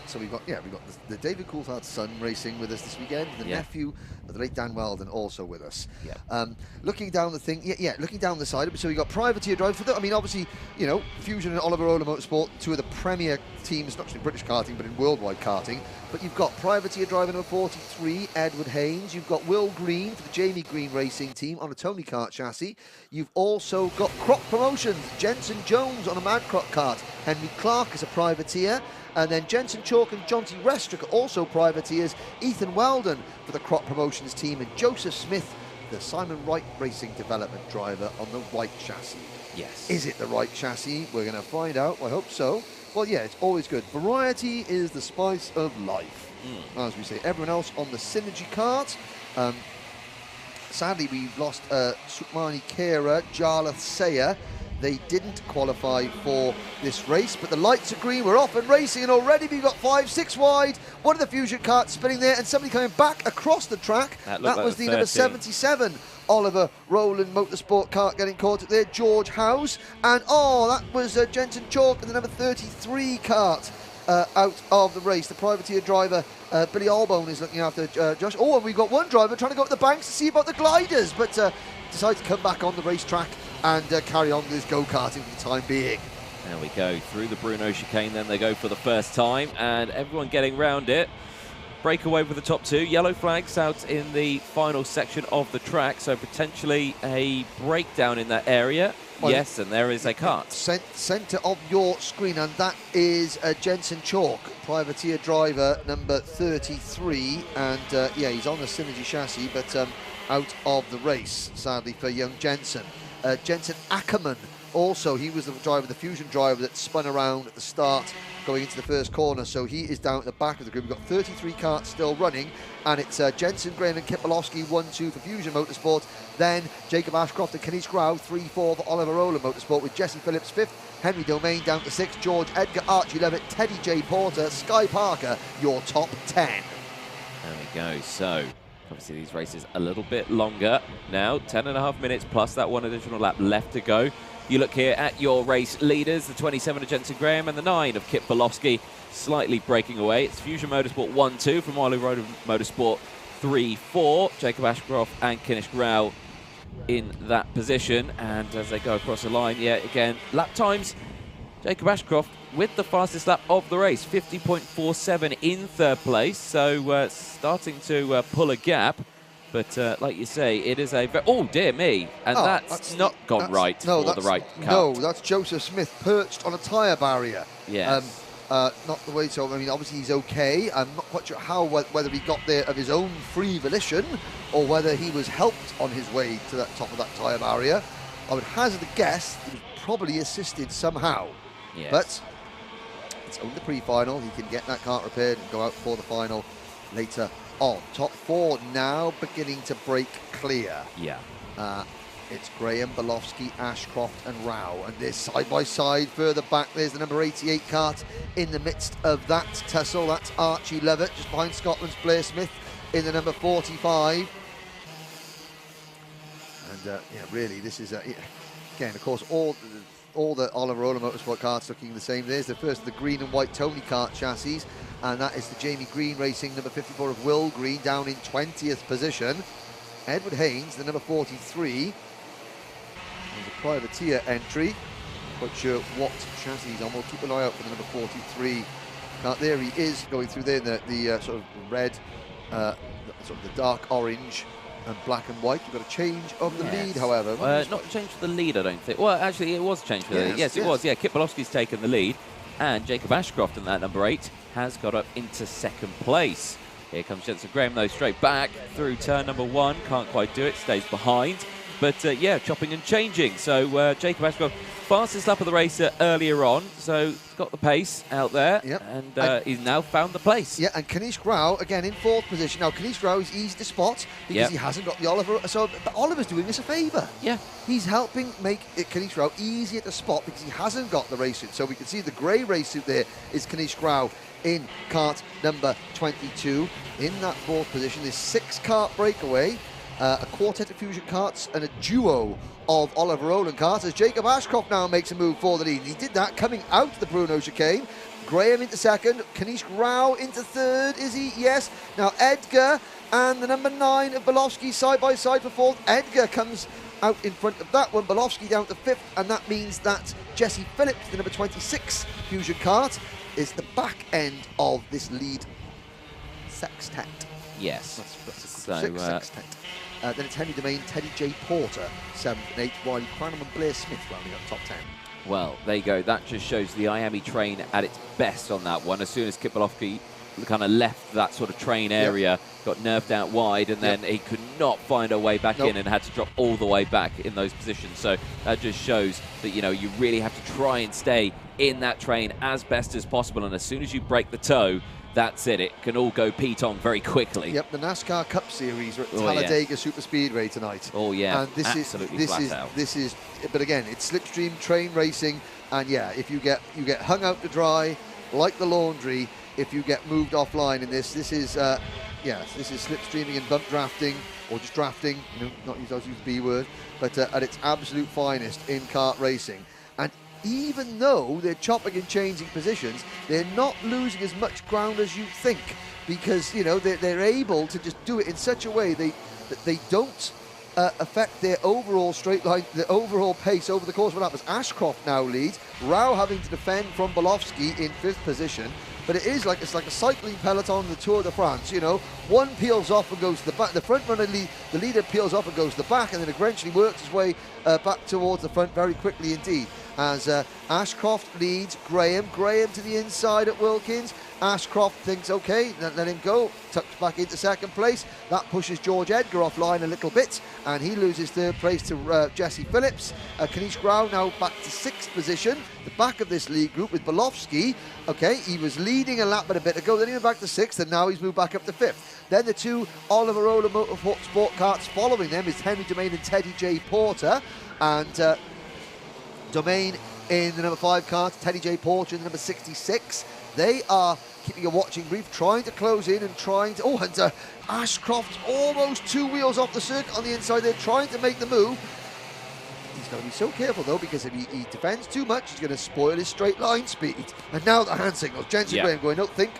So we've got the David Coulthard's son racing with us this weekend. The nephew of the late Dan Weldon also with us. Looking down the thing, looking down the side. So we've got privateer drive. I mean, obviously, you know, Fusion and Oliver Ola Motorsport, two of the premier teams, not just in British karting, but in worldwide karting. But you've got privateer driver number 43, Edward Haynes. You've got Will Green for the Jamie Green Racing team on a Tony Kart chassis. You've also got Crop Promotions, Jensen Jones on a Mad Crop kart. Henry Clark is a privateer. And then Jensen Chalk and Jonty Restrick are also privateers. Ethan Weldon for the Crop Promotions team, and Joseph Smith, the Simon Wright Racing Development driver on the Wright chassis. Yes. Is it the right chassis? We're going to find out. I hope so. Well, yeah, it's always good. Variety is the spice of life, as we say. Everyone else on the Synergy kart. Sadly, we've lost Sukmani Kera, Jarlath Sayer. They didn't qualify for this race, but the lights are green. We're off and racing, and already we've got 5-6 wide. One of the Fusion karts spinning there, and somebody coming back across the track. That was the number 77 Oliver Rowland Motorsport kart getting caught there, George Howes. And that was Jensen Chalk and the number 33 kart out of the race. The privateer driver, Billy Albone, is looking after Josh. Oh, and we've got one driver trying to go up the banks to see about the gliders, but decided to come back on the racetrack and carry on with his go-karting for the time being. There we go, through the Bruno chicane, then they go for the first time, and everyone getting round it. Breakaway with the top two. Yellow flags out in the final section of the track, so potentially a breakdown in that area. Well, yes, and there is a kart. Centre of your screen, and that is Jensen Chalk, privateer driver number 33, and he's on the Synergy chassis, but out of the race, sadly for young Jensen. Jensen Ackerman, also, he was the driver, the Fusion driver that spun around at the start going into the first corner, so he is down at the back of the group. We've got 33 karts still running, and it's Jensen Graham and Kit Bolofsky 1-2 for Fusion Motorsport, then Jacob Ashcroft and Kenish Grau 3-4 for Oliver Rowland Motorsport, with Jesse Phillips 5th, Henry Domain down to 6th, George Edgar, Archie Levitt, Teddy J. Porter, Sky Parker, your top 10. There we go, so obviously these races a little bit longer now, 10.5 minutes plus that one additional lap left to go. You look here at your race leaders, the 27 of Jensen Graham and the 9 of Kit Bolofsky, slightly breaking away. It's Fusion Motorsport 1-2 from Wiley Road Motorsport 3-4. Jacob Ashcroft and Kenish Grau in that position. And as they go across the line, again, lap times, Jacob Ashcroft with the fastest lap of the race, 50.47 in third place. So starting to pull a gap. But like you say, it is a... Oh, dear me. And that's not gone right for the right kart. No, that's Joseph Smith perched on a tyre barrier. Yes. Not the way to... I mean, obviously he's okay. I'm not quite sure whether he got there of his own free volition or whether he was helped on his way to the top of that tyre barrier. I would hazard a guess he was probably assisted somehow. Yes. But it's only the pre-final. He can get that kart repaired and go out for the final later on. Top 4 now beginning to break clear. It's Graham, Bolofsky, Ashcroft and Rao, and they're side by side. Further back there's the number 88 kart in the midst of that tussle. That's Archie Levitt just behind Scotland's Blair Smith in the number 45. And really this is again, of course, all the Oliver Rowland Motorsport karts looking the same. There's the first of the green and white Tony Kart chassis, and that is the Jamie Green Racing number 54 of Will Green down in 20th position. Edward Haynes, the number 43. There's a privateer entry. quite sure what chassis he's on. We'll keep an eye out for the number 43 kart. There he is, going through there, the sort of red, sort of the dark orange and black and white. You've got a change of the lead, however. Not change for the lead, I don't think. Well, actually, it was changed for the lead. Yes, it was. Yeah, Kit Bolowski's taken the lead, and Jacob Ashcroft in that number 8 has got up into second place. Here comes Jensen Graham, though, straight back through turn number 1. Can't quite do it, stays behind. But, yeah, chopping and changing. So, Jacob Ashcroft, fastest lap of the race earlier on. So, he's got the pace out there. Yep. And he's now found the place. Yeah, and Kanish Grau, again, in 4th position. Now, Kanish Grau is easy to spot because he hasn't got the Oliver. So, but Oliver's doing us a favour. Yeah. He's helping make Kanish Grau easier to spot because he hasn't got the race suit. So, we can see the grey race suit there is Kanish Grau in kart number 22. In that 4th position, there's 6 kart breakaway. A quartet of Fusion karts and a duo of Oliver Rowland karts as Jacob Ashcroft now makes a move for the lead. He did that coming out of the Bruno chicane. Graham into 2nd, Kanish Grau into 3rd, is he? Yes. Now Edgar and the number 9 of Bolowski side by side for 4th. Edgar comes out in front of that one, Bolowski down to 5th, and that means that Jesse Phillips, the number 26 Fusion kart, is the back end of this lead sextet. Yes. That's a sextet. Then it's Henry Domain, Teddy J. Porter, 7th and 8th, while Cranham and Blair Smith rounding up top 10. Well, there you go. That just shows the IAME train at its best on that one. As soon as Kit Bolowski kind of left that sort of train area, got nerved out wide, and then he could not find a way back in and had to drop all the way back in those positions. So that just shows that, you know, you really have to try and stay in that train as best as possible. And as soon as you break the toe, that's it. It can all go Pete-on very quickly. Yep, the NASCAR Cup Series are at Talladega Super Speedway tonight. Oh yeah, and this absolutely this is. But again, it's slipstream train racing, and yeah, if you get hung out to dry like the laundry, if you get moved offline in this is this is slipstreaming and bump drafting, or just drafting. You know, not use the B word, but at its absolute finest in kart racing. And even though they're chopping and changing positions, they're not losing as much ground as you think, because, you know, they're able to just do it in such a way that they don't affect their overall straight line, the overall pace over the course of what happens. Ashcroft now leads, Rao having to defend from Bolowski in 5th position. But it's like a cycling peloton in the Tour de France, you know. One peels off and goes to the back. The front runner, the leader peels off and goes to the back, and then eventually works his way back towards the front very quickly indeed. As Ashcroft leads Graham to the inside at Wilkins. Ashcroft thinks, okay, let him go, tucks back into 2nd place. That pushes George Edgar offline a little bit, and he loses 3rd place to Jesse Phillips. Kanish Grau now back to 6th position, the back of this lead group with Bolowski. Okay, he was leading a lap but a bit ago, then he went back to 6th, and now he's moved back up to 5th. Then the 2 Oliver Rowland Motorsport karts following them is Henry Domain and Teddy J. Porter, and Domain in the number 5 kart, Teddy J. Porter in the number 66. They are keeping a watching brief, trying to close in and trying to... Oh, and Ashcroft's almost 2 wheels off the circuit on the inside. They're trying to make the move. He's got to be so careful, though, because if he defends too much, he's going to spoil his straight line speed. And now the hand signals. Jensen Graham going, no, think.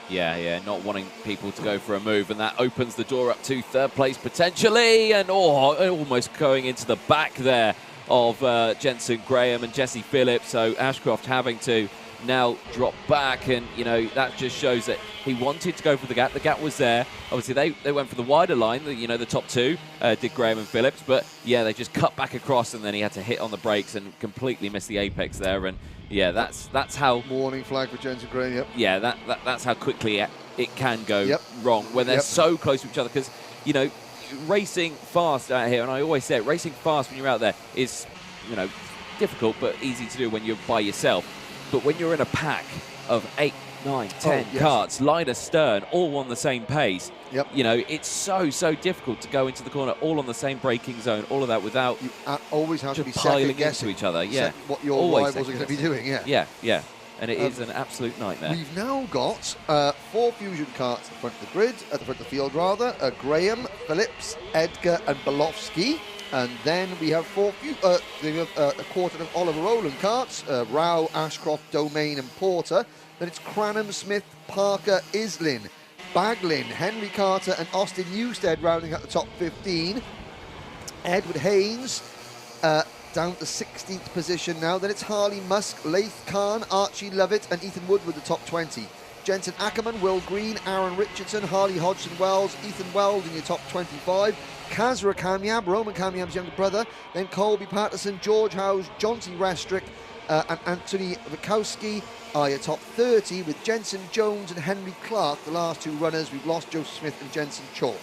Yeah, not wanting people to go for a move, and that opens the door up to 3rd place potentially, and almost going into the back there of Jensen Graham and Jesse Phillips. So Ashcroft having to now drop back, and, you know, that just shows that he wanted to go for the gap. The gap was there. Obviously, they went for the wider line. You know, the top 2 did Graham and Phillips, but yeah, they just cut back across, and then he had to hit on the brakes and completely miss the apex there. And yeah, that's how warning flag for Jensen Graham. Yep. Yeah, that's how quickly it can go wrong when they're so close to each other. Because, you know, racing fast out here, and I always say it, racing fast when you're out there is, you know, difficult but easy to do when you're by yourself. But when you're in a pack of 8, 9, 10 karts, line astern, all on the same pace, you know, it's so difficult to go into the corner all on the same braking zone, all of that without you always have to be piling into each other. Yeah, what your rivals are going to be doing. Yeah. And it is an absolute nightmare. We've now got 4 Fusion karts at the front of the grid, at the front of the field rather. Graham, Phillips, Edgar and Bolowski. And then we have a quarter of Oliver Rowland karts, Rao, Ashcroft, Domain and Porter. Then it's Cranham, Smith, Parker, Islin, Baglin, Henry Carter and Austin Newstead rounding out the top 15. Edward Haynes, down to 16th position now. Then it's Harley Musk, Laith Khan, Archie Lovett and Ethan Woodward, the top 20. Jensen Ackerman, Will Green, Aaron Richardson, Harley Hodgson-Wells, Ethan Weld in your top 25. Kazra Kamiab, Roman Kamiab's younger brother. Then Colby Patterson, George Howes, Jonty Restrick and Anthony Wachowski are your top 30, with Jensen Jones and Henry Clark, the last two runners. We've lost Joseph Smith and Jensen Chalk.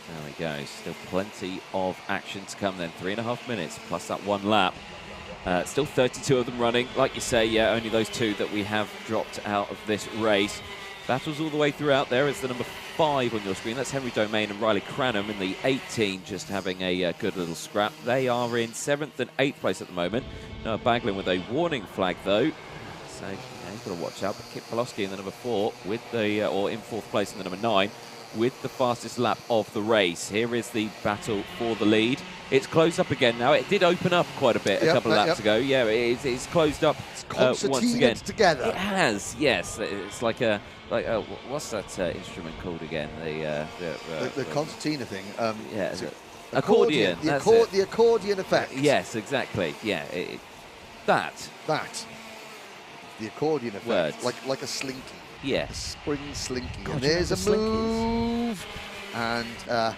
There we go. Still plenty of action to come then. 3.5 minutes plus that one lap. Still 32 of them running. Like you say, yeah, only those two that we have dropped out of this race. Battles all the way throughout. There is the number 5 on your screen. That's Henry Domain and Riley Cranham in the 18, just having a good little scrap. They are in 7th and 8th place at the moment. Noah Baglin with a warning flag, though. So, yeah, you've got to watch out. But Kip Polowski in the number 4 with the, or in 4th place in the number 9 with the fastest lap of the race. Here is the battle for the lead. It's closed up again now. It did open up quite a bit a couple of laps ago. Yeah, it's closed up once again. Together. It has, yes. It's like a what's that instrument called again? The concertina thing. Yeah, accordion. The accordion effect. Yes, exactly. Yeah, that. The accordion effect. Like a slinky. Yeah. A spring slinky. God, and there's a move. And that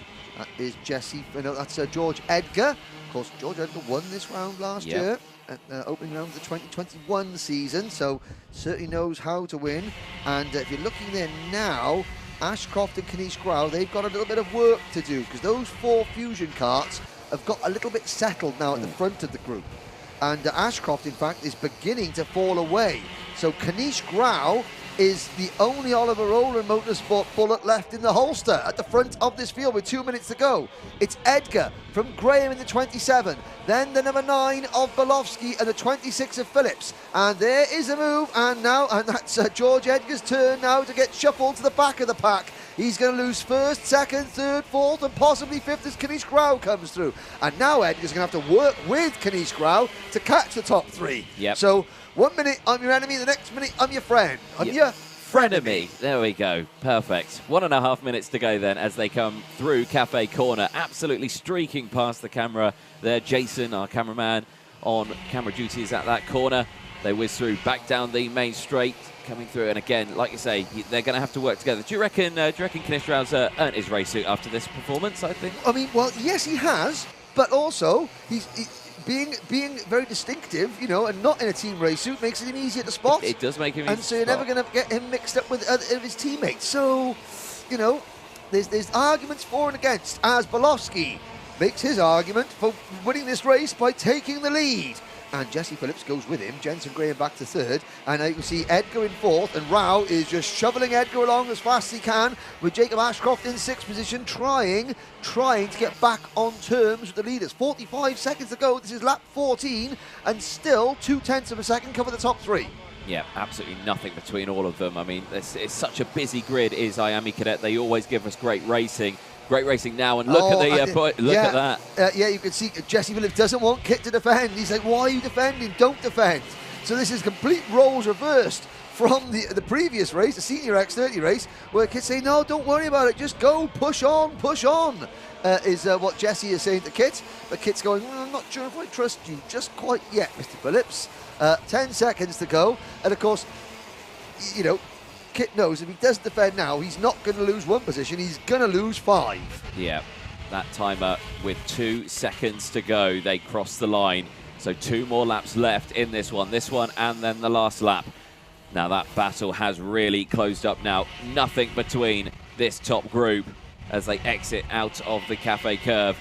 is Jesse. No, that's George Edgar. Of course, George Edgar won this round last year at the opening round of the 2021 season, so certainly knows how to win. And if you're looking there now, Ashcroft and Kanish Grau, they've got a little bit of work to do, because those 4 Fusion carts have got a little bit settled now at the front of the group. And Ashcroft, in fact, is beginning to fall away. So Kanish Grau is the only Oliver Rowland Motorsport bullet left in the holster at the front of this field with 2 minutes to go. It's Edgar from Graham in the 27, then the number 9 of Bolofsky and the 26 of Phillips. And there is a move, and that's George Edgar's turn now to get shuffled to the back of the pack. He's going to lose 1st, 2nd, 3rd, 4th, and possibly 5th as Kanish Grau comes through. And now Edgar's going to have to work with Kanish Grau to catch the top 3. Yep. So 1 minute I'm your enemy, the next minute I'm your friend. I'm your frenemy. There we go. Perfect. 1.5 minutes to go then as they come through Cafe Corner. Absolutely streaking past the camera there. Jason, our cameraman, on camera duty is at that corner. They whiz through back down the main straight, coming through. And again, like you say, they're going to have to work together. Do you reckon Kanish Grau's earned his race suit after this performance, I think? I mean, well, yes, he has. But also, he's being very distinctive, you know, and not in a team race suit makes it easier to spot. It does make him easier to spot. And so you're never going to get him mixed up with his teammates. So, you know, there's arguments for and against, as Bolofsky makes his argument for winning this race by taking the lead. And Jesse Phillips goes with him, Jensen Graham back to 3rd, and you can see Edgar in 4th, and Rao is just shoveling Edgar along as fast as he can, with Jacob Ashcroft in 6th position, trying to get back on terms with the leaders. 45 seconds to go, this is lap 14, and still 0.2 of a second cover the top 3. Yeah, absolutely nothing between all of them. I mean, it's such a busy grid, is IAME Cadet. They always give us great racing. Great racing now, and look at that. Yeah, you can see Jesse Phillips doesn't want Kit to defend. He's like, why are you defending? Don't defend. So this is complete roles reversed from the previous race, the Senior X30 race, where Kit's saying, no, don't worry about it, just go, push on, is what Jesse is saying to Kit. But Kit's going, well, I'm not sure if I trust you just quite yet, Mr. Phillips. 10 seconds to go, and of course, you know, Kit knows if he doesn't defend now, he's not going to lose 1 position, he's going to lose 5. Yeah, that timer with 2 seconds to go, they cross the line. So 2 more laps left in this one and then the last lap. Now that battle has really closed up now. Nothing between this top group as they exit out of the Cafe Curve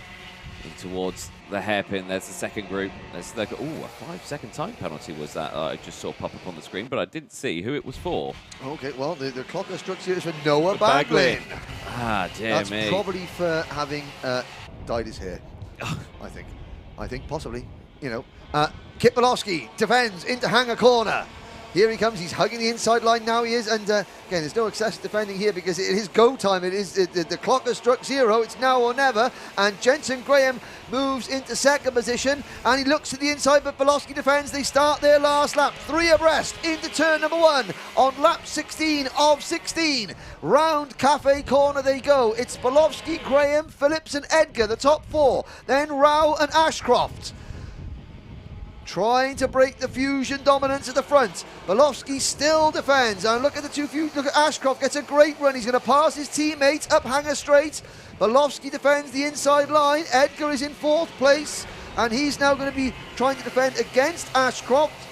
towards the hairpin. There's the second group. There's a 5-second time penalty was that. I just saw pop up on the screen, but I didn't see who it was for. Okay, well, the clock structure is for Noah Baglin. Ah, dear me. That's probably for having dyed his hair, I think, possibly, you know. Kit Bolofsky defends into Hanger Corner. Here he comes, he's hugging the inside line now, he is, and again, there's no excessive defending here because it is go time, it is the clock has struck 0, it's now or never, and Jensen Graham moves into 2nd position, and he looks to the inside, but Bolofsky defends. They start their last lap, 3 abreast into turn number 1 on lap 16 of 16. Round Cafe Corner they go. It's Bolofsky, Graham, Phillips and Edgar, the top 4, then Rao and Ashcroft. trying to break the Fusion dominance at the front. Belofsky still defends, and look at the two Fusion. Look at Ashcroft, gets a great run. He's going to pass his teammate up Hanger Straight. Belofsky defends the inside line. Edgar is in 4th place, and he's now going to be trying to defend against Ashcroft.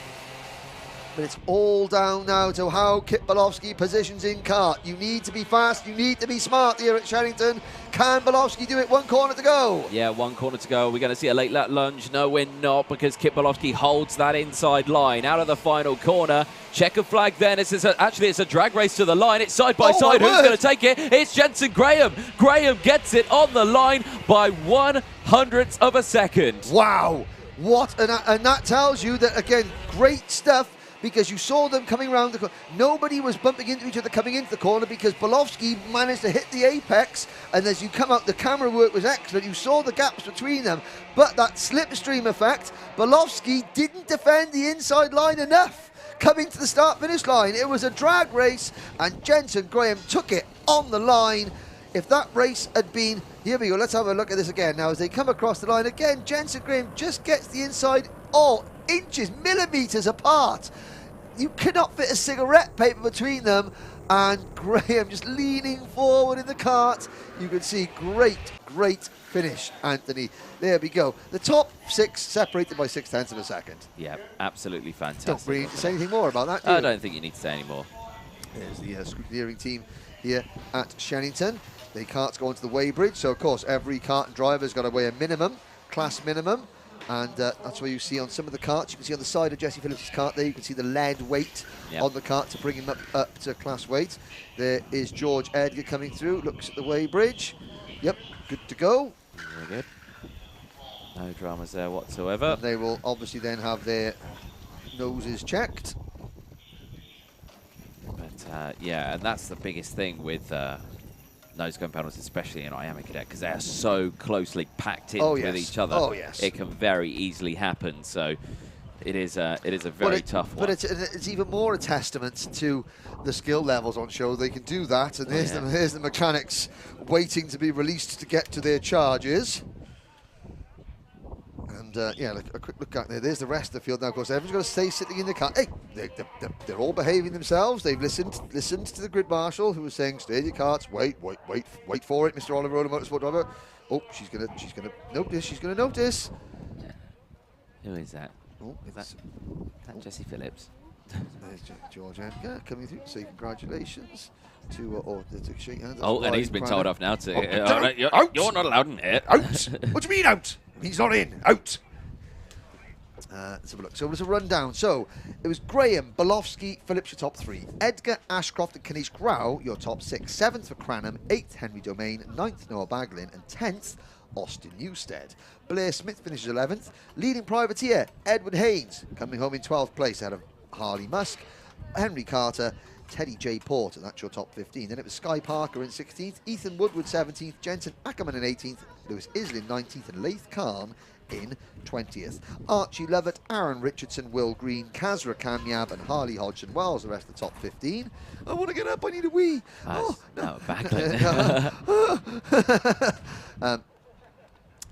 But it's all down now to how Kit Belofsky positions in kart. You need to be fast, you need to be smart here at Shenington. Can Belofsky do it? 1 corner to go. Yeah, 1 corner to go. We're going to see a late lap lunge. No, we're not, because Kit Belofsky holds that inside line out of the final corner. Checker flag then. It's a drag race to the line. It's side by side. Who's going to take it? It's Jensen Graham. Graham gets it on the line by 1/100th of a second. Wow. What? And that tells you that, again, great stuff, because you saw them coming around the corner. Nobody was bumping into each other coming into the corner, because Belofsky managed to hit the apex, and as you come out, the camera work was excellent. You saw the gaps between them, but that slipstream effect, Belofsky didn't defend the inside line enough coming to the start-finish line. It was a drag race, and Jensen Graham took it on the line. If that race had been, here we go, let's have a look at this again. Now, as they come across the line again, Jensen Graham just gets the inside, inches, millimetres apart. You cannot fit a cigarette paper between them, and Graham just leaning forward in the kart. You can see great finish, Anthony. There we go. The top 6 separated by 0.6 of a second. Yeah, absolutely fantastic. Don't really need to say anything more about that, do I you? don't think you need to say any more. There's the scrutineering team here at Shenington. The karts go onto the weighbridge, so of course every kart driver's got to weigh a minimum, class minimum. And that's where you see on some of the karts, you can see on the side of Jesse Phillips' kart there, you can see the lead weight on the kart to bring him up to class weight. There is George Edgar coming through, looks at the weighbridge. Yep, good to go. Very good. No dramas there whatsoever. And they will obviously then have their noses checked. But yeah, and that's the biggest thing with nose cone panels, especially in IAME Cadet, because they are so closely packed in with each other. Oh, yes. It can very easily happen. So it is a very tough one. But it's even more a testament to the skill levels on show. They can do that, and here's the mechanics waiting to be released to get to their charges. And yeah, look, a quick look out there. There's the rest of the field now. Of course, everyone's got to stay sitting in the car. Hey, they're all behaving themselves. They've listened to the grid marshal, who was saying, "Stay your carts. Wait for it, Mr. Oliver Roller Motorsport driver." Oh, she's gonna notice. She's gonna notice. Who is that? Oh, is that Jesse Phillips? There's George Edgar coming through to say congratulations to shake hands. Oh, and he's been told off now to. You're not allowed in here. Out! What do you mean out? He's not in. Out! Let's have a look. So it was a rundown. So it was Graham, Belofsky, Phillips, your top 3. Edgar, Ashcroft and Kanish Grau, your top 6. 7th for Cranham, 8th Henry Domain, 9th Noah Baglin, and 10th Austin Newstead. Blair Smith finishes 11th. Leading privateer, Edward Haynes, coming home in 12th place out of Harley Musk. Henry Carter, Teddy J. Porter, that's your top 15. Then it was Sky Parker in 16th, Ethan Woodward 17th, Jensen Ackerman in 18th, Lewis Islin 19th, and Laith Khan in 20th. Archie Lovett, Aaron Richardson, Will Green, Kazra Kamyab, and Harley Hodgson Wells, the rest of the top 15. I want to get up, I need a wee. Oh, no.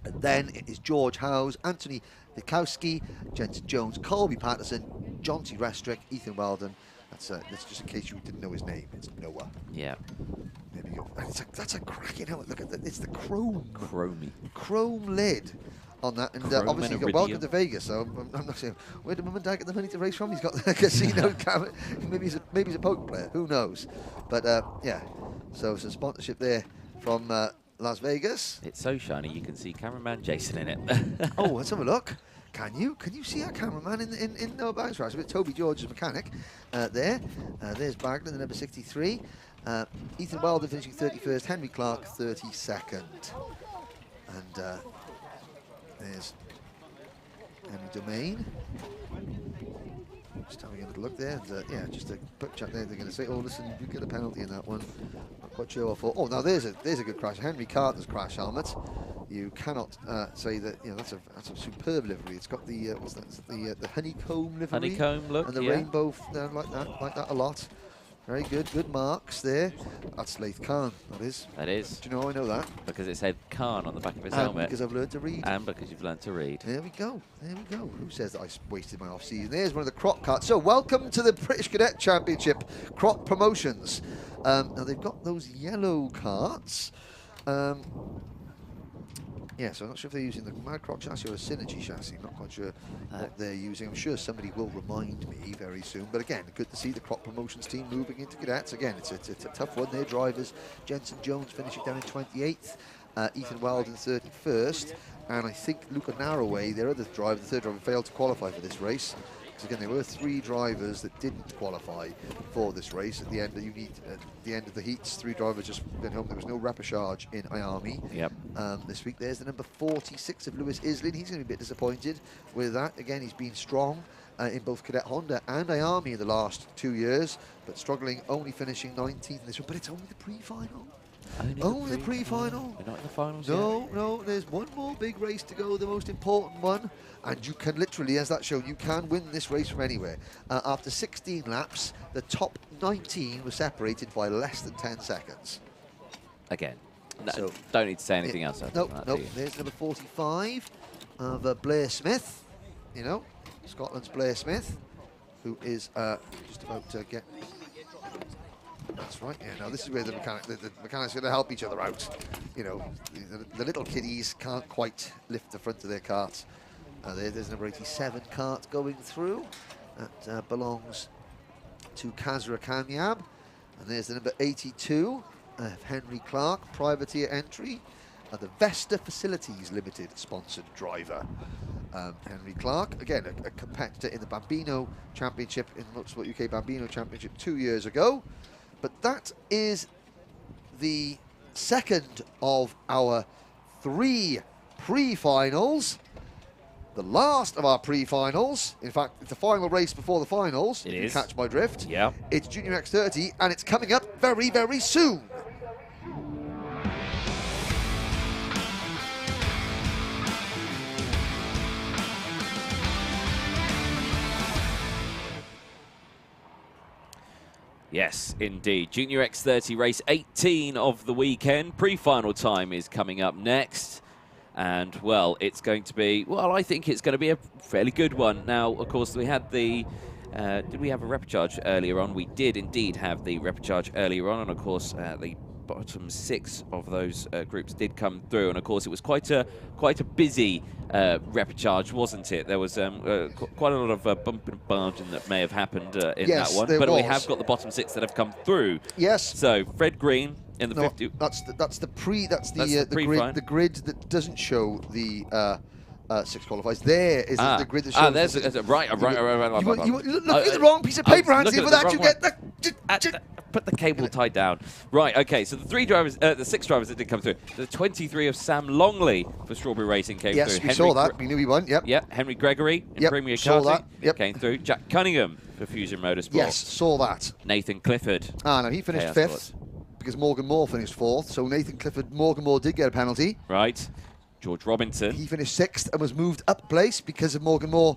Then it is George Howes, Anthony Vikowski, Jensen Jones, Colby Patterson, John T. Restrick, Ethan Weldon. That's just in case you didn't know his name. It's Noah. Yeah. There we go. And that's a cracking helmet. Look at that. It's the chrome. Chrome lid on that. And obviously you've got Welcome to Vegas. So I'm not saying, where did Mum and Dad get the money to race from? He's got the casino cabinet. Maybe he's a poker player. Who knows? But yeah. So some sponsorship there from Las Vegas. It's so shiny you can see cameraman Jason in it. Oh, let's have a look. Can you see our cameraman in Noah Baglin? Right, so with Toby George's mechanic there. There's Baglin, the number 63. Ethan Weldon finishing 31st. Henry Clark 32nd. And there's Henry Domain. Just having a little look there. And, yeah, just a quick chat there. They're going to say, "Oh, listen, you get a penalty in that one." Not quite sure what for. Oh, now there's a good crash. Henry Carter's crash helmet. You cannot say that. You know, that's a superb livery. It's got the what's that? The honeycomb livery. Honeycomb look. And the rainbow like that a lot. Very good, good marks there. That's Laith Khan, that is. That is. Do you know how I know that? Because it said Khan on the back of his And helmet. because I've learned to read. And because you've learned to read. There we go, there we go. Who says that I wasted my off-season? There's one of the crop carts. So welcome to the British Cadet Championship crop promotions. Now they've got those yellow carts. Yeah, so I'm not sure if they're using the Madcroc chassis or a Synergy chassis. Not quite sure what they're using. I'm sure somebody will remind me very soon. But again, good to see the crop promotions team moving into cadets. Again, it's a tough one. Their drivers, Jensen Jones finishing down in 28th, Ethan Wilde in 31st, and I think Luca Narroway, their other driver, the third driver, failed to qualify for this race. Because again, there were 3 drivers that didn't qualify for this race. At the end, at the end of the heats, 3 drivers just went home. There was no repechage in IAME. Yep. This week. There's the number 46 of Lewis Islin. He's going to be a bit disappointed with that. Again, he's been strong in both Cadet Honda and IAME in the last 2 years, but struggling, only finishing 19th in this one. But it's only the pre-final. Only the pre-final. We're not in the finals No, no, there's one more big race to go, the most important one. And you can literally, as that showed, you can win this race from anywhere. After 16 laps, the top 19 were separated by less than 10 seconds. Again, no, So, don't need to say anything else. No, no, there's number 45 of Blair Smith, you know, Scotland's Blair Smith, who is just about to get... That's right, yeah, now this is where the mechanics are going to help each other out. You know, the little kiddies can't quite lift the front of their carts. There's number 87 cart going through. That belongs to Kazra Kanyab. And there's the number 82 of Henry Clark, privateer entry. The Vesta Facilities Limited sponsored driver. Henry Clark, again, a competitor in the Bambino Championship, in the Motorsport UK Bambino Championship 2 years ago. But that is the second of our 3 pre-finals. The last of our pre-finals, in fact, it's the final race before the finals. It if is. You catch my drift. Yeah. It's Junior X30, and it's coming up very, very soon. Yes, indeed. Junior X30 race 18 of the weekend. Pre-final time is coming up next. And, well, it's going to be, well, I think it's going to be a fairly good one. Now, of course, we had the, did we have a repechage earlier on? We did indeed have the repechage earlier on. And, of course, the bottom 6 of those groups did come through. And, of course, it was quite a busy repechage, wasn't it? There was quite a lot of bumping and barging that may have happened in that one. But we have got the bottom 6 that have come through. Yes. So, Fred Green in the 50. That's the grid that doesn't show the 6 qualifiers. There is the grid that shows. There's right. You look at the wrong piece of paper, Anthony. For that, you get the. Put the cable tied down. Right, okay, so the 3 drivers, the 6 drivers that did come through. The 23 of Sam Longley for Strawberry Racing came through. Yes, we saw that. We knew he won, yep. Yep, Henry Gregory in Premier saw Karting that. came through. Jack Cunningham for Fusion Motorsport. Yes, saw that. Nathan Clifford. No, he finished 5th because Morgan Moore finished 4th. So Nathan Clifford, Morgan Moore did get a penalty. Right. George Robinson. He finished 6th and was moved up a place because of Morgan Moore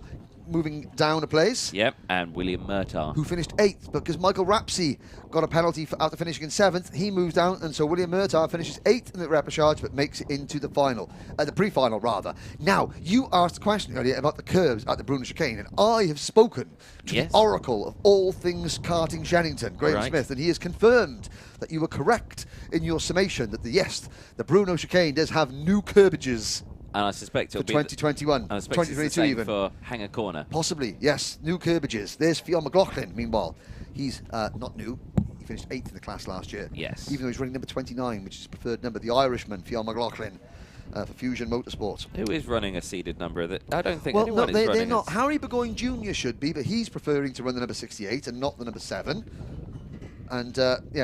moving down a place. Yep, and William Murtaugh. Who finished 8th because Michael Rapsey got a penalty after finishing in 7th. He moves down, and so William Murtaugh finishes 8th in the repechage, but makes it into the final, the pre-final rather. Now, you asked a question earlier about the curbs at the Bruno Chicane, and I have spoken to the oracle of all things karting Shenington, Graham Smith, and he has confirmed that you were correct in your summation that the Bruno Chicane does have new curbages. And I suspect it'll be 2021, and I suspect 2022 it's the same even. for Hanger Corner. Possibly, yes. New curbages. There's Fionn McLaughlin, meanwhile. He's not new. He finished 8th in the class last year. Yes. Even though he's running number 29, which is his preferred number. The Irishman, Fionn McLaughlin, for Fusion Motorsport. Who is running a seeded number? That I don't think anyone is running. They're not. Harry Burgoyne Jr. should be, but he's preferring to run the number 68 and not the number 7. And,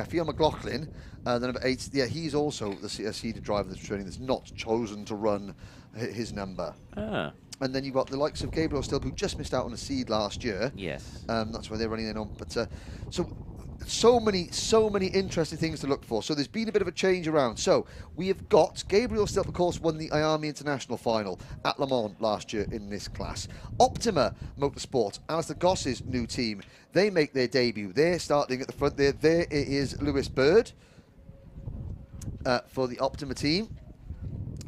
Fionn McLaughlin, the number 8, he's also the seeded driver that's returning that's not chosen to run his number. Ah. And then you've got the likes of Gabriel Stilp, who just missed out on a seed last year. Yes. That's why they're running in on. But so so many interesting things to look for. So there's been a bit of a change around. So we have got Gabriel Stilp, of course, won the IAME International final at Le Mans last year in this class. Optima Motorsport, Alistair Goss's new team, they make their debut. They're starting at the front there. There is Lewis Bird for the Optima team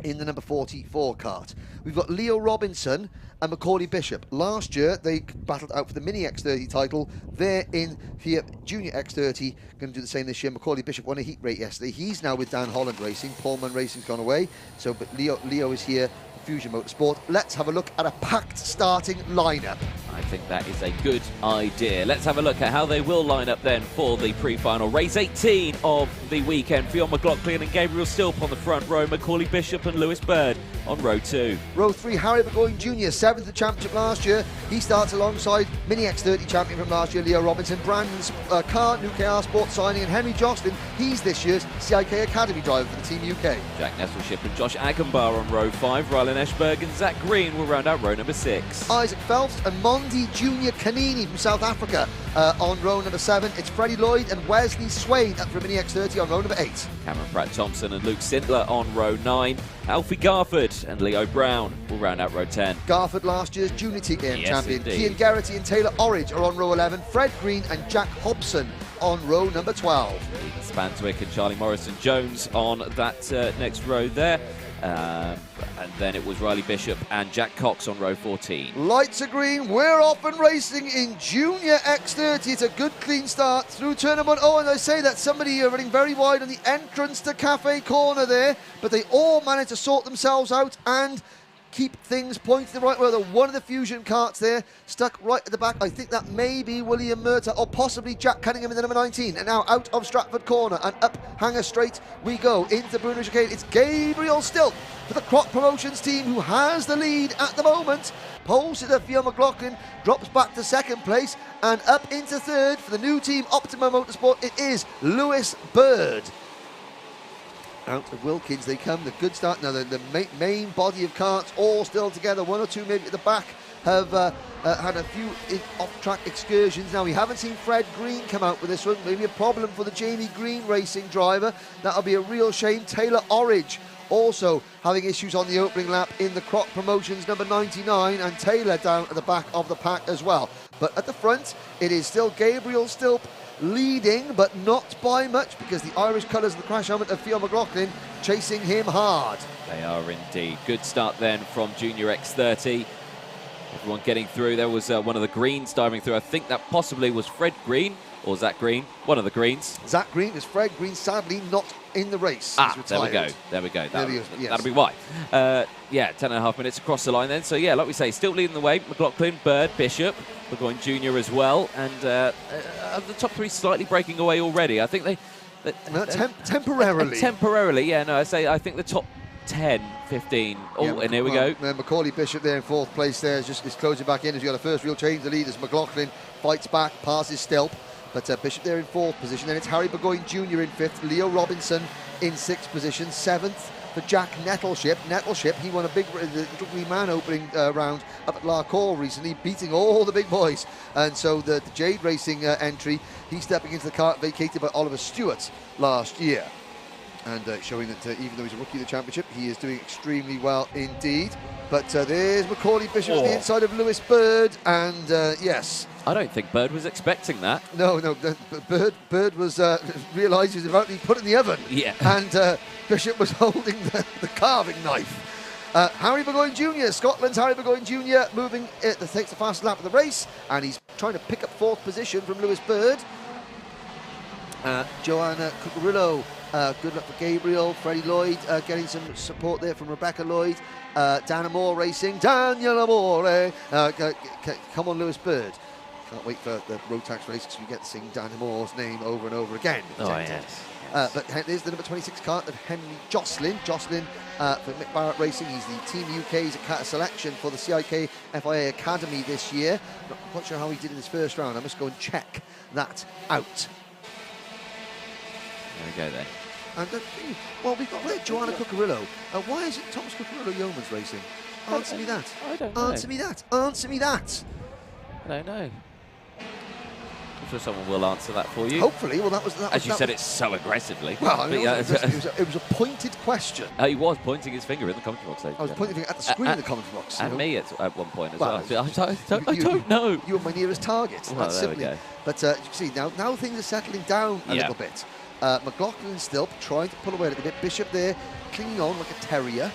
in the number 44 kart. We've got Leo Robinson and Macaulay Bishop. Last year, they battled out for the Mini X30 title. They're in here, Junior X30, going to do the same this year. Macaulay Bishop won a heat rate yesterday. He's now with Dan Holland Racing. Pullman Racing's gone away. So, but Leo is here for Fusion Motorsport. Let's have a look at a packed starting lineup. I think that is a good idea. Let's have a look at how they will line up then for the pre-final. Race 18 of the weekend. Fionn McLaughlin and Gabriel Stilp on the front row. Macaulay Bishop and Lewis Bird on row 2. Row 3, Harry Burgoyne Jr., 7th the championship last year. He starts alongside Mini X30 champion from last year, Leo Robinson, Brandon's car, new KR Sport signing, and Henry Jocelyn. He's this year's CIK Academy driver for the Team UK. Jack Nesselship and Josh Agenbar on row 5. Rylan Eschberg and Zach Green will round out row number 6. Isaac Phelps and Mondi Junior Kanini from South Africa on row number 7. It's Freddie Lloyd and Wesley Swain up for Mini X30 on row number 8. Cameron Pratt-Thompson and Luke Sindler on row 9. Alfie Garford and Leo Brown will round out row 10. Garford, last year's Junior TKM champion. Indeed. Cian Garrity and Taylor Orridge are on row 11. Fred Green and Jack Hobson on row number 12. Ethan Spanswick and Charlie Morrison-Jones on that next row there. And then it was Riley Bishop and Jack Cox on row 14. Lights are green, we're off and racing in Junior X30. It's a good clean start through turn number 1. Oh, and I say that somebody running very wide on the entrance to Cafe Corner there, but they all managed to sort themselves out and keep things pointed the right way. One of the Fusion karts there stuck right at the back. I think that may be William Murtagh or possibly Jack Cunningham in the number 19. And now out of Stratford Corner and up Hanger Straight we go into Bruno Chicane. It's Gabriel Stilp for the Croc Promotions team who has the lead at the moment. Pole sitter Fionn McLaughlin drops back to 2nd place, and up into 3rd for the new team Optima Motorsport it is Lewis Bird. Out of Wilkins they come, the good start. Now the main body of karts all still together. 1 or 2 maybe at the back have had a few off-track excursions. Now we haven't seen Fred Green come out with this one. Maybe a problem for the Jamie Green racing driver. That'll be a real shame. Taylor Orridge also having issues on the opening lap in the Croc Promotions number 99, and Taylor down at the back of the pack as well. But at the front it is still Gabriel Stilp leading, but not by much, because the Irish colours of the crash helmet of Fionn McLaughlin chasing him hard. They are indeed. Good start then from Junior X30. Everyone getting through. There was one of the Greens diving through. I think that possibly was Fred Green or Zach Green. One of the Greens. Zach Green is Fred Green, sadly not in the race. There we go. There we go. Yes. That'll be why. Yeah, 10.5 minutes across the line then. So yeah, like we say, still leading the way. McLaughlin, Bird, Bishop, Burgoyne Jr. as well. And the top 3 slightly breaking away already. I think they... temporarily. Temporarily, yeah. No, I think the top 10, 15. Oh, yeah, and here we go. Macaulay Bishop there in 4th place there is closing back in as you got a first real change the lead as McLaughlin fights back, passes Stilp. But Bishop there in 4th position. Then it's Harry Burgoyne Jr. in 5th. Leo Robinson in 6th position. 7th for Jack Nettleship. Nettleship, he won a big Little Green Man opening round up at Larcour recently, beating all the big boys. And so the Jade Racing entry, he's stepping into the kart vacated by Oliver Stewart last year. And showing that even though he's a rookie of the championship, he is doing extremely well indeed. But there's Macaulay Bishop on the inside of Lewis Bird, and yes. I don't think Bird was expecting that. No, Bird was realised he was about to be put in the oven. Yeah. And Bishop was holding the carving knife. Harry Burgoyne Jr., Scotland's Harry Burgoyne Jr. moving, takes the fastest lap of the race, and he's trying to pick up 4th position from Lewis Bird. Joanna Cucurullo, good luck for Gabriel. Freddie Lloyd getting some support there from Rebecca Lloyd. Dan Amore racing. Daniel Amore. Come on, Lewis Bird. Can't wait for the road tax race because we get to sing Dan Amore's name over and over again. Oh, yes. But there's the number 26 kart of Henry Jocelyn. Jocelyn for Mick Barrett Racing. He's the Team UK's selection for the CIK FIA Academy this year. Not quite sure how he did in his first round. I must go and check that out. There we go then. And well, we've got there Joanna Cucurullo. Why is it Thomas Cucurullo Yeoman's racing? Answer me that. I don't know. Answer me that. Answer me that. I don't know. I'm sure someone will answer that for you. Hopefully. Well, as you said it so aggressively. Well, I mean, it was a pointed question. He was pointing his finger in the commentary box. I was pointing at the screen in the commentary box. And me at one point as well. I don't know. You were my nearest target. Well, there we go. But you can see, now things are settling down a little bit. McLaughlin still trying to pull away a little bit. Bishop there, clinging on like a terrier.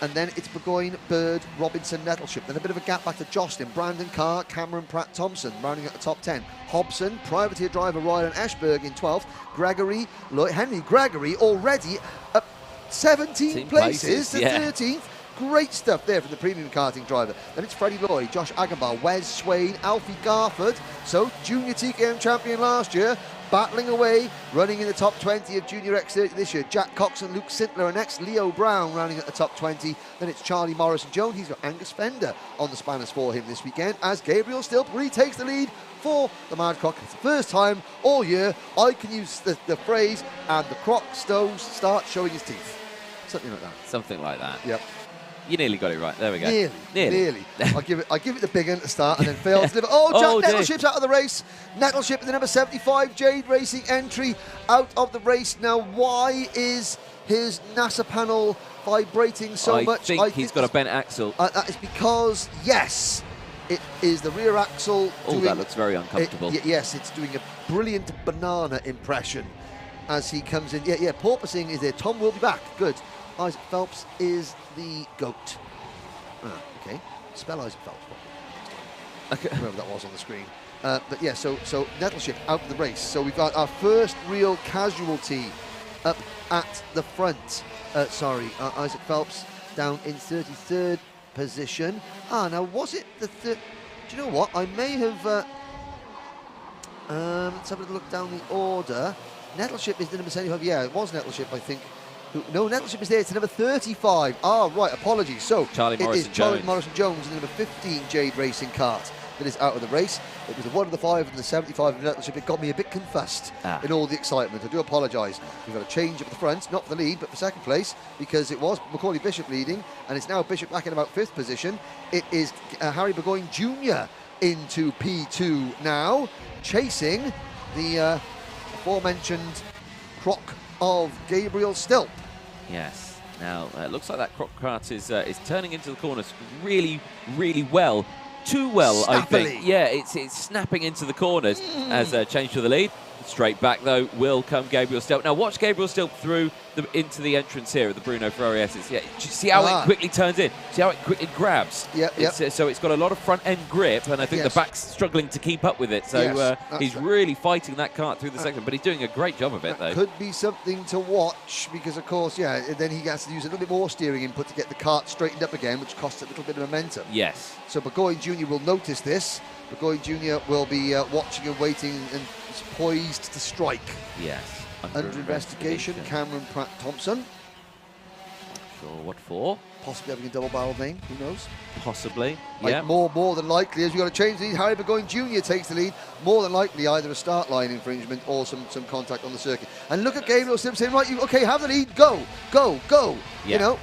And then it's Burgoyne, Bird, Robinson, Nettleship. Then a bit of a gap back to Jocelyn, Brandon Carr, Cameron Pratt Thompson, rounding out the top 10. Hobson, privateer driver Ryan Ashberg in 12th. Gregory, Henry Gregory already at 17 places to 13th. Great stuff there from the premium karting driver. Then it's Freddie Lloyd, Josh Agambar, Wes Swain, Alfie Garford. So junior TKM champion last year, battling away, running in the top 20 of Junior X30 this year. Jack Cox and Luke Sintler, and next Leo Brown rounding at the top 20. Then it's Charlie Morrison-Jones. He's got Angus Fender on the spanners for him this weekend, as Gabriel Stilp retakes the lead for the Mad Croc. It's the first time all year I can use the phrase, and the Croc Stones start showing his teeth. Something like that. Something like that. Yep. You nearly got it right. There we go. Nearly. I give it the big one to start, and then fail to deliver. Oh, Jack Nettleship's out of the race. Nettleship in the number 75 Jade Racing entry out of the race. Now, why is his NASA panel vibrating so much? I think he's got a bent axle. That is because, yes, it is the rear axle. That looks very uncomfortable. Yes, it's doing a brilliant banana impression as he comes in. Yeah, porpoising is there. Tom will be back. Good. Isaac Phelps is the GOAT. Okay. Spell Isaac Phelps properly. Okay. Whoever that was on the screen. But yeah, so Nettleship out of the race. So we've got our first real casualty up at the front. Isaac Phelps down in 33rd position. Now was it the third? Do you know what? I may have. Let's have a look down the order. Nettleship is the number 75. Yeah, it was Nettleship, I think. No, Nettleship is there. It's number 35. Right, apologies. So Charlie Morrison-Jones in the number 15 Jade Racing kart that is out of the race. It was the 1 of the 5 and the 75 of Nettleship. It got me a bit confussed in all the excitement. I do apologise. We've got a change up at the front, not for the lead, but for second place, because it was Macaulay Bishop leading, and it's now Bishop back in about 5th position. It is Harry Burgoyne Jr. into P2 now, chasing the aforementioned Croc of Gabriel Stilp. Yes. Now, it looks like that Croc kart is turning into the corners really, really well. Too well, Snappily. I think. Yeah, it's snapping into the corners as change to the lead. Straight back, though, will come Gabriel Stilp. Now, watch Gabriel Stilp through into the entrance here at the Bruno Ferrari S's. Yeah, see how it quickly turns in? See how it quickly grabs? So it's got a lot of front-end grip, and I think the back's struggling to keep up with it. So he's really fighting that kart through the second, but he's doing a great job of it, though. Could be something to watch, because, of course, then he has to use a little bit more steering input to get the kart straightened up again, which costs a little bit of momentum. Yes. So Burgoyne Jr. will notice this. Burgoyne Jr. will be watching and waiting and is poised to strike. Yes. Under investigation, Cameron Pratt Thompson. Sure what for. Possibly having a double barrel name, who knows? Possibly, yeah. More than likely, as we've got to change the lead, Harry Burgoyne Jr. takes the lead. More than likely, either a start line infringement or some contact on the circuit. And look at Gabriel Stilp saying, right, okay, have the lead, go. Yeah. You know,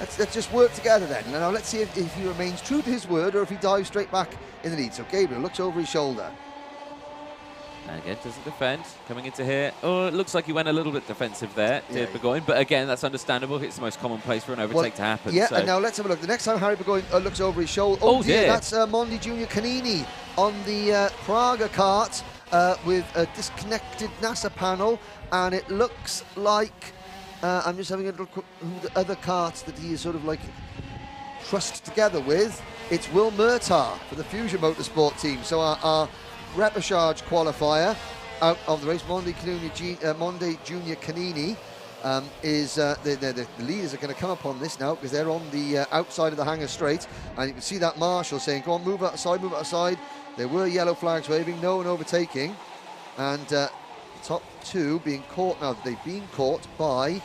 let's just work together then. Now let's see if he remains true to his word or if he dives straight back in the lead. So Gabriel looks over his shoulder. And again, doesn't defend. Coming into here. Oh, it looks like he went a little bit defensive there, did Burgoyne. But again, that's understandable. It's the most common place for an overtake to happen. Yeah, so. And now let's have a look. The next time Harry Burgoyne looks over his shoulder. Oh dear, that's Mondi Junior Canini on the Praga kart with a disconnected NASA panel. And it looks like, I'm just having a look who the other karts that he is sort of like trussed together with. It's Will Murtaugh for the Fusion Motorsport team. So our repechage qualifier out of the race, Mondi Junior Canini, is the leaders are going to come upon this now because they're on the outside of the hangar straight, and you can see that marshal saying, "Go on, move outside." There were yellow flags waving, no one overtaking, and top two being caught now. They've been caught by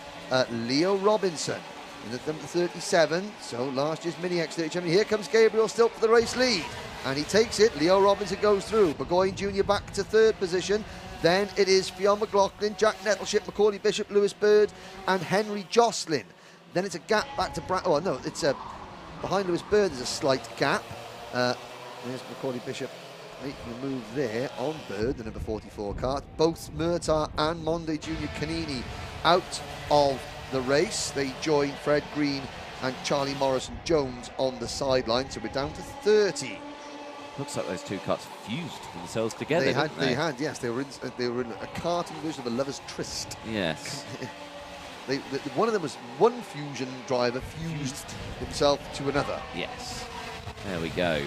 Leo Robinson in the number 37. So last year's Mini X30 champion. Here comes Gabriel Stilp for the race lead. And he takes it. Leo Robinson goes through. Burgoyne Jr. back to 3rd position. Then it is Fionn McLaughlin, Jack Nettleship, Macaulay Bishop, Lewis Bird, and Henry Jocelyn. Then it's a gap back to it's behind Lewis Bird. There's a slight gap. There's Macaulay Bishop making a move there on Bird, the number 44 kart. Both Murtagh and Monday Junior Canini out of the race. They join Fred Green and Charlie Morrison-Jones on the sideline, so we're down to 30. Looks like those two karts fused themselves together. They had, didn't they? yes. They were in a karting version of a lover's tryst. Yes. One of them was one fusion driver fused himself to another. Yes. There we go.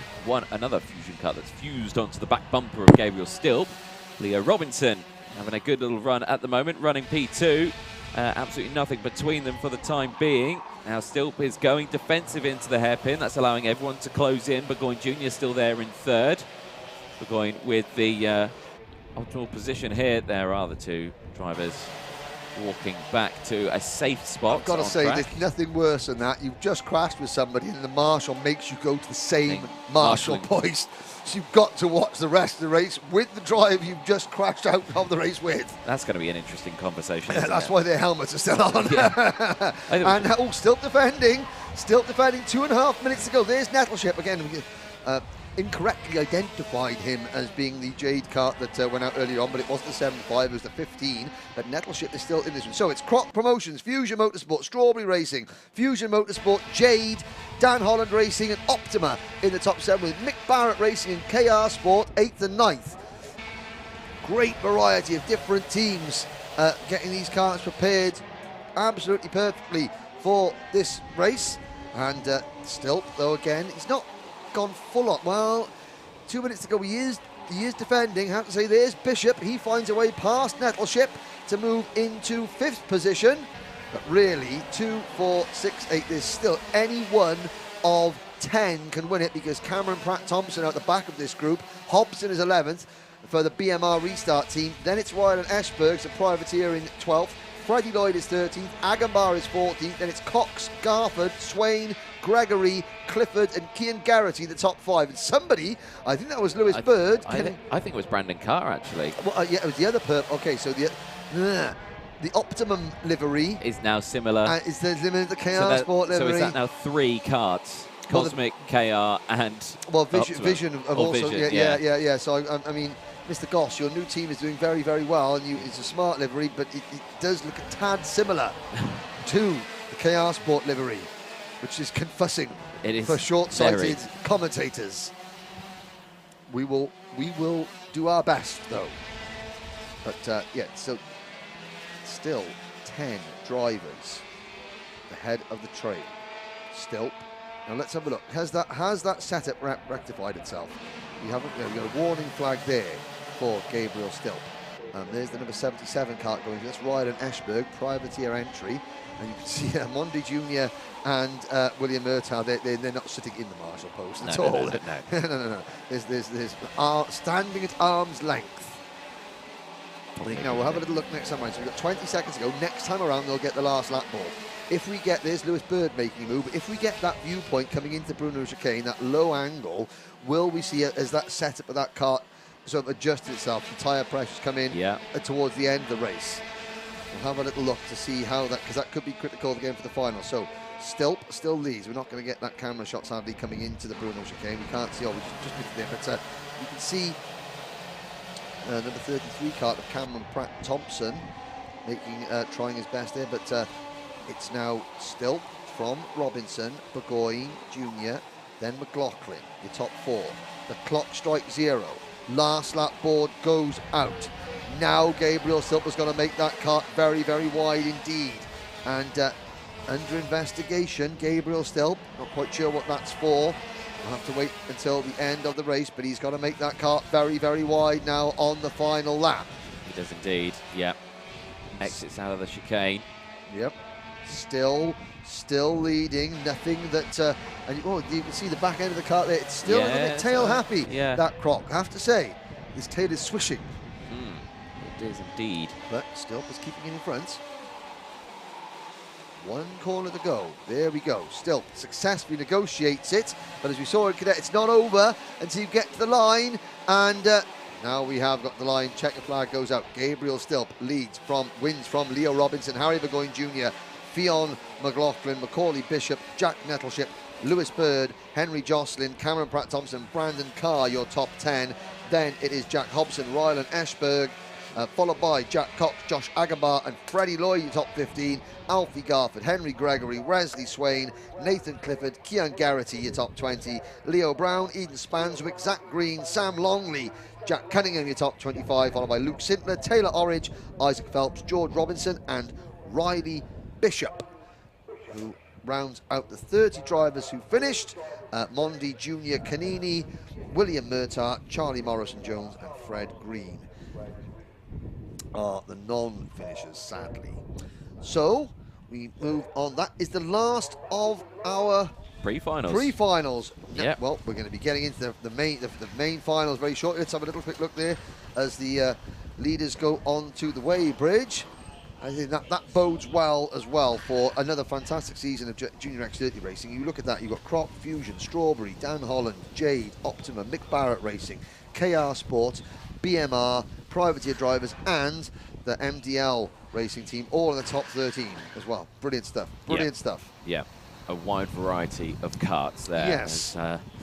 Another fusion kart that's fused onto the back bumper of Gabriel Stilp. Leo Robinson having a good little run at the moment, running P2. Absolutely nothing between them for the time being. Now Stilp is going defensive into the hairpin. That's allowing everyone to close in. Burgoyne Jr. still there in third. Burgoyne with the optimal position here. There are the two drivers walking back to a safe spot. I've got to say, there's nothing worse than that. You've just crashed with somebody and the marshal makes you go to the same marshal point. So you've got to watch the rest of the race with the driver you've just crashed out of the race with. That's going to be an interesting conversation. That's why their helmets are still on. Yeah. And still defending. 2.5 minutes to go. There's Nettleship again. Incorrectly identified him as being the Jade kart that went out earlier on, but it wasn't the 7.5, it was the 15. But Nettleship is still in this one. So it's Croc Promotions, Fusion Motorsport, Strawberry Racing, Fusion Motorsport, Jade, Dan Holland Racing, and Optima in the top 7, with Mick Barrett Racing and KR Sport 8th and 9th. Great variety of different teams getting these karts prepared absolutely perfectly for this race. And Stilp, though, again, he's not gone full on. Well, 2 minutes to go. He is defending. I have to say, there's Bishop. He finds a way past Nettleship to move into 5th position. But really, 2, 4, 6, 8. There's still any one of 10 can win it, because Cameron Pratt-Thompson out the back of this group. Hobson is 11th for the BMR restart team. Then it's Rowland and Ashberg's a privateer in 12th. Freddie Lloyd is 13th. Agambar is 14th. Then it's Cox, Garford, Swain, Gregory, Clifford and Kian Garrity, the top 5. And somebody, I think that was Lewis Bird. I think it was Brandon Carr, actually. Well, yeah, it was the other perp. Okay, so the Optimum livery is now similar. Is the KR Sport livery. So is that now 3 karts? Cosmic, KR and Vision have also. Vision, yeah. So, I mean, Mr. Goss, your new team is doing very, very well, and it's a smart livery, but it does look a tad similar to the KR Sport livery, which is confusing for short-sighted commentators. We will do our best, though. But yeah, so still 10 drivers ahead of the train. Still. Now let's have a look. Has that setup rectified itself? We haven't. We've got a warning flag there for Gabriel Stilp. There's the number 77 kart going. That's Ryan Ashberg, privateer entry. And you can see Mondi Jr. and William Murtagh, they're not sitting in the marshal post at all. No. There's standing at arm's length. Now we'll have a little look next time around. So we've got 20 seconds to go. Next time around, they'll get the last lap ball. If we get this, Lewis Bird making a move, if we get that viewpoint coming into Bruno Chicane, that low angle, will we see it as that setup of that kart sort of adjusted itself? The tyre pressures come in towards the end of the race. We'll have a little look to see how that, because that could be critical again for the final. So Stilp still leads. We're not going to get that camera shot sadly coming into the Bruno Chicane. We can't see, we just missed it there, but you can see number 33 kart of Cameron Pratt-Thompson making trying his best there, but it's now Stilp from Robinson, Burgoyne Jr., then McLaughlin, your top 4. The clock strikes 0. Last lap board goes out. Now Gabriel Stilp is going to make that kart very, very wide indeed. And under investigation, Gabriel Stilp, not quite sure what that's for. We'll have to wait until the end of the race, but he's got to make that kart very, very wide now on the final lap. He does indeed, yeah. Exits out of the chicane. Yep. Still leading. Nothing that, and you can see the back end of the kart there. It's still a little bit tail happy. That Croc. I have to say, his tail is swishing. It is indeed. But Stilp is keeping it in front. One corner to go. There we go. Stilp successfully negotiates it, but as we saw in Cadet, it's not over until you get to the line. And now we have got the line. Checker flag goes out. Gabriel Stilp wins from Leo Robinson, Harry Burgoyne Jr., Fionn McLaughlin, Macaulay Bishop, Jack Nettleship, Lewis Bird, Henry Jocelyn, Cameron Pratt-Thompson, Brandon Carr, your top 10. Then it is Jack Hobson, Rowland Ashberg, followed by Jack Cox, Josh Agambar and Freddie Lloyd in top 15, Alfie Garford, Henry Gregory, Wesley Swain, Nathan Clifford, Kian Garrity in top 20, Leo Brown, Eden Spanswick, Zach Green, Sam Longley, Jack Cunningham in your top 25, followed by Luke Sintler, Taylor Orridge, Isaac Phelps, George Robinson and Riley Bishop, who rounds out the 30 drivers who finished. Mondi Jr. Canini, William Murtagh, Charlie Morrison-Jones and Fred Green are the non-finishers, sadly. So we move on. That is the last of our pre-finals. Yeah. Well, we're going to be getting into the main finals very shortly. Let's have a little quick look there as the leaders go on to the weighbridge. I think that bodes well as well for another fantastic season of Junior X30 racing. You look at that, you've got Crop, Fusion, Strawberry, Dan Holland, Jade, Optima, Mick Barrett Racing, KR Sport, BMR, Privateer Drivers and the MDL racing team all in the top 13 as well. Brilliant stuff, brilliant stuff. Yeah, a wide variety of karts there. Yes,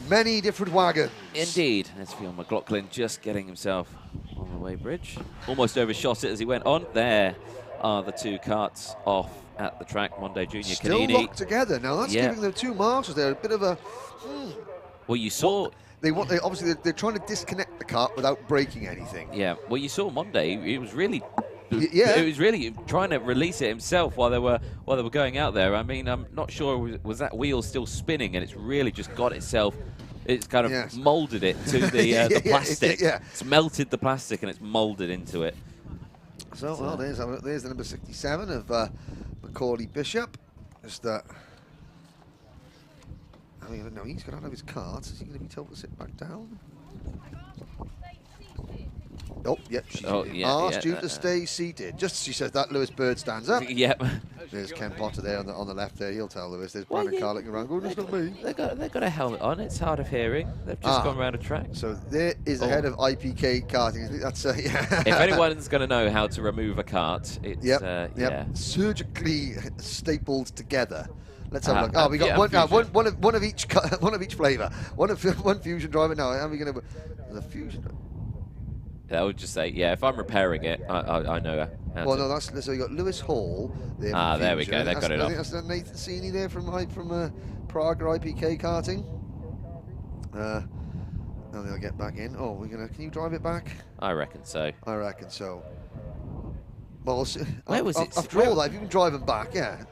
many different wagons. Indeed. Let's feel McLaughlin just getting himself on the weighbridge. Almost overshot it as he went on. There are the two karts off at the track. Monday Junior Still Canini. locked together. Now that's giving the two marshals there a bit of a... Well, you saw... Obviously they're trying to disconnect the kart without breaking anything. Yeah, well, you saw Monday. It was really... Yeah. It was really trying to release it himself while they were going out there. I mean, I'm not sure was that wheel still spinning, and it's really just got itself. It's kind of molded it to the plastic. It's melted the plastic and it's molded into it. So well, there's the number 67 of Macaulay Bishop. Just I mean, no, he's got out of his cart. Is he going to be told to sit back down? Oh, yep. She's asked you to stay seated. Just as she says that, Lewis Bird stands up. Yep. There's Ken Potter there on the left there. He'll tell Lewis. There's Brandon Carr looking around. It's not me. They've got a helmet on. It's hard of hearing. They've just gone around a track. So there is the head of IPK karting. That's If anyone's going to know how to remove a cart, it's surgically stapled together. Let's have a look. Oh, we got one of each flavour. One fusion driver. Now, how are we going to? The fusion. I would just say, if I'm repairing it, I know how well, to. no, so you got Lewis Hall. There, there we go. They got it off. I think that's Nathan Sini there from Prague IPK karting. And they'll get back in. Oh, can you drive it back? I reckon so. I reckon so. Well, where was it? After all that, if you can drive them back, yeah.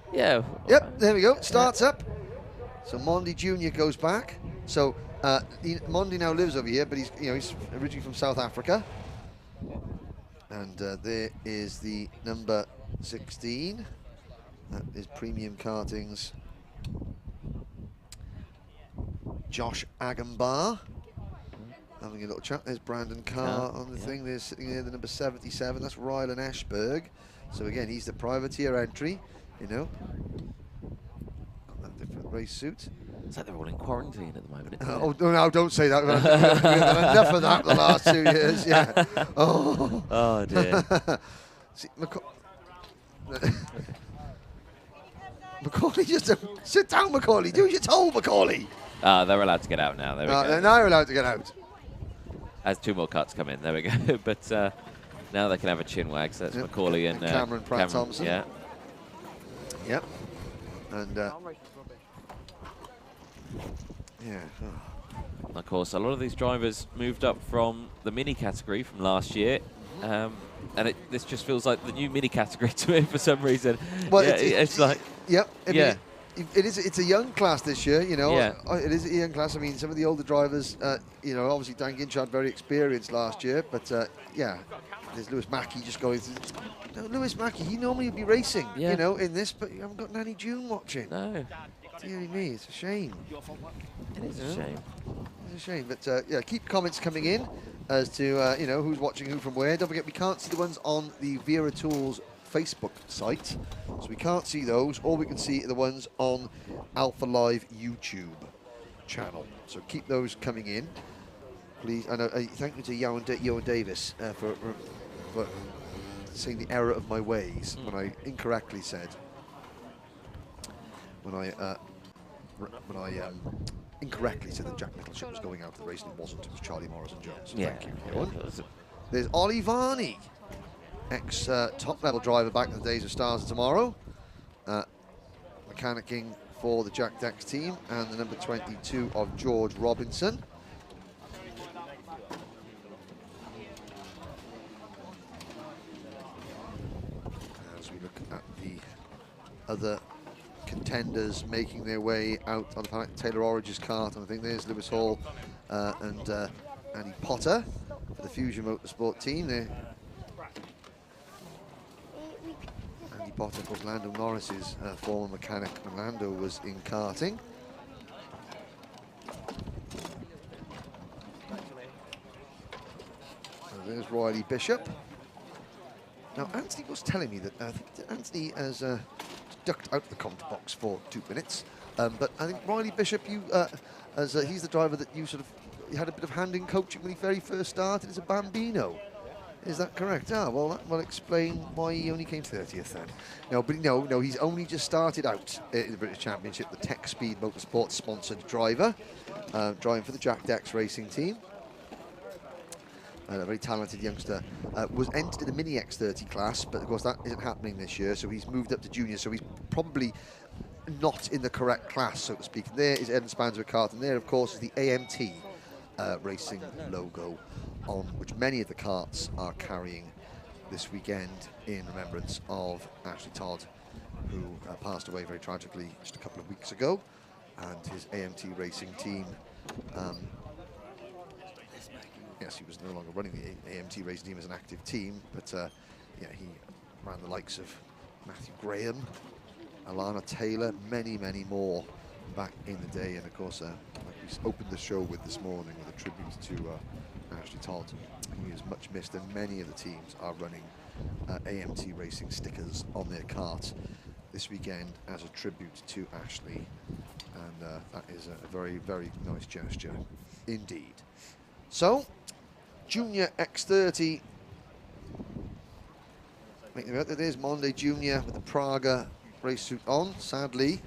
Yep, there we go. Starts up. So Mondi Jr. goes back. So Mondi now lives over here, but he's originally from South Africa. And there is the number 16. That is Premium Karting's Josh Agambar. Having a little chat. There's Brandon Carr on the thing. There's sitting there, the number 77. That's Rowland Ashberg. So again, he's the privateer entry, Got that different race suit. It's like they're all in quarantine at the moment. No, don't say that. We've had enough of that the last 2 years. Yeah. Oh dear. See, Macaulay, just sit down, Macaulay. Do as you're told, Macaulay. They're allowed to get out now. There we go. They're now allowed to get out. As two more cuts come in, there we go. But now they can have a chin wag. So that's Macaulay and Cameron Pratt Thompson. Yeah. Yep. And of course, a lot of these drivers moved up from the mini category from last year. And this just feels like the new mini category to me for some reason. Well, it's like... Yep. It's a young class this year, It is a young class. I mean, some of the older drivers, obviously Dan Ginchard very experienced last year, but there's Lewis Mackey just going through. No, Lewis Mackey, he normally would be racing, in this, but you haven't got Nanny June watching. No. Dear me, it's a shame. It is a shame. It's a shame, but keep comments coming in as to who's watching who from where. Don't forget, we can't see the ones on the Wera Tools Facebook site, so we can't see those. All we can see are the ones on Alpha Live YouTube channel. So keep those coming in, please. And thank you to Johan Davis for saying the error of my ways when I incorrectly said when I incorrectly said that Jack Nicholson was going out of the race, and it wasn't. It was Charlie Morrison-Jones. Yeah. Thank you, Ewan. There's Ollie Varney, ex-top-level driver back in the days of Stars of Tomorrow. Mechanicking for the Jack Dex team, and the number 22 of George Robinson. As we look at the other contenders making their way out on the paddock, Taylor Orridge's kart, and I think there's Lewis Hall and Andy Potter for the Fusion Motorsport team there. Andy Potter, of course, Lando Norris's former mechanic when Lando was in karting. So there's Riley Bishop. Now, Anthony was telling me that I think Anthony has ducked out of the comment box for 2 minutes. But I think Riley Bishop, he's the driver that you you had a bit of hand in coaching when he very first started as a Bambino. Is that correct? Ah, well, that will explain why he only came 30th then. No, but no, he's only just started out in the British Championship, the Tech Speed Motorsport sponsored driver, driving for the Jack Dex racing team. A very talented youngster, was entered in the Mini X30 class, but of course that isn't happening this year, so he's moved up to junior, so he's probably not in the correct class, so to speak. And there is Eden Spanzer kart, and there, of course, is the AMT racing logo, on which many of the karts are carrying this weekend in remembrance of Ashley Todd, who passed away very tragically just a couple of weeks ago, and his AMT racing team. Yes, he was no longer running the AMT racing team as an active team, but yeah, he ran the likes of Matthew Graham, Alana Taylor, many, many more back in the day. And of course, like we opened the show with this morning with a tribute to Ashley Todd, who is much missed, and many of the teams are running AMT racing stickers on their karts this weekend as a tribute to Ashley, and that is a very, very nice gesture indeed. So, Junior X30. There's Monday Junior with the Praga race suit on. Sadly,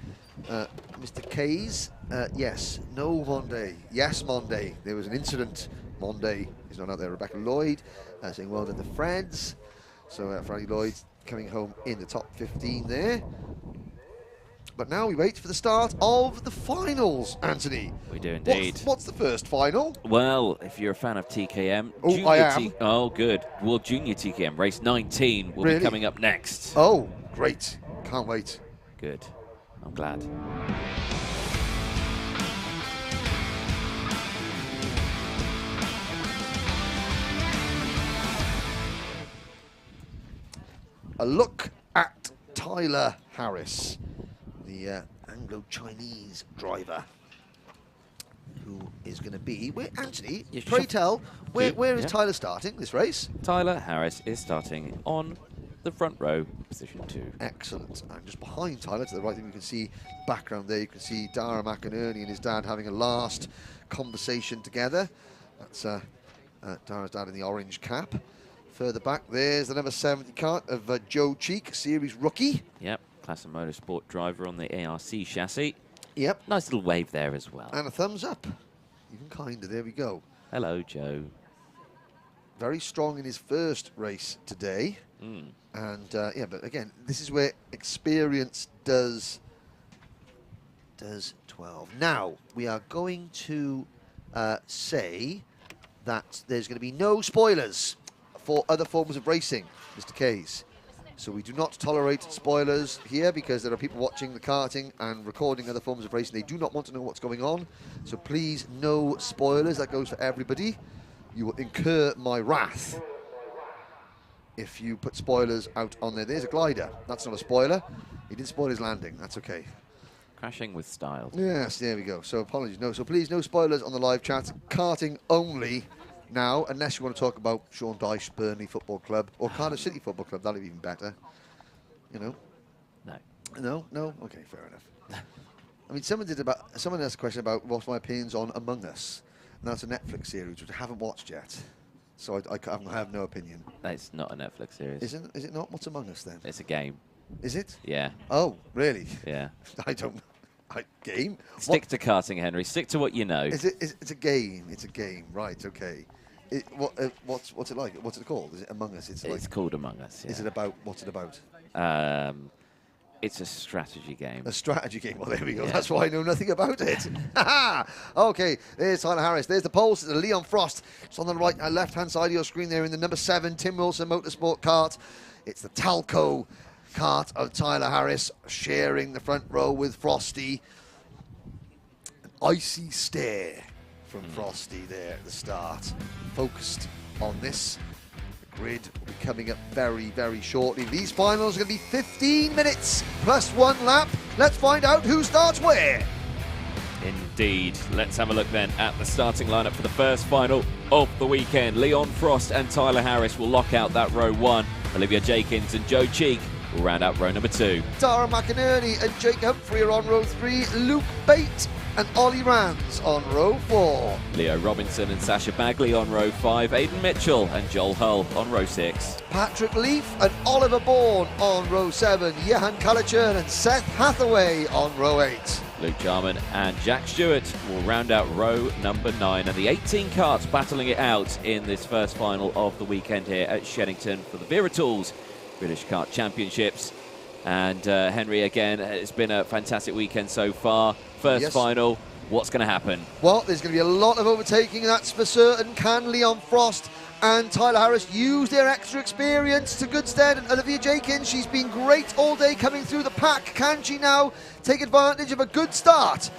Mr. K's, yes, no Monday. Yes, Monday. There was an incident Monday. He's not out there. Rebecca Lloyd saying well done to Freds. So Freddie Lloyd coming home in the top 15 there. But now we wait for the start of the finals, Anthony. We do indeed. What's the first final? Well, if you're a fan of TKM... Oh, I am. Oh, good. Well, Junior TKM, race 19, will be coming up next. Oh, great. Can't wait. Good. I'm glad. A look at Tyler Harris, the Anglo-Chinese driver, who is going to be... Anthony, pray tell, where is Tyler starting this race? Tyler Harris is starting on the front row, position 2. Excellent. And just behind Tyler, to the right, you can see background there, you can see Dara McInerney and his dad having a last conversation together. That's Dara's dad in the orange cap. Further back, there's the number 70 kart of Joe Cheek, series rookie. Yep, Class of Motorsport driver on the ARC chassis. Yep. Nice little wave there as well. And a thumbs up. Even kinder, there we go. Hello, Joe. Very strong in his first race today. And yeah, but again, this is where experience does 12. Now, we are going to say that there's going to be no spoilers for other forms of racing, Mr. Kays. So we do not tolerate spoilers here, because there are people watching the karting and recording other forms of racing. They do not want to know what's going on. So please, no spoilers. That goes for everybody. You will incur my wrath if you put spoilers out on there. There's a glider. That's not a spoiler. He didn't spoil his landing. That's okay. Crashing with style. Yes, there we go. So apologies. No, so please, no spoilers on the live chat. Karting only now, unless you want to talk about Sean Dyche, Burnley Football Club, or Cardiff City Football Club. That'll be even better. You know? No. No? No? Okay, fair enough. I mean, someone asked a question about what's my opinions on Among Us. And that's a Netflix series, which I haven't watched yet. So I have no opinion. It's not a Netflix series. Is it not? What's Among Us then? It's a game. Is it? Yeah. Oh, really? Yeah. I don't. Game? Stick to karting, Henry. Stick to what you know. It's a game. It's a game. Right. Okay. What's it like? What's it called? Is it Among Us? It's called Among Us. Yeah. Is it about? What's it about? It's a strategy game. A strategy game. Well, there we go. Yeah. That's why I know nothing about it. Okay, there's Tyler Harris. There's the poles. The Leon Frost. It's on the right, left-hand side of your screen there in the number 7 Tim Wilson Motorsport kart. It's the Talco kart of Tyler Harris sharing the front row with Frosty. An icy stare from Frosty there at the start. Focused on this. Grid will be coming up very, very shortly. These finals are going to be 15 minutes plus 1 lap. Let's find out who starts where. Indeed. Let's have a look then at the starting lineup for the first final of the weekend. Leon Frost and Tyler Harris will lock out that row 1. Olivia Jenkins and Joe Cheek will round out row number 2. Tara McInerney and Jake Humphrey are on row 3. Luke Bate and Ollie Rands on row 4. Leo Robinson and Sasha Bagley on row 5. Aidan Mitchell and Joel Hull on row 6. Patrick Leaf and Oliver Bourne on row 7. Johan Kalachern and Seth Hathaway on row 8. Luke Jarman and Jack Stewart will round out row number 9. And the 18 karts battling it out in this first final of the weekend here at Shenington for the Wera Tools British Kart Championships. And Henry, again, it's been a fantastic weekend so far. First final, what's going to happen? Well, there's going to be a lot of overtaking, that's for certain. Can Leon Frost and Tyler Harris use their extra experience to good stead? And Olivia Jenkins, she's been great all day coming through the pack. Can she now take advantage of a good start?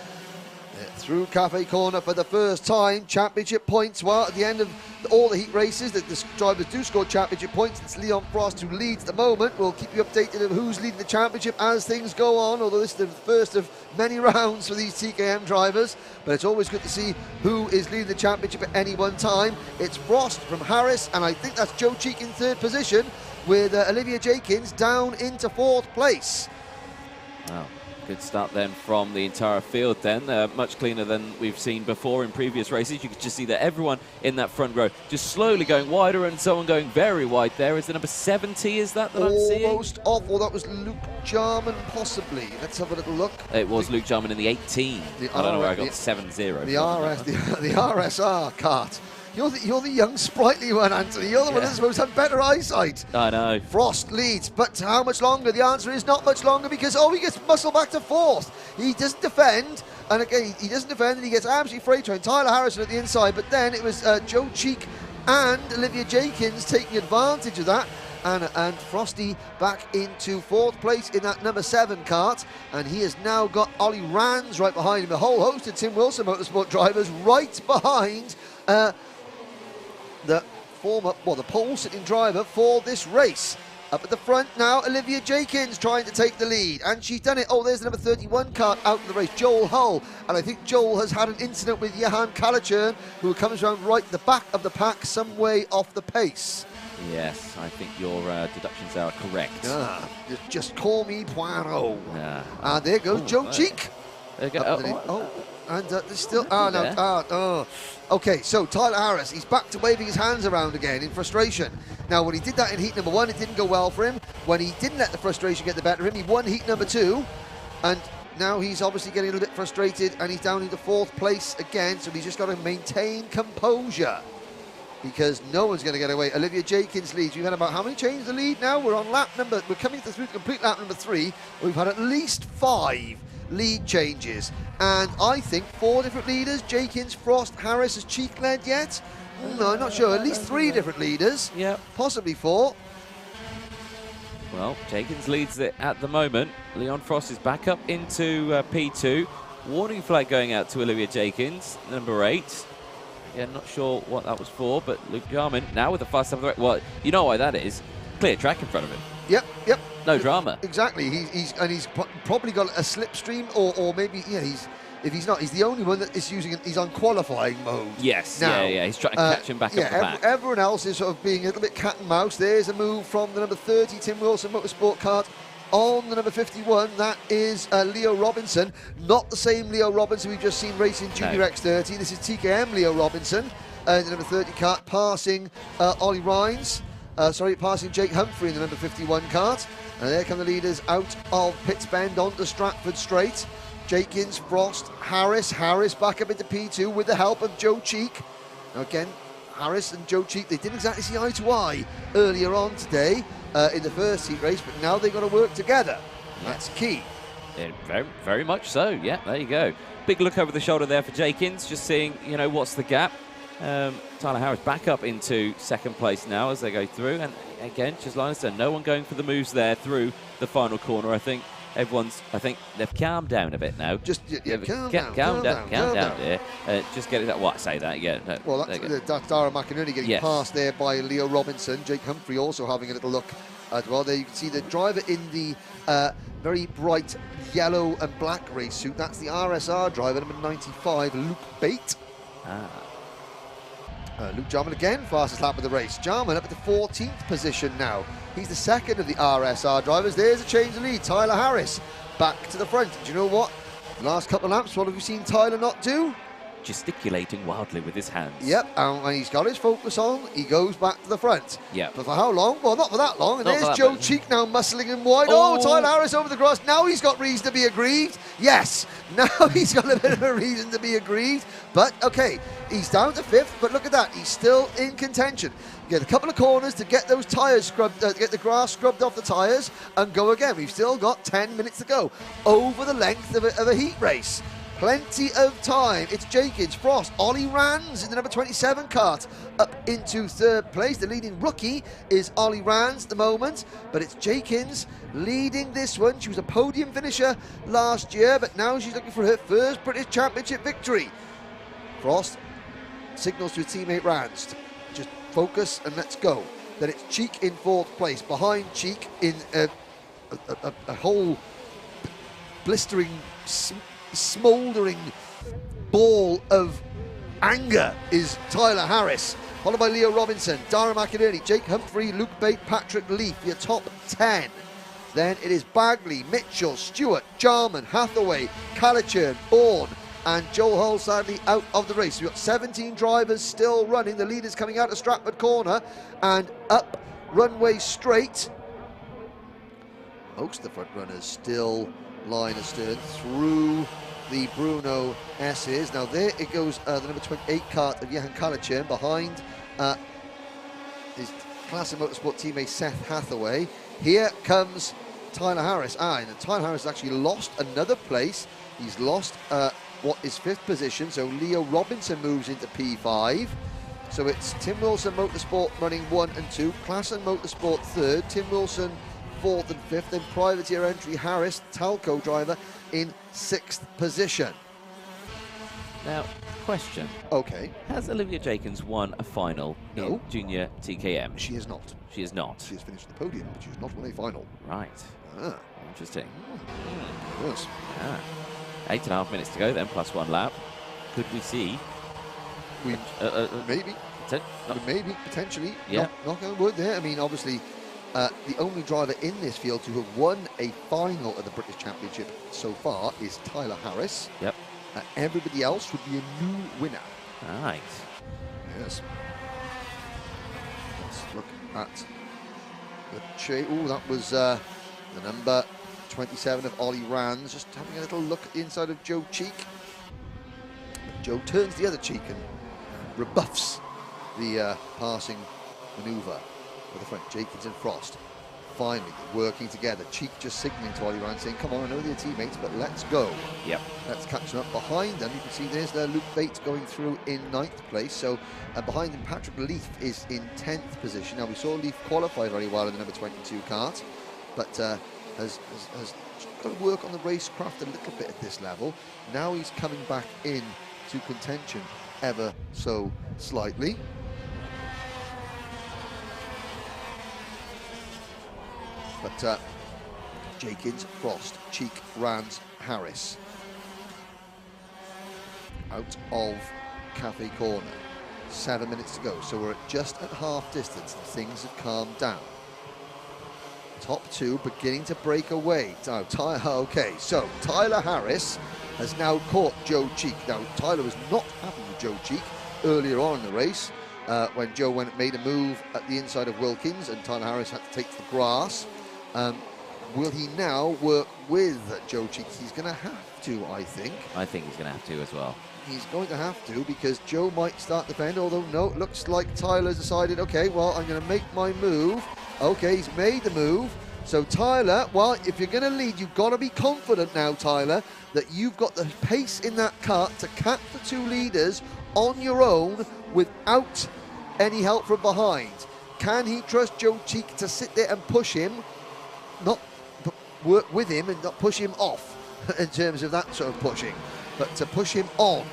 Through Cafe Corner for the first time. Championship points. Well, at the end of all the heat races, the drivers do score championship points. It's Leon Frost who leads at the moment. We'll keep you updated of who's leading the championship as things go on, although this is the first of many rounds for these TKM drivers. But it's always good to see who is leading the championship at any one time. It's Frost from Harris, and I think that's Joe Cheek in 3rd position, with Olivia Jenkins down into 4th place. Wow. Good start then from the entire field then, much cleaner than we've seen before in previous races. You could just see that everyone in that front row just slowly going wider, and someone going very wide there is the number 70, is that I'm seeing? Almost off, or that was Luke Jarman possibly. Let's have a little look. It was Luke Jarman in the 18. I don't know where I got 7-0. The RSR kart. You're the young, sprightly one, Anthony. You're the one that's supposed to have better eyesight. I know. Frost leads, but how much longer? The answer is not much longer, because, he gets muscled back to 4th. He doesn't defend, and again, he doesn't defend, and he gets absolutely freight trained. Tyler Harrison at the inside, but then it was Joe Cheek and Olivia Jenkins taking advantage of that. And Frosty back into 4th place in that number 7 kart, and he has now got Ollie Rands right behind him. A whole host of Tim Wilson Motorsport drivers right behind the pole-sitting driver for this race. Up at the front now, Olivia Jenkins trying to take the lead, and she's done it. There's the number 31 kart out of the race, Joel Hull, and I think Joel has had an incident with Johan Kalachern, who comes around right at the back of the pack, some way off the pace. Yes, I think your deductions are correct. Just call me Poirot. Yeah. And there goes Joe Cheek. There you go. And there's still... Okay, so Tyler Harris, he's back to waving his hands around again in frustration. Now, when he did that in heat number 1, it didn't go well for him. When he didn't let the frustration get the better of him, he won heat number 2. And now he's obviously getting a little bit frustrated, and he's down into 4th place again, so he's just got to maintain composure, because no one's going to get away. Olivia Jenkins leads. We've had about how many changes the lead now? We're coming through to complete lap number 3. We've had at least 5 lead changes, and I think 4 different leaders. Jenkins, Frost, Harris. Has Cheek led yet? No, I'm not sure. At least 3 different leaders. Yeah, possibly 4. Well, Jenkins leads it at the moment. Leon Frost is back up into P2. Warning flag going out to Olivia Jenkins, number 8. Yeah, not sure what that was for, but Luke Jarman now with the fast up. Well, you know why that is. Clear track in front of him. Yep. No drama. Exactly. He's probably got a slipstream, or maybe if he's not, he's the only one that is using it. He's on qualifying mode. Yes. Now, yeah. He's trying to catch him back up the back. Everyone else is sort of being a little bit cat and mouse. There's a move from the number 30 Tim Wilson Motorsport kart on the number 51. That is Leo Robinson. Not the same Leo Robinson we've just seen racing Junior X30. This is TKM Leo Robinson. The number 30 kart passing Ollie Rines. Passing Jake Humphrey in the number 51 kart. And there come the leaders out of Pitts Bend onto Stratford Straight. Jenkins, Frost, Harris. Harris back up into P2 with the help of Joe Cheek. Now again, Harris and Joe Cheek, they didn't exactly see eye to eye earlier on today in the first heat race, but now they've got to work together. That's key. Yeah, very, very much so. Yeah, there you go. Big look over the shoulder there for Jenkins, just seeing, you know, what's the gap. Tyler Harris back up into second place now as they go through. And again, just like I said, no one going for the moves there through the final corner. I think they've calmed down a bit now. Just calm down, dear. Just get it. What I say that? Yeah. No, well, that's Dara McInerney getting passed there by Leo Robinson. Jake Humphrey also having a little look as well. There you can see the driver in the very bright yellow and black race suit. That's the RSR driver, number 95, Luke Bate. Luke Jarman again, fastest lap of the race. Jarman up at the 14th position now. He's the second of the RSR drivers. There's a change of lead. Tyler Harris back to the front. Do you know what? The last couple of laps, what have we seen Tyler not do? Gesticulating wildly with his hands. Yep, and he's got his focus on. He goes back to the front. Yeah. But for how long? Well, not for that long. And Not for there's that Joe much. Cheek now muscling him wide. Oh, Tyler Harris over the grass. Now he's got reason to be aggrieved. Yes, now he's got a bit of a reason to be aggrieved. But, okay, he's down to 5th. But look at that. He's still in contention. Get a couple of corners to get those tyres scrubbed, get the grass scrubbed off the tyres and go again. We've still got 10 minutes to go over the length of a heat race. Plenty of time. It's Jenkins, Frost, Ollie Rands in the number 27 kart up into 3rd place. The leading rookie is Ollie Rands at the moment, but it's Jenkins leading this one. She was a podium finisher last year, but now she's looking for her first British Championship victory. Frost signals to his teammate Rands to just focus and let's go. Then it's Cheek in 4th place. Behind Cheek in a whole blistering, smouldering ball of anger is Tyler Harris, followed by Leo Robinson, Dara McInerney, Jake Humphrey, Luke Bate, Patrick Leaf, your top 10. Then it is Bagley, Mitchell, Stewart, Jarman, Hathaway, Calichurn, Bourne, and Joel Hull sadly out of the race. We've got 17 drivers still running. The leaders coming out of Stratford Corner and up runway straight. Most of the front runners still line astern through the Bruno S's. Now there it goes, the number 28 kart of Johan Calichurn behind his Classic Motorsport teammate Seth Hathaway. Here comes Tyler Harris. And Tyler Harris has actually lost another place. He's lost what is 5th position, so Leo Robinson moves into P5. So it's Tim Wilson Motorsport running 1 and 2, Classic Motorsport 3rd, Tim Wilson 4th and 5th, then privateer entry Harris, Talco driver, in 6th position. Now, question. Okay. Has Olivia Jenkins won a final in Junior TKM? She has not. She has not. She has finished the podium, but she has not won a final. Right. Interesting. Yes. 8.5 minutes to go then, plus 1 lap. Could we see? Maybe. Maybe, potentially. Yeah. Not going to wood there. I mean, obviously, the only driver in this field to have won a final at the British Championship so far is Tyler Harris. Yep. Everybody else would be a new winner. Right. Yes. Let's look at the oh, that was the number 27 of Ollie Rands. Just having a little look at the inside of Joe Cheek. Joe turns the other cheek and rebuffs the passing manoeuvre with the front. Jenkins and Frost finally working together. Cheek just signalling to Ollie Rands saying, come on, I know they're teammates, but let's go. Yep. Let's catch them up. Behind them, you can see there's Luke Bates going through in 9th place. So behind him, Patrick Leaf is in 10th position. Now, we saw Leaf qualify very well in the number 22 kart, but has got to work on the racecraft a little bit at this level. Now he's coming back in to contention ever so slightly. But Jenkins, Frost, Cheek, Rands, Harris out of Cafe Corner. 7 minutes to go, so we're at just at half distance and things have calmed down. Top 2 beginning to break away. Now, okay, so Tyler Harris has now caught Joe Cheek. Now, Tyler was not happy with Joe Cheek earlier on in the race when Joe made a move at the inside of Wilkins and Tyler Harris had to take to the grass. will he now work with Joe Cheek? He's going to have to, I think. I think he's going to have to as well. He's going to have to, because Joe might start the defend, although no, it looks like Tyler's decided, okay, well, I'm going to make my move. Okay, he's made the move. So Tyler, well, if you're going to lead, you've got to be confident now, Tyler, that you've got the pace in that kart to catch the two leaders on your own without any help from behind. Can he trust Joe Cheek to sit there and push him, not work with him and not push him off in terms of that sort of pushing, but to push him on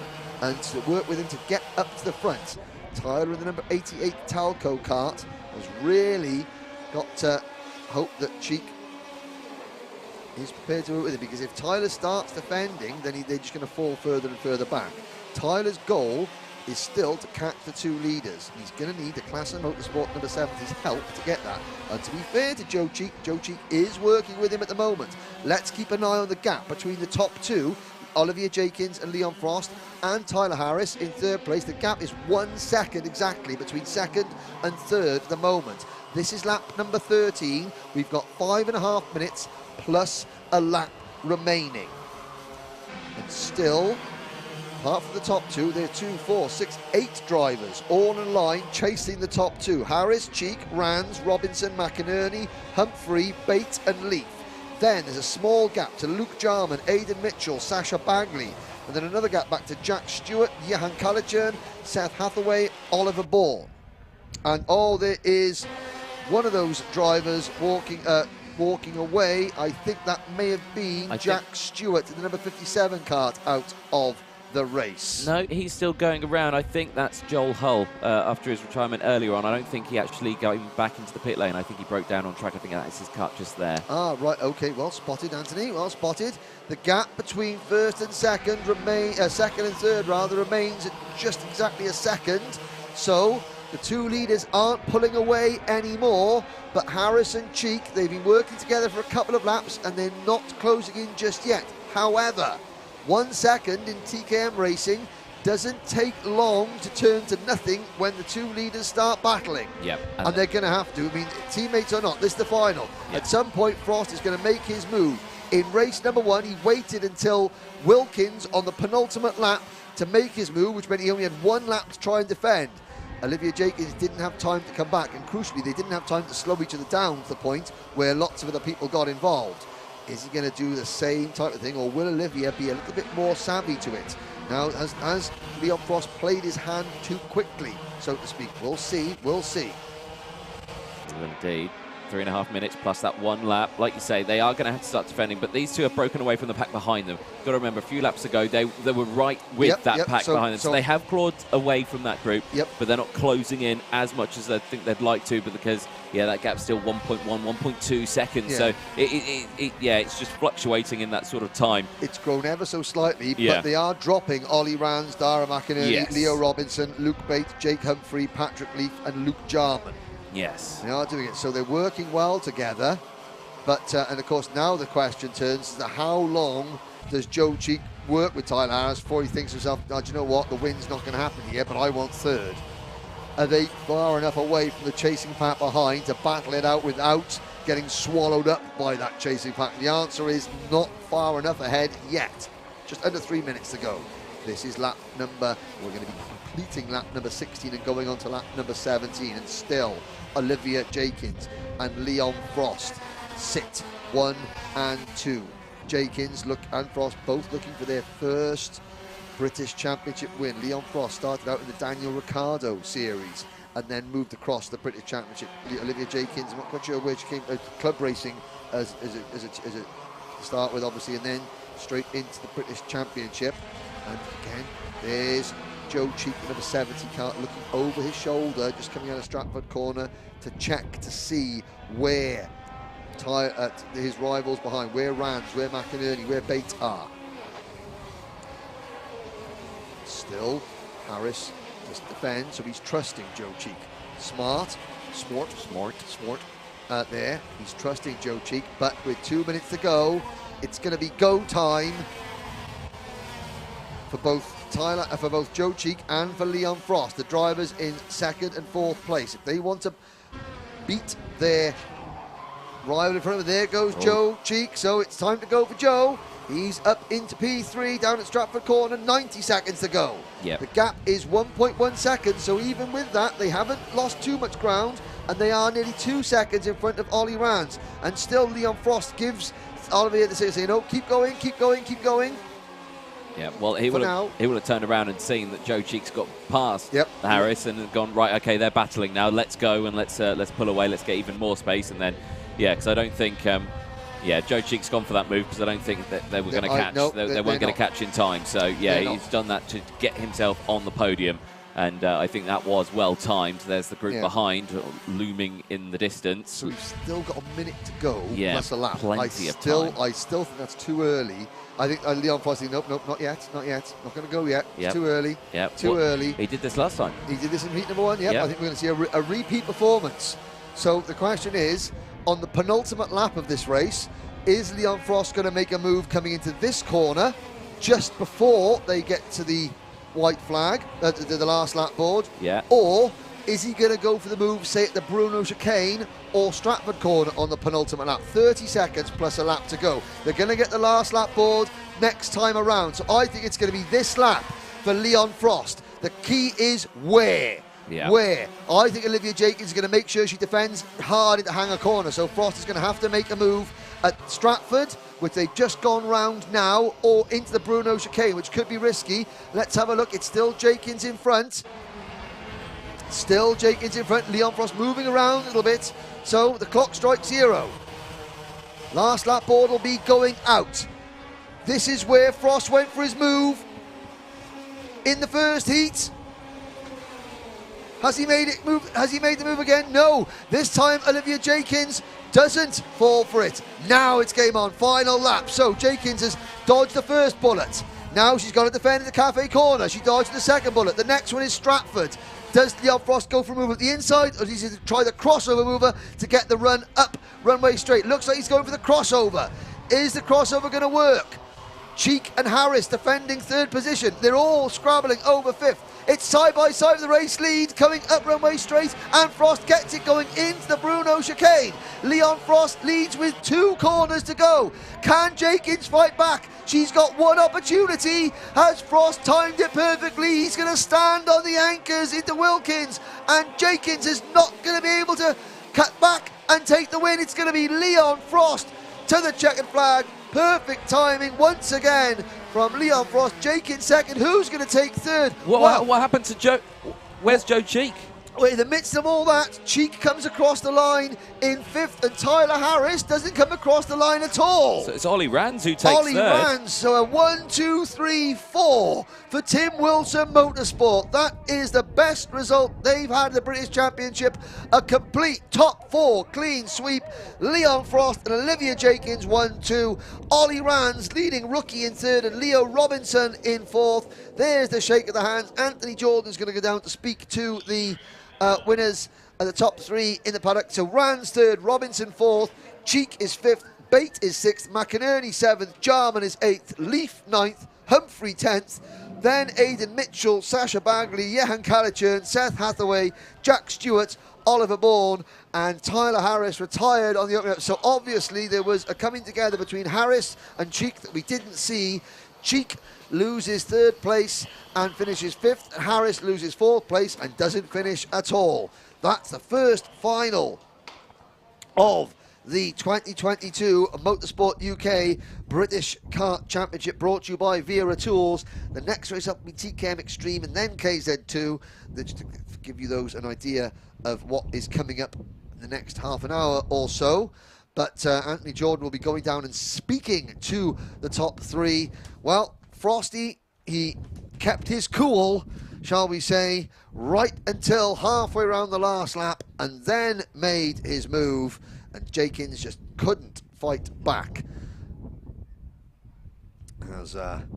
and to work with him to get up to the front? Tyler in the number 88 Talco kart has really got to hope that Cheek is prepared to work with it, because if Tyler starts defending, then they're just going to fall further and further back. Tyler's goal is still to catch the two leaders. He's going to need the Class of Motorsport number 70's help to get that. And to be fair to Joe Cheek is working with him at the moment. Let's keep an eye on the gap between the top two, Olivier Jenkins and Leon Frost, and Tyler Harris in third place. The gap is 1 second exactly between second and third at the moment. This is lap number 13. We've got 5.5 minutes plus a lap remaining. And still, apart from the top two, there are 2, 4, 6, 8 drivers all in line chasing the top two. Harris, Cheek, Rands, Robinson, McInerney, Humphrey, Bate and Leaf. Then there's a small gap to Luke Jarman, Aidan Mitchell, Sasha Bagley, and then another gap back to Jack Stewart, Johan Kallichern, Seth Hathaway, Oliver Bourne. And there is one of those drivers walking away. I think that may have been Jack Stewart in the number 57 kart out of the race. No, he's still going around. I think that's Joel Hull after his retirement earlier on. I don't think he actually got back into the pit lane. I think he broke down on track. I think that's his kart just there. Ah, right, okay, well spotted, Anthony, well spotted. The gap between first and second second and third remains at just exactly a second. So the two leaders aren't pulling away anymore, but Harris and Cheek, they've been working together for a couple of laps and they're not closing in just yet. However, 1 second in TKM racing doesn't take long to turn to nothing when the two leaders start battling. Yep. And they're going to have to. I mean, teammates or not, this is the final. Yep. At some point, Frost is going to make his move. In race number 1, he waited until Wilkins on the penultimate lap to make his move, which meant he only had 1 lap to try and defend. Olivier Jenkins didn't have time to come back, and crucially, they didn't have time to slow each other down to the point where lots of other people got involved. Is he going to do the same type of thing, or will Olivier be a little bit more savvy to it? Now, as Leon Frost played his hand too quickly, so to speak. We'll see, we'll see. Indeed. 3.5 minutes plus that 1 lap. Like you say, they are going to have to start defending, but these two have broken away from the pack behind them. Got to remember, a few laps ago, they were right with that pack behind them. So they have clawed away from that group, but they're not closing in as much as I think they'd like to, because, that gap's still 1.1, 1.2 seconds. So, it's just fluctuating in that sort of time. It's grown ever so slightly, but they are dropping Ollie Rands, Dara McInerney, Leo Robinson, Luke Bates, Jake Humphrey, Patrick Leaf, and Luke Jarman. Yes. They are doing it, so they're working well together. But, and of course, now the question turns to how long does Joe Cheek work with Tyler Harris before he thinks to himself, oh, do you know what, the win's not going to happen here, but I want third. Are they far enough away from the chasing pack behind to battle it out without getting swallowed up by that chasing pack? The answer is not far enough ahead yet. Just under 3 minutes to go. This is lap number, we're going to be completing lap number 16 and going on to lap number 17, and still Olivier Jenkins and Leon Frost sit 1 and 2. Jenkins and Frost both looking for their first British Championship win. Leon Frost started out in the Daniel Ricciardo series and then moved across the British Championship. Olivier Jenkins, I'm not quite sure where she came, club racing as a to start with, obviously, and then straight into the British Championship. And again, there's Joe Cheek, number 70 kart, looking over his shoulder, just coming out of Stratford Corner to check to see where his rivals behind, where Rands, where McInerney, where Bates are. Still, Harris just defends, so he's trusting Joe Cheek. Smart there. He's trusting Joe Cheek, but with 2 minutes to go, it's going to be go time for both Joe Cheek and for Leon Frost, the drivers in 2nd and 4th place. If they want to beat their Rival in front of him. There goes Joe Cheek. So it's time to go for Joe. He's up into P3 down at Stratford Corner. 90 seconds to go. Yep. The gap is 1.1 seconds. So even with that, they haven't lost too much ground. And they are nearly 2 seconds in front of Ollie Rans. And still Leon Frost gives Olivier the say, no, keep going, keep going, keep going. Yeah, well, he will have turned around and seen that Joe Cheek's got past Harris and gone, right, okay, they're battling now, let's go and let's pull away, let's get even more space. And then, yeah, because I don't think, Joe Cheek's gone for that move because I don't think that they were going to catch. No, they weren't going to catch in time. So, yeah, he's done that to get himself on the podium. And I think that was well timed. There's the group behind, looming in the distance. So we've still got a minute to go, plus a lap. Plenty of time. I still think that's too early. I think Leon Frost, nope, not yet. Not going to go yet. It's too early. Too early. He did this last time. He did this in heat number 1. I think we're going to see a repeat performance. So the question is, on the penultimate lap of this race, is Leon Frost going to make a move coming into this corner just before they get to the white flag, the last lap board? Or is he going to go for the move, say, at the Bruno chicane or Stratford corner on the penultimate lap? 30 seconds plus a lap to go. They're going to get the last lap board next time around. So I think it's going to be this lap for Leon Frost. The key is where. Where. I think Olivia Jenkins is going to make sure she defends hard into Hanger corner. So Frost is going to have to make a move at Stratford, which they've just gone round now, or into the Bruno chicane, which could be risky. Let's have a look. It's still Jenkins in front. Still Jenkins in front. Leon Frost moving around a little bit. So the clock strikes 0. Last lap board will be going out. This is where Frost went for his move in the first heat. Has he made it move? Has he made the move again? No. This time Olivia Jenkins doesn't fall for it. Now it's game on. Final lap. So Jenkins has dodged the first bullet. Now she's got to defend the cafe corner. She dodged the second bullet. The next one is Stratford. Does Leon Frost go for a move at the inside, or does he try the crossover mover to get the run up runway straight? Looks like he's going for the crossover. Is the crossover going to work? Cheek and Harris defending third position. They're all scrabbling over fifth. It's side by side of the race lead, coming up runway straight, and Frost gets it going into the Bruno chicane. Leon Frost leads with 2 corners to go. Can Jenkins fight back? She's got one opportunity. Has Frost timed it perfectly? He's going to stand on the anchors into Wilkins, and Jenkins is not going to be able to cut back and take the win. It's going to be Leon Frost to the checkered flag. Perfect timing once again from Leon Frost. Jenkins second. Who's going to take third? What happened to Joe? Where's Joe Cheek? Well, in the midst of all that, Cheek comes across the line in 5th, and Tyler Harris doesn't come across the line at all. So it's Ollie Rans who takes third. Ollie Rans, so a 1, 2, 3, 4 for Tim Wilson Motorsport. That is the best result they've had in the British Championship. A complete top 4 clean sweep. Leon Frost and Olivia Jenkins 1, 2. Ollie Rans leading rookie in 3rd, and Leo Robinson in 4th. There's the shake of the hands. Anthony Jordan's going to go down to speak to the winners at the top 3 in the paddock. So Rans 3rd, Robinson 4th, Cheek is 5th, Bate is 6th, McInerney 7th, Jarman is 8th, Leaf 9th, Humphrey 10th, then Aidan Mitchell, Sasha Bagley, Jehan Calichurn, Seth Hathaway, Jack Stewart, Oliver Bourne, and Tyler Harris retired on the opening up. So obviously there was a coming together between Harris and Cheek that we didn't see. Cheek loses 3rd place and finishes 5th. Harris loses 4th place and doesn't finish at all. That's the first final of the 2022 Motorsport UK British Kart Championship, brought to you by Wera Tools. The next race up will be TKM Extreme and then KZ2. Just to give you those an idea of what is coming up in the next half an hour or so. But Anthony Jordan will be going down and speaking to the top 3. Well, Frosty, he kept his cool, shall we say, right until halfway around the last lap, and then made his move, and Jenkins just couldn't fight back. It was a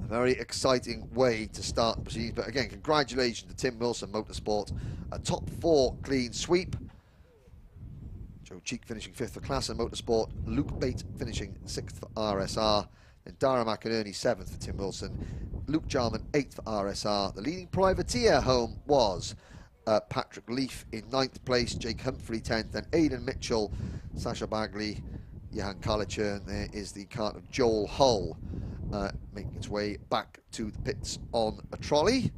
very exciting way to start the proceedings, but again, congratulations to Tim Wilson Motorsport, a top 4 clean sweep. Joe Cheek finishing 5th for Class and Motorsport, Luke Bate finishing 6th for RSR, and Dara McInerney 7th for Tim Wilson, Luke Jarman 8th for RSR. The leading privateer home was Patrick Leaf in 9th place, Jake Humphrey 10th, then Aidan Mitchell, Sasha Bagley, Johan Kalicher, and there is the cart of Joel Hull making its way back to the pits on a trolley.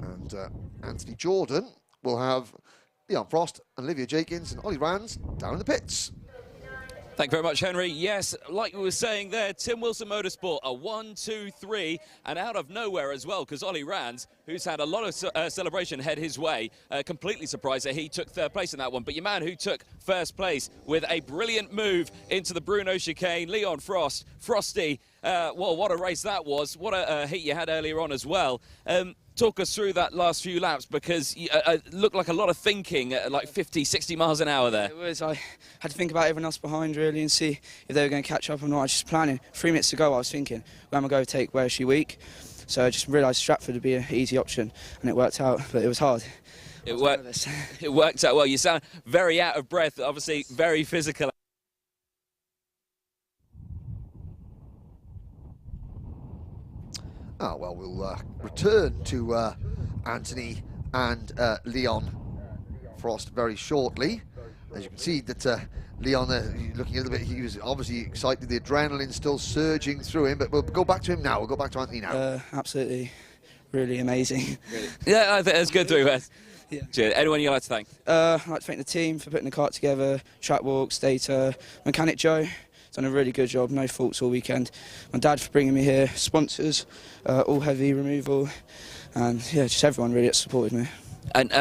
And Anthony Jordan will have Leon Frost and Olivia Jenkins and Ollie Rands down in the pits. Thank you very much, Henry. Yes, like we were saying there, Tim Wilson Motorsport, a 1, 2, 3, and out of nowhere as well, because Ollie Rands, who's had a lot of celebration head his way, completely surprised that he took 3rd place in that one. But your man who took 1st place with a brilliant move into the Bruno chicane, Leon Frost, Frosty. Well, what a race that was. What a heat you had earlier on as well. Talk us through that last few laps, because it looked like a lot of thinking at like 50, 60 miles an hour there. It was. I had to think about everyone else behind, really, and see if they were going to catch up or not. I was just planning. 3 minutes to go, I was thinking, where am I going to take Where Is She Weak? So I just realised Stratford would be an easy option, and it worked out, but it was hard. It worked out well. You sound very out of breath, obviously very physical. Oh, well, we'll return to Anthony and Leon Frost very shortly. As you can see that Leon, looking a little bit, he was obviously excited, the adrenaline still surging through him, but we'll go back to him now. We'll go back to Anthony now. Absolutely, really amazing. Really? Yeah, I think that's good through. Yeah. Cheers. Anyone you'd like to thank? I'd like to thank the team for putting the kart together, track walks, data, mechanic Joe. Done a really good job, no faults all weekend. My dad for bringing me here, sponsors, all heavy removal, and yeah, just everyone really that supported me. And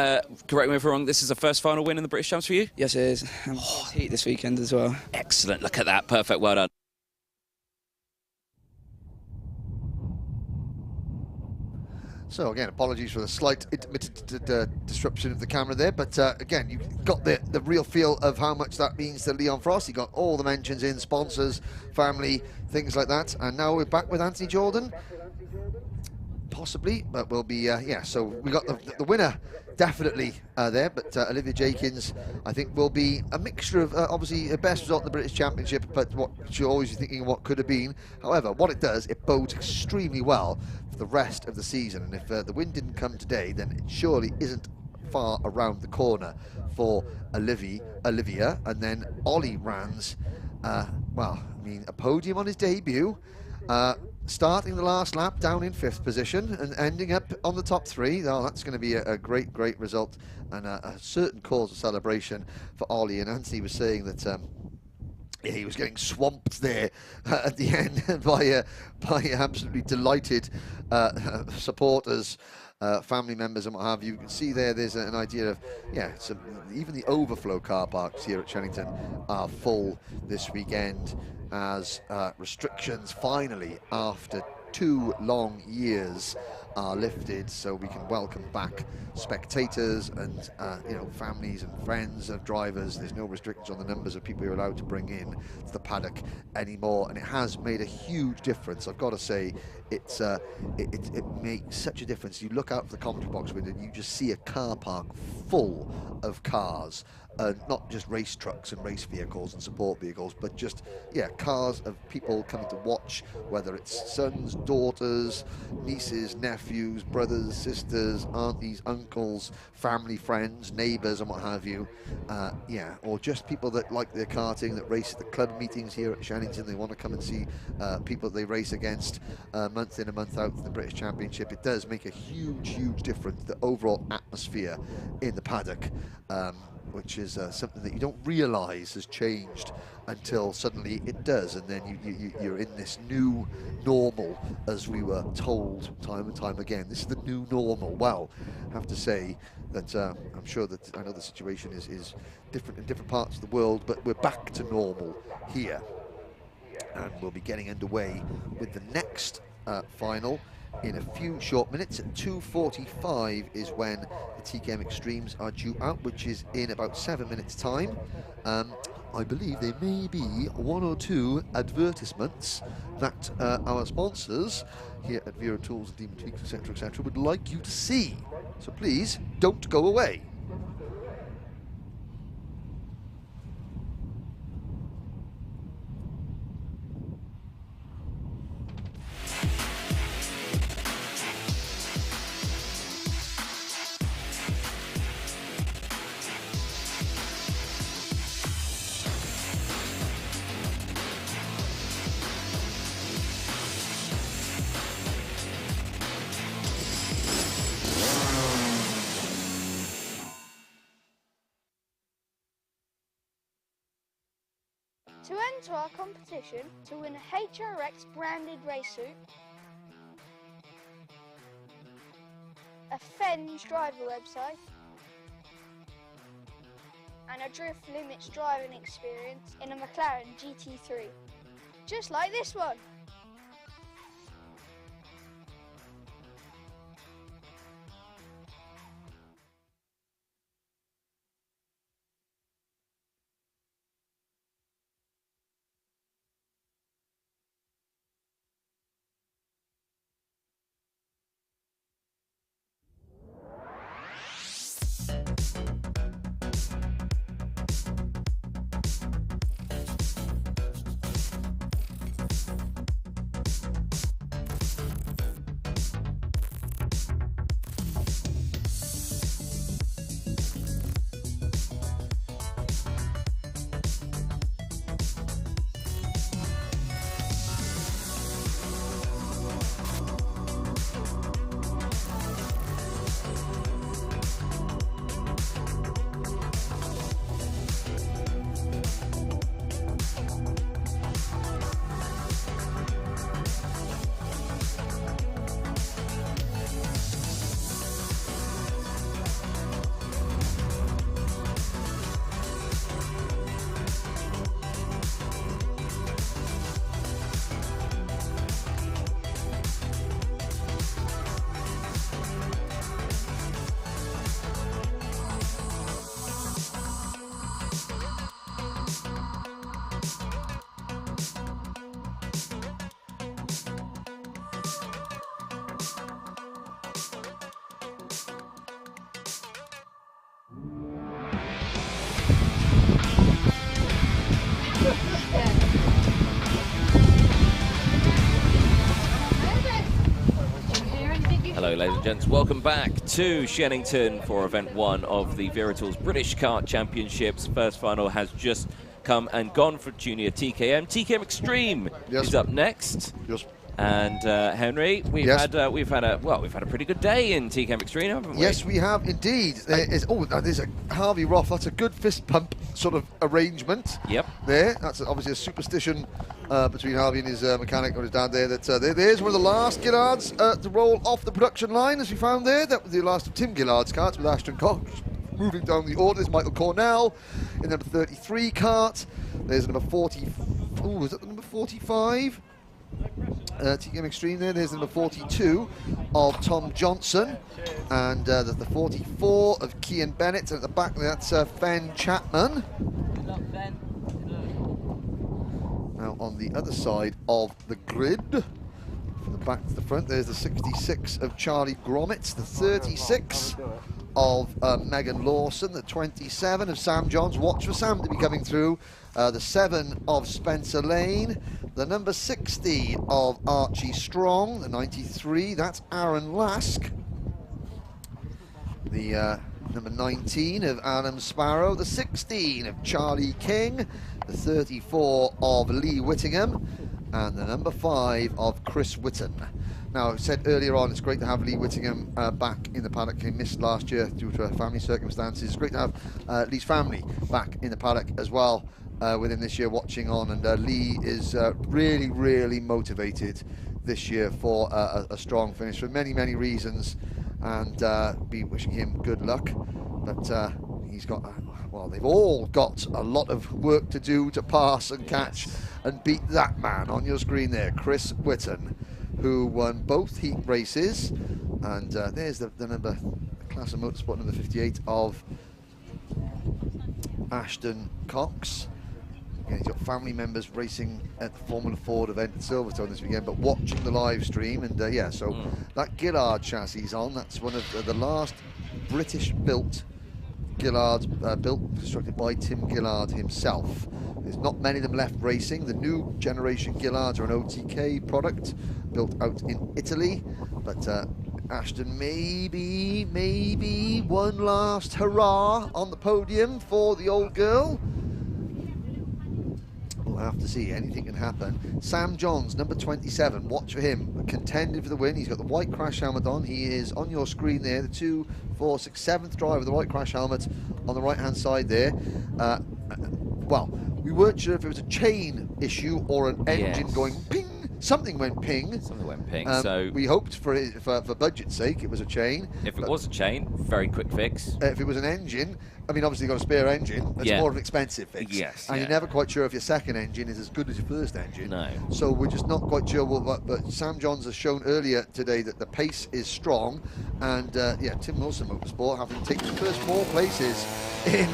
correct me if I'm wrong, this is the first final win in the British Champs for you? Yes, it is. And heat this weekend as well. Excellent, look at that, perfect, well done. So again, apologies for the slight intermittent disruption of the camera there, but again, you got the real feel of how much that means to Leon Frost. He got all the mentions in, sponsors, family, things like that, and now we're back with Anthony Jordan. Possibly, but we'll be, yeah, so we got the winner definitely there, but Olivia Jenkins, I think, will be a mixture of, obviously, her best result in the British Championship, but what she'll always be thinking what could have been. However, what it does, it bodes extremely well for the rest of the season, and if the win didn't come today, then it surely isn't far around the corner for Olivia, and then Ollie Rands, well, I mean, a podium on his debut, starting the last lap down in 5th position and ending up on the top 3. Oh, that's going to be a great result and a certain cause of celebration for Ollie. And Anthony was saying that yeah, he was getting swamped there at the end by absolutely delighted supporters, family members and what have you. You can see there's an idea of, yeah, even the overflow car parks here at Shenington are full this weekend, as restrictions finally, after 2 long years, are lifted, so we can welcome back spectators and you know, families and friends of drivers. There's no restrictions on the numbers of people you're allowed to bring in to the paddock anymore, and it has made a huge difference. I've got to say, it makes such a difference. You look out for the commentary box window and you just see a car park full of cars. Not just race trucks and race vehicles and support vehicles, but just, yeah, cars of people coming to watch, whether it's sons, daughters, nieces, nephews, brothers, sisters, aunties, uncles, family, friends, neighbours and what have you. Yeah, or just people that like their karting, that race at the club meetings here at Shenington. They want to come and see people that they race against month in and month out in the British Championship. It does make a huge difference, the overall atmosphere in the paddock. Which is something that you don't realise has changed until suddenly it does, and then you're in this new normal, as we were told time and time again. This is the new normal. Well, I have to say that I'm sure that I know the situation is different in different parts of the world, but we're back to normal here, and we'll be getting underway with the next final in a few short minutes. At 2:45 is when the TKM Extremes are due out, which is in about 7 minutes time. I believe there may be 1 or 2 advertisements that our sponsors here at Wera Tools and Demon Tweaks, etc., would like you to see. So please don't go away. To enter our competition to win a HRX branded race suit, a Fens driver website, and a drift limits driving experience in a McLaren GT3, just like this one. Hello ladies and gents, welcome back to Shenington for event 1 of the Wera British Kart Championships. First final has just come and gone for junior TKM. TKM Extreme is up next. Yes. And Henry, we've had a pretty good day in TKM Extreme, haven't we? Yes, we have indeed. There's a Harvey Roth. That's a good fist pump sort of arrangement. Yep. There, that's obviously a superstition between Harvey and his mechanic or his dad there. There's one of the last Gillards to roll off the production line, as we found there. That was the last of Tim Gillard's karts with Ashton Cox. Moving down the order is Michael Cornell in number 33 kart. There's number 40. Oh, is that the number 45? TKM Extreme there. There's number 42 of Tom Johnson, and there's the 44 of Kian Bennett, and at the back that's Ben Chapman. Now on the other side of the grid, from the back to the front, there's the 66 of Charlie Gromit, the 36 of Megan Lawson, the 27 of Sam Johns. Watch for Sam to be coming through. The 7 of Spencer Lane, the number 60 of Archie Strong, the 93, that's Aaron Lask. The number 19 of Adam Sparrow, the 16 of Charlie King, the 34 of Lee Whittingham, and the number 5 of Chris Whitten. Now, I said earlier on, it's great to have Lee Whittingham back in the paddock. He missed last year due to family circumstances. It's great to have Lee's family back in the paddock as well with him this year watching on. And Lee is really, really motivated this year for a strong finish for many, many reasons. And be wishing him good luck. But he's got, well, they've all got a lot of work to do to pass and catch and beat that man on your screen there, Chris Whitten, who won both heat races. And there's the number, class of motorsport number 58 of Ashton Cox. Again, he's got family members racing at the Formula Ford event at Silverstone this weekend, but watching the live stream. And so that Gillard chassis is on. That's one of the last British-built Gillards, constructed by Tim Gillard himself. There's not many of them left racing. The new generation Gillards are an OTK product built out in Italy, but Ashton maybe one last hurrah on the podium for the old girl. We'll have to see. Anything can happen. Sam Johns, number 27. Watch for him. Contended for the win. He's got the white crash helmet on. He is on your screen there. The 2, 4, 6, 7th driver with the white crash helmet on the right-hand side there. Well, we weren't sure if it was a chain issue or an engine going ping. Something went ping. Something went ping. So we hoped for budget's sake it was a chain. If it was a chain, very quick fix. If it was an engine, I mean, obviously you've got a spare engine. That's more of an expensive fix. Yes. And you're never quite sure if your second engine is as good as your first engine. No. So we're just not quite sure. But Sam Johns has shown earlier today that the pace is strong. And Tim Wilson Motorsport, having taken the first 4 places in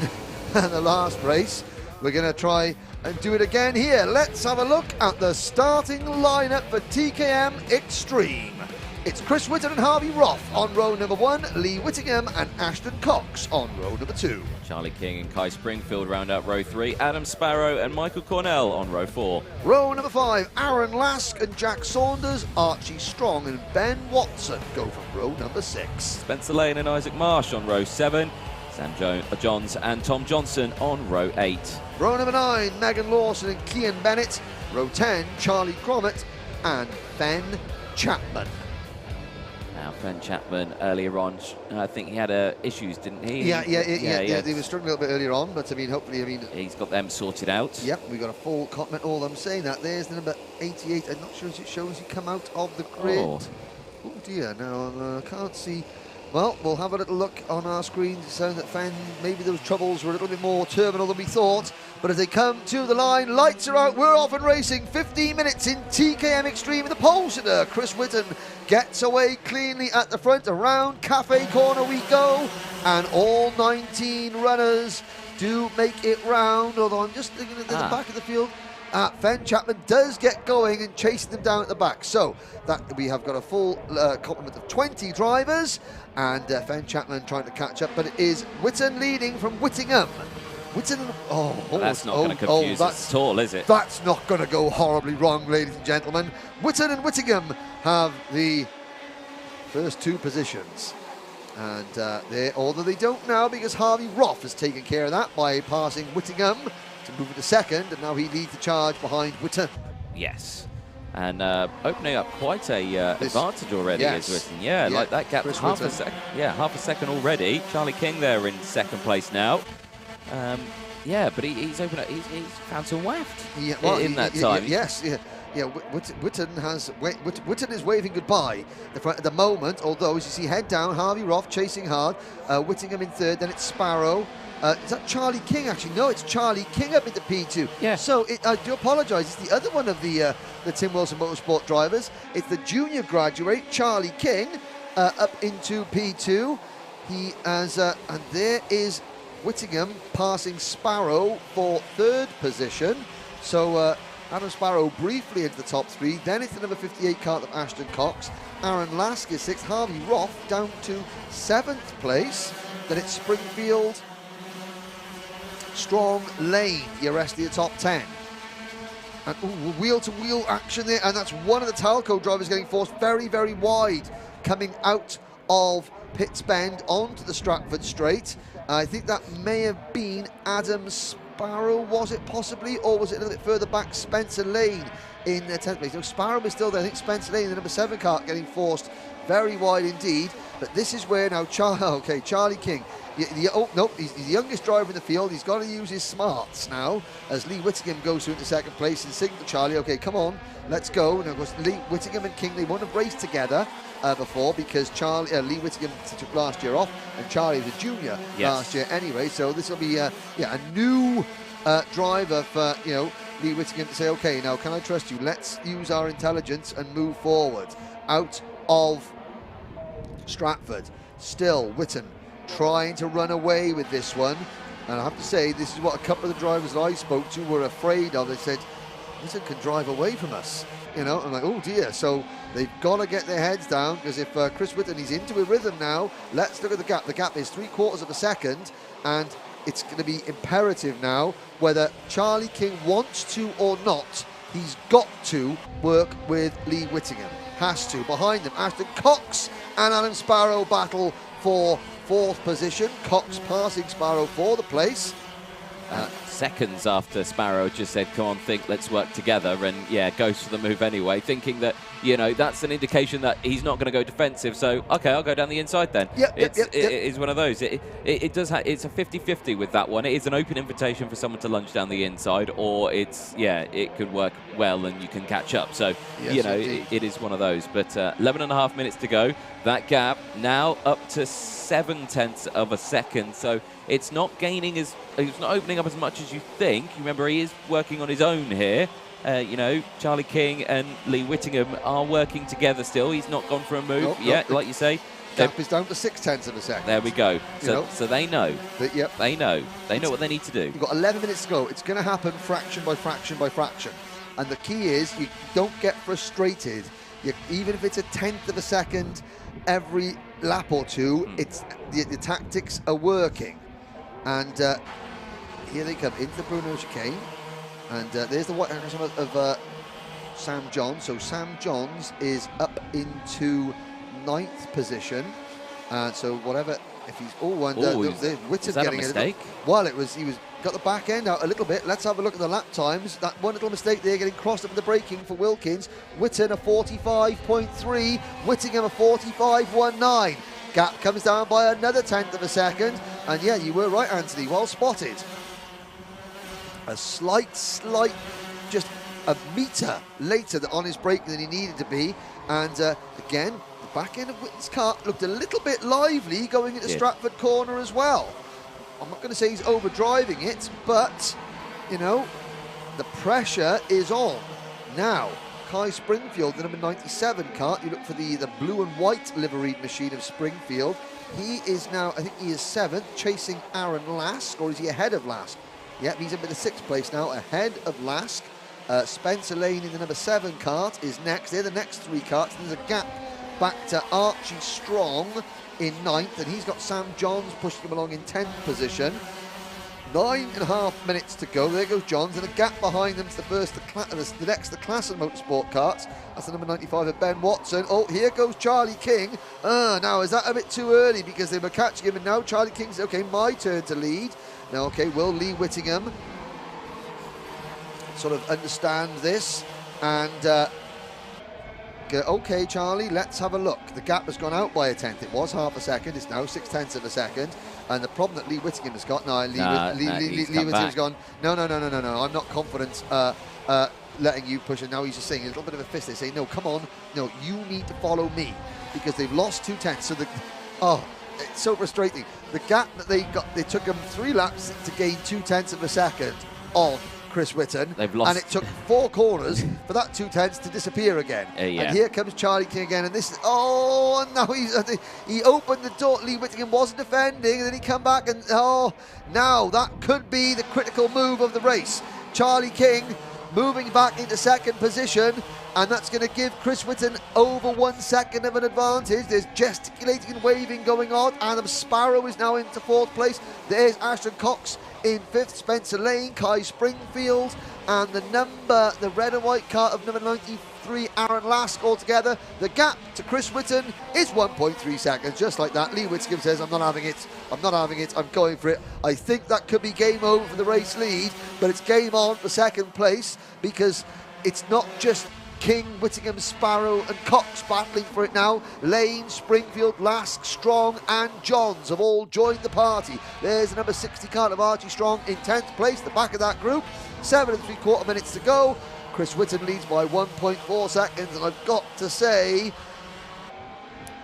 the last race, we're going to try and do it again here. Let's have a look at the starting lineup for TKM Extreme. It's Chris Whitton and Harvey Roth on row number 1, Lee Whittingham and Ashton Cox on row number 2. Charlie King and Kai Springfield round out row 3, Adam Sparrow and Michael Cornell on row 4. Row number 5, Aaron Lask and Jack Saunders, Archie Strong and Ben Watson go from row number 6. Spencer Lane and Isaac Marsh on row 7. Sam Johns and Tom Johnson on row 8. Row number 9, Megan Lawson and Kian Bennett. Row 10, Charlie Cromett and Ben Chapman. Now, Ben Chapman earlier on, I think he had issues, didn't he? Yeah, he was struggling a little bit earlier on, but I mean, hopefully, he's got them sorted out. Yep, we've got a full Continental. I'm saying that there's the number 88. I'm not sure if it shows you come out of the grid. Oh dear, now I can't see. Well, we'll have a little look on our screen to show that maybe those troubles were a little bit more terminal than we thought. But as they come to the line, lights are out, we're off and racing. 15 minutes in TKM Extreme in the pole sitter. Chris Whitton gets away cleanly at the front. Around Cafe Corner we go. And all 19 runners do make it round. Although I'm just thinking at the back of the field. Ben Chapman does get going and chasing them down at the back. So that we have got a full complement of 20 drivers, and Ben Chapman trying to catch up, but it is Whitton leading from Whittingham. Whitton, that's not going to confuse us at all, is it? That's not going to go horribly wrong, ladies and gentlemen. Whitton and Whittingham have the first 2 positions. And although they don't now, because Harvey Roth has taken care of that by passing Whittingham to move into second, and now he leads the charge behind Whitton. Yes. And opening up quite a advantage already is Whitton. Yeah, like that gap, half a second already. Charlie King there in second place now. But he's opened up, he's found some waft in that time. Whitton is waving goodbye at the moment, although as you see head down, Harvey Roth chasing hard, Whittingham in third, then it's Sparrow. Is that Charlie King actually? No, it's Charlie King up into P2. Yeah. So I do apologise, it's the other one of the Tim Wilson Motorsport drivers. It's the junior graduate, Charlie King, up into P2. He has, and there is Whittingham passing Sparrow for 3rd position. So Adam Sparrow briefly into the top 3. Then it's the number 58 kart of Ashton Cox. Aaron Lask is 6th. Harvey Roth down to 7th place. Then it's Springfield, Strong, Lane, your rest of your top 10. And wheel-to-wheel action there, and that's one of the Talco drivers getting forced very, very wide, coming out of Pitts Bend onto the Stratford Straight. I think that may have been Adam Sparrow, was it possibly, or was it a little bit further back, Spencer Lane in 10th place? No, Sparrow is still there. I think Spencer Lane, the number 7 kart, getting forced very wide indeed. But this is where now Charlie King. He's the youngest driver in the field. He's got to use his smarts now as Lee Whittingham goes through into second place and signal to Charlie, okay, come on, let's go. And of course, Lee Whittingham and King, they won't have raced together before because Lee Whittingham took last year off and Charlie was a junior last year anyway. So this will be a new driver for Lee Whittingham to say, okay, now can I trust you? Let's use our intelligence and move forward out of Stratford. Still, Whitton trying to run away with this one, and I have to say this is what a couple of the drivers that I spoke to were afraid of. They said Whitton can drive away from us, I'm like, oh dear. So they've got to get their heads down, because if Chris Whitton, he's into a rhythm now. Let's look at the gap. The gap is 3/4 of a second, and it's going to be imperative now whether Charlie King wants to or not. He's got to work with Lee Whittingham. Has to. Behind them, Ashton Cox and Adam Sparrow battle for 4th position. Cox passing Sparrow for the place. seconds after Sparrow just said, come on, think, let's work together, and yeah, goes for the move anyway, thinking that, you know, that's an indication that he's not going to go defensive, so, okay, I'll go down the inside then. It is one of those. It does it's a 50-50 with that one. It is an open invitation for someone to lunge down the inside, or it's, yeah, it could work well and you can catch up. So, yes, you know, it is one of those. But 11.5 minutes to go. That gap now up to 0.7 of a second. So it's not gaining it's not opening up as much as you think. Remember, he is working on his own here. You know, Charlie King and Lee Whittingham are working together still. He's not gone for a move yet, like you say. Gap is down to 0.6 of a second. There we go. So they know. Yep. They know. They know what they need to do. You've got 11 minutes to go. It's going to happen fraction by fraction by fraction. And the key is you don't get frustrated. Even if it's 1/10 of a second every lap or two, it's the tactics are working. And here they come into the Bruno chicane. And there's the white handle of Sam Johns. So Sam Johns is up into 9th position. So whatever, if he's is that a mistake? Well, he was got the back end out a little bit. Let's have a look at the lap times. That one little mistake there, getting crossed up with the braking for Wilkins. Whitten a 45.3, Whittingham a 45.19. Gap comes down by another 1/10 of a second. And yeah, you were right, Anthony. Well spotted. A slight, just a metre later on his braking than he needed to be. And again, the back end of Whitten's car looked a little bit lively going into Stratford Corner as well. I'm not going to say he's overdriving it, but, you know, the pressure is on. Now, Kai Springfield, the number 97 kart, you look for the blue and white liveried machine of Springfield. He is now, I think he is 7th, chasing Aaron Lask, or is he ahead of Lask? Yep, he's in the 6th place now, ahead of Lask. Spencer Lane in the number 7 kart is next. They're the next 3 karts. There's a gap back to Archie Strong in 9th, and he's got Sam Johns pushing him along in 10th position. 9.5 minutes to go. There goes Johns, and a gap behind them to the next Classen Motorsport karts. That's the number 95 of Ben Watson. Oh, here goes Charlie King. Now, is that a bit too early because they were catching him, and now Charlie King's, okay, my turn to lead. Now, okay, will Lee Whittingham sort of understand this? And, okay, Charlie, let's have a look. The gap has gone out by a 1/10. It was half a second. It's now 0.6 of a second. And the problem that Lee Whittingham has got, Lee Whittingham's gone, no, I'm not confident letting you push it. Now he's just saying a little bit of a fist. They say, no, come on, no, you need to follow me, because they've lost 2/10. So it's so frustrating. The gap that they got, they took them 3 laps to gain 2/10 of a second on Chris Whitten, and it took 4 corners for that 2/10 to disappear again. And here comes Charlie King again, and this is, and now he opened the door. Lee Whittingham wasn't defending, and then he come back, and now that could be the critical move of the race. Charlie King moving back into 2nd position, and that's going to give Chris Whitten over 1 second of an advantage. There's gesticulating and waving going on. Adam Sparrow is now into 4th place. There's Ashton Cox in 5th, Spencer Lane, Kai Springfield, and the red and white car of number 93, Aaron Lask altogether. The gap to Chris Whitten is 1.3 seconds, just like that. Lee Whittingham says, I'm not having it, I'm going for it. I think that could be game over for the race lead, but it's game on for 2nd place, because it's not just King, Whittingham, Sparrow and Cox battling for it now. Lane, Springfield, Lask, Strong and Johns have all joined the party. There's the number 60 kart of Archie Strong in 10th place, the back of that group. 7 3/4 minutes to go. Chris Whitten leads by 1.4 seconds, and I've got to say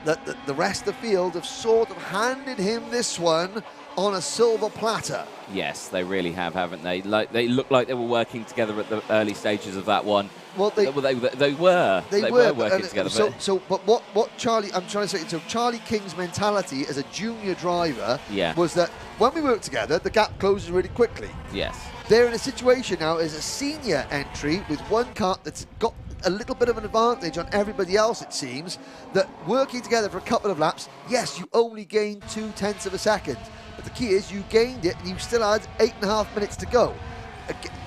that the rest of the field have sort of handed him this one on a silver platter. Yes, they really have, haven't they? They look like they were working together at the early stages of that one. Well, they were working together. But what Charlie, I'm trying to say, so Charlie King's mentality as a junior driver was that when we work together, the gap closes really quickly. Yes. They're in a situation now as a senior entry with one kart that's got a little bit of an advantage on everybody else, it seems, that working together for a couple of laps, yes, you only gained 2/10 of a second. But the key is you gained it and you still had 8.5 minutes to go.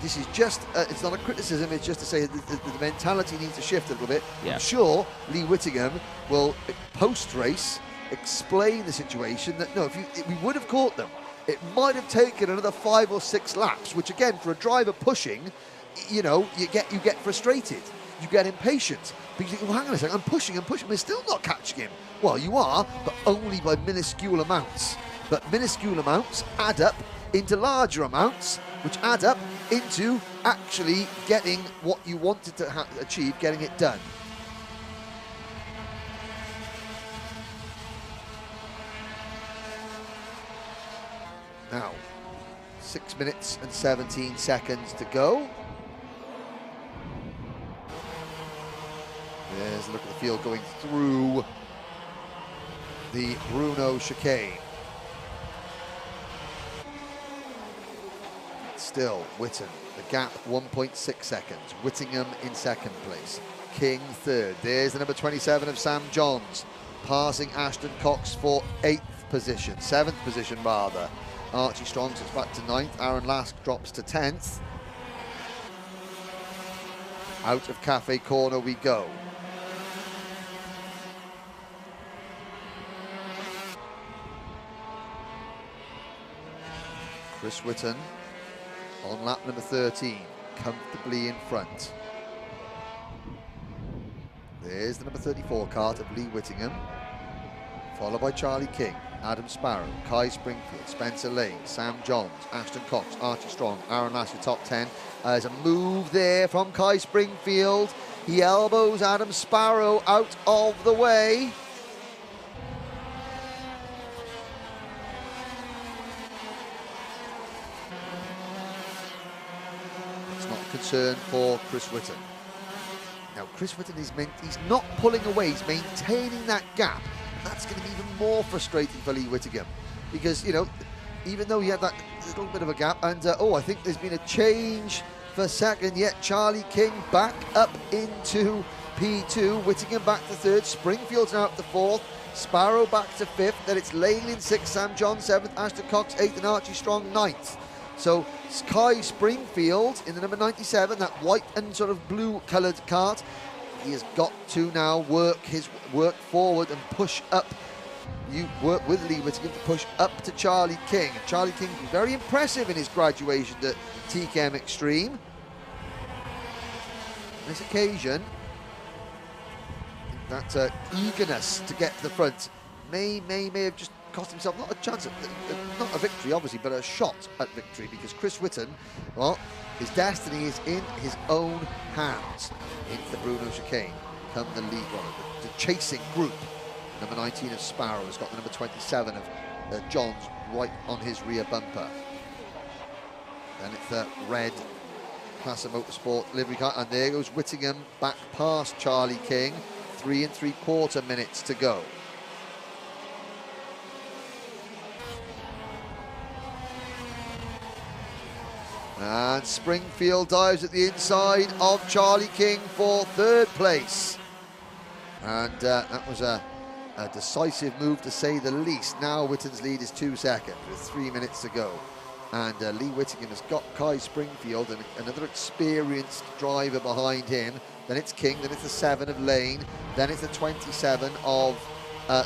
This is just, it's not a criticism, it's just to say that the mentality needs to shift a little bit. Yeah. I'm sure Lee Whittingham will, post-race, explain the situation that, no, we would have caught them. it might have taken another 5 or 6 laps, which again, for a driver pushing, you know, you get frustrated, you get impatient, because you think, well, hang on a second, I'm pushing, they're still not catching him. Well, you are, but only by minuscule amounts. But minuscule amounts add up into larger amounts, which add up into actually getting what you wanted to achieve, getting it done. Now, 6 minutes and 17 seconds to go. There's a look at the field going through the Bruno chicane. Still, Witten, the gap 1.6 seconds. Whittingham in second place. King third. There's the number 27 of Sam Johns, passing Ashton Cox for 8th position, 7th position rather. Archie Strong sits back to 9th. Aaron Lask drops to 10th. Out of Cafe Corner we go. Chris Witten on lap number 13, comfortably in front. There's the number 34 kart of Lee Whittingham, followed by Charlie King, Adam Sparrow, Kai Springfield, Spencer Lane, Sam Johns, Ashton Cox, Archie Strong, Aaron Lashley, top 10. There's a move there from Kai Springfield. He elbows Adam Sparrow out of the way. Concern for Chris Witten. Now Chris Witten he's not pulling away, he's maintaining that gap. That's going to be even more frustrating for Lee Whittingham, because, you know, even though he had that little bit of a gap, and oh, I think there's been a change for second, yet Charlie King back up into P2, Whittingham back to 3rd, Springfield's now up to 4th, Sparrow back to 5th, then it's Lane in 6th, Sam John 7th, Ashton Cox 8th, and Archie Strong 9th. So Kai Springfield in the number 97, that white and sort of blue coloured kart, he has got to now work forward and push up. You work with Lee Whittingham to push up to Charlie King. And Charlie King was very impressive in his graduation at TKM Extreme. On this occasion, that eagerness to get to the front may have just cost himself not a chance at, not a victory obviously, but a shot at victory, because Chris Witten, well, his destiny is in his own hands. Into the Bruno chicane come the lead runner, the chasing group. Number 19 of Sparrow has got the number 27 of Johns right on his rear bumper. Then it's the red Classic Motorsport livery car, and there goes Whittingham back past Charlie King. 3 3/4 minutes to go. And Springfield dives at the inside of Charlie King for 3rd place. And that was a decisive move, to say the least. Now Witten's lead is 2 seconds with 3 minutes to go. And Lee Whittingham has got Kai Springfield and another experienced driver behind him. Then it's King, then it's the 7 of Lane, then it's the 27 of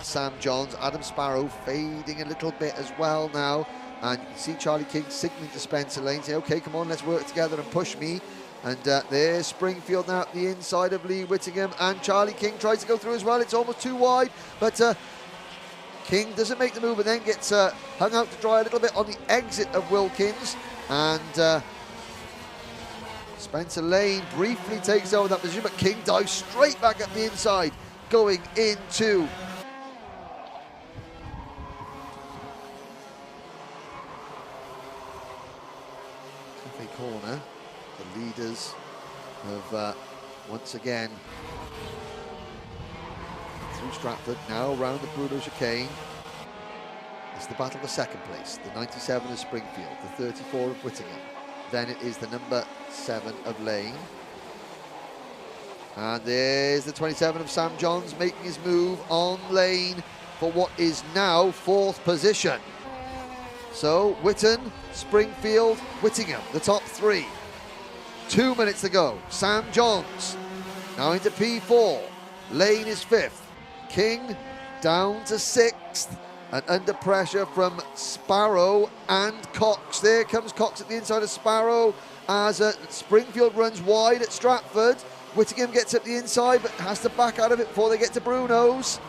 Sam Johns. Adam Sparrow fading a little bit as well now. And you can see Charlie King signaling to Spencer Lane, saying, okay, come on, let's work together and push me. And there's Springfield now at the inside of Lee Whittingham, and Charlie King tries to go through as well. It's almost too wide, but King doesn't make the move and then gets hung out to dry a little bit on the exit of Wilkins. And Spencer Lane briefly takes over that position, but King dives straight back at the inside, going into corner. The leaders have once again through Stratford, now round the Bruno chicane. It's the battle for 2nd place. The 97 of Springfield, the 34 of Whittingham. Then it is the number 7 of Lane. And there's the 27 of Sam Johns making his move on Lane for what is now 4th position. So Witten, Springfield, Whittingham, the top 3. 2 minutes to go. Sam Johns now into P4. Lane is 5th. King down to 6th. And under pressure from Sparrow and Cox. There comes Cox at the inside of Sparrow as Springfield runs wide at Stratford. Whittingham gets up the inside but has to back out of it before they get to Bruno's.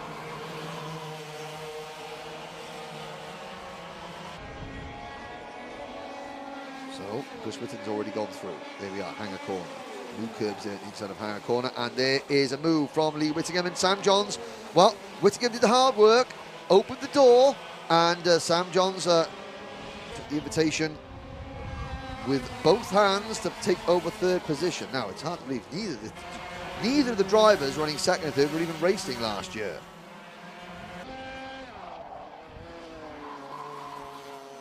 So Chris Whittingham's already gone through. There we are, Hanger Corner. New curbs there inside of Hanger Corner, and there is a move from Lee Whittingham and Sam Johns. Well, Whittingham did the hard work, opened the door, and Sam Johns took the invitation with both hands to take over third position. Now, it's hard to believe neither of the drivers running second and third were even racing last year.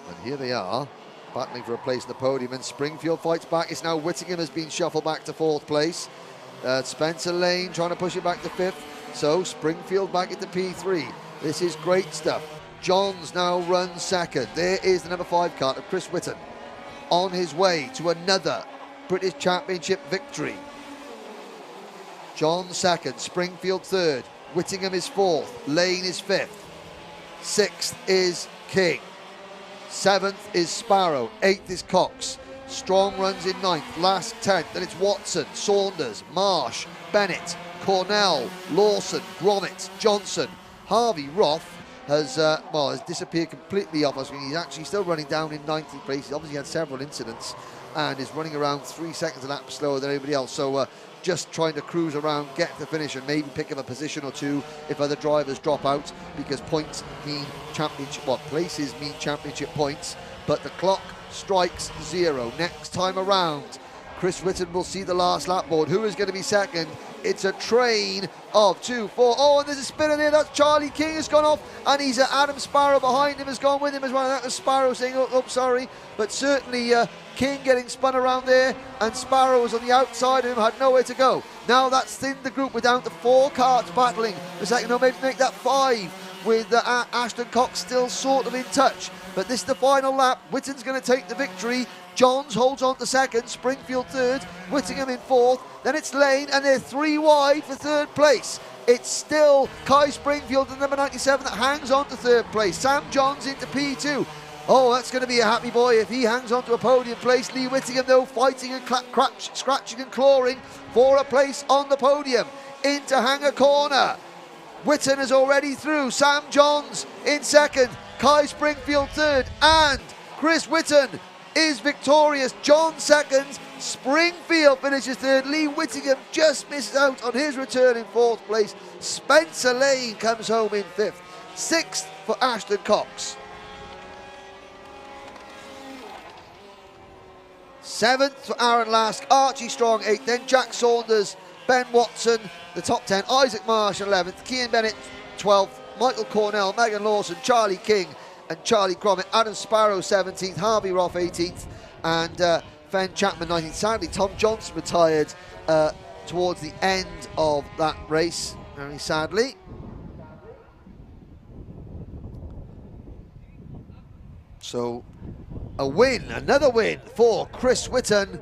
And here they are, battling for a place in the podium, and Springfield fights back. It's now Whittingham has been shuffled back to fourth place. Spencer Lane trying to push it back to fifth. So Springfield back into P3. This is great stuff. Johns now runs second. There is the number 5 kart of Chris Whitten on his way to another British Championship victory. John second, Springfield third, Whittingham is fourth, Lane is fifth, sixth is King, seventh is Sparrow, eighth is Cox, Strong runs in ninth, last 10th, then it's Watson, Saunders, Marsh, Bennett, Cornell, Lawson, Gromit, Johnson. Harvey Roth has disappeared completely off us. I mean, he's actually still running down in 19th place. He's obviously had several incidents and is running around 3 seconds a lap slower than everybody else. So just trying to cruise around, get to the finish, and maybe pick up a position or two if other drivers drop out, because points mean championship, places mean championship points, but the clock strikes 0. Next time around, Chris Whitten will see the last lap board. Who is going to be second? It's a train of 2, 4. Oh, and there's a spinner there. That's Charlie King has gone off, and he's Adam Sparrow behind him has gone with him as well. And that was Sparrow saying, oh, sorry. But certainly King getting spun around there, and Sparrow was on the outside of him, had nowhere to go. Now that's thinned the group. We're down to 4 karts battling. The second, maybe make that 5 with Ashton Cox still sort of in touch. But this is the final lap. Whitten's going to take the victory. Johns holds on to second, Springfield third, Whittingham in fourth, then it's Lane, and they're 3 wide for third place. It's still Kai Springfield, the number 97, that hangs on to third place. Sam Johns into P2. Oh, that's going to be a happy boy if he hangs on to a podium place. Lee Whittingham, though, fighting and scratching and clawing for a place on the podium. Into Hanger Corner. Whitten is already through. Sam Johns in second, Kai Springfield third, and Chris Whitten is victorious. John second, Springfield finishes third. Lee Whittingham just misses out on his return in fourth place. Spencer Lane comes home in fifth. Sixth for Ashton Cox. Seventh for Aaron Lask, Archie Strong 8th, then Jack Saunders, Ben Watson, the top 10, Isaac Marsh 11th, Kean Bennett 12th, Michael Cornell, Megan Lawson, Charlie King and Charlie Gromit, Adam Sparrow 17th, Harvey Roth 18th, and Fen Chapman 19th. Sadly, Tom Johnson retired towards the end of that race, very sadly. So a win, another win for Chris Whitten.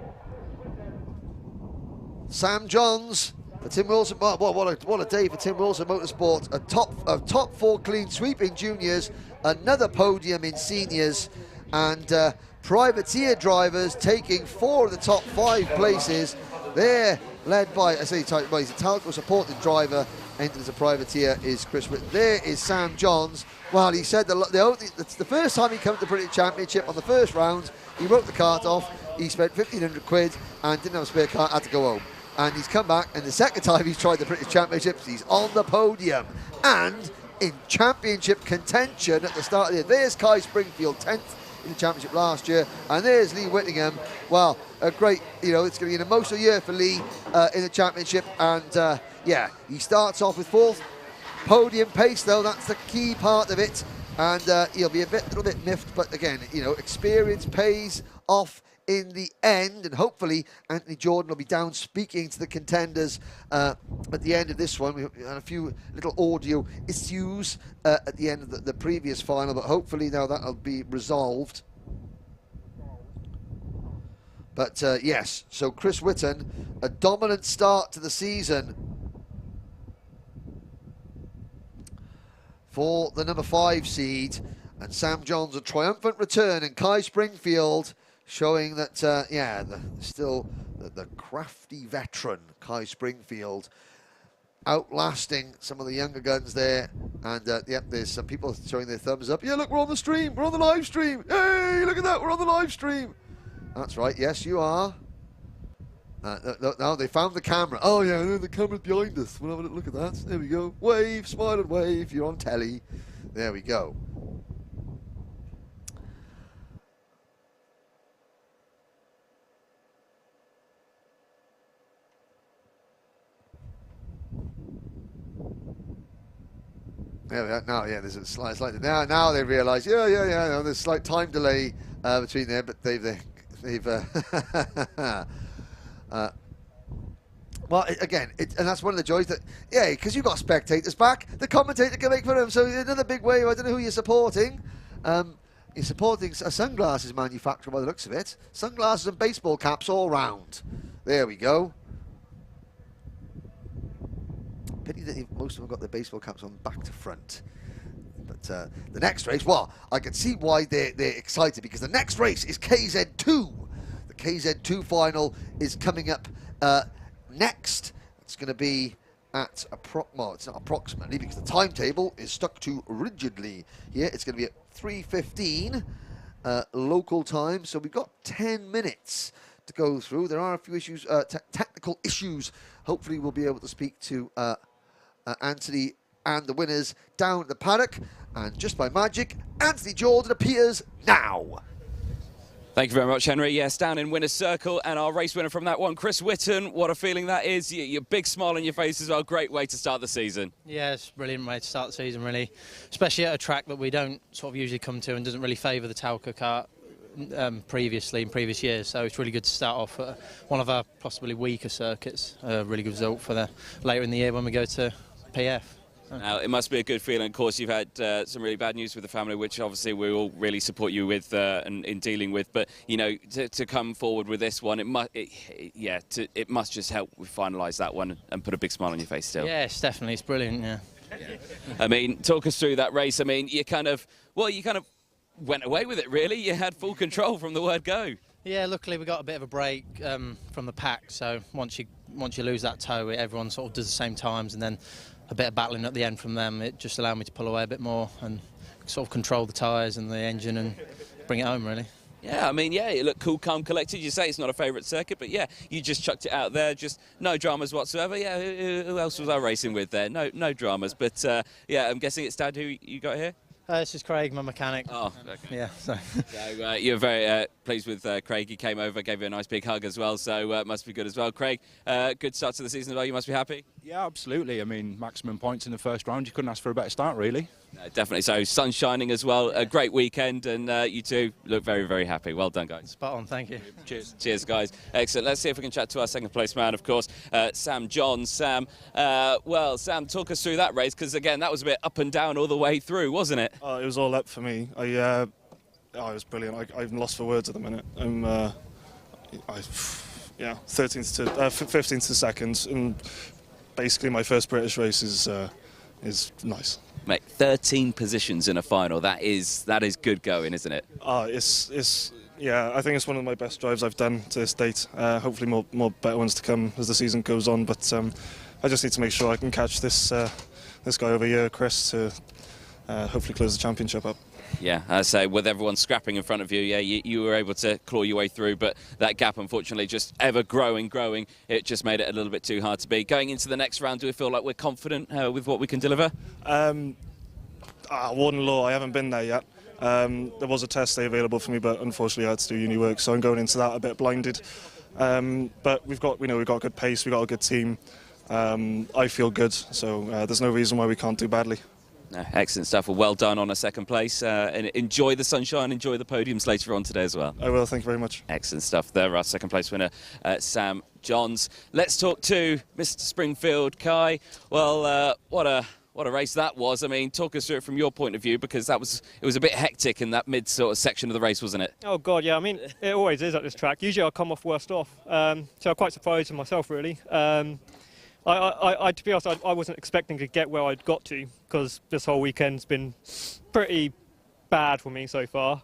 Sam Johns for Tim Wilson. What a day for Tim Wilson Motorsport. A top 4 clean sweep in juniors, another podium in seniors, and privateer drivers taking 4 of the top 5 places. They're led by, he's a Talco supported driver, entered as a privateer is Chris Whitten. There is Sam Johns. Well, he said it's the first time he came to the British Championship. On the first round, he wrote the kart off. He spent 1,500 quid and didn't have a spare kart, had to go home. And he's come back, and the second time he's tried the British Championships, he's on the podium and in championship contention at the start of the year. There's Kai Springfield, 10th in the championship last year, and there's Lee Whittingham. Well, a great, it's going to be an emotional year for Lee in the championship, and yeah, he starts off with 4th podium pace, though. That's the key part of it, and he'll be a little bit miffed, but again, experience pays off in the end, and hopefully Anthony Jordan will be down speaking to the contenders at the end of this one. We had a few little audio issues at the end of the previous final, but hopefully now that'll be resolved. But yes, so Chris Whitten, a dominant start to the season for the number 5 seed. And Sam John's a triumphant return, and Kai Springfield showing that, yeah, the crafty veteran, Kai Springfield, outlasting some of the younger guns there. And, yep, there's some people showing their thumbs up. Yeah, look, we're on the stream. We're on the live stream. Hey, look at that. We're on the live stream. That's right. Yes, you are. No, they found the camera. Oh, yeah, the camera's behind us. We'll have a look at that. There we go. Wave, smile and wave. You're on telly. There we go. There we are. Now, yeah, there's a slight now they realise, yeah, no, there's a slight time delay between there, but they've well, again, and that's one of the joys that, yeah, because you've got spectators back, the commentator can make for them. So another big wave. I don't know who you're supporting. You're supporting a sunglasses manufacturer by the looks of it. Sunglasses and baseball caps all round. There we go. Pity that most of them got their baseball caps on back to front. But the next race, well, I can see why they're excited, because the next race is KZ2. The KZ2 final is coming up next. It's going to be at well, it's not approximately, because the timetable is stuck to rigidly here. It's going to be at 3:15 local time. So we've got 10 minutes to go through. There are a few issues, technical issues. Hopefully we'll be able to speak to Anthony and the winners down at the paddock. And just by magic, Anthony Jordan appears now. Thank you very much, Henry. Yes, down in winner's circle, and our race winner from that one, Chris Whitton. What a feeling that is. Your big smile on your face as well. Great way to start the season. Yeah, it's a brilliant way to start the season, really. Especially at a track that we don't sort of usually come to and doesn't really favour the Tauco kart previously in previous years. So it's really good to start off at one of our possibly weaker circuits. A really good result for the later in the year when we go to PF. Now, it must be a good feeling. Of course, you've had some really bad news with the family, which obviously we all really support you with and in dealing with. But, you know, to come forward with this one, it must just help finalise that one and put a big smile on your face still. Yes, definitely. It's brilliant, yeah. I mean, talk us through that race. I mean, you kind of went away with it, really. You had full control from the word go. Yeah, luckily we got a bit of a break from the pack. So once you lose that toe, everyone sort of does the same times, and then a bit of battling at the end from them. It just allowed me to pull away a bit more and sort of control the tyres and the engine and bring it home, really. Yeah, I mean, yeah, you look cool, calm, collected. You say it's not a favourite circuit, but yeah, you just chucked it out there, just no dramas whatsoever. Yeah, who else was I racing with there? No dramas. But yeah, I'm guessing it's Dad who you got here? This is Craig, my mechanic. Oh, okay. Yeah. So you're very pleased with Craig. He came over, gave you a nice big hug as well, so it must be good as well. Craig, good start to the season as well. You must be happy? Yeah, absolutely. I mean, maximum points in the first round. You couldn't ask for a better start, really. No, definitely. So, sun shining as well. A great weekend, and you two look very, very happy. Well done, guys. Spot on. Thank you. Cheers. Cheers, guys. Excellent. Let's see if we can chat to our second place man, of course, Sam Johns. Sam, well, Sam, talk us through that race, because, again, that was a bit up and down all the way through, wasn't it? It was all up for me. It was brilliant. I'm lost for words at the minute. Yeah, 13th to 15th to second, and basically my first British race is nice. Mate, 13 positions in a final. That is good going, isn't it? Yeah, I think it's one of my best drives I've done to this date. Hopefully more better ones to come as the season goes on. But I just need to make sure I can catch this guy over here, Chris, to hopefully close the championship up. Yeah, I say with everyone scrapping in front of you, yeah, you were able to claw your way through, but that gap, unfortunately, just ever growing. It just made it a little bit too hard to beat. Going into the next round, do we feel like we're confident with what we can deliver? Warden Law, I haven't been there yet. There was a test day available for me, but unfortunately I had to do uni work, so I'm going into that a bit blinded. But we've got good pace, we've got a good team. I feel good, so there's no reason why we can't do badly. No, excellent stuff. Well done on a second place. And enjoy the sunshine, enjoy the podiums later on today as well. I will, thank you very much. Excellent stuff. There, our second place winner, Sam Johns. Let's talk to Mr. Springfield, Kai. Well, what a race that was. I mean, talk us through it from your point of view, because it was a bit hectic in that mid sort of section of the race, wasn't it? Oh God, yeah. I mean, it always is at this track. Usually I'll come off worst off. So I'm quite surprised with myself, really. To be honest, I wasn't expecting to get where I'd got to, because this whole weekend's been pretty bad for me so far.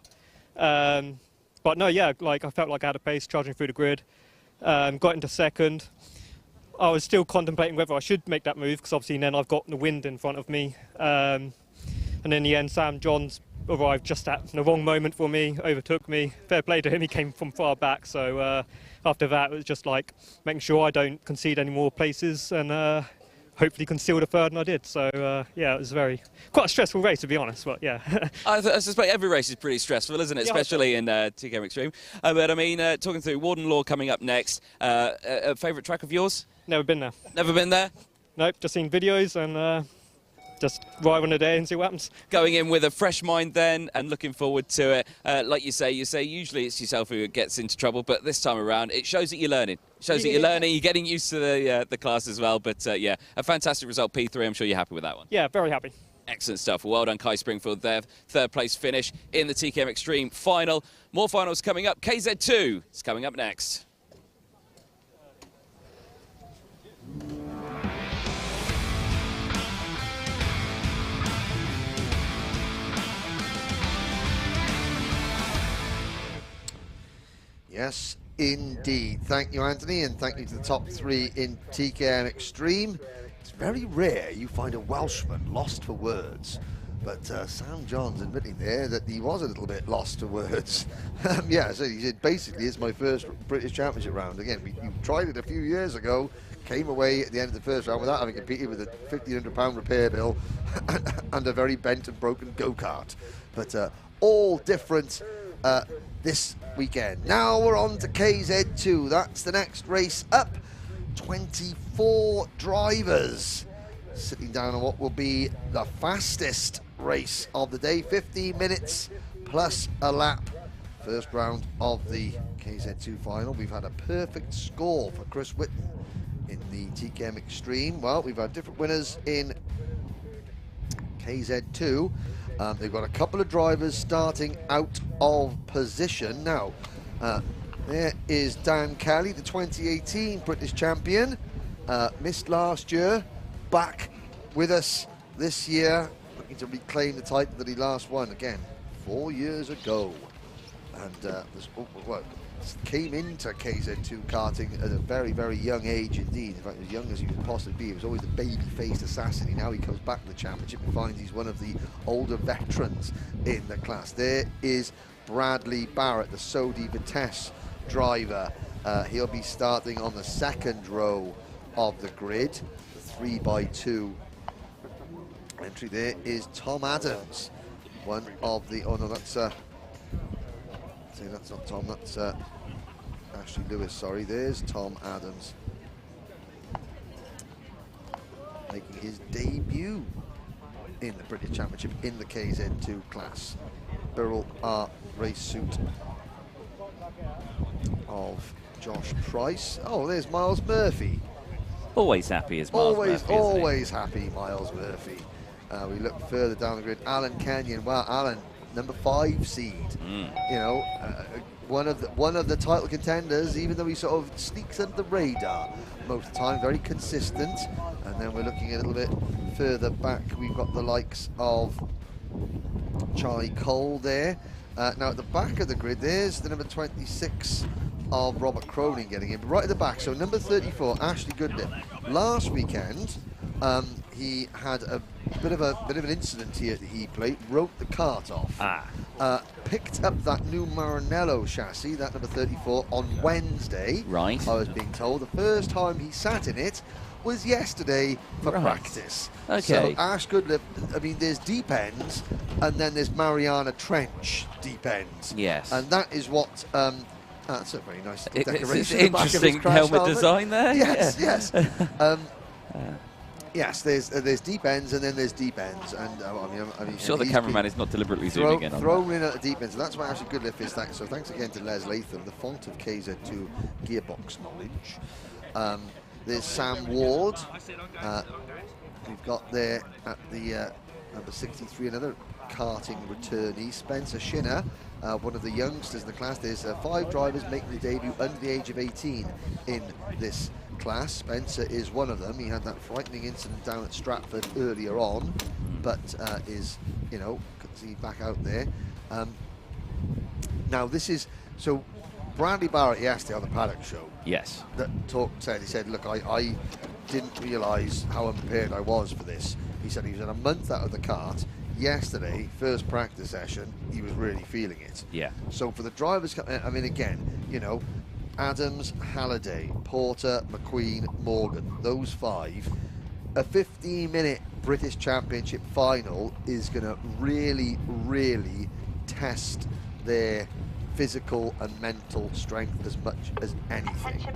But no, yeah, like I felt like I had a pace charging through the grid. Got into second. I was still contemplating whether I should make that move, because obviously then I've got the wind in front of me. And in the end, Sam Johns arrived just at the wrong moment for me, overtook me. Fair play to him, he came from far back. So after that, it was just like making sure I don't concede any more places and hopefully conceal the third, and I did. So yeah, it was quite a stressful race, to be honest. But yeah. I suspect every race is pretty stressful, isn't it? Yeah, especially in TKM Extreme. But I mean, talking through Warden Law coming up next. A favourite track of yours? Never been there. Never been there? Nope, just seen videos and just ride on a day and see what happens. Going in with a fresh mind then and looking forward to it. Like you say usually it's yourself who gets into trouble, but this time around it shows that you're learning. It shows that you're learning, you're getting used to the class as well. But yeah, a fantastic result, P3. I'm sure you're happy with that one. Yeah, very happy. Excellent stuff. Well done, Kai Springfield there. Third place finish in the TKM Extreme final. More finals coming up. KZ2 is coming up next. Yes, indeed. Thank you, Anthony, and thank you to the top three in TKM Extreme. It's very rare you find a Welshman lost for words, but Sam Johns admitting there that he was a little bit lost for words. Yeah, so he said, basically, it's my first British Championship round. Again, you tried it a few years ago, came away at the end of the first round without having competed with a £1,500 repair bill and a very bent and broken go-kart. But all different this weekend. Now we're on to KZ2. That's the next race up. 24 drivers sitting down on what will be the fastest race of the day. 15 minutes plus a lap. First round of the KZ2 final. We've had a perfect score for Chris Whitten in the TKM Extreme. Well, we've had different winners in KZ2. They've got a couple of drivers starting out of position. Now, there is Dan Kelly, the 2018 British champion. Missed last year, back with us this year, looking to reclaim the title that he last won, again, 4 years ago. And came into KZ2 karting at a very, very young age indeed. In fact, as young as he could possibly be. He was always the baby-faced assassin. Now he comes back to the championship and finds he's one of the older veterans in the class. There is Bradley Barrett, the Sodi Vitesse driver. He'll be starting on the second row of the grid, the 3x2 entry. There is Tom Adams, one of the, oh no, that's that's not Tom, that's Ashley Lewis, sorry. There's Tom Adams making his debut in the British Championship in the KZ2 class. Birrell R race suit of Josh Price. Oh, there's Miles Murphy. Always happy as Miles Murphy, always happy, Miles Murphy. We look further down the grid. Alan Kenyon. Wow, Alan, number 5 seed. You know, one of the title contenders, even though he sort of sneaks under the radar most of the time, very consistent. And then we're looking a little bit further back. We've got the likes of Charlie Cole there. Now at the back of the grid, there's the number 26 of Robert Cronin getting in, but right at the back. So number 34, Ashley Goodlip. Last weekend, he had a bit of an incident here at the E-plate, wrote the kart off. Picked up that new Maranello chassis, that number 34, on Wednesday. Right. I was being told the first time he sat in it was yesterday for practice. Okay. So Ash Goodlip, I mean, there's deep ends, and then there's Mariana Trench deep ends. Yes. And that is what. That's a very nice decoration. It's interesting helmet design there. Yes, yeah. Yes. Yes, there's deep ends and then there's deep ends, and I mean, I'm sure the cameraman is not deliberately zooming in on thrown in at the deep ends, and that's why Ashley Goodlip is thanks. So thanks again to Les Latham, the font of KZ2 gearbox knowledge. There's Sam Ward. We've got there at the number 63, another karting returnee, Spencer Shinner, one of the youngsters in the class. There's 5 drivers making the debut under the age of 18 in this class. Spencer is one of them. He had that frightening incident down at Stratford earlier on, but is, you know, see back out there. Now this is, so Bradley Barrett yesterday on the Paddock show. Yes. That said, he said, look, I didn't realise how unprepared I was for this. He said he was in a month out of the kart. Yesterday, first practice session, he was really feeling it. Yeah. So for the drivers, I mean, again, you know, Adams, Halliday, Porter, McQueen, Morgan, those 5. A 15-minute British Championship final is going to really, really test their physical and mental strength as much as anything. Attention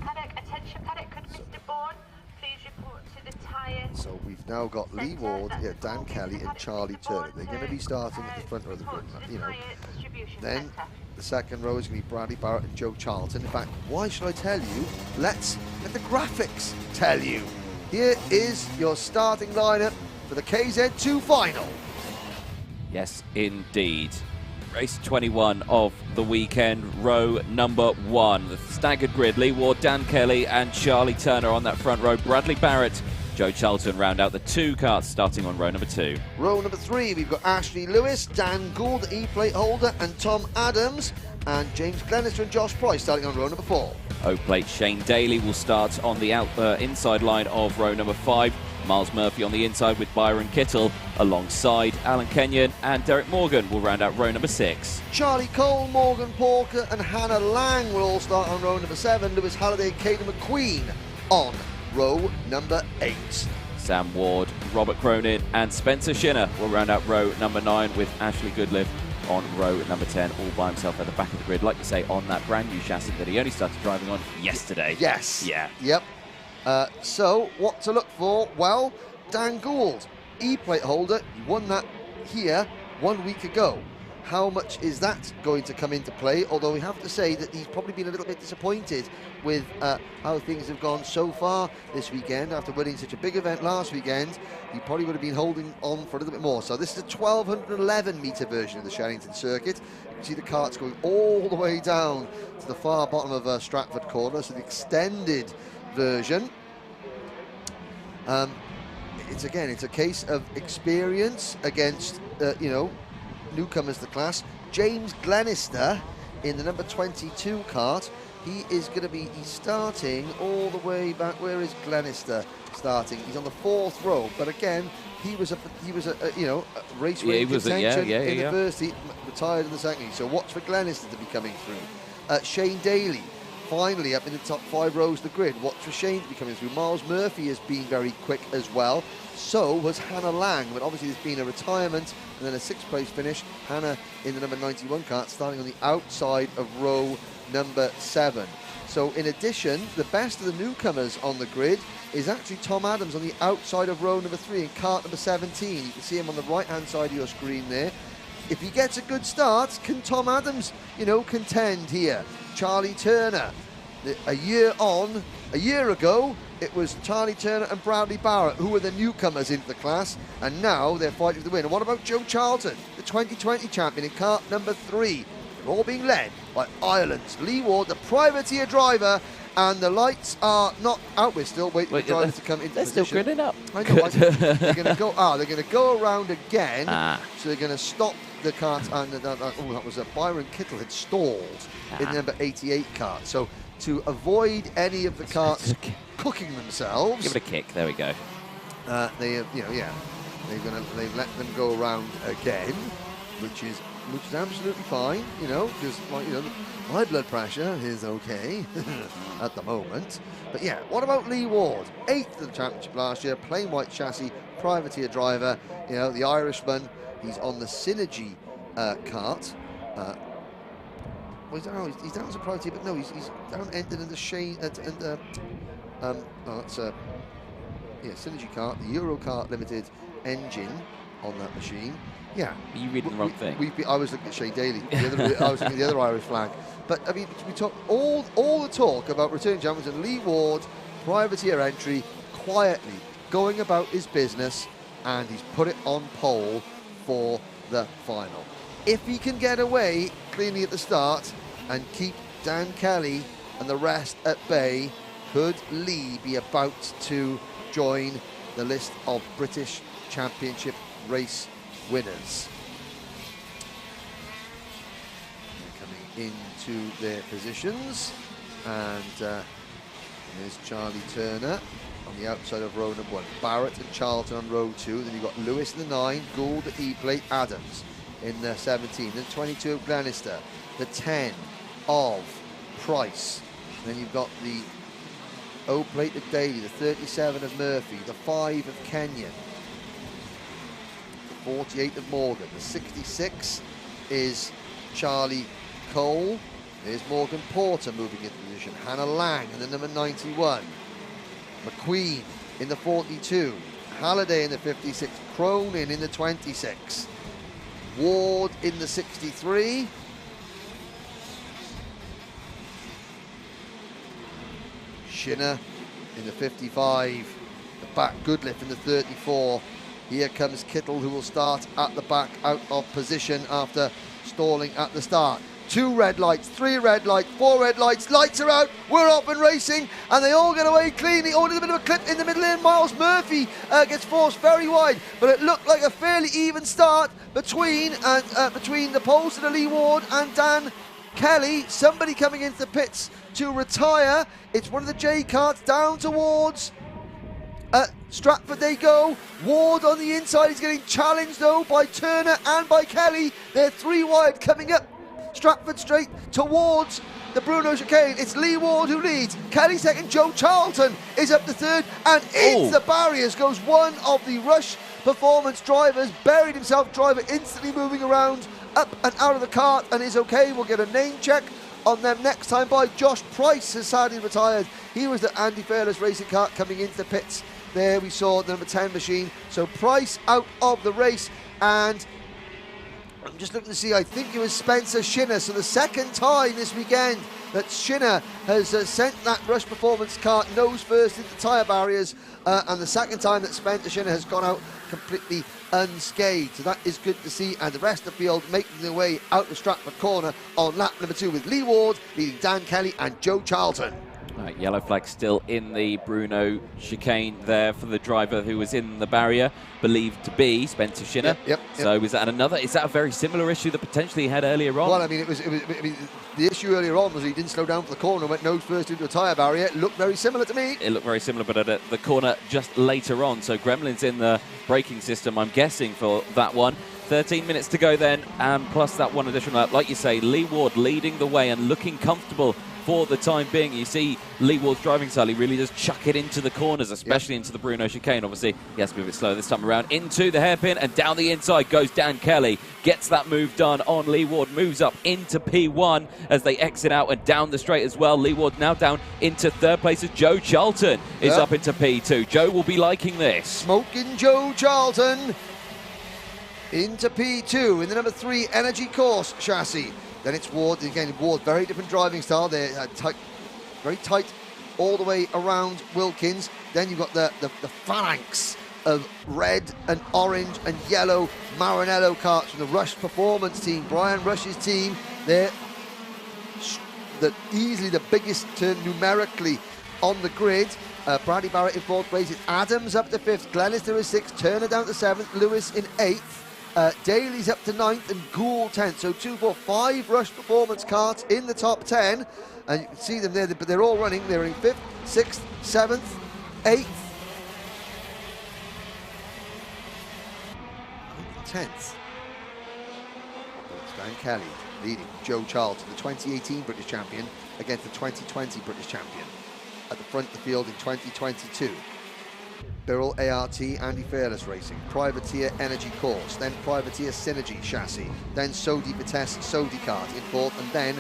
Paddock, could Mr. Bourne please report to the tyre? So we've now got Lee Ward, Dan Kelly and Charlie Turner. They're going to be starting at the front row of the grid, you know. Then the second row is going to be Bradley Barrett and Joe Charlton. In fact, why should I tell you? Let's let the graphics tell you. Here is your starting lineup for the KZ2 final. Yes, indeed. Race 21 of the weekend, row number 1. The staggered grid, Lee Ward, Dan Kelly and Charlie Turner on that front row. Bradley Barrett, Joe Charlton round out the 2 karts starting on row number 2. Row number 3, we've got Ashley Lewis, Dan Gould, the E-plate holder, and Tom Adams, and James Glenister and Josh Price starting on row number 4. O-plate Shane Daly will start on the inside line of row number 5. Miles Murphy on the inside with Byron Kittle alongside Alan Kenyon, and Derek Morgan will round out row number 6. Charlie Cole, Morgan Porker and Hannah Lang will all start on row number 7. Lewis Halliday, Caden McQueen on row number 8. Sam Ward, Robert Cronin and Spencer Shinner will round out row number 9 with Ashley Goodliff on row number 10 all by himself at the back of the grid, like you say, on that brand new chassis that he only started driving on yesterday. Yes. Yeah. Yep. So, what to look for? Well, Dan Gould, E-plate holder, he won that here 1 week ago. How much is that going to come into play? Although we have to say that he's probably been a little bit disappointed with how things have gone so far this weekend. After winning such a big event last weekend, he probably would have been holding on for a little bit more. So this is a 1211 metre version of the Shenington circuit. You can see the karts going all the way down to the far bottom of Stratford Corner, so the extended version. It's a case of experience against you know, newcomers to the class. James Glenister in the number 22 kart. He is going to be starting all the way back. Where is Glenister starting? He's on the 4th row, but again, he was a you know, a race winning contention in the first heat, retired in the second heat. So watch for Glenister to be coming through. Shane Daly finally up in the top 5 rows of the grid. Watch for Shane to be coming through. Miles Murphy has been very quick as well. So was Hannah Lang, but obviously there's been a retirement and then a 6th place finish. Hannah in the number 91 kart starting on the outside of row number 7. So in addition, the best of the newcomers on the grid is actually Tom Adams on the outside of row number 3 in kart number 17. You can see him on the right-hand side of your screen there. If he gets a good start, can Tom Adams, you know, contend here? Charlie Turner, a year ago, it was Charlie Turner and Bradley Barrett who were the newcomers into the class, and now they're fighting for the win. And what about Joe Charlton, the 2020 champion in kart number 3? They're all being led by Ireland's Lee Ward, the privateer driver, and the lights are not out. We're still waiting for the drivers to come into position. They're still gridding up. I know. They're going to go. They're going to go around again. So they're going to stop the kart. And that was Byron Kittle had stalled in the number 88 kart. So to avoid any of the karts cooking themselves, give it a kick. There we go. They've let them go around again, which is absolutely fine, you know, because, like, you know, my blood pressure is okay at the moment. But yeah, what about Lee Ward? 8th of the championship last year, plain white chassis, privateer driver, you know, the Irishman. He's on the Synergy kart. Well, he's down as a privateer, but no, he's down ended in the Shane Synergy kart, the Euro Kart Limited engine on that machine. Yeah. Are you reading the wrong thing? I was looking at Shane Daly. I was looking at the other Irish flag. But I mean, we talk all the talk about returning champions and Lee Ward, privateer entry, quietly going about his business, and he's put it on pole for the final. If he can get away cleanly at the start and keep Dan Kelly and the rest at bay, could Lee be about to join the list of British Championship race winners? They're coming into their positions, and there's Charlie Turner on the outside of row number 1. Barrett and Charlton on row 2. Then you've got Lewis in the 9, Gould at E-plate, Adams in the 17. Then 22 of Glenister, the 10 of Price. And then you've got the O-plate of Daly, the 37 of Murphy, the 5 of Kenyon, the 48 of Morgan, the 66 is Charlie Cole. There's Morgan Porter moving into position, Hannah Lang in the number 91, McQueen in the 42, Halliday in the 56, Cronin in the 26, Ward in the 63, Shinner in the 55, the back Goodliff in the 34. Here comes Kittle, who will start at the back out of position after stalling at the start. 2 red lights, 3 red lights, 4 red lights, lights are out, we're off and racing, and they all get away cleanly. Oh, there's a bit of a clip in the middle in. Miles Murphy gets forced very wide, but it looked like a fairly even start between the poles of the Lee Ward and Dan Kelly. Somebody coming into the pits to retire. It's one of the J karts down towards Stratford they go. Ward on the inside is getting challenged though by Turner and by Kelly. They're 3 wide coming up Stratford Straight towards the Bruno chicane. It's Lee Ward who leads. Kelly second. Joe Charlton is up to third, and into the barriers goes one of the Rush Performance drivers. Buried himself, driver instantly moving around up and out of the kart and is okay. We'll get a name check on them next time by. Josh Price has sadly retired. He was the Andy Fairless racing kart coming into the pits. There we saw the number 10 machine. So Price out of the race, and I'm just looking to see, I think it was Spencer Shinner. So the second time this weekend that Shinner has sent that Rush Performance kart nose first into tyre barriers, and the second time that Spencer Shinner has gone out completely unscathed. So that is good to see, and the rest of the field making their way out the Stratford corner on lap number 2 with Lee Ward leading Dan Kelly and Joe Charlton. Right, yellow flag still in the Bruno chicane there for the driver who was in the barrier, believed to be Spencer Shinner. Yep. So is that a very similar issue that potentially he had earlier on? Well, I mean, the issue earlier on was he didn't slow down for the corner, went nose first into a tyre barrier. It looked very similar to me. It looked very similar, but at the corner just later on. So Gremlin's in the braking system, I'm guessing, for that one. 13 minutes to go then, and plus that one additional lap. Like you say, Lee Ward leading the way and looking comfortable for the time being. You see Lee Ward's driving style, he really does chuck it into the corners, especially into the Bruno chicane. Obviously, he has to move it slow this time around. Into the hairpin, and down the inside goes Dan Kelly. Gets that move done on Lee Ward, moves up into P1 as they exit out and down the straight as well. Lee Ward now down into third place as Joe Charlton is up into P2. Joe will be liking this. Smoking Joe Charlton into P2 in the number 3 Energy Course chassis. Then it's Ward, again, Ward, very different driving style. They're tight, very tight all the way around Wilkins. Then you've got the phalanx of red and orange and yellow Maranello karts from the Rush Performance team, Brian Rush's team. They're easily the biggest numerically on the grid. Bradley Barrett in 4th place. It's Adams up to 5th, Glenister is 6th, Turner down to 7th, Lewis in 8th. Daly's up to 9th and Gould 10th. So 2, 4, 5 Rush Performance karts in the top 10. And you can see them there, but they're all running. They're in 5th, 6th, 7th, 8th, 10th. It's Dan Kelly leading Joe Charlton, the 2018 British champion, against the 2020 British champion. At the front of the field in 2022. Birrell ART Andy Fairless Racing, Privateer Energy Course, then Privateer Synergy Chassis, then Sodi Vitesse Sodi Kart in 4th, and then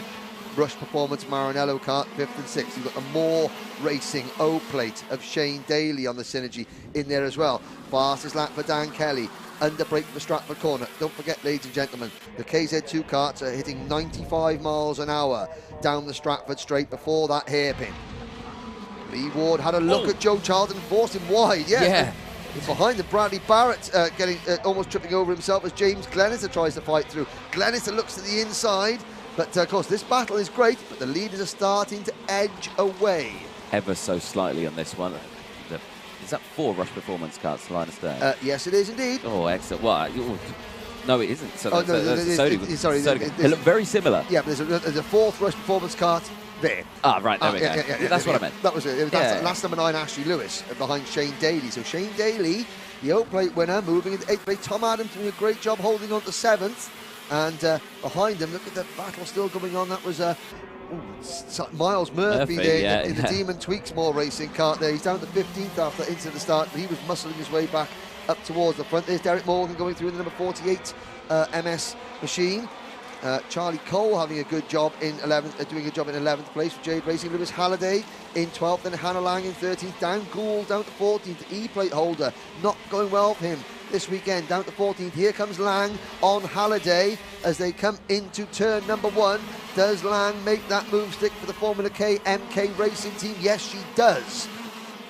Rush Performance Maranello Kart 5th and 6th. You've got the Moore Racing O-plate of Shane Daly on the Synergy in there as well. Fastest lap for Dan Kelly, under brake for Stratford corner. Don't forget, ladies and gentlemen, the KZ2 karts are hitting 95 miles an hour down the Stratford straight before that hairpin. Lee Ward had a look at Joe Charlton and forced him wide. Yeah. Behind the Bradley Barrett getting almost tripping over himself as James Glenister tries to fight through. Glenister looks to the inside, but of course this battle is great, but the leaders are starting to edge away. Ever so slightly on this one. Is that 4 Rush Performance carts, Linus there? Yes, it is indeed. Oh, excellent. What? No, it isn't. So Oh, that's, no, that's it- sorry, they look very similar. Yeah, but there's a 4th Rush Performance cart there. Ah, right, there we go. That's what I meant. That was it. That's Yeah. last number 9, Ashley Lewis, behind Shane Daly. So Shane Daly, the old plate winner, moving into 8th place. Tom Adams doing a great job holding on to 7th. And behind them, look at the battle still going on. That was Miles Murphy there in the Demon Tweaksmore racing cart there. He's down to 15th after that incident at the start, but he was muscling his way back up towards the front. There's Derek Morgan going through in the number 48 MS machine. Charlie Cole having a good job in 11th, doing a job in 11th place for Jade Racing. Lewis Halliday in 12th, then Hannah Lang in 13th. Dan Gould down to 14th, E-plate holder, not going well for him this weekend, down to 14th. Here comes Lang on Halliday as they come into turn number 1. Does Lang make that move stick for the Formula K MK Racing team? Yes, she does.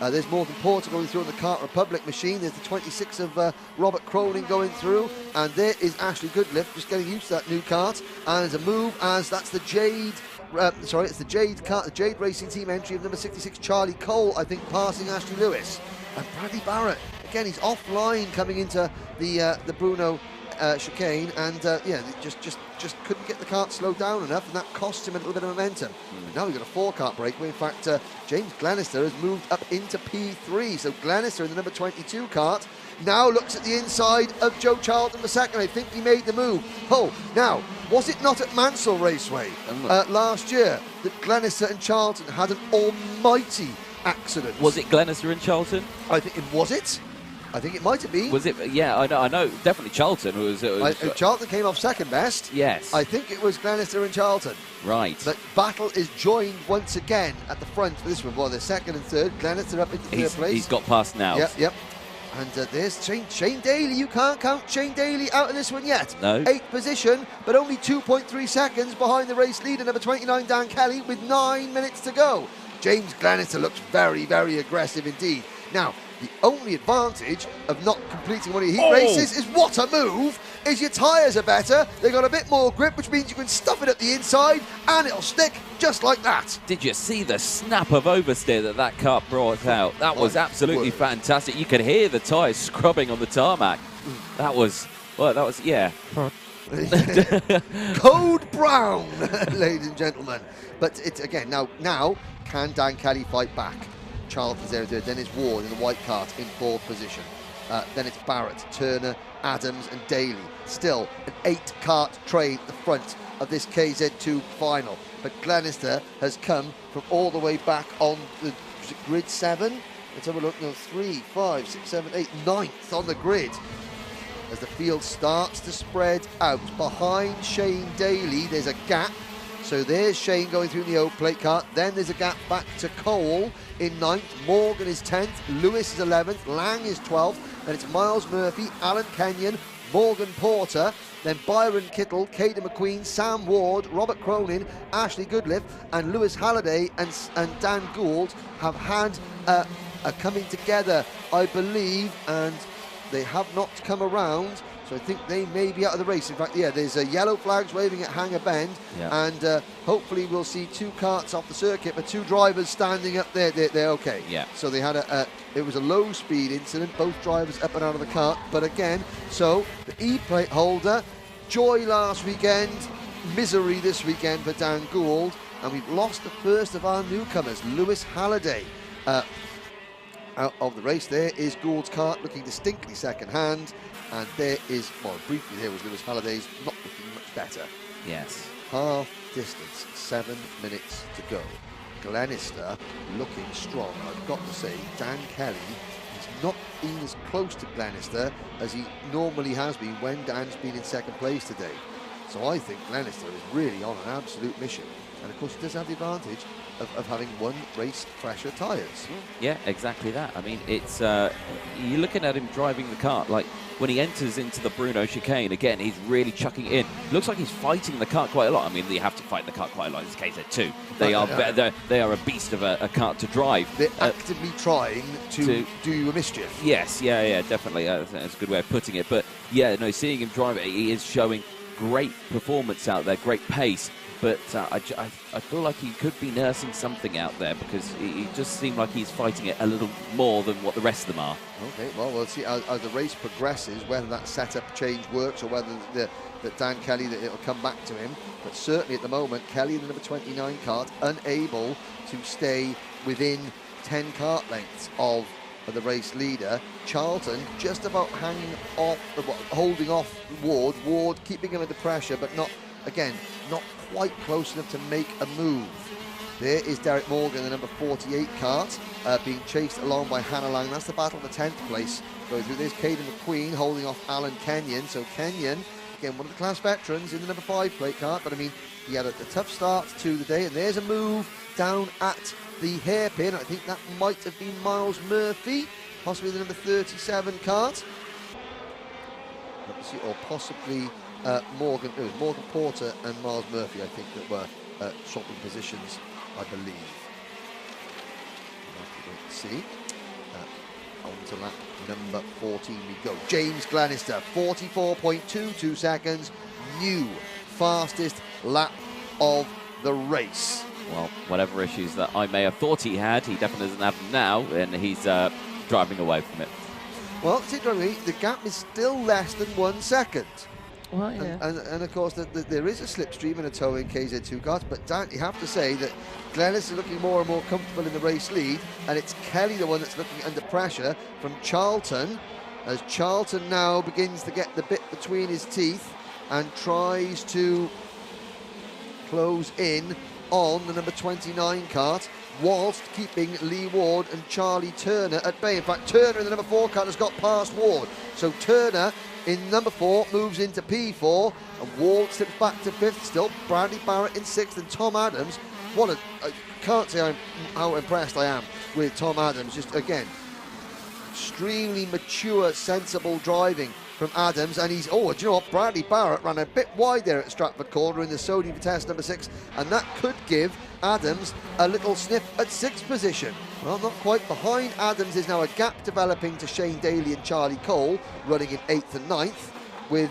There's Morgan Porter going through on the Kart Republic machine. There's the 26 of Robert Cronin going through. And there is Ashley Goodliff just getting used to that new kart. And there's a move as that's the Jade, it's the Jade kart, the Jade Racing Team entry of number 66, Charlie Cole, I think, passing Ashley Lewis. And Bradley Barrett, again, he's offline coming into the Bruno chicane, and just couldn't get the kart slowed down enough, and that cost him a little bit of momentum. But now we've got a 4-kart breakaway. In fact, James Glenister has moved up into P3, so Glenister in the number 22 kart now looks at the inside of Joe Charlton II. I think he made the move. Oh, now, was it not at Mansell Raceway last year that Glenister and Charlton had an almighty accident? Was it Glenister and Charlton? I think it was it. I think it might have been. Was it? Yeah, I know. Definitely Charlton was. Charlton came off second best. Yes. I think it was Glenister and Charlton. Right. But battle is joined once again at the front for this one. Well, they're second and third. Glenister up into third place. He's got past now. Yep. And there's Shane Daly. You can't count Shane Daly out of this one yet. No. 8th position, but only 2.3 seconds behind the race leader, number 29, Dan Kelly, with 9 minutes to go. James Glenister looks very, very aggressive indeed. Now, the only advantage of not completing one of your heat races is what a move, is your tyres are better, they've got a bit more grip, which means you can stuff it at the inside and it'll stick just like that. Did you see the snap of oversteer that kart brought out? That was absolutely fantastic. You could hear the tyres scrubbing on the tarmac. That was, yeah. Code brown, ladies and gentlemen. But it's again, now can Dan Kelly fight back? Charlton's there, then it's Ward in the white cart in 4th position. Then it's Barrett, Turner, Adams and Daly. Still an 8-kart train at the front of this KZ2 final. But Glenister has come from all the way back on the grid 7. Let's have a look. No, 3, 5, 6, 7, 8, 9th on the grid. As the field starts to spread out behind Shane Daly, there's a gap. So there's Shane going through the old plate kart. Then there's a gap back to Cole in 9th. Morgan is 10th. Lewis is 11th. Lang is 12th. Then it's Miles Murphy, Alan Kenyon, Morgan Porter. Then Byron Kittle, Caden McQueen, Sam Ward, Robert Cronin, Ashley Goodliff, and Lewis Halliday and Dan Gould have had a coming together, I believe, and they have not come around. So I think they may be out of the race. In fact, yeah, there's yellow flags waving at Hanger Bend, and hopefully we'll see 2 karts off the circuit, but 2 drivers standing up there. They're okay. Yeah. So they had it was a low-speed incident. Both drivers up and out of the kart. But again, so the E-plate holder, joy last weekend, misery this weekend for Dan Gould, and we've lost the first of our newcomers, Lewis Halliday. Out of the race there is Gould's kart looking distinctly second-hand. And there is, well, briefly there was Lewis Halliday's not looking much better. Yes. Half distance, 7 minutes to go. Glenister looking strong. I've got to say, Dan Kelly has not been as close to Glenister as he normally has been when Dan's been in second place today. So I think Glenister is really on an absolute mission. And of course, he does have the advantage of having one race fresher tyres. Yeah, exactly that. I mean, it's you're looking at him driving the kart. Like when he enters into the Bruno chicane, again, he's really chucking in. Looks like he's fighting the kart quite a lot. I mean, you have to fight the kart quite a lot in this case too. They are a beast of a kart to drive. They're actively trying to do you a mischief. Yes, yeah, definitely. That's a good way of putting it. But yeah, no, seeing him drive it, he is showing great performance out there, great pace. But I feel like he could be nursing something out there, because he just seemed like he's fighting it a little more than what the rest of them are. Okay, well, we'll see as the race progresses whether that setup change works or whether that Dan Kelly, that it'll come back to him. But certainly at the moment, Kelly in the number 29 kart, unable to stay within 10 kart lengths of the race leader. Charlton just about hanging off, holding off Ward. Ward keeping him under pressure, but not quite close enough to make a move. There is Derek Morgan, the number 48 kart, being chased along by Hannah Lang. That's the battle for 10th place. Going through this, Caden McQueen holding off Alan Kenyon. So Kenyon, again, one of the class veterans in the number 5 plate kart, but I mean, he had a tough start to the day, and there's a move down at the hairpin. I think that might have been Miles Murphy, possibly the number 37 kart. Or possibly Morgan Porter and Miles Murphy, I think, that were swapping positions, I believe. We'll have to wait and see. On to lap number 14 we go. James Glenister, 44.22 seconds, new fastest lap of the race. Well, whatever issues that I may have thought he had, he definitely doesn't have them now, and he's driving away from it. Well, interestingly, the gap is still less than 1 second. Well, yeah. And of course, there is a slipstream and a tow in KZ2 karts, but Dan, you have to say that Glennis is looking more and more comfortable in the race lead, and it's Kelly the one that's looking under pressure from Charlton, as Charlton now begins to get the bit between his teeth and tries to close in on the number 29 kart, whilst keeping Lee Ward and Charlie Turner at bay. In fact, Turner in the number 4 kart has got past Ward. So Turner in number 4 moves into P4, and Ward slips back to 5th. Still Bradley Barrett in 6th, and Tom Adams. I can't say how impressed I am with Tom Adams. Just again, extremely mature, sensible driving from Adams, and he's, do you know what, Bradley Barrett ran a bit wide there at Stratford Corner in the Sodi Vitesse number 6, and that could give Adams a little sniff at 6th position. Well, not quite. Behind Adams is now a gap developing to Shane Daly and Charlie Cole, running in 8th and 9th, with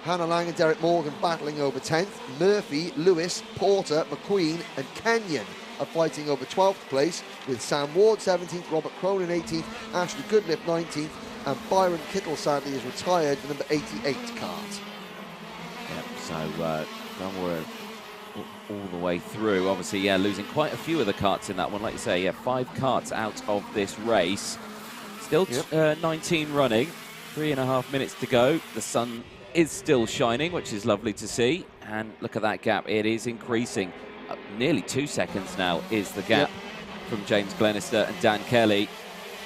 Hannah Lang and Derek Morgan battling over 10th. Murphy, Lewis, Porter, McQueen and Kenyon are fighting over 12th place, with Sam Ward 17th, Robert Cronin 18th, Ashley Goodliffe 19th, and Byron Kittle sadly is retired, the number 88 kart. Yeah, so Dunmore all the way through. Obviously, yeah, losing quite a few of the karts in that one. Like you say, yeah, 5 karts out of this race. Still 19 running, 3.5 minutes to go. The sun is still shining, which is lovely to see. And look at that gap, it is increasing. Nearly 2 seconds now is the gap from James Glenister and Dan Kelly.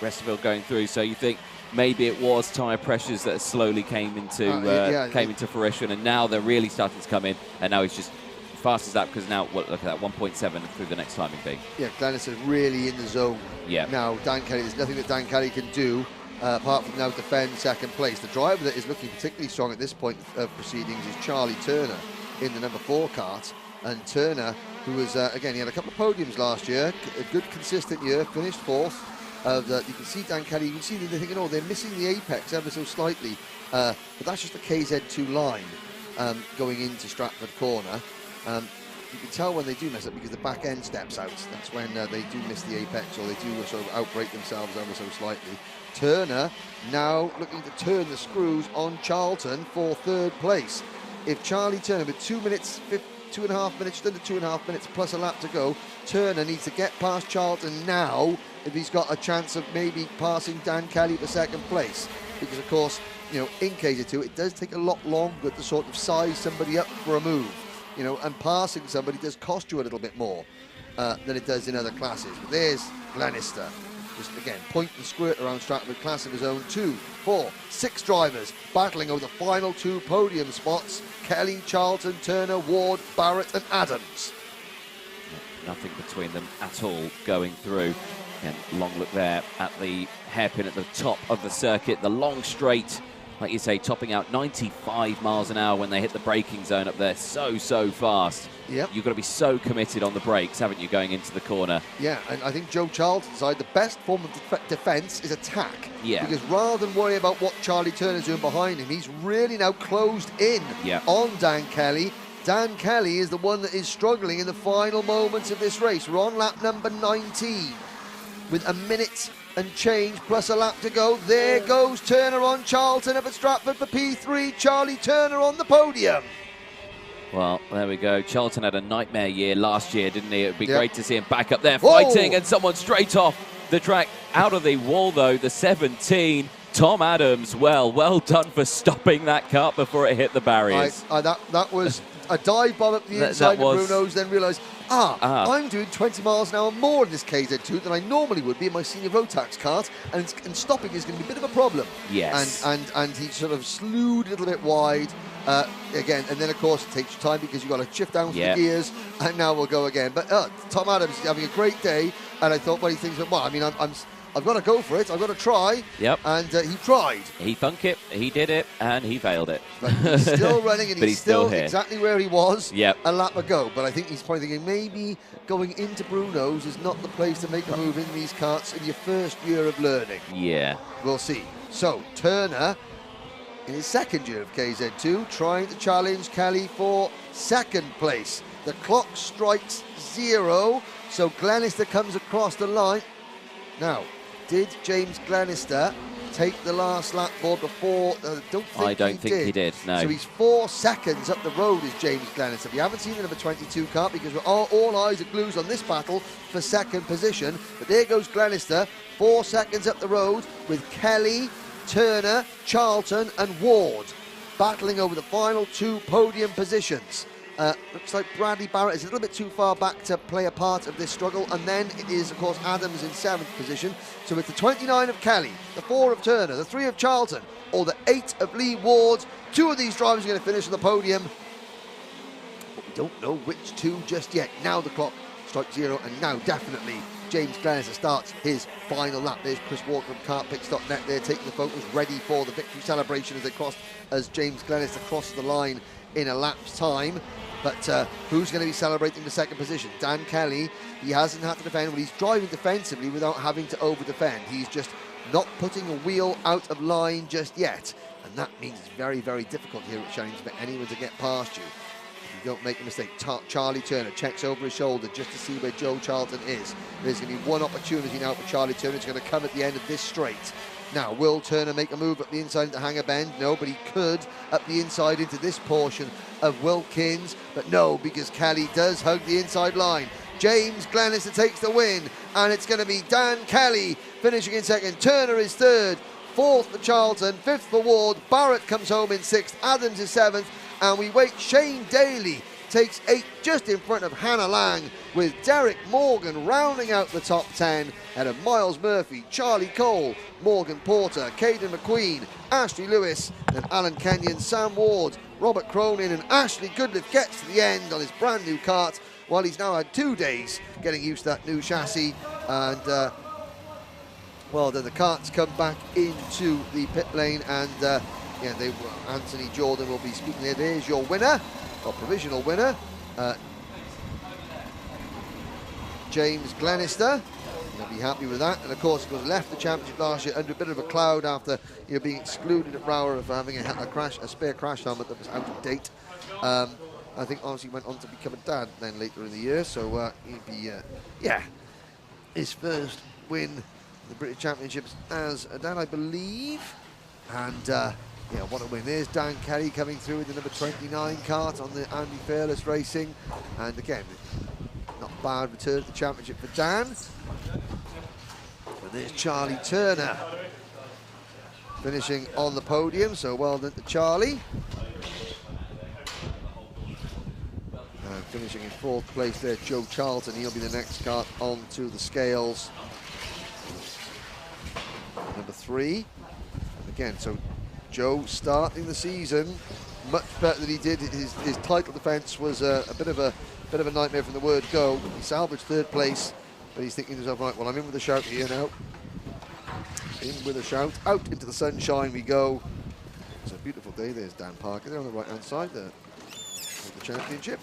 Restaville going through, so you think maybe it was tyre pressures that slowly came into fruition, and now they're really starting to come in, and now he's just fastest lap, because now, look at that, 1.7 through the next timing thing. Yeah, Glenister's really in the zone. Yeah. Now, Dan Kelly, there's nothing that Dan Kelly can do apart from now defend 2nd place. The driver that is looking particularly strong at this point of proceedings is Charlie Turner in the number 4 kart. And Turner, who was, again, he had a couple of podiums last year, a good consistent year, finished 4th. You can see Dan Kelly, you can see they're thinking, they're missing the apex ever so slightly. But that's just the KZ2 line going into Stratford Corner. You can tell when they do mess up because the back end steps out. That's when they do miss the apex, or they do sort of outbrake themselves ever so slightly. Turner now looking to turn the screws on Charlton for 3rd place. If Charlie Turner, with 2 minutes, 2.5 minutes, just under 2.5 minutes plus a lap to go, Turner needs to get past Charlton now if he's got a chance of maybe passing Dan Kelly for 2nd place. Because of course, in KZ2 it does take a lot longer to sort of size somebody up for a move. And passing somebody does cost you a little bit more than it does in other classes. But there's Glenister just again, point and squirt around Stratford, class of his own. 2, 4, 6 drivers battling over the final 2 podium spots. Kelly, Charlton, Turner, Ward, Barrett and Adams. Nothing between them at all going through. And long look there at the hairpin at the top of the circuit. The long straight, like you say, topping out 95 miles an hour when they hit the braking zone up there. So fast. Yep. You've got to be so committed on the brakes, haven't you, going into the corner? Yeah, and I think Joe Charlton's side, the best form of defence is attack. Yeah. Because rather than worry about what Charlie Turner's doing behind him, he's really now closed in on Dan Kelly. Dan Kelly is the one that is struggling in the final moments of this race. We're on lap number 19 with a minute and change plus a lap to go. There goes Turner on Charlton up at Stratford for P3. Charlie Turner on the podium. Well, there we go. Charlton had a nightmare year last year, didn't he? It would be great to see him back up there fighting, and someone straight off the track out of the wall, though. The 17, Tom Adams. Well done for stopping that kart before it hit the barriers. That was a dive bomb up the inside of Bruno's, then realised, I'm doing 20 miles an hour more in this KZ2 than I normally would be in my senior road tax kart, and stopping is going to be a bit of a problem. Yes. And he sort of slewed a little bit wide. Again, and then of course it takes time because you've got to shift down for the gears, and now we'll go again. But Tom Adams is having a great day, and I thought, well, he thinks, well, I mean, I've got to go for it, I've got to try. Yep. And he tried. He thunk it, he did it, and he failed it. But he's still running, and but he's still here. exactly where he was Yep. a lap ago. But I think he's probably thinking maybe going into Bruno's is not the place to make a move in these karts in your first year of learning. Yeah. We'll see. So, Turner, in his second year of KZ2, trying to challenge Kelly for second place. The clock strikes 0, so Glenister comes across the line. Now, did James Glenister take the last lap board before? I don't think he did, no. So he's 4 seconds up the road is James Glenister. We haven't seen the number 22 kart because we're all eyes are glued on this battle for second position. But there goes Glenister, 4 seconds up the road with Kelly, Turner, Charlton and Ward battling over the final 2 podium positions. Looks like Bradley Barrett is a little bit too far back to play a part of this struggle, and then it is of course Adams in 7th position. So it's the 29 of Kelly, the 4 of Turner, the 3 of Charlton, or the 8 of Lee Ward. 2 of these drivers are going to finish on the podium, but we don't know which 2 just yet. Now the clock strikes 0, and now definitely James Glenister starts his final lap. There's Chris Walker from kartpicks.net there taking the photos, ready for the victory celebration as James Glenister crosses the line in a lap's time. But who's going to be celebrating the second position? Dan Kelly, he hasn't had to defend, but he's driving defensively without having to over-defend. He's just not putting a wheel out of line just yet. And that means it's very, very difficult here at Shenington for anyone to get past you. If you don't make a mistake, Charlie Turner checks over his shoulder just to see where Joe Charlton is. There's going to be one opportunity now for Charlie Turner. It's going to come at the end of this straight. Now, will Turner make a move up the inside into Hanger Bend? No, but he could up the inside into this portion of Wilkins. But no, because Kelly does hug the inside line. James Glenister takes the win, and it's going to be Dan Kelly finishing in second. Turner is third, 4th for Charlton, 5th for Ward. Barrett comes home in 6th, Adams is 7th, and we wait. Shane Daly takes 8th, just in front of Hannah Lang, with Derek Morgan rounding out the top 10, ahead of Miles Murphy, Charlie Cole, Morgan Porter, Caden McQueen, Ashley Lewis, and Alan Kenyon, Sam Ward, Robert Cronin, and Ashley Goodliff gets to the end on his brand new kart. Well, he's now had 2 days getting used to that new chassis, and well, then the karts come back into the pit lane, and Anthony Jordan will be speaking there. There's your winner, or provisional winner, James Glenister. You'll be happy with that. And of course, he left the championship last year under a bit of a cloud after being excluded at Rowland for having a spare crash helmet that was out of date. I think obviously went on to become a dad then later in the year, so he'd be his first win in the British Championships as a dad, I believe. And what a win. There's Dan Kelly coming through with the number 29 kart on the Andy Fairless Racing. And again, not bad return to the championship for Dan. And there's Charlie Turner finishing on the podium, so well done to Charlie. And finishing in 4th place there, Joe Charlton. He'll be the next kart onto the scales. 3. Again, so Joe starting the season much better than he did. His title defence was a bit of a nightmare from the word go. He salvaged 3rd place, but he's thinking to himself, right, well, I'm in with a shout here now. In with a shout. Out into the sunshine we go. It's a beautiful day. There's Dan Parker there on the right-hand side there of the championship.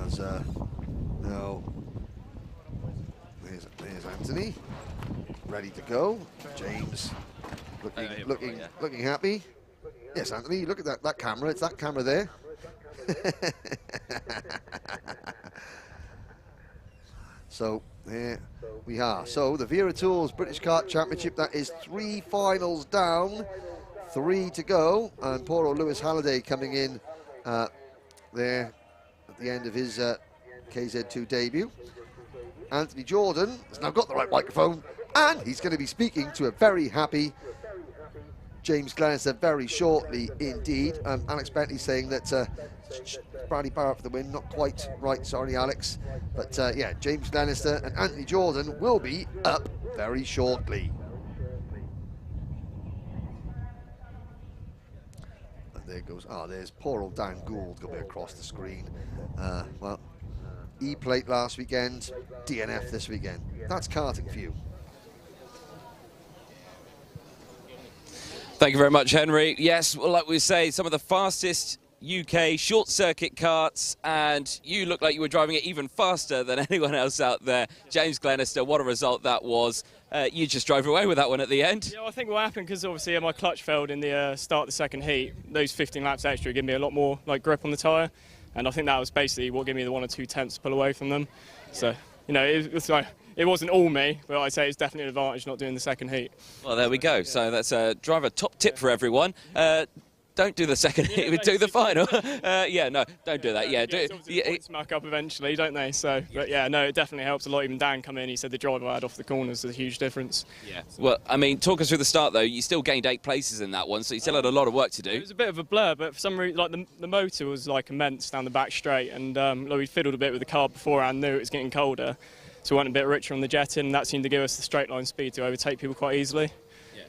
As now, there's Anthony, ready to go. James looking happy. Yes, Anthony, look at that camera. It's that camera there. So there we are. So the Wera Tools British Kart Championship, that is 3 finals down, 3 to go, and poor old Lewis Halliday coming in there at the end of his KZ2 debut. Anthony Jordan has now got the right microphone, and he's going to be speaking to a very happy James Glenister very shortly indeed. Alex Bentley saying that Bradley Barrett for the win, not quite right, sorry Alex. But yeah, James Glenister and Anthony Jordan will be up very shortly. And there goes, there's poor old Dan Gould going to be across the screen. Well, E-plate last weekend, DNF this weekend. That's karting for you. Thank you very much, Henry. Yes, well, like we say, some of the fastest UK short circuit karts, and you look like you were driving it even faster than anyone else out there. James Glenister, what a result that was. You just drove away with that one at the end. Yeah, well, I think what happened, because obviously my clutch failed in the start of the second heat, those 15 laps extra gave me a lot more grip on the tyre, and I think that was basically what gave me the 1 or 2 tenths to pull away from them. So, you know, it wasn't all me, but I'd say it's definitely an advantage not doing the second heat. Well, there we go. So that's a driver top tip for everyone. Don't do the second heat, do the final. Yeah, no, don't do that. Yeah, points muck up eventually, don't they? So, but yeah, no, it definitely helps a lot. Even Dan come in, he said the driver I had off the corners is a huge difference. Yeah. Well, I mean, talk us through the start though. You still gained 8 places in that one, so you still had a lot of work to do. It was a bit of a blur, but for some reason, like the motor was like immense down the back straight, and we fiddled a bit with the car beforehand, knew it was getting colder, so we went a bit richer on the jetting, and that seemed to give us the straight line speed to overtake people quite easily.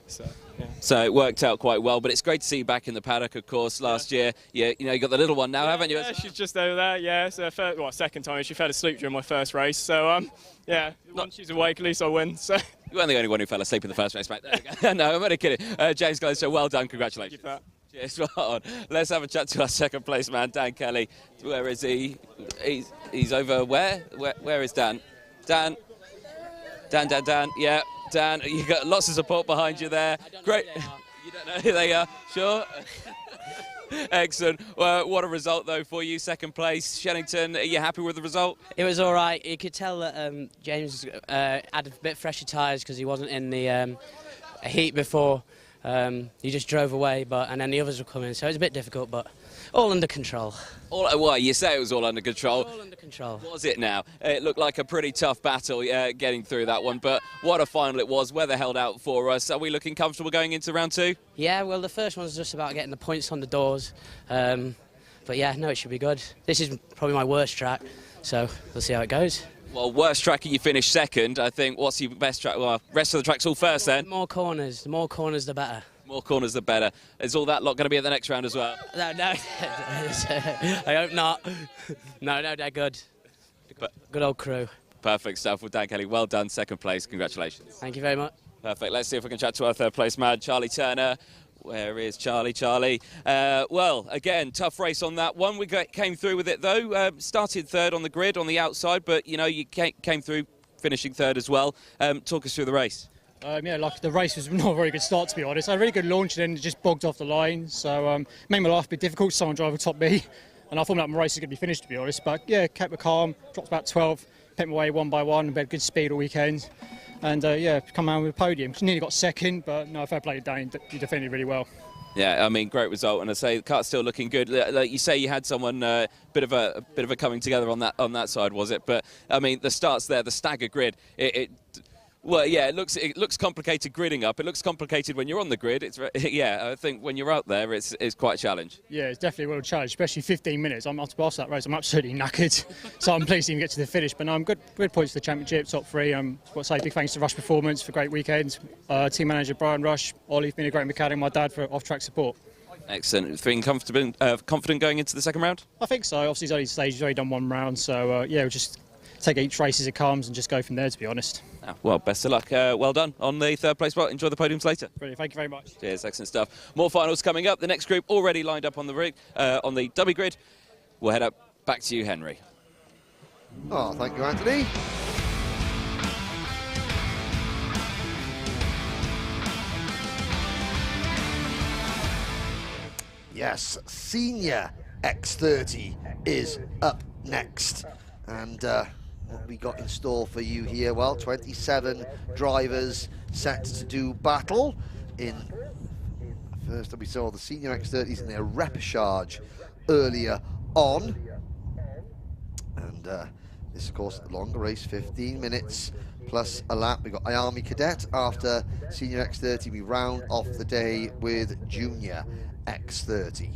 So, yeah. So it worked out quite well, but it's great to see you back in the paddock, of course, last year. Yeah, you know, you got the little one now, haven't you? Yeah, she's just over there, yeah. So second time. She fell asleep during my first race, so, yeah, once she's awake, at least I win, so. You weren't the only one who fell asleep in the first race, mate. There we go. No, I'm only kidding. James Glenister, well done, congratulations. Thank you for that. Cheers, well on. Let's have a chat to our second place man, Dan Kelly. Where is he? He's over where? Where is Dan? Dan, yeah. Dan, you got lots of support behind you there. Great. You don't know who they are? Sure. Excellent. Well, what a result though for you, second place. Shenington, are you happy with the result? It was all right. You could tell that James had a bit fresher tyres because he wasn't in the heat before. He just drove away, and then the others were coming, so it was a bit difficult, but all under control. Well, you say it was all under control. All under control. Was it now? It looked like a pretty tough battle getting through that one, but what a final it was. Weather held out for us. Are we looking comfortable going into round 2? Yeah, well, the first one was just about getting the points on the doors. But yeah, no, it should be good. This is probably my worst track, so we'll see how it goes. Well, worst track you finished second. I think, what's your best track? Well, rest of the track's all first then. More corners. The more corners, the better. More corners, the better. Is all that lot going to be at the next round as well? No, I hope not. No, they're good. Good old crew. Perfect stuff. Well, Dan Kelly, well done. Second place. Congratulations. Thank you very much. Perfect. Let's see if we can chat to our third place man, Charlie Turner. Where is Charlie? Well, again, tough race on that one. We came through with it, though. Started third on the grid on the outside, but, you know, you came through finishing third as well. Talk us through the race. Yeah, like the race was not a very good start, to be honest. I had a really good launch and then it just bogged off the line, so made my life a bit difficult. Someone driving top me, and I thought that my race was going to be finished, to be honest. But yeah, kept it calm, dropped about 12, picked my way one by one, and had good speed all weekend. And yeah, come out with a podium. Nearly got second, but no, fair play to Dane. You defended really well. Yeah, I mean, great result, and I say the cart's still looking good. Like you say, you had someone bit of a coming together on that side, was it? But I mean, the starts there, the stagger grid, Well, yeah, it looks complicated gridding up. It looks complicated when you're on the grid. Yeah, I think when you're out there, it's quite a challenge. Yeah, it's definitely a real challenge, especially 15 minutes. I'm after past that race, I'm absolutely knackered. So I'm pleased to even get to the finish. But no, I'm good points for the championship, top 3. Got to say big thanks to Rush Performance for a great weekend. Team manager Brian Rush, Ollie's been a great mechanic, my dad for off-track support. Excellent. Feeling confident going into the second round? I think so. Obviously, he's only stage, he's only done 1 round. So yeah, we'll just take each race as it comes and just go from there, to be honest. Well, best of luck. Well done on the 3rd place spot. Enjoy the podiums later. Brilliant. Thank you very much. Cheers. Excellent stuff. More finals coming up. The next group already lined up on the rig, on the dummy grid. We'll head up back to you, Henry. Oh, thank you, Anthony. Yes, Senior X30 is up next. And what we got in store for you here? Well, 27 drivers set to do battle in... First, we saw the Senior X30s in their repechage earlier on. And this, of course, a longer race, 15 minutes plus a lap. We've got IAME Cadet. After Senior X30, we round off the day with Junior X30.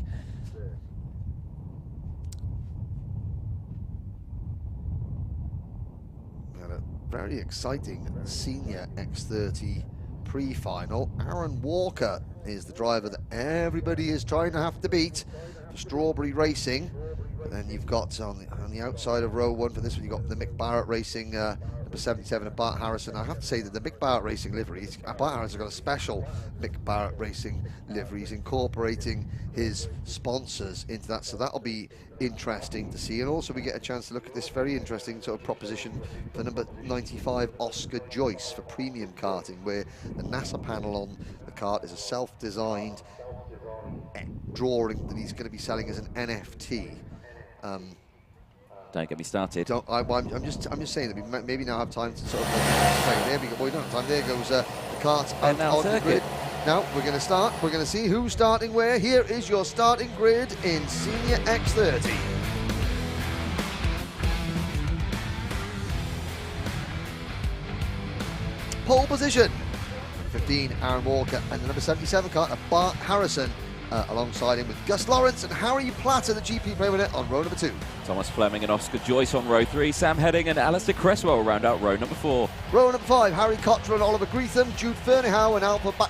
And a very exciting Senior X30 pre-final. Aaron Walker is the driver that everybody is trying to have to beat for Strawberry Racing. And then you've got on the outside of row 1 for this one, you've got the Mick Barrett Racing number 77 of Bart Harrison. I have to say that the Mick Barrett Racing livery, Bart Harrison's got a special Mick Barrett Racing livery. He's incorporating his sponsors into that, so that'll be interesting to see. And also we get a chance to look at this very interesting sort of proposition for number 95 Oscar Joyce for premium karting, where the NASA panel on the kart is a self-designed drawing that he's going to be selling as an NFT. Don't get me started. I'm just saying that we maybe now have time to sort of there we go. Well, we don't have time. There goes the kart out on the grid. Now we're going to start. We're going to see who's starting where. Here is your starting grid in Senior X30. Pole position. 15, Aaron Walker, and the number 77 car, Bart Harrison. Alongside him with Gus Lawrence and Harry Platter, the GP player winner, on row number 2. Thomas Fleming and Oscar Joyce on row 3. Sam Heading and Alistair Cresswell round out row number 4. Row number 5, Harry Cottrell and Oliver Greetham, Jude Ferniehow and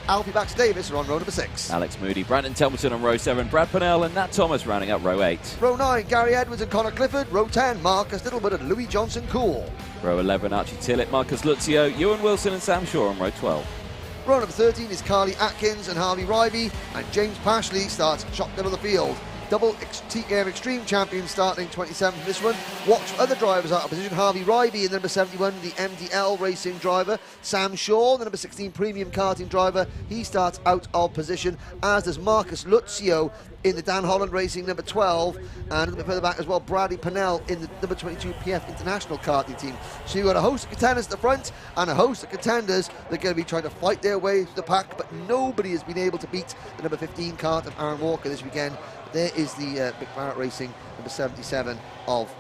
Alfie Bax Davis are on row number 6. Alex Moody, Brandon Templeton on row 7. Brad Pennell and Nat Thomas rounding out row 8. Row 9, Gary Edwards and Connor Clifford. Row 10, Marcus Littlewood and Louis Johnson Cool. Row 11, Archie Tillett, Marcus Luzio, Ewan Wilson and Sam Shaw on row 12. Row number 13 is Carly Atkins and Harvey Rivey, and James Pashley starts shotgun of the field. Double TKM Extreme champion starting 27th in this one. Watch for other drivers out of position. Harvey Rivey in the number 71, the MDL racing driver. Sam Shaw, the number 16 premium karting driver, he starts out of position, as does Marcus Luzio in the Dan Holland Racing number 12, and a little bit further back as well, Bradley Pennell in the number 22 PF International karting team. So you've got a host of contenders at the front and a host of contenders that are going to be trying to fight their way through the pack, but nobody has been able to beat the number 15 kart of Aaron Walker this weekend. There is the Mick Barrett Racing number 77 of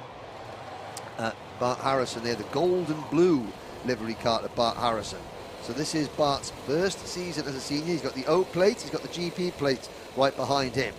Bart Harrison there, the gold and blue livery kart of Bart Harrison. So this is Bart's first season as a senior. He's got the O plate, he's got the GP plate right behind him.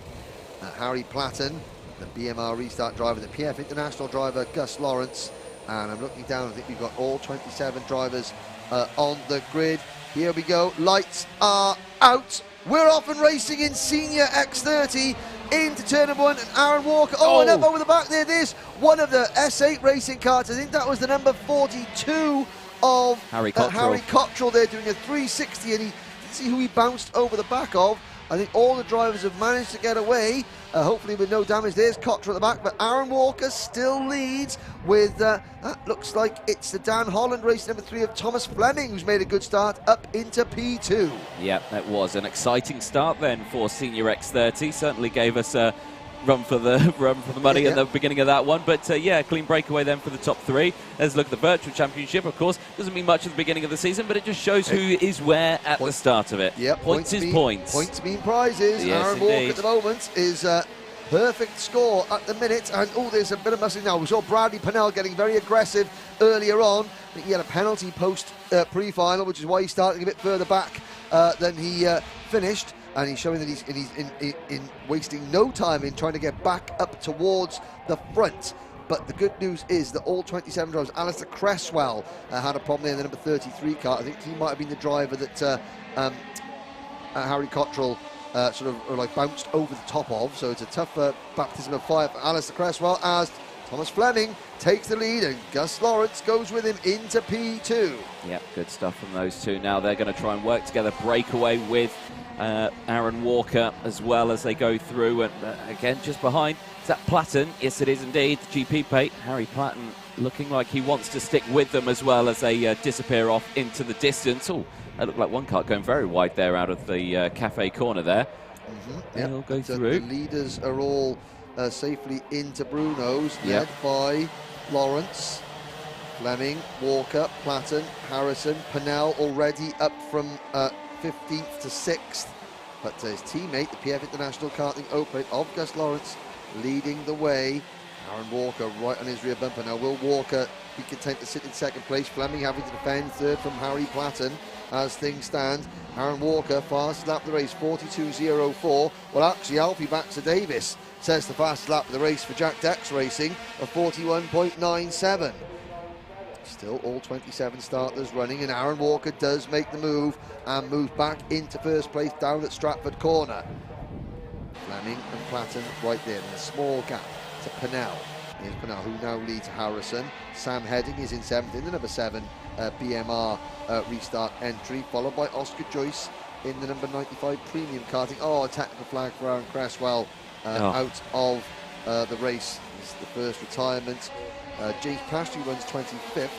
Harry Platten, the BMR restart driver, the PF International driver, Gus Lawrence, and I'm looking down, I think we've got all 27 drivers on the grid. Here we go, lights are out. We're off and racing in Senior X30 into turn number 1, and Aaron Walker, and up over the back there, there's one of the S8 racing karts. I think that was the number 42 of Harry Cottrell there, doing a 360, and he didn't see who he bounced over the back of. I think all the drivers have managed to get away, hopefully with no damage. There's Cottrell at the back, but Aaron Walker still leads with, that looks like it's the Dan Holland race number 3 of Thomas Fleming, who's made a good start up into P2. Yeah, that was an exciting start then for Senior X30. Certainly gave us a run for the money at the beginning of that one, but yeah, clean breakaway then for the top 3. Let's look at the virtual championship. Of course, doesn't mean much at the beginning of the season, but it just shows who is where at the start of it. Yeah, points is points. Points mean prizes. Yes, Aaron Walker at the moment is perfect score at the minute. And oh, there's a bit of mustard now. We saw Bradley Pennell getting very aggressive earlier on. I think he had a penalty post pre-final, which is why he's starting a bit further back than he finished. And he's showing that he's in wasting no time in trying to get back up towards the front. But the good news is that all 27 drivers, Alistair Cresswell had a problem there in the number 33 car. I think he might have been the driver that Harry Cottrell sort of like bounced over the top of. So it's a tough baptism of fire for Alistair Cresswell as Thomas Fleming takes the lead and Gus Lawrence goes with him into P2. Yep, good stuff from those two. Now they're going to try and work together, breakaway with Aaron Walker as well as they go through. And again, just behind, is that Platten? Yes, it is indeed. The GP plate. Harry Platten looking like he wants to stick with them as well as they disappear off into the distance. Oh, that looked like one car going very wide there out of the cafe corner there. They'll go through. The leaders are all safely into Bruno's, led by Lawrence, Fleming, Walker, Platten, Harrison, Pennell already up from 15th to 6th. But his teammate, the PF International Karting Open of Gus Lawrence, leading the way. Aaron Walker right on his rear bumper. Now, will Walker be content to sit in second place? Fleming having to defend third from Harry Platten as things stand. Aaron Walker, fastest lap of the race, 42.04. Well, actually, Alfie Baxter Davis says the fastest lap of the race for Jack Dex Racing of 41.97. Still all 27 starters running, and Aaron Walker does make the move and moves back into first place down at Stratford Corner. Fleming and Platten right there, and a small gap to Pennell. Here's Pennell, who now leads Harrison. Sam Heading is in 7th in the number 7 BMR restart entry, followed by Oscar Joyce in the number 95 premium karting. Oh, a technical flag for Aaron Cresswell out of the race. This is the first retirement. James Pashley runs 25th.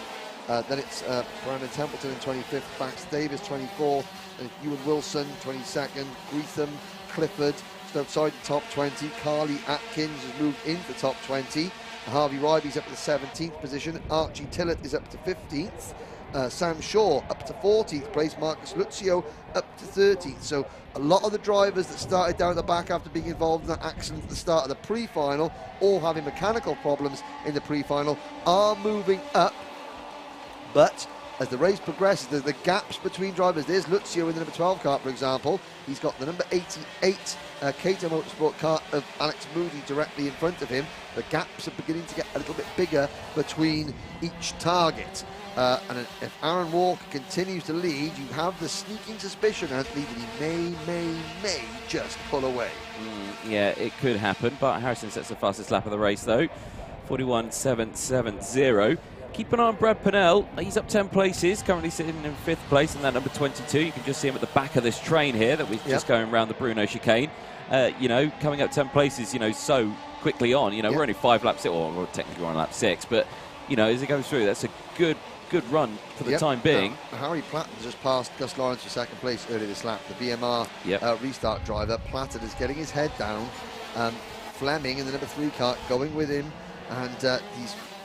Then it's Brandon Templeton in 25th, Baxter Davis 24th, and Ewan Wilson 22nd, Greetham, Clifford just outside the top 20. Carly Atkins has moved into the top 20. Harvey Ryby's up to the 17th position. Archie Tillett is up to 15th. Sam Shaw up to 14th place. Marcus Lucio up to 13th. So a lot of the drivers that started down at the back after being involved in that accident at the start of the pre-final, all having mechanical problems in the pre-final, are moving up. But as the race progresses, the gaps between drivers. There's Lucio in the number 12 car, for example. He's got the number 88 Cato Motorsport car of Alex Moody directly in front of him. The gaps are beginning to get a little bit bigger between each target. And if Aaron Walker continues to lead, you have the sneaking suspicion, Anthony, that he may just pull away. Yeah, it could happen, but Harrison sets the fastest lap of the race, though. 41.770. Keep an eye on Brad Pennell. He's up 10 places, currently sitting in 5th place in that number 22. You can just see him at the back of this train here that we're just going around the Bruno chicane. You know, coming up 10 places, you know, so quickly on. You know, we're only 5 laps, or we're technically on lap 6, but, you know, as it goes through, that's a good run for the time being. Harry Platten just passed Gus Lawrence for 2nd place earlier this lap, the BMR restart driver. Platten is getting his head down. Fleming in the number 3 car going with him, and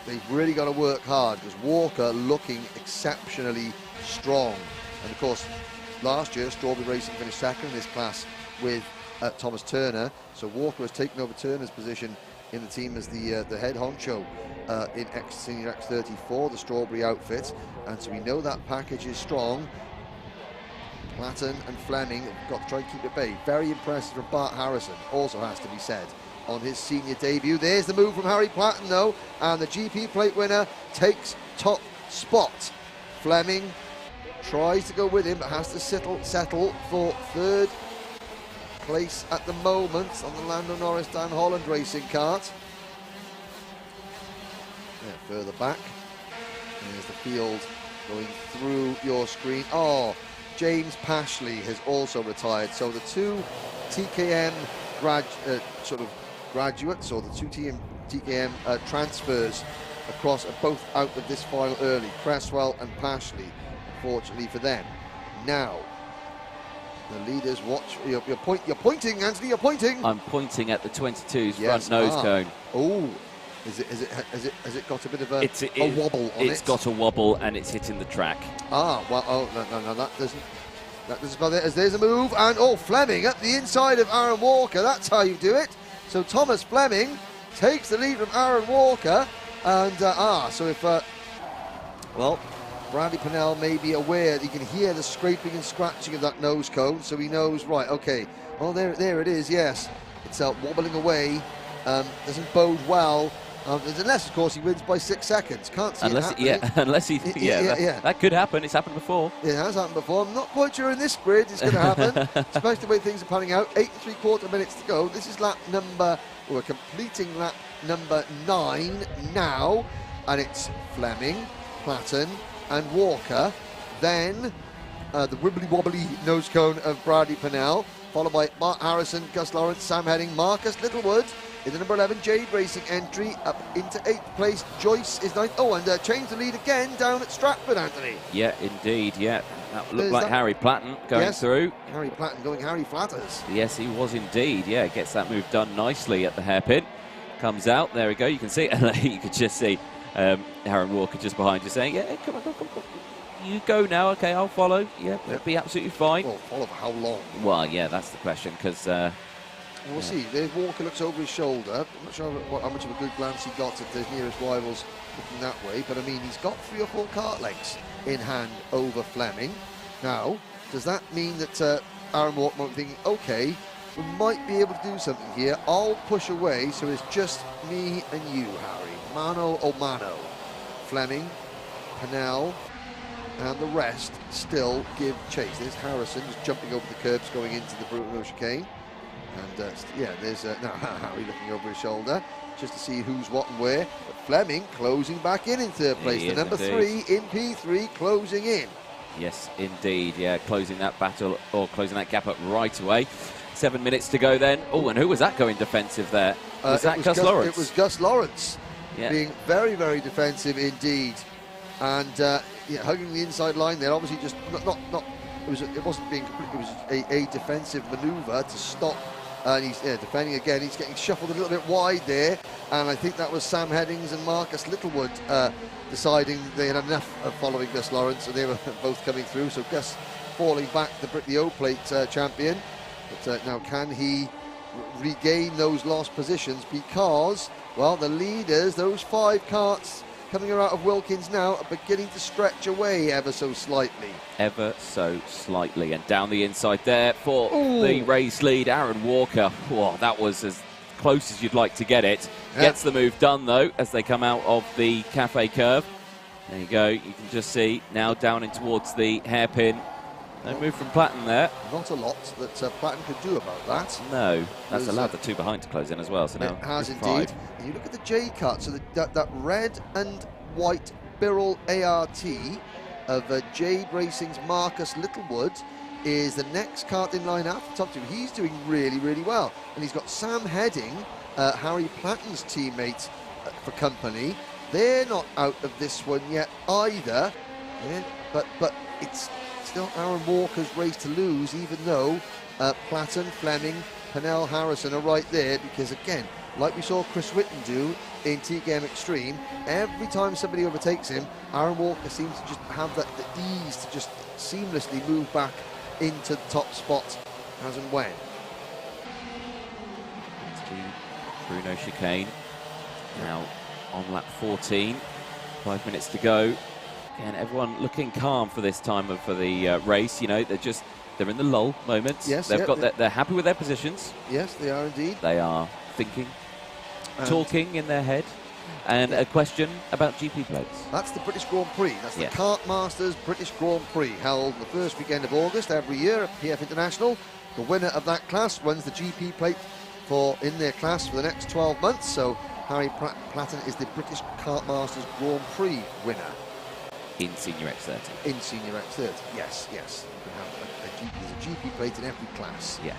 they've really got to work hard because Walker looking exceptionally strong. And of course, last year Strawberry Racing finished 2nd in this class with Thomas Turner. So Walker has taken over Turner's position in the team as the head honcho in Senior X34, the Strawberry outfit. And so we know that package is strong. Platten and Fleming have got to try and keep it bay. Very impressive from Bart Harrison, also has to be said, on his senior debut. There's the move from Harry Platten, though, and the GP plate winner takes top spot. Fleming tries to go with him, but has to settle for 3rd place at the moment on the Lando Norris Dan Holland racing kart. Further back, there's the field going through your screen. Oh, James Pashley has also retired. So the 2 TKM graduates, or the 2 TKM transfers across, are both out of this final early. Cresswell and Pashley, unfortunately for them. Now, the leaders watch. You're pointing, Anthony. You're pointing. I'm pointing at the 22's front nose cone. Oh, has it got a bit of a wobble on it? It's got a wobble and it's hitting the track. Well, no, that doesn't. That doesn't bother it, as there's a move, and Fleming up the inside of Aaron Walker. That's how you do it. So Thomas Fleming takes the lead from Aaron Walker. And, so if, well, Bradley Pennell may be aware that he can hear the scraping and scratching of that nose cone, so he knows, right, okay, well, there it is, yes. It's wobbling away, doesn't bode well, unless, of course, he wins by 6 seconds. Can't see unless, it happening. unless he, that could happen. It's happened before. It has happened before. I'm not quite sure in this grid it's going to happen, especially the way things are panning out. 8 3/4 minutes to go. This is lap number, we're completing lap number 9 now, and it's Fleming, Platten, and Walker. Then the wibbly-wobbly nose cone of Bradley Pennell, followed by Mark Harrison, Gus Lawrence, Sam Heading, Marcus Littlewood in the number 11 Jade Racing entry up into 8th place. Joyce is 9th. Oh, and changed the lead again down at Stratford, Anthony. Yeah, indeed, yeah. That looked like Harry Platten going through. Harry Platten going Harry Flatters. Yes, he was indeed, yeah. Gets that move done nicely at the hairpin. Comes out, there we go. You can see, you could just see Aaron Walker just behind you saying, yeah, come on. You go now, okay, I'll follow. Yeah, it'll be absolutely fine. Well, follow for how long? Well, yeah, that's the question, because... we'll see. There's Walker looks over his shoulder. I'm not sure how much of a good glance he got at his nearest rivals looking that way, but I mean, he's got 3 or 4 kart lengths in hand over Fleming. Now, does that mean that Aaron Walker might be thinking, okay, we might be able to do something here. I'll push away, so it's just me and you, Harry. Mano o mano. Fleming, Pennell, and the rest still give chase. There's Harrison just jumping over the curbs going into the Bruno chicane. And there's now Harry looking over his shoulder just to see who's what and where. But Fleming closing back in third place. The number 3 in P3 closing in. Yes, indeed. Yeah, closing that battle or closing that gap up right away. 7 minutes to go then. Oh, and who was that going defensive there? Was that Gus Lawrence? It was Gus Lawrence being very, very defensive indeed. And hugging the inside line there. Obviously, just not. It wasn't being complete. It was a defensive manoeuvre to stop. And he's defending again. He's getting shuffled a little bit wide there. And I think that was Sam Headings and Marcus Littlewood deciding they had enough of following Gus Lawrence, and they were both coming through. So Gus falling back, the O-Plate champion. But now can he regain those lost positions? Because, well, the leaders, those 5 karts coming out of Wilkins now, are beginning to stretch away ever so slightly. Ever so slightly. And down the inside there for the race lead, Aaron Walker. Whoa, that was as close as you'd like to get it. Gets the move done, though, as they come out of the cafe curve. There you go. You can just see now down in towards the hairpin. No move from Platten there. Not a lot that Platten could do about that. No, that's allowed the 2 behind to close in as well. So now it has indeed. And you look at the J cut, so that red and white Birrell ART of Jade Racing's Marcus Littlewood is the next kart in line after top 2. He's doing really, really well. And he's got Sam Heading, Harry Platten's teammate, for company. They're not out of this one yet either. Yeah, but it's still Aaron Walker's race to lose, even though Platten, Fleming, Pennell, Harrison are right there, because again, like we saw Chris Whitten do in TKM Extreme, every time somebody overtakes him, Aaron Walker seems to just have the ease to just seamlessly move back into the top spot as and when. It's the Bruno chicane now on lap 14, 5 minutes to go. Again, everyone looking calm for this time for the race. You know, they're in the lull moment. Yes, they're happy with their positions. Yes, they are indeed. They are thinking, talking in their head. And a question about GP plates. That's the British Grand Prix. That's the Kart Masters British Grand Prix, held the first weekend of August every year at PF International. The winner of that class runs the GP plate in their class for the next 12 months. So Harry Platten is the British Kart Masters Grand Prix winner. In Senior X30. In Senior X30, yes. You can have there's a GP plate in every class. Yes.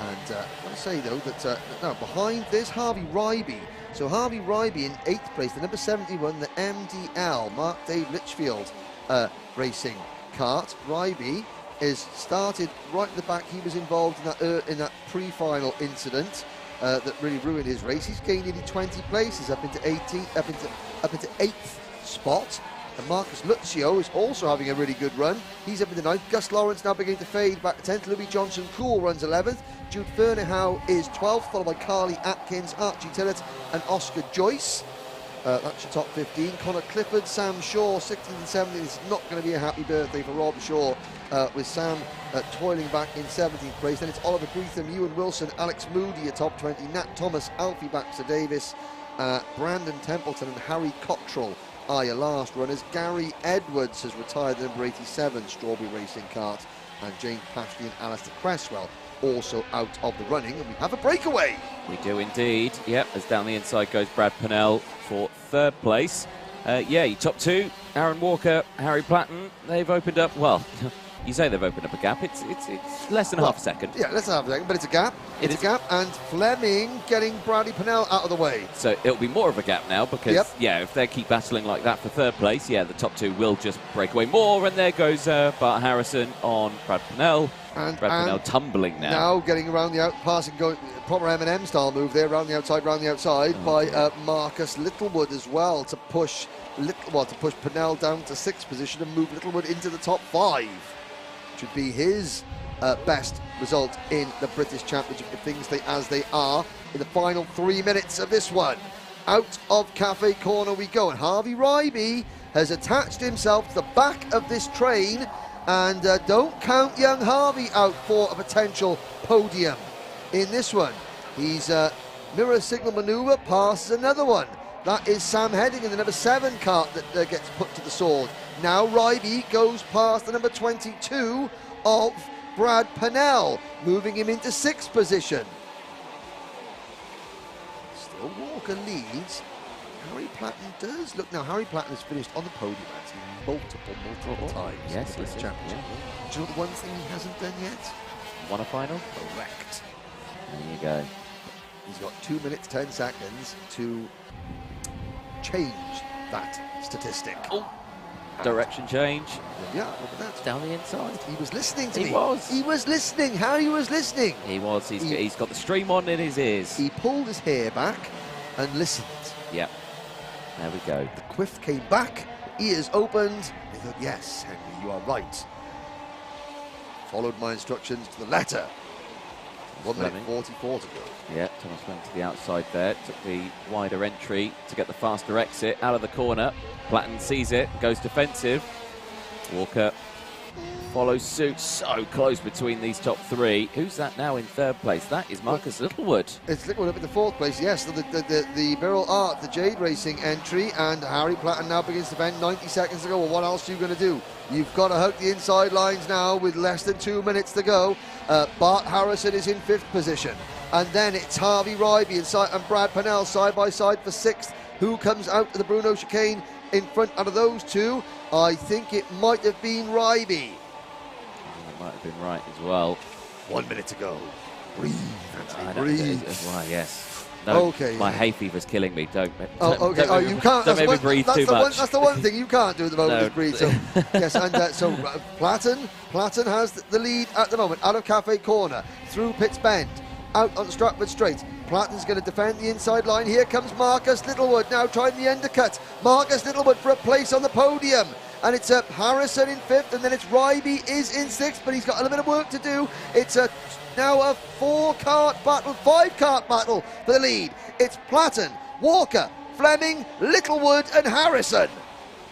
And I want to say, though, that now behind there's Harvey Ryby. So Harvey Ryby in 8th place, the number 71, the MDL, Mark Dave Litchfield racing kart. Ryby is started right at the back. He was involved in that pre-final incident that really ruined his race. He's gained nearly 20 places up into 18th, up into 8th spot. And Marcus Lucio is also having a really good run. He's up in the 9th. Gus Lawrence now beginning to fade back to 10th. Louis Johnson Cool runs 11th. Jude Fernahau is 12th, followed by Carly Atkins, Archie Tillett and Oscar Joyce. That's your top 15. Connor Clifford, Sam Shaw, 16th and 17th. It's not going to be a happy birthday for Rob Shaw, with Sam toiling back in 17th place. Then it's Oliver Greetham, Ewan Wilson, Alex Moody at top 20, Nat Thomas, Alfie Baxter Davis, Brandon Templeton and Harry Cottrell are your last runners. Gary Edwards has retired the number 87 Strawberry Racing Kart, and James Pashley and Alistair Cresswell also out of the running, and we have a breakaway. We do indeed. Yep, as down the inside goes Brad Pennell for 3rd place. Yeah, your top 2, Aaron Walker, Harry Platten, they've opened up, well, you say they've opened up a gap. It's less than half a second. Yeah, less than half a second, but it's a gap. It's a gap, and Fleming getting Bradley Pennell out of the way. So it'll be more of a gap now because, yeah, if they keep battling like that for 3rd place, yeah, the top 2 will just break away more. And there goes Bart Harrison on Brad Pennell. And Brad Pennell tumbling now. Now getting around the out, passing, going proper M&M style move there, round the outside by Marcus Littlewood as well to push Pennell down to 6th position and move Littlewood into the top 5. Should be his best result in the British Championship if things stay as they are in the final 3 minutes of this one. Out of Cafe Corner we go, and Harvey Ryby has attached himself to the back of this train, and don't count young Harvey out for a potential podium in this one. He's mirror signal manoeuvre, passes another one. That is Sam Heading in the number 7 kart that gets put to the sword. Now Ryby goes past the number 22 of Brad Pennell, moving him into 6th position. Still Walker leads. Harry Platten does look. Now Harry Platten has finished on the podium actually multiple times in the British Championship. Do you know the one thing he hasn't done yet? Won a final? Correct. There you go. He's got 2 minutes 10 seconds to change that statistic. Oh. Direction change. Yeah, look at that. Down the inside. He was listening to me. He was. He was listening. Harry was listening. He was. He's got the stream on in his ears. He pulled his hair back and listened. Yep. There we go. The quiff came back, ears opened. He thought, yes, Henry, you are right. Followed my instructions to the letter. 1 minute 44 to go. Yeah, Thomas went to the outside there, took the wider entry to get the faster exit out of the corner. Platten sees it, goes defensive. Walker follows suit, so close between these top 3. Who's that now in 3rd place? That is Marcus Littlewood. It's Littlewood up in the 4th place, yes. So the Viral Art, the Jade Racing entry, and Harry Platten now begins to bend. 90 seconds to go. Well, what else are you going to do? You've got to hug the inside lines now with less than 2 minutes to go. Bart Harrison is in 5th position. And then it's Harvey Ryby and Brad Pennell side by side for 6th. Who comes out of the Bruno chicane in front out of those 2? I think it might have been Ryby. Might have been right as well. 1 minute to go. Breathe, Anthony, breathe. Why, yes. No, okay. My hay fever's killing me. You can't. Don't make me breathe too much. That's the one thing you can't do at the moment is breathe. So, yes, and Platten has the lead at the moment. Out of Cafe Corner, through Pitts Bend, out on Stratford Straight. Platten's going to defend the inside line. Here comes Marcus Littlewood now trying the undercut. Marcus Littlewood for a place on the podium. And it's Harrison in 5th, and then it's Ryby is in 6th, but he's got a little bit of work to do. It's now a 5-kart battle for the lead. It's Platten, Walker, Fleming, Littlewood and Harrison.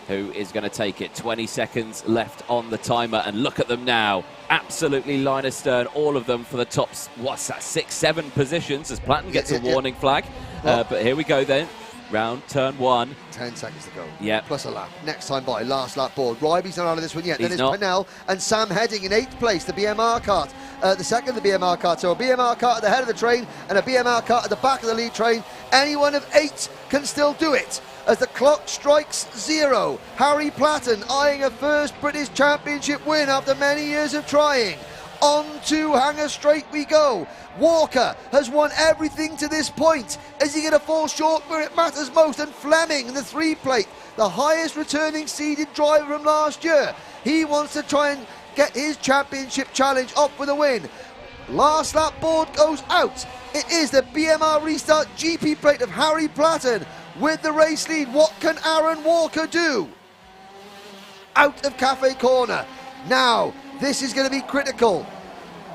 Who is going to take it? 20 seconds left on the timer, and look at them now. Absolutely line astern, all of them for the top, what's that, 6-7 positions as Platten gets a warning flag. But here we go then. Round turn 1. 10 seconds to go. Yeah. Plus a lap. Next time by, last lap board. Ryby's not out of this one yet. Then it's Pennell and Sam Heading in 8th place, the BMR kart. The second, the BMR kart. So a BMR kart at the head of the train and a BMR kart at the back of the lead train. Any one of 8 can still do it. As the clock strikes 0, Harry Platten eyeing a first British Championship win after many years of trying. On to Hanger Straight we go. Walker has won everything to this point. Is he going to fall short where it matters most? And Fleming in the 3-plate, the highest returning seeded driver from last year. He wants to try and get his championship challenge off with a win. Last lap board goes out. It is the BMR Restart GP plate of Harry Platten with the race lead. What can Aaron Walker do? Out of Cafe Corner. Now, this is going to be critical.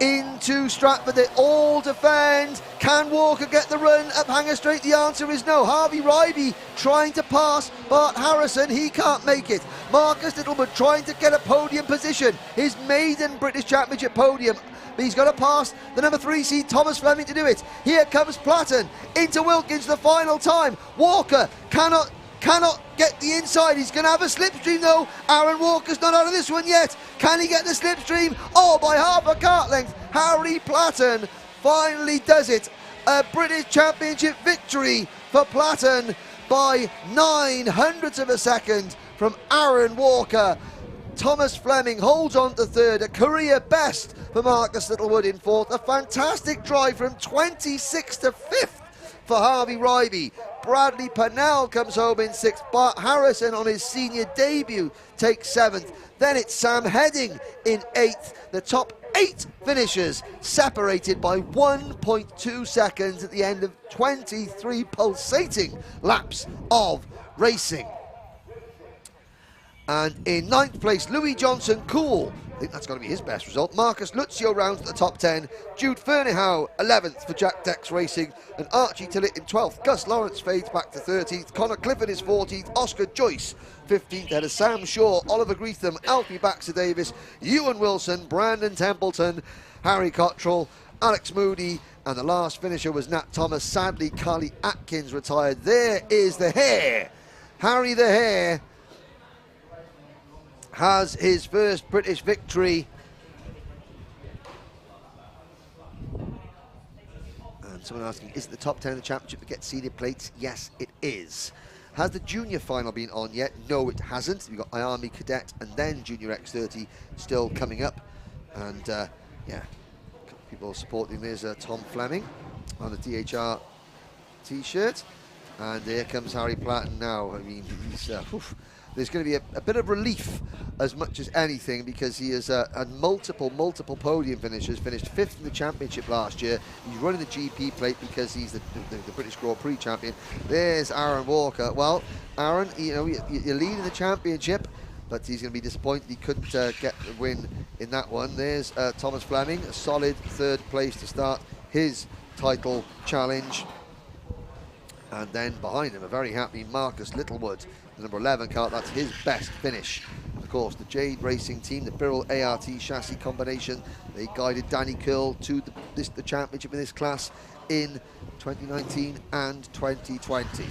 into Stratford. They all defend. Can Walker get the run up Hanger Straight? The answer is no. Harvey Ryby trying to pass Bart Harrison. He can't make it. Marcus Littlewood trying to get a podium position. His maiden British Championship podium. But he's got to pass the number 3 seed Thomas Fleming to do it. Here comes Platten into Wilkins the final time. Walker cannot get the inside. He's going to have a slipstream though. Aaron Walker's not out of this one yet. Can he get the slipstream? Oh, by half a kart length. Harry Platten finally does it. A British Championship victory for Platten by 0.09 of a second from Aaron Walker. Thomas Fleming holds on to third, a career best for Marcus Littlewood in fourth. A fantastic drive from 26th to 5th for Harvey Ryby. Bradley Pennell comes home in 6th. Bart Harrison on his senior debut takes 7th. Then it's Sam Heading in 8th. The top 8 finishers separated by 1.2 seconds at the end of 23 pulsating laps of racing. And in 9th place, Louis Johnson Cool. I think that's going to be his best result. Marcus Lucio rounds at the top 10. Jude Ferniehow 11th for Jack Dex Racing. And Archie Tillett in 12th. Gus Lawrence fades back to 13th. Connor Clifford is 14th. Oscar Joyce 15th. Ahead of Sam Shaw, Oliver Greetham, Alfie Baxter Davis, Ewan Wilson, Brandon Templeton, Harry Cottrell, Alex Moody. And the last finisher was Nat Thomas. Sadly, Carly Atkins retired. There is the Hare. Harry the Hare has his first British victory. And someone asking, is it the top 10 of the championship that gets seeded plates? Yes, it is. Has the junior final been on yet? No, it hasn't. We've got IAME Cadet and then Junior X30 still coming up. And yeah, people supporting. There's Tom Fleming on the DHR t-shirt. And here comes Harry Platten now. I mean, he's... there's going to be a bit of relief as much as anything, because he has had multiple podium finishes. Finished 5th in the championship last year. He's running the GP plate because he's the British Grand Prix champion. There's Aaron Walker. Well, Aaron, you know, you're leading the championship, but he's going to be disappointed he couldn't get the win in that one. There's Thomas Fleming, a solid 3rd place to start his title challenge. And then behind him, a very happy Marcus Littlewood, the number 11 kart. That's his best finish. And of course, the Jade Racing team, the Birrell ART chassis combination, they guided Danny Curl to the championship in this class in 2019 and 2020.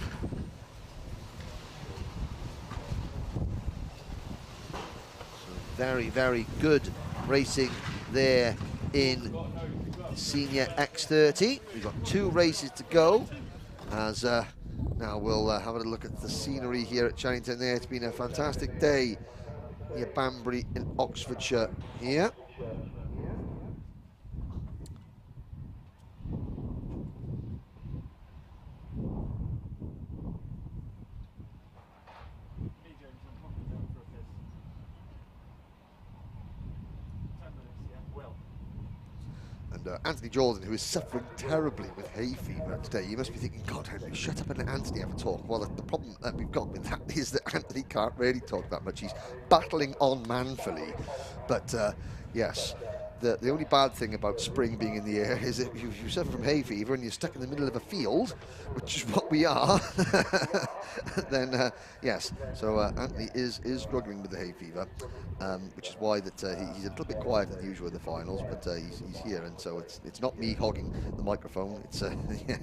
So very, very good racing there in Senior X30. We've got 2 races to go. As now we'll have a look at the scenery here at Shenington there. It's been a fantastic day near Banbury in Oxfordshire here. And Anthony Jordan, who is suffering terribly with hay fever today. You must be thinking, God, Henry, shut up and let Anthony have a talk. Well, the problem that we've got with that is that Anthony can't really talk that much. He's battling on manfully. But yes, the only bad thing about spring being in the air is that if you suffer from hay fever and you're stuck in the middle of a field, which is what we are, then yes. So Anthony is struggling with the hay fever, which is why that he's a little bit quieter than usual in the finals, but he's here, and so it's not me hogging the microphone. It's yeah,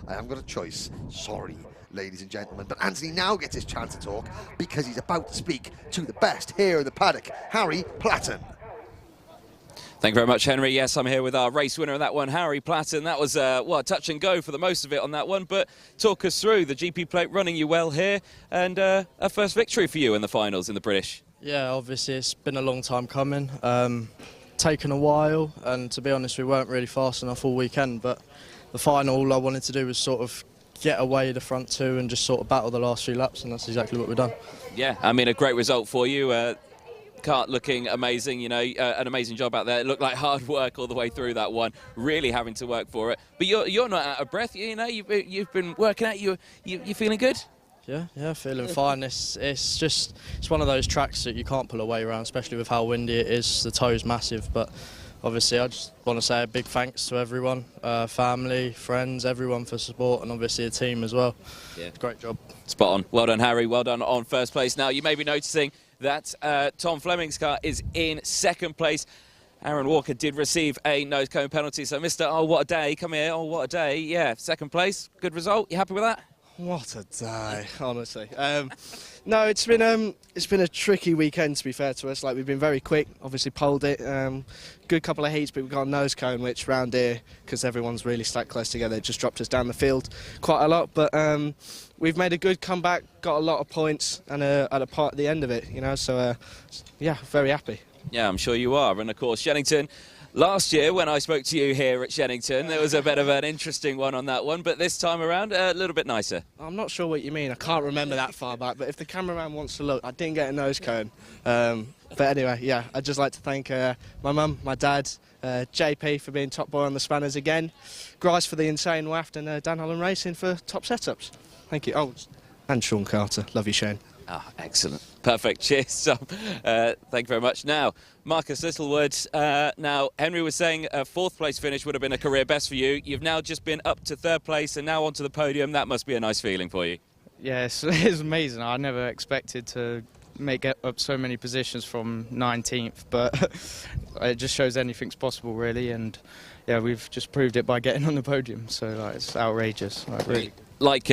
I haven't got a choice. Sorry, ladies and gentlemen. But Anthony now gets his chance to talk because he's about to speak to the best here in the paddock, Harry Platten. Thank you very much, Henry. Yes, I'm here with our race winner of that one, Harry Platten. That was, well, touch and go for the most of it on that one, but talk us through the GP plate running you well here, and a first victory for you in the finals in the British. Yeah, obviously it's been a long time coming, taken a while, and to be honest, we weren't really fast enough all weekend, but the final, all I wanted to do was sort of get away the front 2 and just sort of battle the last few laps, and that's exactly what we've done. Yeah, I mean, a great result for you. Kart looking amazing, you know, an amazing job out there. It looked like hard work all the way through that one, really having to work for it. But you're not out of breath, you know, you've been working out, you feeling good? Yeah, feeling fine. It's one of those tracks that you can't pull away around, especially with how windy it is. The toe's massive, but obviously I just want to say a big thanks to everyone, family, friends, everyone for support, and obviously the team as well. Yeah. Great job. Spot on. Well done, Harry. Well done on first place. Now, you may be noticing that Tom Fleming's car is in second place. Aaron Walker did receive a nose cone penalty. So, Mr. Oh, what a day. Come here. Oh, what a day. Yeah, second place. Good result. You happy with that? What a day, honestly. No, it's been a tricky weekend, to be fair to us. Like, we've been very quick, obviously poled it. Good couple of heats, but we've got a nose cone, which round here, because everyone's really stacked close together, it just dropped us down the field quite a lot. But we've made a good comeback, got a lot of points, and at a part at the end of it, you know. So yeah, very happy. Yeah, I'm sure you are. And of course, Shenington, last year when I spoke to you here at Shenington, there was a bit of an interesting one on that one, but this time around, a little bit nicer. I'm not sure what you mean. I can't remember that far back, but if the cameraman wants to look, I didn't get a nose cone. But anyway, yeah, I'd just like to thank my mum, my dad, JP for being top boy on the spanners again, Grice for the insane waft, and Dan Holland Racing for top setups. Thank you. Oh, and Sean Carter. Love you, Shane. Ah, excellent. Perfect. Cheers, Tom. Thank you very much. Now, Marcus Littlewood. Now, Henry was saying a fourth place finish would have been a career best for you. You've now just been up to third place and now onto the podium. That must be a nice feeling for you. Yes, it's amazing. I never expected to make up so many positions from 19th, but it just shows anything's possible, really. And yeah, we've just proved it by getting on the podium. So like, it's outrageous. Like, really. Like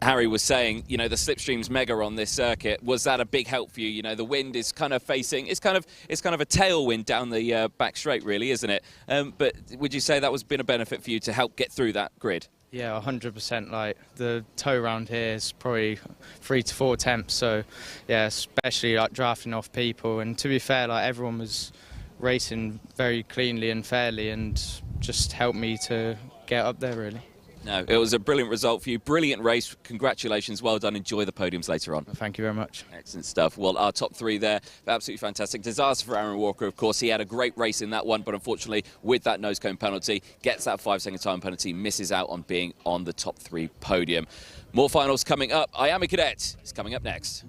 Harry was saying, you know, the slipstream's mega on this circuit. Was that a big help for you? You know, the wind is kind of facing, it's kind of a tailwind down the back straight, really, isn't it? But would you say that was been a benefit for you to help get through that grid? Yeah, 100%. Like, the tow round here is probably 3 to 4 attempts. So, yeah, especially like drafting off people. And to be fair, like, everyone was racing very cleanly and fairly, and just helped me to get up there, really. No, it was a brilliant result for you. Brilliant race. Congratulations. Well done. Enjoy the podiums later on. Thank you very much. Excellent stuff. Well, our top three there, absolutely fantastic. Disaster for Aaron Walker, of course. He had a great race in that one, but unfortunately, with that nose cone penalty, gets that 5-second time penalty, misses out on being on the top three podium. More finals coming up. IAME Cadet is coming up next.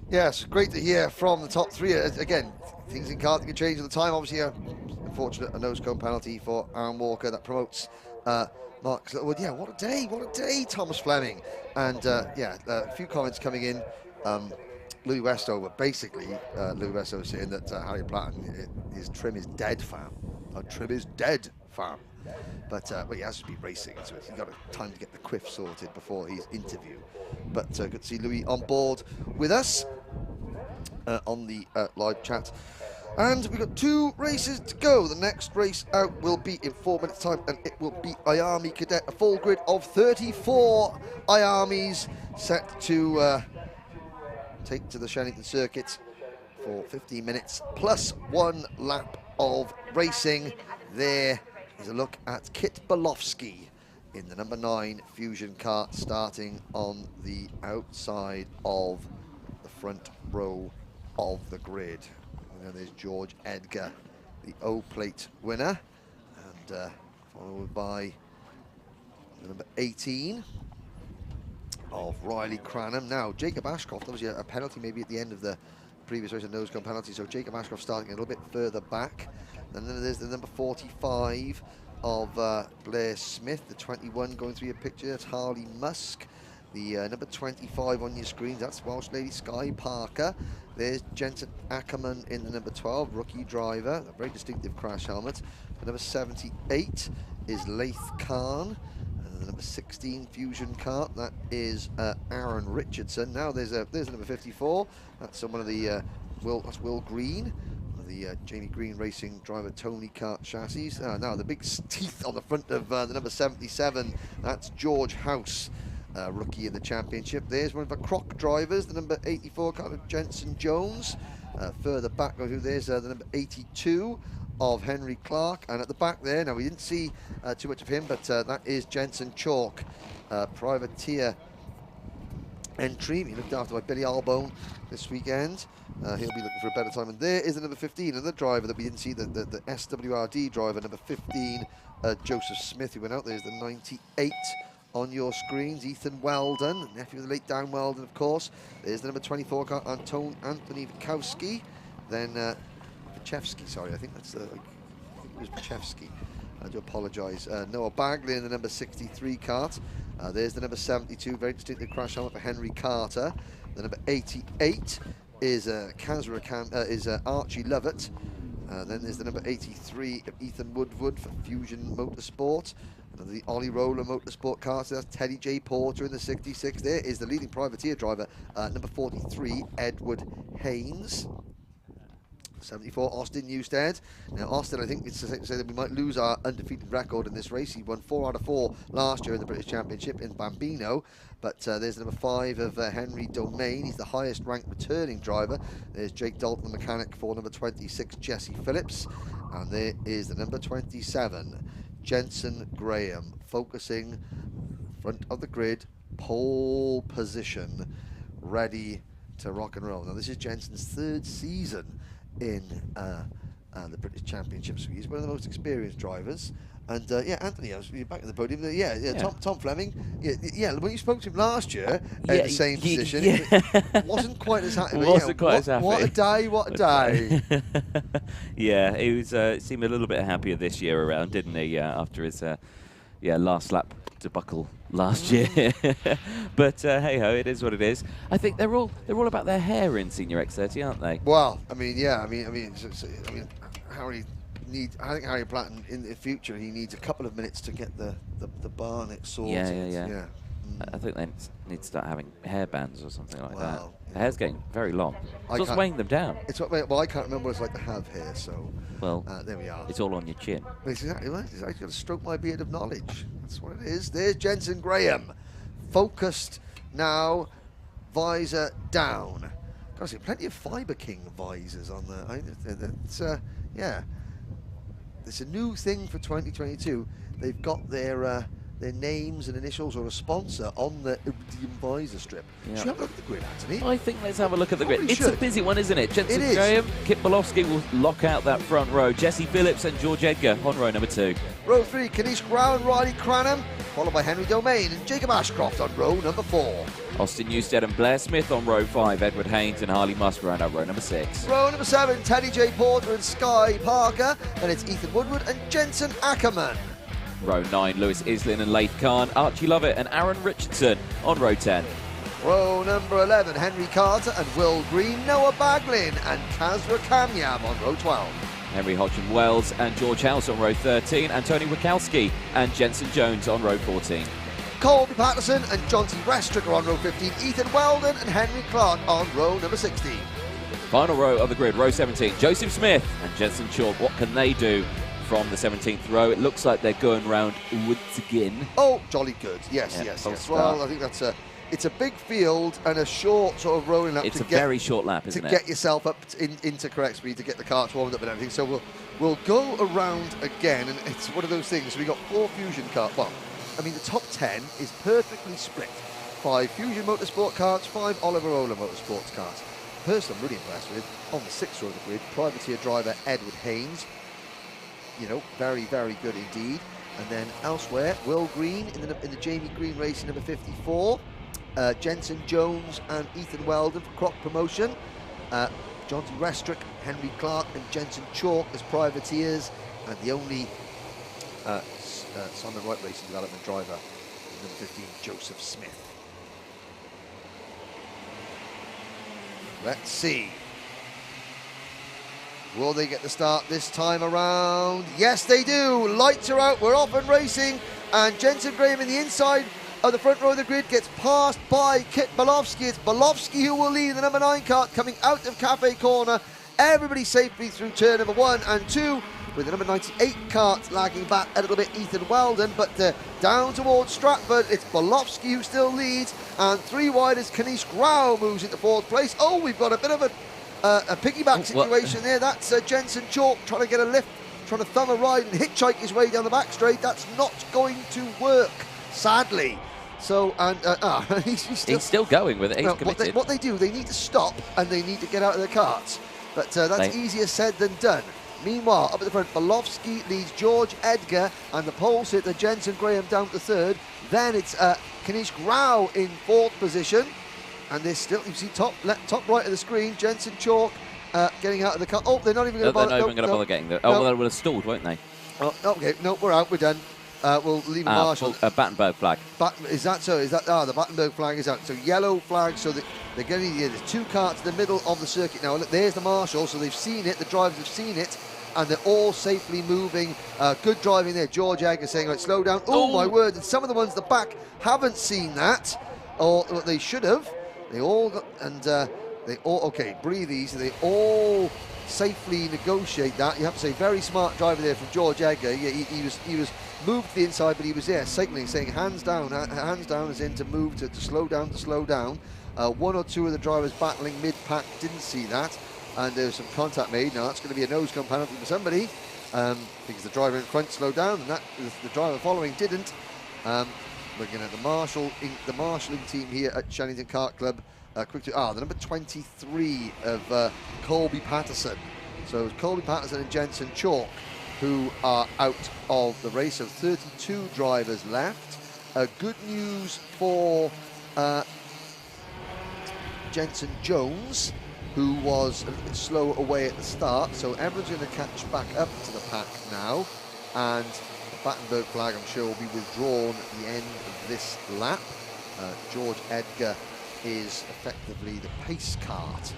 Yes, great to hear from the top three. Again, things in karting can change all the time. Obviously, unfortunate a nose cone penalty for Aaron Walker that promotes Mark Littlewood. Yeah, what a day, Thomas Fleming. And yeah, a few comments coming in. Louis Westover, basically, Louis Westover saying that Harry Platten, his trim is dead, fam. Trim is dead, fam. But he has to be racing, so he's got time to get the quiff sorted before his interview. But good to see Louis on board with us on the live chat. And we've got 2 races to go. The next race out will be in 4 minutes' time, and it will be IAME Cadet, a full grid of 34 IAMEs set to take to the Shenington circuit for 15 minutes, plus 1 lap of racing. There is a look at Kit Bolofsky in the number 9 Fusion car, starting on the outside of the front row of the grid. And then there's George Edgar, the O-plate winner, and followed by the number 18 of Riley Cranham. Now, Jacob Ashcroft, obviously a penalty maybe at the end of the previous race, a nose cone penalty, so Jacob Ashcroft starting a little bit further back. And then there's the number 45 of Blair Smith, the 21 going through your picture, that's Harley Musk. The number 25 on your screen, that's Welsh lady Sky Parker. There's Jensen Ackerman in the number 12, rookie driver, a very distinctive crash helmet. The number 78 is Laith Khan. And the number 16 Fusion car, that is Aaron Richardson. Now there's number 54, that's one of the, Will Green. The Jamie Green Racing driver Tony Kart chassis. Now the big teeth on the front of the number 77, that's George House, rookie in the championship. There's one of the Croc drivers, the number 84 car Jensen Jones. Further back, there's the number 82 of Henry Clark, and at the back there, now we didn't see too much of him, but that is Jensen Chalk, privateer entry, being looked after by Billy Albone this weekend. He'll be looking for a better time. And there is the number 15, another driver that we didn't see, the SWRD driver, number 15, Joseph Smith, who went out. There's the 98 on your screens. Ethan Weldon, nephew of the late Dan Weldon, of course. There's the number 24 car, Anthony Vikowski. Then Pachevsky, sorry, I think that's I think it was Pachevsky. I do apologise. Noah Bagley in the number 63 kart. There's the number 72, very distinctive crash helmet for Henry Carter. The number 88 is Archie Lovett. Then there's the number 83 of Ethan Woodward for Fusion Motorsport. And the Ollie Roller Motorsport car, so that's Teddy J. Porter in the 66. There is the leading privateer driver, number 43, Edward Haynes. 74, Austin Newstead. Now, Austin, I think it's safe to say that we might lose our undefeated record in this race. He won 4 out of 4 last year in the British Championship in Bambino. But there's number 5 of Henry Domain. He's the highest ranked returning driver. There's Jake Dalton, the mechanic, for number 26, Jesse Phillips. And there is the number 27, Jensen Graham, focusing front of the grid, pole position, ready to rock and roll. Now, this is Jensen's 3rd season in the British Championship, so he's one of the most experienced drivers. And yeah, Anthony, I was back at the podium. Yeah. Tom Fleming. Yeah, when you spoke to him last year in the same position, it wasn't quite as happy. Wasn't quite as happy. What a day! What a day! Yeah, he was seemed a little bit happier this year around, didn't he? After his last lap debacle last year. But hey ho, it is what it is. I think they're all about their hair in Senior X30, aren't they? Well, I mean, yeah, I mean, Harry. I think Harry Platten in the future, he needs a couple of minutes to get the barnet sorted. Yeah. I think they need to start having hair bands or something like that. The hair's getting very long. It's just weighing them down. Well, I can't remember what it's like to have hair, so there we are. It's all on your chin. That's exactly right. I've got to stroke my beard of knowledge. That's what it is. There's Jensen Graham, focused now, visor down. Gotta see plenty of Fibre King visors on there. Yeah. It's a new thing for 2022. They've got their names and initials or a sponsor on the Iridium visor strip. Yeah. Should we have a look at the grid, Anthony? I think let's have a look at the grid. Probably It's should. a busy one, isn't it? Jensen It is. Graham, Kip Bolofsky will lock out that front row. Jesse Phillips and George Edgar on row number 2. Row 3, Kanish Brown, Riley Cranham, followed by Henry Domain and Jacob Ashcroft on row number 4. Austin Newstead and Blair Smith on row 5. Edward Haynes and Harley Musk round out row number 6. Row number 7, Teddy J. Porter and Sky Parker. And it's Ethan Woodward and Jensen Ackerman. Row 9, Lewis Islin and Leith Khan, Archie Lovett and Aaron Richardson on row 10. Row number 11, Henry Carter and Will Green, Noah Baglin and Kazra Kamyam on row 12. Henry Hodgson Wells and George House on row 13, and Tony Wachowski and Jensen Jones on row 14. Colby Patterson and John T. Restrick are on row 15, Ethan Weldon and Henry Clark on row number 16. Final row of the grid, row 17, Joseph Smith and Jensen Chalk. What can they do from the 17th row? It looks like they're going round once again. Oh, jolly good. Yes. Well, I think it's a big field and a short sort of rolling lap. It's a very short lap, isn't it? To get yourself up into correct speed, to get the carts warmed up and everything. So we'll go around again, and it's one of those things. We've got 4 Fusion carts. Well, I mean, the top 10 is perfectly split. 5 Fusion Motorsport carts, 5 Oliver Ola Motorsports carts. The person I'm really impressed with, on the 6th row of the grid, privateer driver Edward Haynes. You know, very, very good indeed. And then elsewhere, Will Green in the Jamie Green Racing number 54. Jensen Jones and Ethan Weldon for Croc Promotion. John T. Restrick, Henry Clark and Jensen Chalk as privateers. And the only Simon Wright Racing Development driver, number 15, Joseph Smith. Let's see. Will they get the start this time around? Yes, they do. Lights are out. We're off and racing. And Jensen Graham in the inside of the front row of the grid gets passed by Kit Bolofsky. It's Bolofsky who will lead the number 9 kart coming out of Cafe Corner. Everybody safely through turn number 1 and 2. With the number 98 kart lagging back a little bit, Ethan Weldon. But down towards Stratford, it's Bolofsky who still leads. And 3 wide as Kanish Grau moves into 4th place. Oh, we've got a bit of a piggyback situation there. That's Jensen Chalk trying to get a lift, trying to thumb a ride and hitchhike his way down the back straight. That's not going to work, sadly. So, and he's still going with it. He's committed. What they do, they need to stop and they need to get out of their carts. But that's easier said than done. Meanwhile, up at the front, Bolowski leads George Edgar, and the pole sitter Jensen Graham down to third. Then it's Kanish Grau in fourth position. And there's still, you see top right of the screen, Jensen Chalk getting out of the car. Oh, they're not even going to bother. They're not even going to bother getting there. Oh, well, they would have stalled, won't they? Oh, okay, no, we're out, we're done. We'll leave a marshal. Battenberg flag. Is that so? Is that the Battenberg flag is out? So yellow flag. So they're getting there's two carts in the middle of the circuit now. Look, there's the marshal. So they've seen it. The drivers have seen it, and they're all safely moving. Good driving there. George Egger saying, "Right, slow down." Oh my word! And some of the ones at the back haven't seen that, or they should have. They all got they all okay. Breathe easy. They all safely negotiate that. You have to say, very smart driver there from George Edgar. He was moved to the inside, but he was there signaling, saying hands down as in to move to slow down, one or two of the drivers battling mid-pack didn't see that, and there was some contact made. Now that's going to be a nose cone penalty for somebody, because the driver in front slowed down and the driver following didn't. Looking at the marshalling team here at Shenington Kart Club. The number 23 of Colby Patterson. So it's Colby Patterson and Jensen Chalk who are out of the race. So 32 drivers left. Good news for Jensen Jones, who was a little bit slow away at the start. So everyone's going to catch back up to the pack now. And the Battenberg flag, I'm sure, will be withdrawn at the end of this lap. George Edgar is effectively the pace kart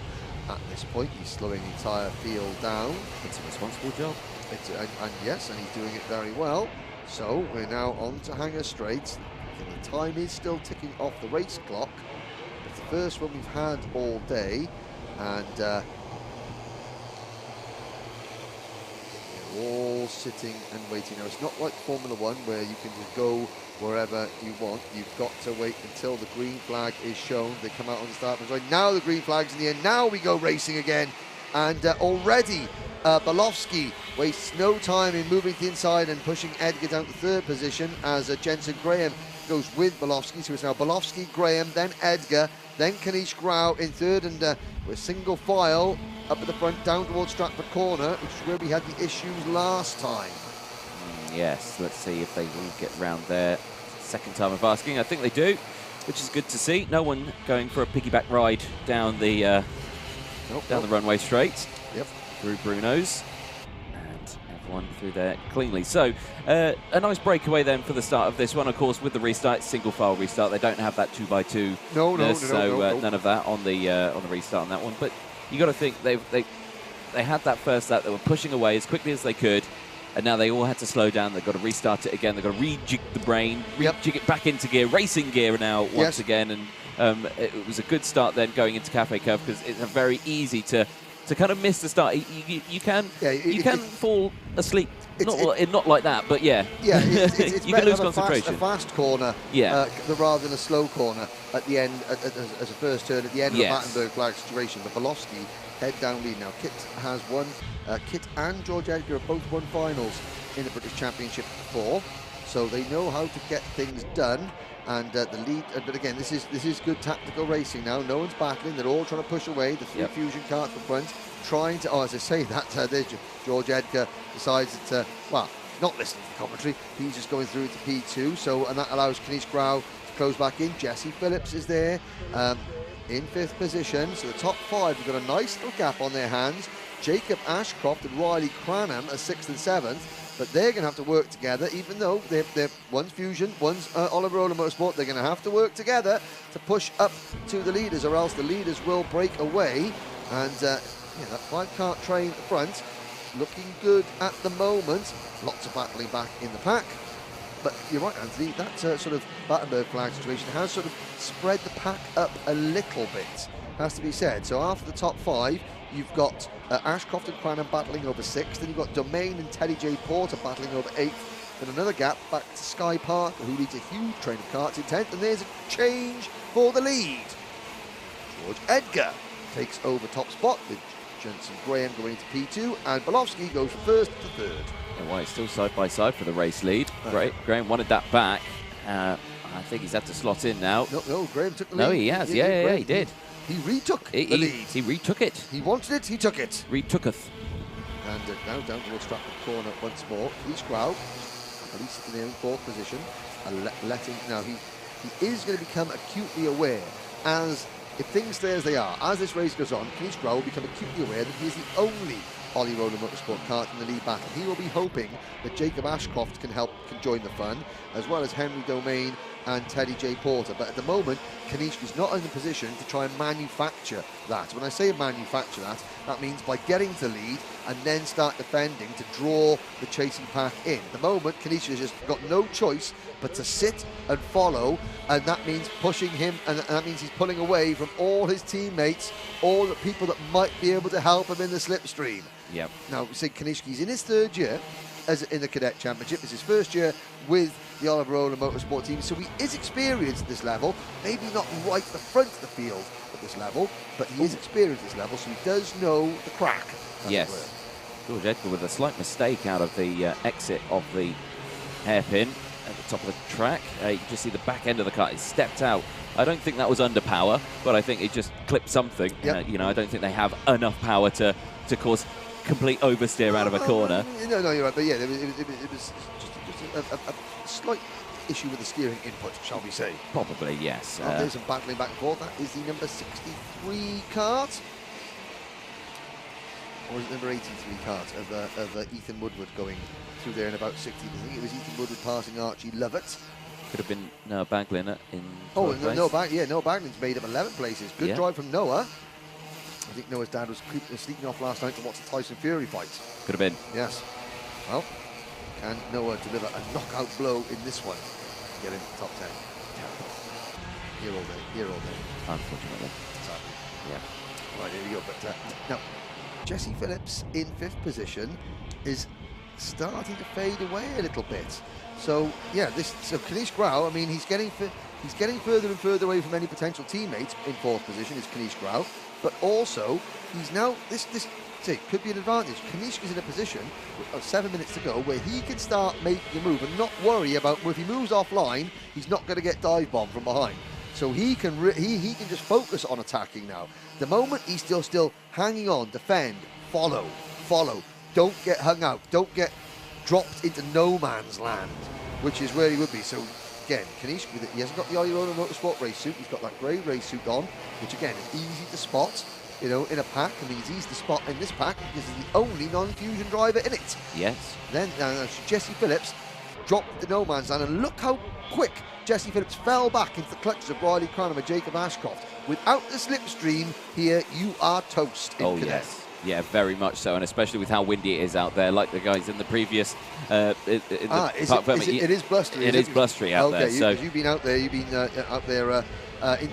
at this point. He's slowing the entire field down. It's a responsible job. And yes, and he's doing it very well. So we're now on to Hangar Straight. And the time is still ticking off the race clock. It's the first one we've had all day, and they're all sitting and waiting. Now it's not like Formula One where you can just go wherever you want. You've got to wait until the green flag is shown. They come out on the start line. Now the green flag's in the end. Now we go racing again. And already Bolowski wastes no time in moving to the inside and pushing Edgar down to third position as Jensen Graham goes with Bolowski. So it's now Bolowski, Graham, then Edgar, then Kanish Grau in third, and we're single file up at the front down towards Stratford Corner, which is where we had the issues last time. Yes, let's see if they will get round there. Second time of asking, I think they do, which is good to see. No one going for a piggyback ride down the the runway straight. Yep. Through Bruno's, and everyone through there cleanly. So a nice breakaway then for the start of this one. Of course, with the restart, single file restart. They don't have that 2x2. No. None of that on the restart on that one. But you got to think they had that first lap. They were pushing away as quickly as they could. And now they all had to slow down. They've got to restart it again. They've got to rejig the brain, rejig it back into gear, racing gear now once again. And it was a good start then going into Cafe Curve, because it's very easy to kind of miss the start. You can fall asleep. Not like that, but yeah. Yeah, it's you better can lose to have concentration. a fast corner rather than a slow corner at the end, as a first turn at the end of the Battenberg flag situation. But Bolowski head down lead now. Kit has won. Kit and George Edgar have both won finals in the British Championship before, so they know how to get things done. And the lead, but again, this is good tactical racing now. No one's battling. They're all trying to push away. The three Fusion carts in front, trying to. Oh, as I say that, there's George Edgar decides that not listening to the commentary. He's just going through to P2. So, and that allows Kanish Grau to close back in. Jesse Phillips is there in fifth position. So the top five have got a nice little gap on their hands. Jacob Ashcroft and Riley Cranham are 6th and 7th, but they're going to have to work together, even though they're one's Fusion, one's Oliver Rowland Motorsport. They're going to have to work together to push up to the leaders, or else the leaders will break away. And that 5-cart train at the front, looking good at the moment. Lots of battling back in the pack. But you're right, Anthony, that sort of Battenberg flag situation has sort of spread the pack up a little bit, has to be said. So after the top 5, you've got Ashcroft and Cranham battling over 6th, then you've got Domain and Teddy J. Porter battling over 8th, then another gap back to Sky Parker, who leads a huge train of karts in 10th, and there's a change for the lead. George Edgar takes over top spot with Jensen Graham going into P2, and Bolowski goes from 1st to 3rd. And it's still side by side for the race lead. Graham wanted that back. I think he's had to slot in now. No, Graham took the lead. No, he has. Yeah, he did. He retook the lead. He retook it. He wanted it, he took it. Retooketh. And now down towards Stratford corner once more. He's Grau, at least in the 4th position. Now he is going to become acutely aware, as if things stay as they are, as this race goes on, Kanish Grau will become acutely aware that he is the only Ollie Rowland Motorsport kart in the lead battle. He will be hoping that Jacob Ashcroft can join the fun, as well as Henry Domain and Teddy J. Porter. But at the moment, Kanish is not in the position to try and manufacture that. When I say manufacture that, that means by getting to lead and then start defending to draw the chasing pack in. At the moment, Kanish has just got no choice but to sit and follow, and that means pushing him, and that means he's pulling away from all his teammates, all the people that might be able to help him in the slipstream. Yep. Now, we say Kanishki's in his 3rd year in the Cadet Championship. It's his 1st year with the Oliver Rowland Motorsport team, so he is experienced at this level. Maybe not right at the front of the field at this level, but he is experienced at this level, so he does know the crack. Yes. George Edgar with a slight mistake out of the exit of the hairpin at the top of the track. You can just see the back end of the car. It stepped out. I don't think that was under power, but I think it just clipped something. Yep. I don't think they have enough power to cause complete oversteer out of a corner. No, you're right, but yeah, it was just a slight issue with the steering input, shall we say. Probably, yes. There's some battling back and forth. That is the number 63 kart. Or is it number 83 kart of Ethan Woodward going through there in about 60? I think it was Ethan Woodward passing Archie Lovett. Could have been Noah Baglin in. Noah Baglin's made up 11 places. Good drive from Noah. I think Noah's dad was sneaking off last night to watch the Tyson Fury fight. Could have been. Yes. Well, can Noah deliver a knockout blow in this one? Get into the top 10. Terrible. Here all day. Unfortunately. Sadly. Yeah. Right, here we go. But now, Jesse Phillips in 5th is starting to fade away a little bit. So yeah, Kanish Grau, I mean, he's getting further and further away from any potential teammates. In 4th position is Kanish Grau, but also he's now this could be an advantage. Kanish is in a position 7 minutes to go where he can start making a move and not worry about if he moves offline, he's not going to get dive bombed from behind. So he can just focus on attacking now. The moment he's still hanging on, defend, follow. Don't get hung out. Don't get dropped into no man's land, which is where he would be. So again, Kanish, he hasn't got the Ollie Rowland Motorsport race suit. He's got that grey race suit on, which again is easy to spot. In a pack, and he's easy to spot in this pack because he's the only non-fusion driver in it. Yes. Then Jesse Phillips dropped the no man's land, and look how quick Jesse Phillips fell back into the clutches of Riley Cranham and Jacob Ashcroft. Without the slipstream here, you are toast in Cadet. Yes. Yeah, very much so, and especially with how windy it is out there, like the guys in the previous. It is blustery. It is blustery out there. So you've been out there. You've been out there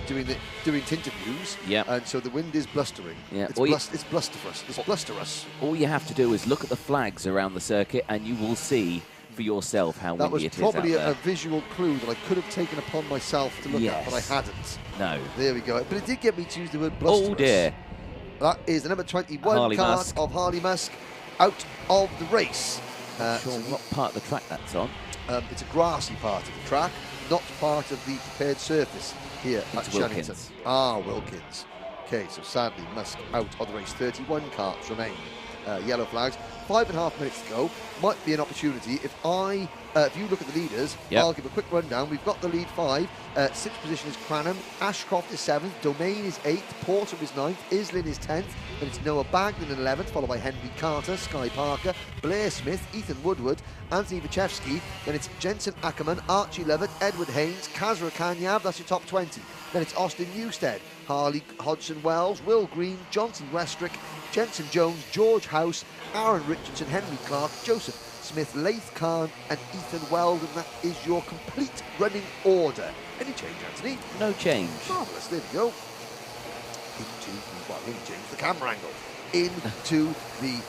doing interviews. Yeah. And so the wind is blustering. Yeah. It's blusterous. It's blusterous. All you have to do is look at the flags around the circuit, and you will see for yourself how windy it is out there. That was probably a visual clue that I could have taken upon myself to look at, but I hadn't. No. There we go. But it did get me to use the word blusterous. Oh dear. That is the number 21 kart of Harley Musk out of the race. Sure, what part of the track that's on? It's a grassy part of the track, not part of the prepared surface here at Shenington. Wilkins. Okay, so sadly Musk out of the race. 31 karts remain. Yellow flags. 5.5 minutes to go. Might be an opportunity. If you look at the leaders, I'll give a quick rundown. We've got the lead 5. 6th position is Cranham. Ashcroft is 7th. Domain is 8th. Porter is 9th. Islin is 10th. Then it's Noah Baglin in 11th, followed by Henry Carter, Sky Parker, Blair Smith, Ethan Woodward, Anthony Vachevsky. Then it's Jensen Ackerman, Archie Lovett, Edward Haynes, Kazra Kanyab. That's your top 20. Then it's Austin Newstead, Harley Hodgson Wells, Will Green, Johnson Westrick, Jensen Jones, George House, Aaron Richardson, Henry Clark, Joseph Smith, Laith Khan and Ethan Weldon. That is your complete running order. Any change, Anthony? No change. Marvellous, there we go. Change the camera angle. Into the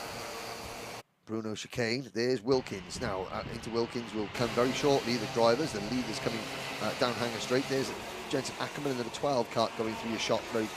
Bruno chicane. There's Wilkins. Now, into Wilkins will come very shortly, the drivers. The leaders coming down Hanger Straight. There's Jensen Ackerman and the 12 kart going through your shot very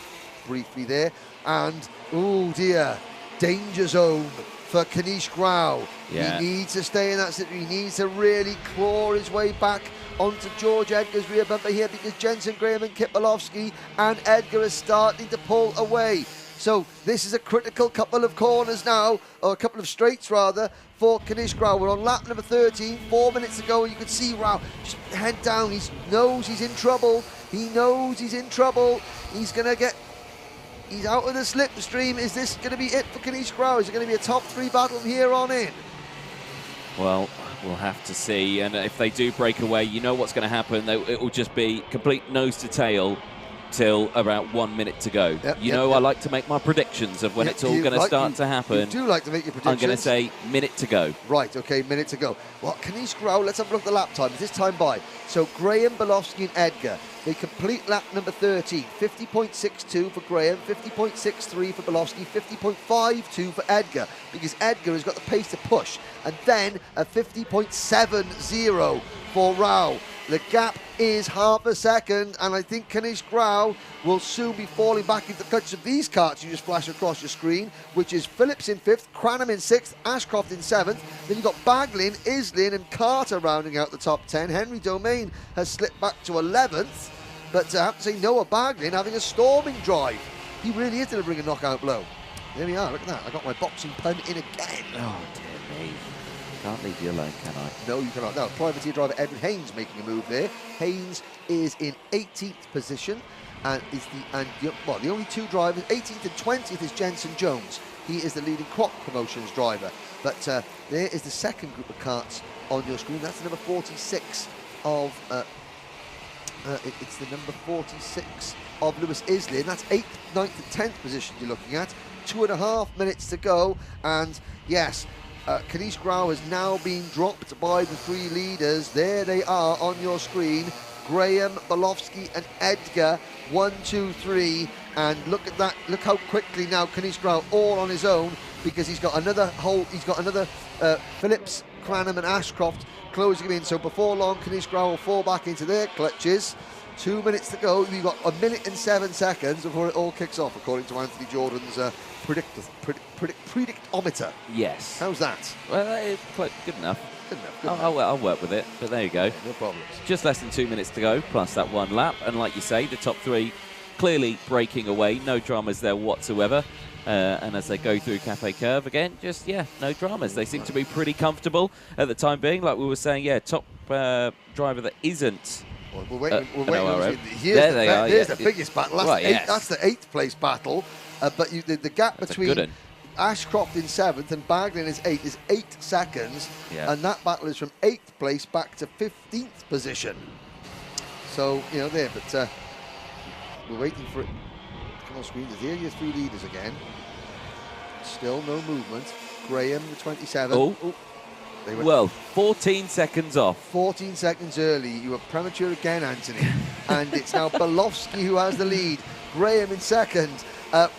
briefly there. And, oh dear, danger zone for Kanish Grau. Yeah. He needs to stay in that situation. He needs to really claw his way back onto George Edgar's rear bumper here because Jensen, Graham and Kipolowski and Edgar are starting to pull away. So this is a critical couple of corners now, or a couple of straights rather, for Kanish Grau. We're on lap number 13, 4 minutes to go, and you can see Rao just head down. He knows he's in trouble. He knows he's in trouble. He's out of the slipstream. Is this going to be it for Kanish Grau? Is it going to be a top 3 battle from here on in? Well, we'll have to see. And if they do break away, you know what's going to happen. It will just be complete nose to tail till about 1 minute to go. I like to make my predictions of when it's all going to start to happen. You do like to make your predictions. I'm going to say minute to go. Right, okay, minute to go. Well, Kanish Grau, let's have a look at the lap time. Is this time by? So Graham, Belofsky and Edgar, they complete lap number 13. 50.62 for Graham, 50.63 for Belofsky, 50.52 for Edgar, because Edgar has got the pace to push. And then a 50.70 for Rao. The gap is half a second, and I think Kanish Grau will soon be falling back into the clutch of these karts you just flash across your screen, which is Phillips in 5th, Cranham in 6th, Ashcroft in 7th. Then you've got Baglin, Islin and Carter rounding out the top 10. Henry Domain has slipped back to 11th, but I have to say Noah Baglin having a storming drive. He really is delivering a knockout blow. There we are, look at that. I got my boxing pun in again. Oh, dear me. Can't leave you alone, can I? No, you cannot. Now, privateer driver Edwin Haynes making a move there. Haynes is in 18th position, and is the only 2 drivers. 18th and 20th is Jensen Jones. He is the leading Crop Promotions driver. But there is the second group of karts on your screen. That's the number 46 of. It's the number 46 of Lewis Islin. That's 8th, 9th, and 10th position you're looking at. 2.5 minutes to go, and yes. Kanish Grau has now been dropped by the 3 leaders. There they are on your screen. Graham, Belofsky and Edgar, 1, 2, 3. And look at that, look how quickly now Kanish Grau all on his own, because he's got another Phillips, Cranham and Ashcroft closing him in. So before long, Kanish Grau will fall back into their clutches. 2 minutes to go. You've got 1 minute and 7 seconds before it all kicks off, according to Anthony Jordan's predictometer. Yes. How's that? Well, it's quite good enough. Good enough. I'll work with it, but there you go. No problems. Just less than 2 minutes to go, plus that 1 lap. And like you say, the top 3 clearly breaking away. No dramas there whatsoever. And as they go through Cafe Curve again, just, no dramas. They seem to be pretty comfortable at the time being. Like we were saying, top driver that isn't... Well, we're waiting. Here's the biggest battle. That's the 8th place battle. But the gap between Ashcroft in 7th and Baglin is 8th is 8 seconds. Yeah. And that battle is from 8th place back to 15th position. So, there. But we're waiting for it to come on screen. There's your 3 leaders again. Still no movement. Graham, the 27th. Well, 14 seconds off. 14 seconds early. You were premature again, Anthony. And it's now Belofsky who has the lead. Graham in 2nd.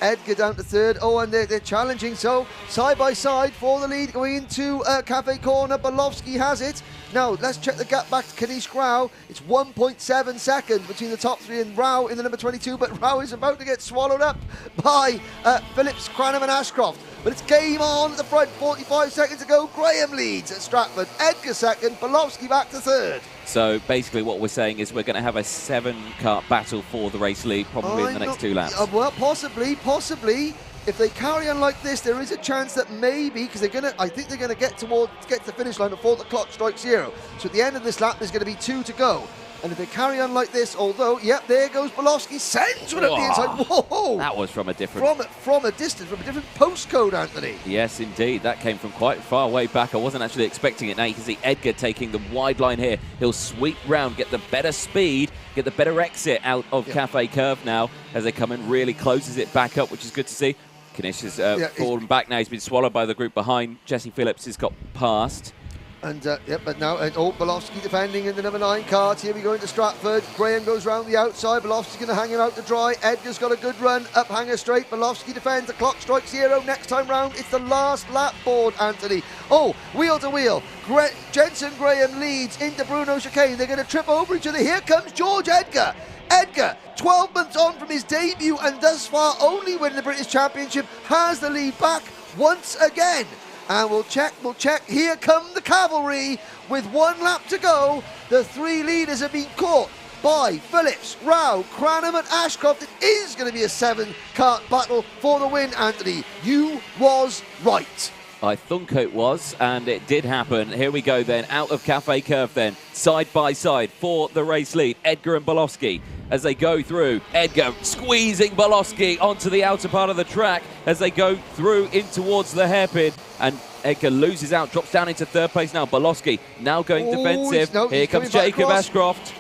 Edgar down to 3rd. Oh, and they're challenging. So, side by side for the lead going into Cafe Corner. Belofsky has it. Now, let's check the gap back to Kanish Grau. It's 1.7 seconds between the top 3 and Rao in the number 22. But Rao is about to get swallowed up by Phillips, Cranham and Ashcroft. But it's game on at the front. 45 seconds to go. Graham leads at Stratford. Edgar 2nd. Belofsky back to 3rd. So basically what we're saying is we're going to have a 7-kart battle for the race lead probably in the next 2 laps. Well, possibly. If they carry on like this, there is a chance that maybe, because I think they're going to get to the finish line before the clock strikes 0. So at the end of this lap, there's going to be 2 to go. And if they carry on like this, although, there goes Belofsky, sends one up the inside. Whoa! That was from a different... From a distance, from a different postcode, Anthony. Yes, indeed. That came from quite far way back. I wasn't actually expecting it. Now you can see Edgar taking the wide line here. He'll sweep round, get the better speed, get the better exit out of Cafe Curve now as they come in really closes it back up, which is good to see. Kanish has fallen back now. He's been swallowed by the group behind. Jesse Phillips has got past. And but now Belofsky defending in the number 9 kart. Here we go into Stratford. Graham goes round the outside. Belofsky's going to hang him out to dry. Edgar's got a good run up Hanger Straight. Belofsky defends. The clock strikes 0. Next time round, it's the last lap board, Anthony. Oh, wheel to wheel. Jensen Graham leads into Bruno Chicane. They're going to trip over each other. Here comes George Edgar. Edgar, 12 months on from his debut and thus far only winning the British Championship, has the lead back once again. And we'll check. Here come the cavalry. With 1 lap to go, the 3 leaders have been caught by Phillips, Rao, Cranham and Ashcroft. It is going to be a 7-kart battle for the win, Anthony. You was right. I think it was, and it did happen. Here we go then, out of Cafe Curve then, side by side for the race lead. Edgar and Bolowski as they go through. Edgar squeezing Bolowski onto the outer part of the track as they go through in towards the hairpin. And Edgar loses out, drops down into 3rd place now. Bolowski now going defensive. Here comes Jacob Ashcroft.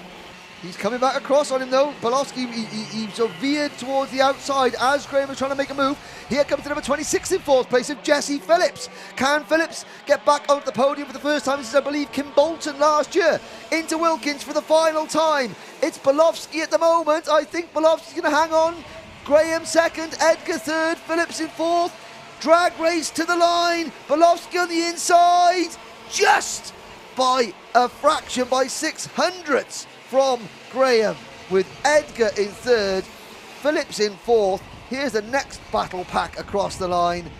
He's coming back across on him though. Bolowski, he sort of veered towards the outside as Graham was trying to make a move. Here comes the number 26 in 4th place of Jesse Phillips. Can Phillips get back onto the podium for the first time since, I believe, Kim Bolton last year? Into Wilkins for the final time. It's Bolowski at the moment. I think Bolowski's going to hang on. Graham 2nd, Edgar 3rd, Phillips in 4th. Drag race to the line. Bolowski on the inside. Just by a fraction, by 600ths. From Graham, with Edgar in 3rd, Phillips in 4th. Here's the next battle pack across the line.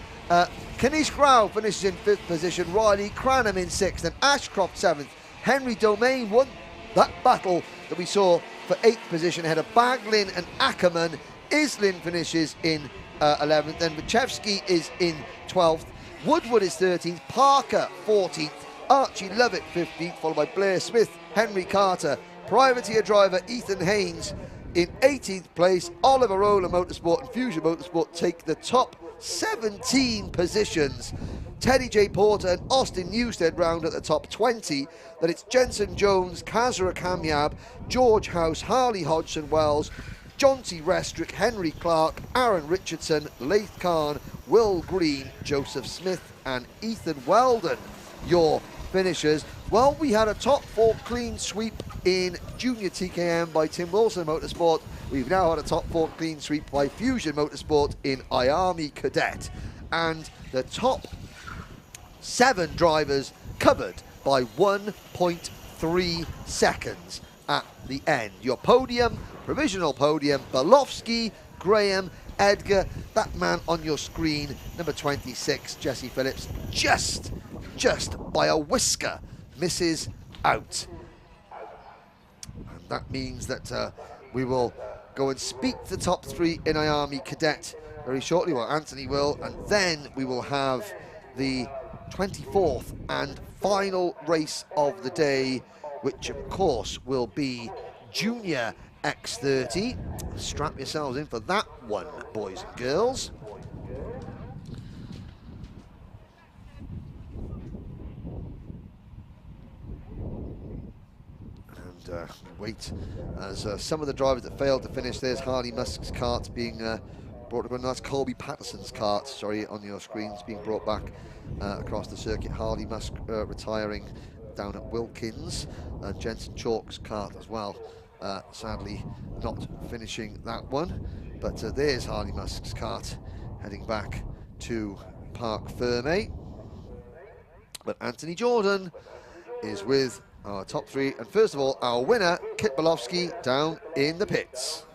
Kanish Grau finishes in 5th position, Riley Cranham in 6th, and Ashcroft 7th. Henry Domain won that battle that we saw for 8th position ahead of Baglin and Ackerman. Islin finishes in 11th, and Wachewski is in 12th. Woodward is 13th, Parker 14th, Archie Lovett 15th, followed by Blair Smith, Henry Carter, privateer driver Ethan Haynes in 18th place. Oliver Rowland Motorsport and Fusion Motorsport take the top 17 positions. Teddy J. Porter and Austin Newstead round at the top 20. Then it's Jensen Jones, Kazra Kamyab, George House, Harley Hodgson Wells, John T. Restrick, Henry Clark, Aaron Richardson, Laith Khan, Will Green, Joseph Smith and Ethan Weldon. Your finishers. Well, we had a top 4 clean sweep in Junior TKM by Tim Wilson Motorsport. We've now had a top 4 clean sweep by Fusion Motorsport in IAME Cadet. And the top 7 drivers covered by 1.3 seconds at the end. Your podium, provisional podium, Bolowski, Graham, Edgar, that man on your screen, number 26, Jesse Phillips, just by a whisker misses out. And that means that we will go and speak to the top 3 in IAME Cadet very shortly. Well, Anthony will, and then we will have the 24th and final race of the day, which of course will be Junior X30. Strap yourselves in for that one, boys and girls. And wait as some of the drivers that failed to finish. There's Harley Musk's kart being brought to, that's Colby Patterson's kart, sorry, on your screens, being brought back across the circuit. Harley Musk retiring down at Wilkins. Jensen Chalk's kart as well, sadly not finishing that one. But there's Harley Musk's kart heading back to Parc Fermé. But Anthony Jordan is with our top 3, and first of all, our winner, Kit Bolowski, down in the pits.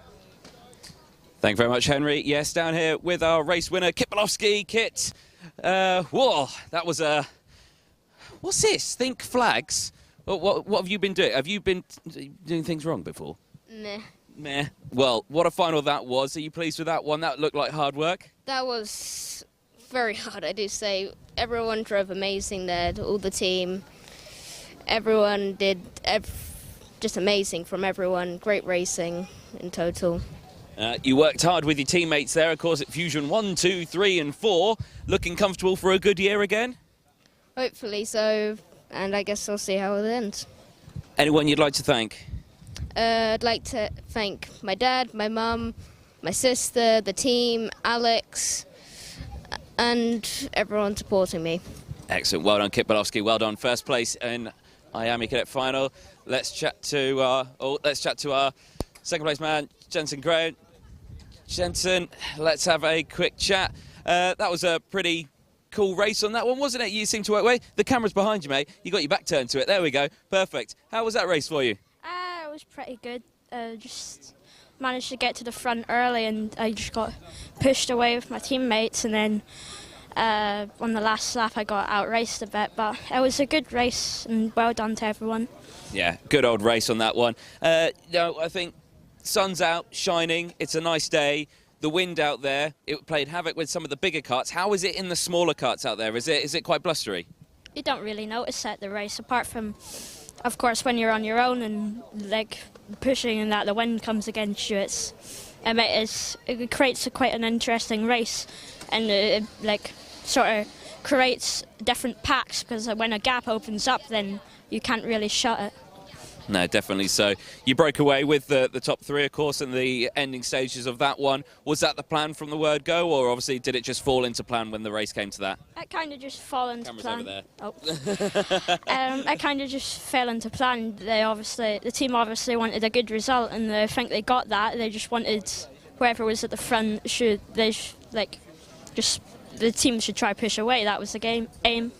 Thank you very much, Henry. Yes, down here with our race winner, Kit Bolowski. Kit, whoa, that was a... What's this? Think flags? What have you been doing? Have you been doing things wrong before? Meh. Meh. Well, what a final that was. Are you pleased with that one? That looked like hard work. That was very hard, I do say. Everyone drove amazing there, all the team. Everyone did just amazing from everyone. Great racing in total. You worked hard with your teammates there, of course, at Fusion 1, 2, 3 and 4. Looking comfortable for a good year again? Hopefully so, and I guess we'll see how it ends. Anyone you'd like to thank? I'd like to thank my dad, my mum, my sister, the team, Alex, and everyone supporting me. Excellent. Well done, Kit Bolowski. Well done. First place in IAME Cadet final. Let's chat to our second place man, Jensen Graham. Jensen, let's have a quick chat. That was a pretty cool race on that one, wasn't it? You seem to work away. The camera's behind you, mate. You got your back turned to it. There we go. Perfect. How was that race for you? It was pretty good. Just managed to get to the front early, and I just got pushed away with my teammates, and then On the last lap I got outraced a bit, but it was a good race and well done to everyone. Yeah, good old race on that one. No, I think sun's out, shining, it's a nice day. The wind out there, it played havoc with some of the bigger karts. How is it in the smaller karts out there? Is it quite blustery? You don't really notice at the race, apart from, of course, when you're on your own and like pushing and that the wind comes against you. It creates quite an interesting race, and it like sort of creates different packs, because when a gap opens up, then you can't really shut it. No, definitely so. You broke away with the top three, of course, in the ending stages of that one. Was that the plan from the word go, or obviously did it just fall into plan when the race came to that? It kind of just fell into Camera's plan. over there. Oh. It kind of just fell into plan. The team obviously wanted a good result, and I think they got that. They just wanted whoever was at the front the team should try push away. That was the aim.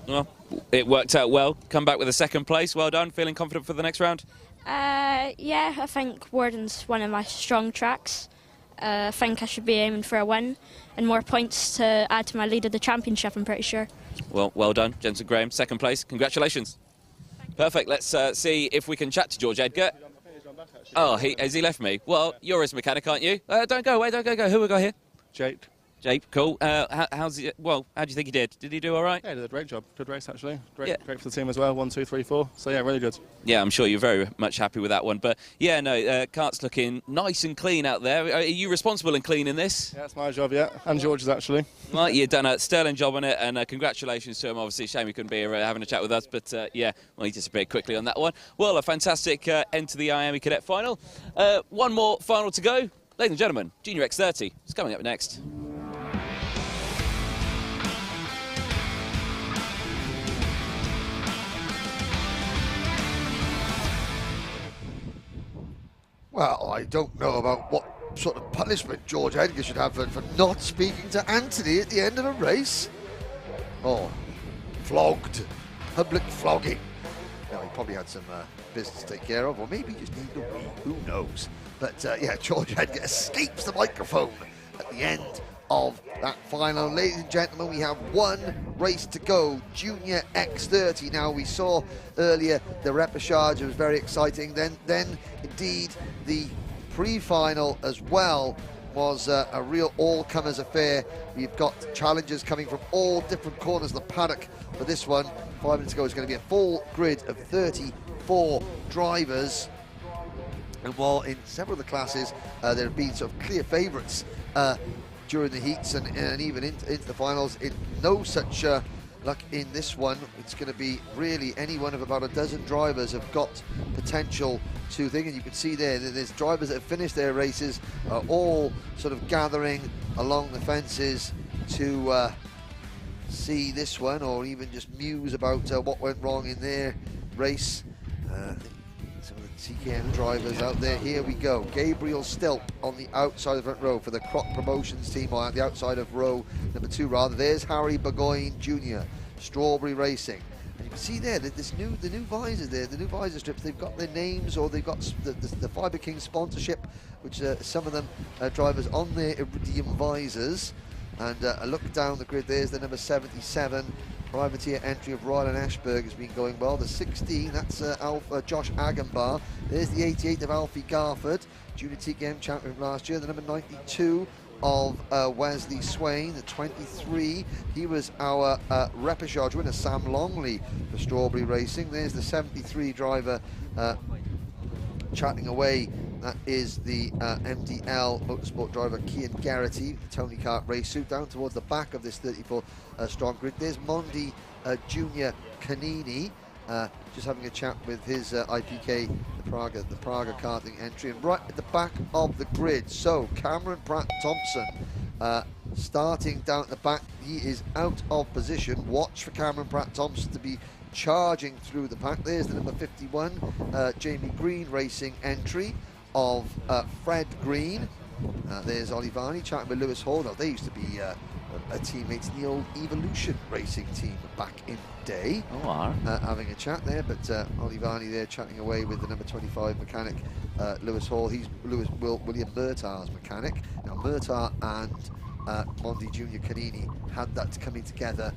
Well, it worked out well. Come back with a second place. Well done. Feeling confident for the next round? Yeah, I think Warden's one of my strong tracks. I think I should be aiming for a win and more points to add to my lead of the championship, I'm pretty sure. Well done, Jensen Graham. Second place. Congratulations. Perfect. Let's see if we can chat to George Edgar. Oh, has he left me? Well, you're his mechanic, aren't you? Don't go away, don't go. Who we got here? Jake, cool. How'd you think he did? Did he do all right? Yeah, he did a great job. Good race, actually. Great for the team as well. 1, 2, 3, 4. So, yeah, really good. Yeah, I'm sure you're very much happy with that one. But, yeah, no, kart's looking nice and clean out there. Are you responsible in cleaning this? Yeah, it's my job, yeah. And George's, actually. Well, you've done a sterling job on it, and congratulations to him. Obviously, shame he couldn't be here having a chat with us. But, yeah, well, he disappeared quickly on that one. Well, a fantastic end to the IAME Cadet final. One more final to go. Ladies and gentlemen, Junior X30 is coming up next. Well, I don't know about what sort of punishment George Edgar should have for not speaking to Anthony at the end of a race. Oh, flogged. Public flogging. Now, he probably had some business to take care of, or maybe he just needed a wee, who knows. But, yeah, George Edgar escapes the microphone at the end of that final. Ladies and gentlemen, we have one race to go, Junior X30. Now, we saw earlier the repechage, it was very exciting. Then indeed, the pre-final as well was a real all-comers affair. We've got challenges coming from all different corners of the paddock. For this one, 5 minutes ago, is going to be a full grid of 34 drivers. And while in several of the classes, there have been sort of clear favourites during the heats and even into the finals, in no such luck in this one. It's going to be really any one of about a dozen drivers have got potential to think, and you can see there that there's drivers that have finished their races all sort of gathering along the fences to see this one, or even just muse about what went wrong in their race. Some of the TKM drivers out there. Here we go. Gabriel Stilp on the outside of the front row for the Croc Promotions team, or at the outside of row number 2 rather. There's Harry Burgoyne Jr., Strawberry Racing. And you can see there that the new visors there, the new visor strips, they've got their names, or they've got the Fibre King sponsorship, which some of them drivers on their Iridium visors. And a look down the grid, there's the number 77. Privateer entry of Rowland and Ashburg has been going well. The 16, that's Josh Agenbar. There's the 88 of Alfie Garford, Junior TKM champion last year. The number 92 of Wesley Swain. The 23, he was our repechage winner, Sam Longley for Strawberry Racing. There's the 73 driver chatting away. That is the MDL Motorsport driver Cian Garrity, Tony Kart race suit, down towards the back of this 34 strong grid. There's Mondi Junior Canini, just having a chat with his IPK, the Praga karting entry. And right at the back of the grid, so Cameron Pratt-Thompson starting down at the back. He is out of position. Watch for Cameron Pratt-Thompson to be charging through the pack. There's the number 51 Jamie Green Racing entry of Fred Green. There's Olivani chatting with Lewis Hall. Now, they used to be teammates in the old Evolution Racing team back in the day. Having a chat there, but Olivani there chatting away with the number 25 mechanic, Lewis Hall. He's William Murtaugh's mechanic. Now, Murtaugh and Mondi Junior Canini had that coming together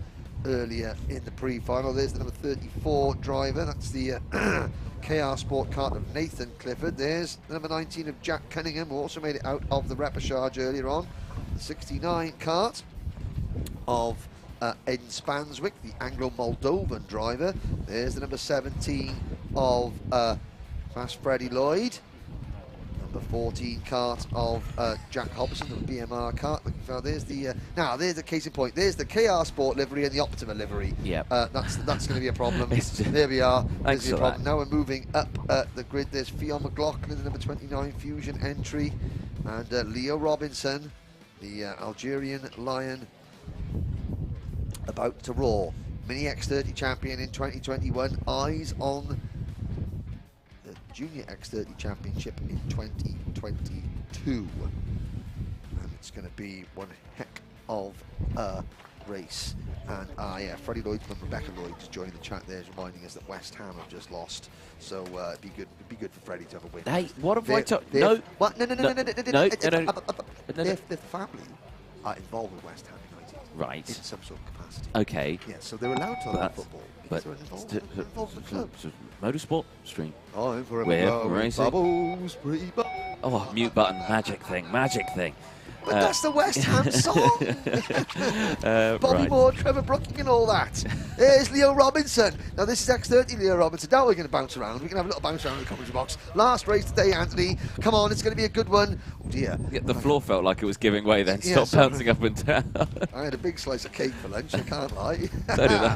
earlier in the pre-final. There's the number 34 driver. That's the KR Sport kart of Nathan Clifford. There's the number 19 of Jack Cunningham, who also made it out of the repechage earlier on. The 69 kart of Ed Spanswick, the Anglo-Moldovan driver. There's the number 17 of Fast Freddie Lloyd. Number 14 kart of Jack Hobson, the BMR kart. There's the there's the case in point. There's the KR Sport livery and the Optima livery. Yeah, that's going to be a problem. There we are. Thanks There's a for problem. that. Now we're moving up the grid. There's Fionn McLaughlin, the number 29 Fusion entry, and Leo Robinson, the Algerian Lion, about to roar. Mini X30 champion in 2021. Eyes on the Junior X30 Championship in 2022. And it's going to be one heck of a race. And yeah, Freddie Lloyd's mum, Rebecca Lloyd, just joining the chat there, is reminding us that West Ham have just lost. So it'd be good for Freddie to have a win. Hey, what have I told? No. No. What? No. Their family are involved with West Ham United. Right. In some sort of capacity. Okay. Yeah, so they're allowed to allow football. But They're involved in the club. Motorsport stream. Oh, for We're racing. Bubbles, pretty bubbles. Oh, mute button, magic thing. But that's the West Ham song. Bobby right. Moore, Trevor Brooking and all that. There's Leo Robinson. Now this is X30 Leo Robinson. Now we're going to bounce around. We can have a little bounce around in the commentary box. Last race today, Anthony. Come on, it's going to be a good one. Oh dear. Yeah, the floor felt like it was giving way then. Yeah, Stop bouncing up and down. I had a big slice of cake for lunch, I can't lie.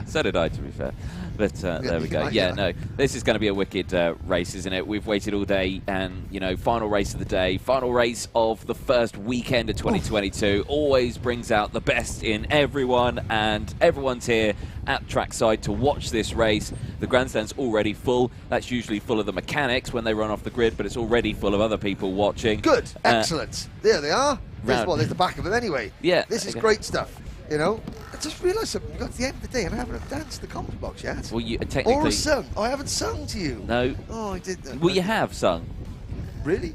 So did I, to be fair. But there we go. Yeah. No, this is going to be a wicked race, isn't it? We've waited all day, and, you know, final race of the day, final race of the first weekend of 2022. Always brings out the best in everyone, and everyone's here at trackside to watch this race. The grandstand's already full. That's usually full of the mechanics when they run off the grid, but it's already full of other people watching. Good, excellent. There they are. There's the back of them anyway. Yeah. This is great stuff. You know, I just realised something. We got to the end of the day and I haven't danced the commentary box yet. Well, you technically. Or sung. Oh, I haven't sung to you. No. Oh, I did. Well, you have sung. Really?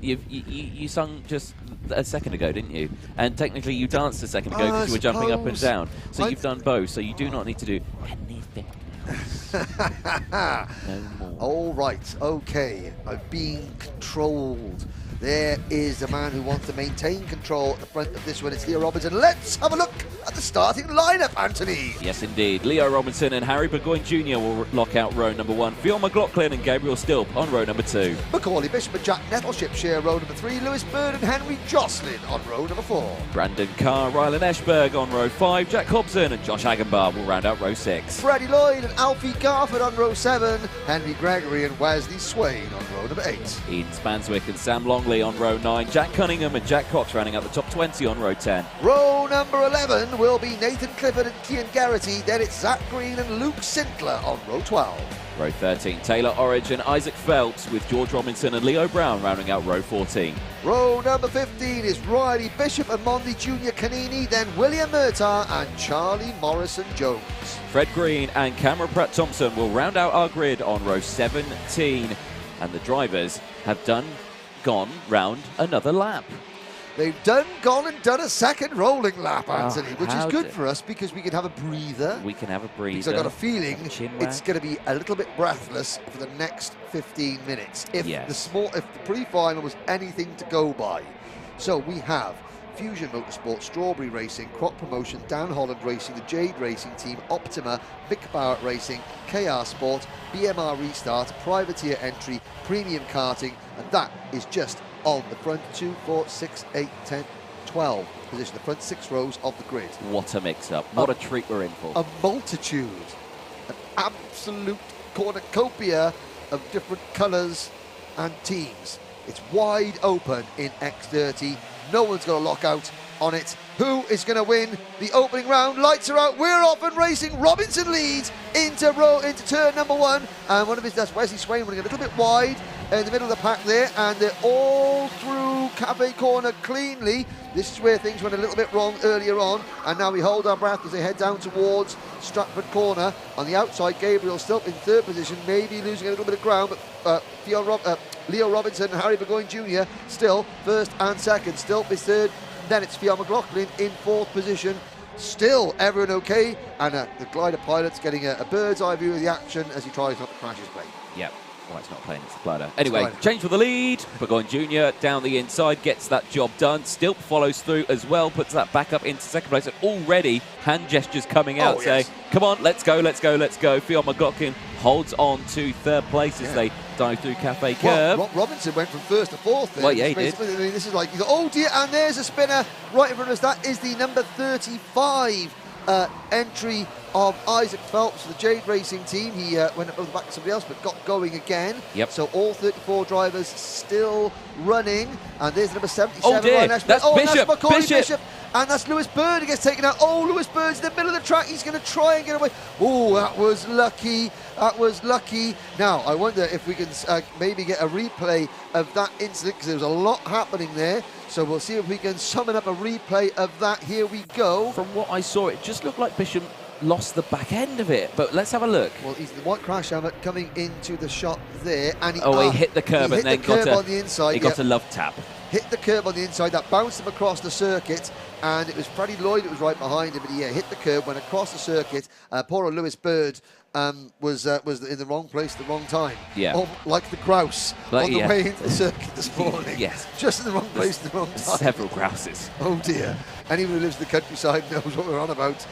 You sung just a second ago, didn't you? And technically you danced a second ago because you were jumping up and down. So you've done both, so you do not need to do anything else. No more. All right, okay. I've been controlled. There is the man who wants to maintain control at the front of this one. It's Leo Robinson. Let's have a look at the starting lineup, Anthony. Yes, indeed. Leo Robinson and Harry Burgoyne Jr. will lock out row number 1. Fionn McLaughlin and Gabriel Stilp on row number 2. Macaulay Bishop and Jack Nettleship share row number 3. Lewis Bird and Henry Jocelyn on row number 4. Brandon Carr, Rylan Eschberg on row 5. Jack Hobson and Josh Agenbar will round out row 6. Freddie Lloyd and Alfie Garford on row 7. Henry Gregory and Wesley Swain on row number 8. Ian Spanswick and Sam Longley on row 9. Jack Cunningham and Jack Cox rounding out the top 20 on row 10. Row number 11 will be Nathan Clifford and Cian Garrity. Then it's Zach Green and Luke Sinclair on row 12. Row 13, Taylor Orridge and Isaac Phelps, with George Robinson and Leo Brown rounding out row 14. Row number 15 is Riley Bishop and Mondi Junior Canini, then William Murtagh and Charlie Morrison-Jones. Fred Green and Cameron Pratt-Thompson will round out our grid on row 17. And the drivers have gone round another lap. They've gone and done a second rolling lap, Anthony, which is good for us because we can have a breather. We can have a breather. Because I've got a feeling it's going to be a little bit breathless for the next 15 minutes. If the pre-final was anything to go by. So we have Fusion Motorsport, Strawberry Racing, Crop Promotion, Dan Holland Racing, the Jade Racing Team, Optima, Vic Barrett Racing, KR Sport, BMR Restart, Privateer Entry, Premium Karting, and that is just on the front 2, 4, 6, 8, 10, 12 position, the front 6 rows of the grid. What a mix-up. What a treat we're in for. A multitude, an absolute cornucopia of different colours and teams. It's wide open in X30. No one's going to lock out on it. Who is going to win the opening round? Lights are out. We're off and racing. Robinson leads into turn number 1. And one of his, that's Wesley Swain, running a little bit wide in the middle of the pack there. And they're all through Cafe Corner cleanly. This is where things went a little bit wrong earlier on. And now we hold our breath as they head down towards Stratford Corner. On the outside, Gabriel still in 3rd position, maybe losing a little bit of ground. But Leo Robinson and Harry Burgoyne Jr. still 1st and 2nd. Still is 3rd. Then it's Fionn McLaughlin in 4th position. Still everyone okay, and the glider pilot's getting a bird's eye view of the action as he tries not to crash his plane. Yep. Well, it's not playing, it's the glider. Anyway, change for the lead. Burgoyne Jr. down the inside, gets that job done. Stilp follows through as well, puts that back up into 2nd place. And already hand gestures coming out saying, come on, let's go, let's go, let's go. Fionn McLaughlin holds on to 3rd place as they dive through Cafe Curve. Well, Robinson went from 1st to 4th there. Well, yeah, he did. I mean, this is like, oh dear, and there's a spinner right in front of us. That is the number 35 entry of Isaac Phelps for the Jade Racing team. He went up over the back of somebody else, but got going again. Yep. So all 34 drivers still running. And there's number 77. Oh dear, that's Bishop. Macaulay Bishop. And that's Lewis Bird who gets taken out. Oh, Lewis Bird's in the middle of the track. He's going to try and get away. Oh, that was lucky. That was lucky. Now, I wonder if we can maybe get a replay of that incident, because there was a lot happening there. So we'll see if we can summon up a replay of that. Here we go. From what I saw, it just looked like Bishop lost the back end of it, but let's have a look. Well, he's the white crash helmet coming into the shot there, and he hit the curb and then got on the inside. He got a love tap. Hit the curb on the inside, that bounced him across the circuit, and it was Freddie Lloyd that was right behind him, but he hit the curb, went across the circuit. Poor old Lewis Bird was in the wrong place at the wrong time. Yeah. Oh, like the grouse on the way into the circuit this morning. Yes. Just in the wrong place at the wrong time. Several grouses. Oh dear. Anyone who lives in the countryside knows what we're on about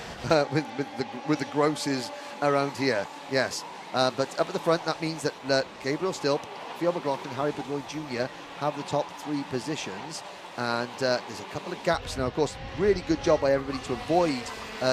with the grosses around here. Yes. But up at the front, that means that Gabriel Stilp, Fionn McLaughlin, Harry Burgoyne Jr. have the top 3 positions. And there's a couple of gaps now. Of course, really good job by everybody to avoid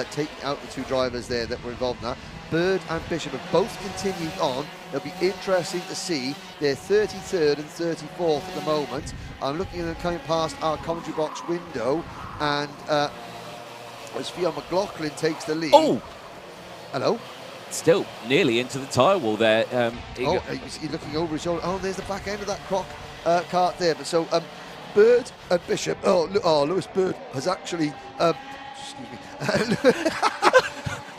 taking out the 2 drivers there that were involved in that. Bird and Bishop have both continued on. It'll be interesting to see. They're 33rd and 34th at the moment. I'm looking at them coming past our commentary box window, and as Fionn McLaughlin takes the lead. Oh! Hello? Still nearly into the tyre wall there. He's looking over his shoulder. Oh, there's the back end of that croc cart there. But so Bird and Bishop. Oh, Lewis Bird has actually. Excuse me.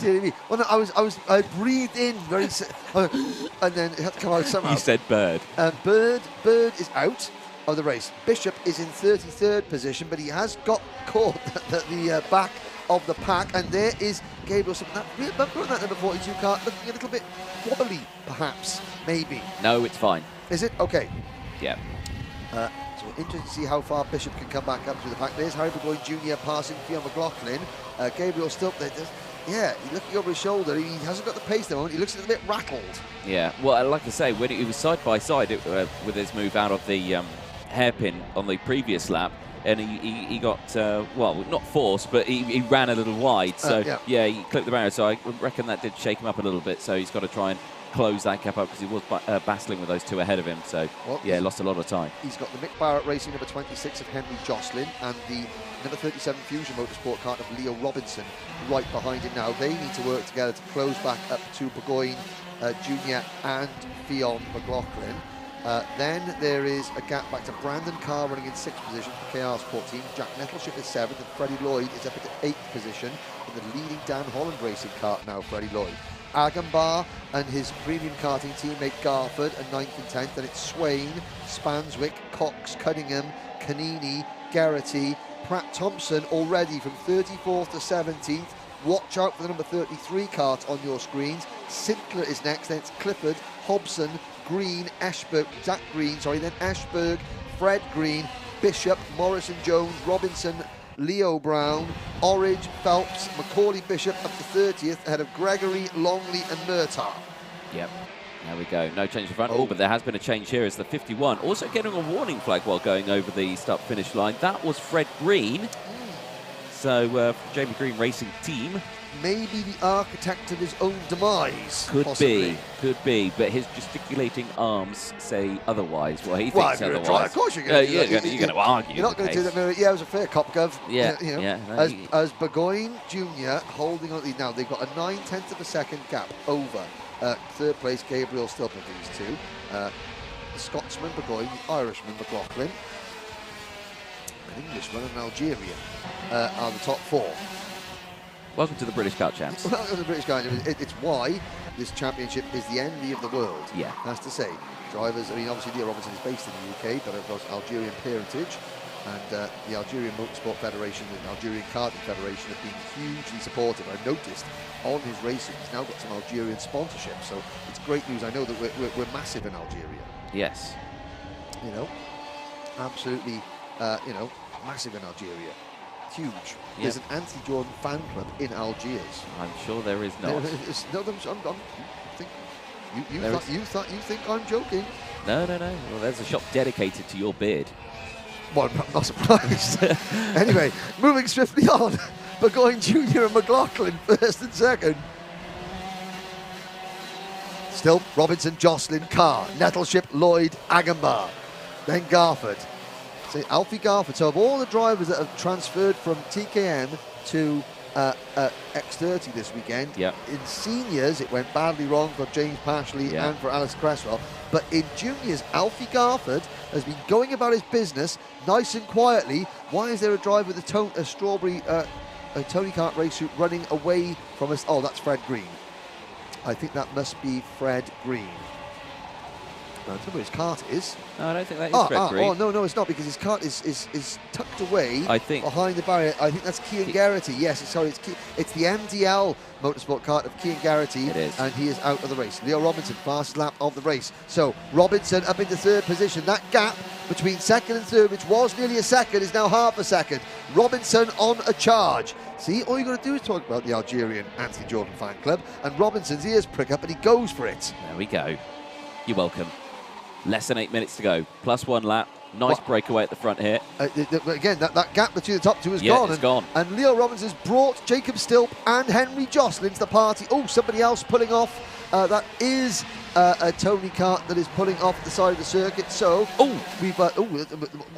Dear me. Well, no, I breathed in very, and then it had to come out somehow. You said Bird. Bird is out of the race. Bishop is in 33rd position, but he has got caught at the back of the pack, and there is Gabriel. That rear bumper on that number 42 car looking a little bit wobbly, perhaps, maybe. No, it's fine. Is it? Okay. Yeah. So interesting to see how far Bishop can come back up through the pack. There's Harry Burgoyne Jr. passing Fionn McLaughlin. Gabriel Stilp there. Yeah, he's looking over his shoulder. He hasn't got the pace at the moment. He looks a little bit rattled. Yeah, well, like I say, when he was side by side with his move out of the hairpin on the previous lap, and he got, well, not forced, but he ran a little wide. So, yeah, he clipped the barrier. So I reckon that did shake him up a little bit. So he's got to try and close that gap up, because he was battling with those 2 ahead of him. So, yeah, lost a lot of time. He's got the Mick Barrett Racing number 26 of Henry Jocelyn and the number 37 Fusion Motorsport car of Leo Robinson right behind him now. They need to work together to close back up to Burgoyne Jr. and Fionn McLaughlin. Then there is a gap back to Brandon Carr running in 6th position for KR Sport Team. Jack Nettleship is 7th, and Freddie Lloyd is up at 8th position in the leading Dan Holland Racing kart now, Freddie Lloyd. Agambar and his premium karting teammate Garford are 9th and 10th, and it's Swain, Spanswick, Cox, Cunningham, Canini, Garrity, Pratt Thompson already from 34th to 17th. Watch out for the number 33 kart on your screens. Sinclair is next, then it's Clifford, Hobson, Green, Ashberg, Zach Green, then Ashberg, Fred Green, Bishop, Morrison Jones, Robinson, Leo Brown, Orridge, Phelps, Macaulay Bishop up to 30th ahead of Gregory, Longley and Murtagh. Yep, there we go. No change in front. Oh, but there has been a change here as the 51 also getting a warning flag while going over the start-finish line. That was Fred Green. So, Jamie Green Racing Team. Maybe the architect of his own demise. Could possibly. be, but his gesticulating arms say otherwise. Well, he thinks otherwise. Of course you're going to You're going to argue. You're not going to do that. Yeah, it was a fair cop, Gov. Yeah, you know, yeah. As Burgoyne Jr. holding on. Now, they've got a 9/10 of a second gap over 3rd place Gabriel Stilp of these 2. The Scotsman Burgoyne, the Irishman McLaughlin, an Englishman and an Algerian are the top 4. Welcome to the British Kart Champs. Welcome to the British Kart Champs. It's why this championship is the envy of the world. Yeah. Has to say. Drivers, I mean, obviously Leo Robinson is based in the UK, but of course Algerian parentage. And the Algerian Motorsport Federation and the Algerian Karting Federation have been hugely supportive. I've noticed on his racing, he's now got some Algerian sponsorship, so it's great news. I know that we're massive in Algeria. Yes. You know, absolutely, you know, massive in Algeria. Huge. Yep. There's an anti-Jordan fan club in Algiers. I'm sure there is not. You think I'm joking? No. Well, there's a shop dedicated to your beard. Well, I'm not surprised. Anyway, moving swiftly on. Burgoyne Jr. and McLaughlin, first and second. Still, Robinson, Jocelyn, Carr, Nettleship, Lloyd, Agambar. Then Garford. So Alfie Garford. So of all the drivers that have transferred from TKM to X30 this weekend, yep. In seniors it went badly wrong for James Pashley and for Alice Cresswell. But in juniors, Alfie Garford has been going about his business nice and quietly. Why is there a driver with a strawberry Tony Kart race suit running away from us? Oh, that's Fred Green. I think that must be Fred Green. I don't know where his kart is. No, I don't think that is Fred Green. Oh, no, it's not, because his kart is tucked away, I think, behind the barrier. I think that's Cian Garrity. Yes, sorry, it's the MDL Motorsport kart of Cian Garrity. It is. And he is out of the race. Leo Robinson, fastest lap of the race. So Robinson up into third position. That gap between second and third, which was nearly a second, is now half a second. Robinson on a charge. See, all you got to do is talk about the Algerian Anthony Jordan fan club, and Robinson's ears prick up and he goes for it. There we go. You're welcome. Less than 8 minutes to go. Plus 1 lap. Nice breakaway at the front here. Again, that gap between the top two is gone. It's gone. And Leo Robinson's brought Jacob Stilp and Henry Jocelyn to the party. Oh, somebody else pulling off. That is a Tony Kart that is pulling off the side of the circuit. So, we've what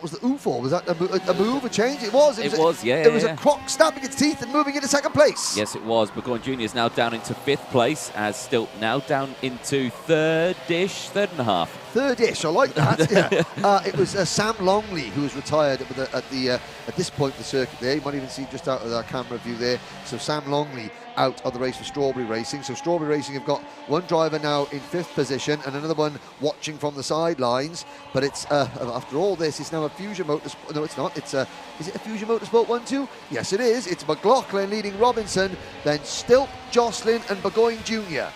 was the ooh for? Was that a move, a change? It was. It was a croc snapping its teeth and moving into second place. Yes, it was. Burgoyne Jr. is now down into 5th place, as Stilp now down into third-ish, third and a half. Third-ish, I like that. Yeah. It was Sam Longley who was retired at this point of the circuit there. You might even see just out of our camera view there. So Sam Longley out of the race for Strawberry Racing. So Strawberry Racing have got one driver now in 5th position and another one watching from the sidelines. But it's after all this, it's now a Fusion Motorsport. No, it's not. It's is it a Fusion Motorsport 1-2? Yes, it is. It's McLaughlin leading Robinson, then Stilp, Jocelyn, and Burgoyne Jr.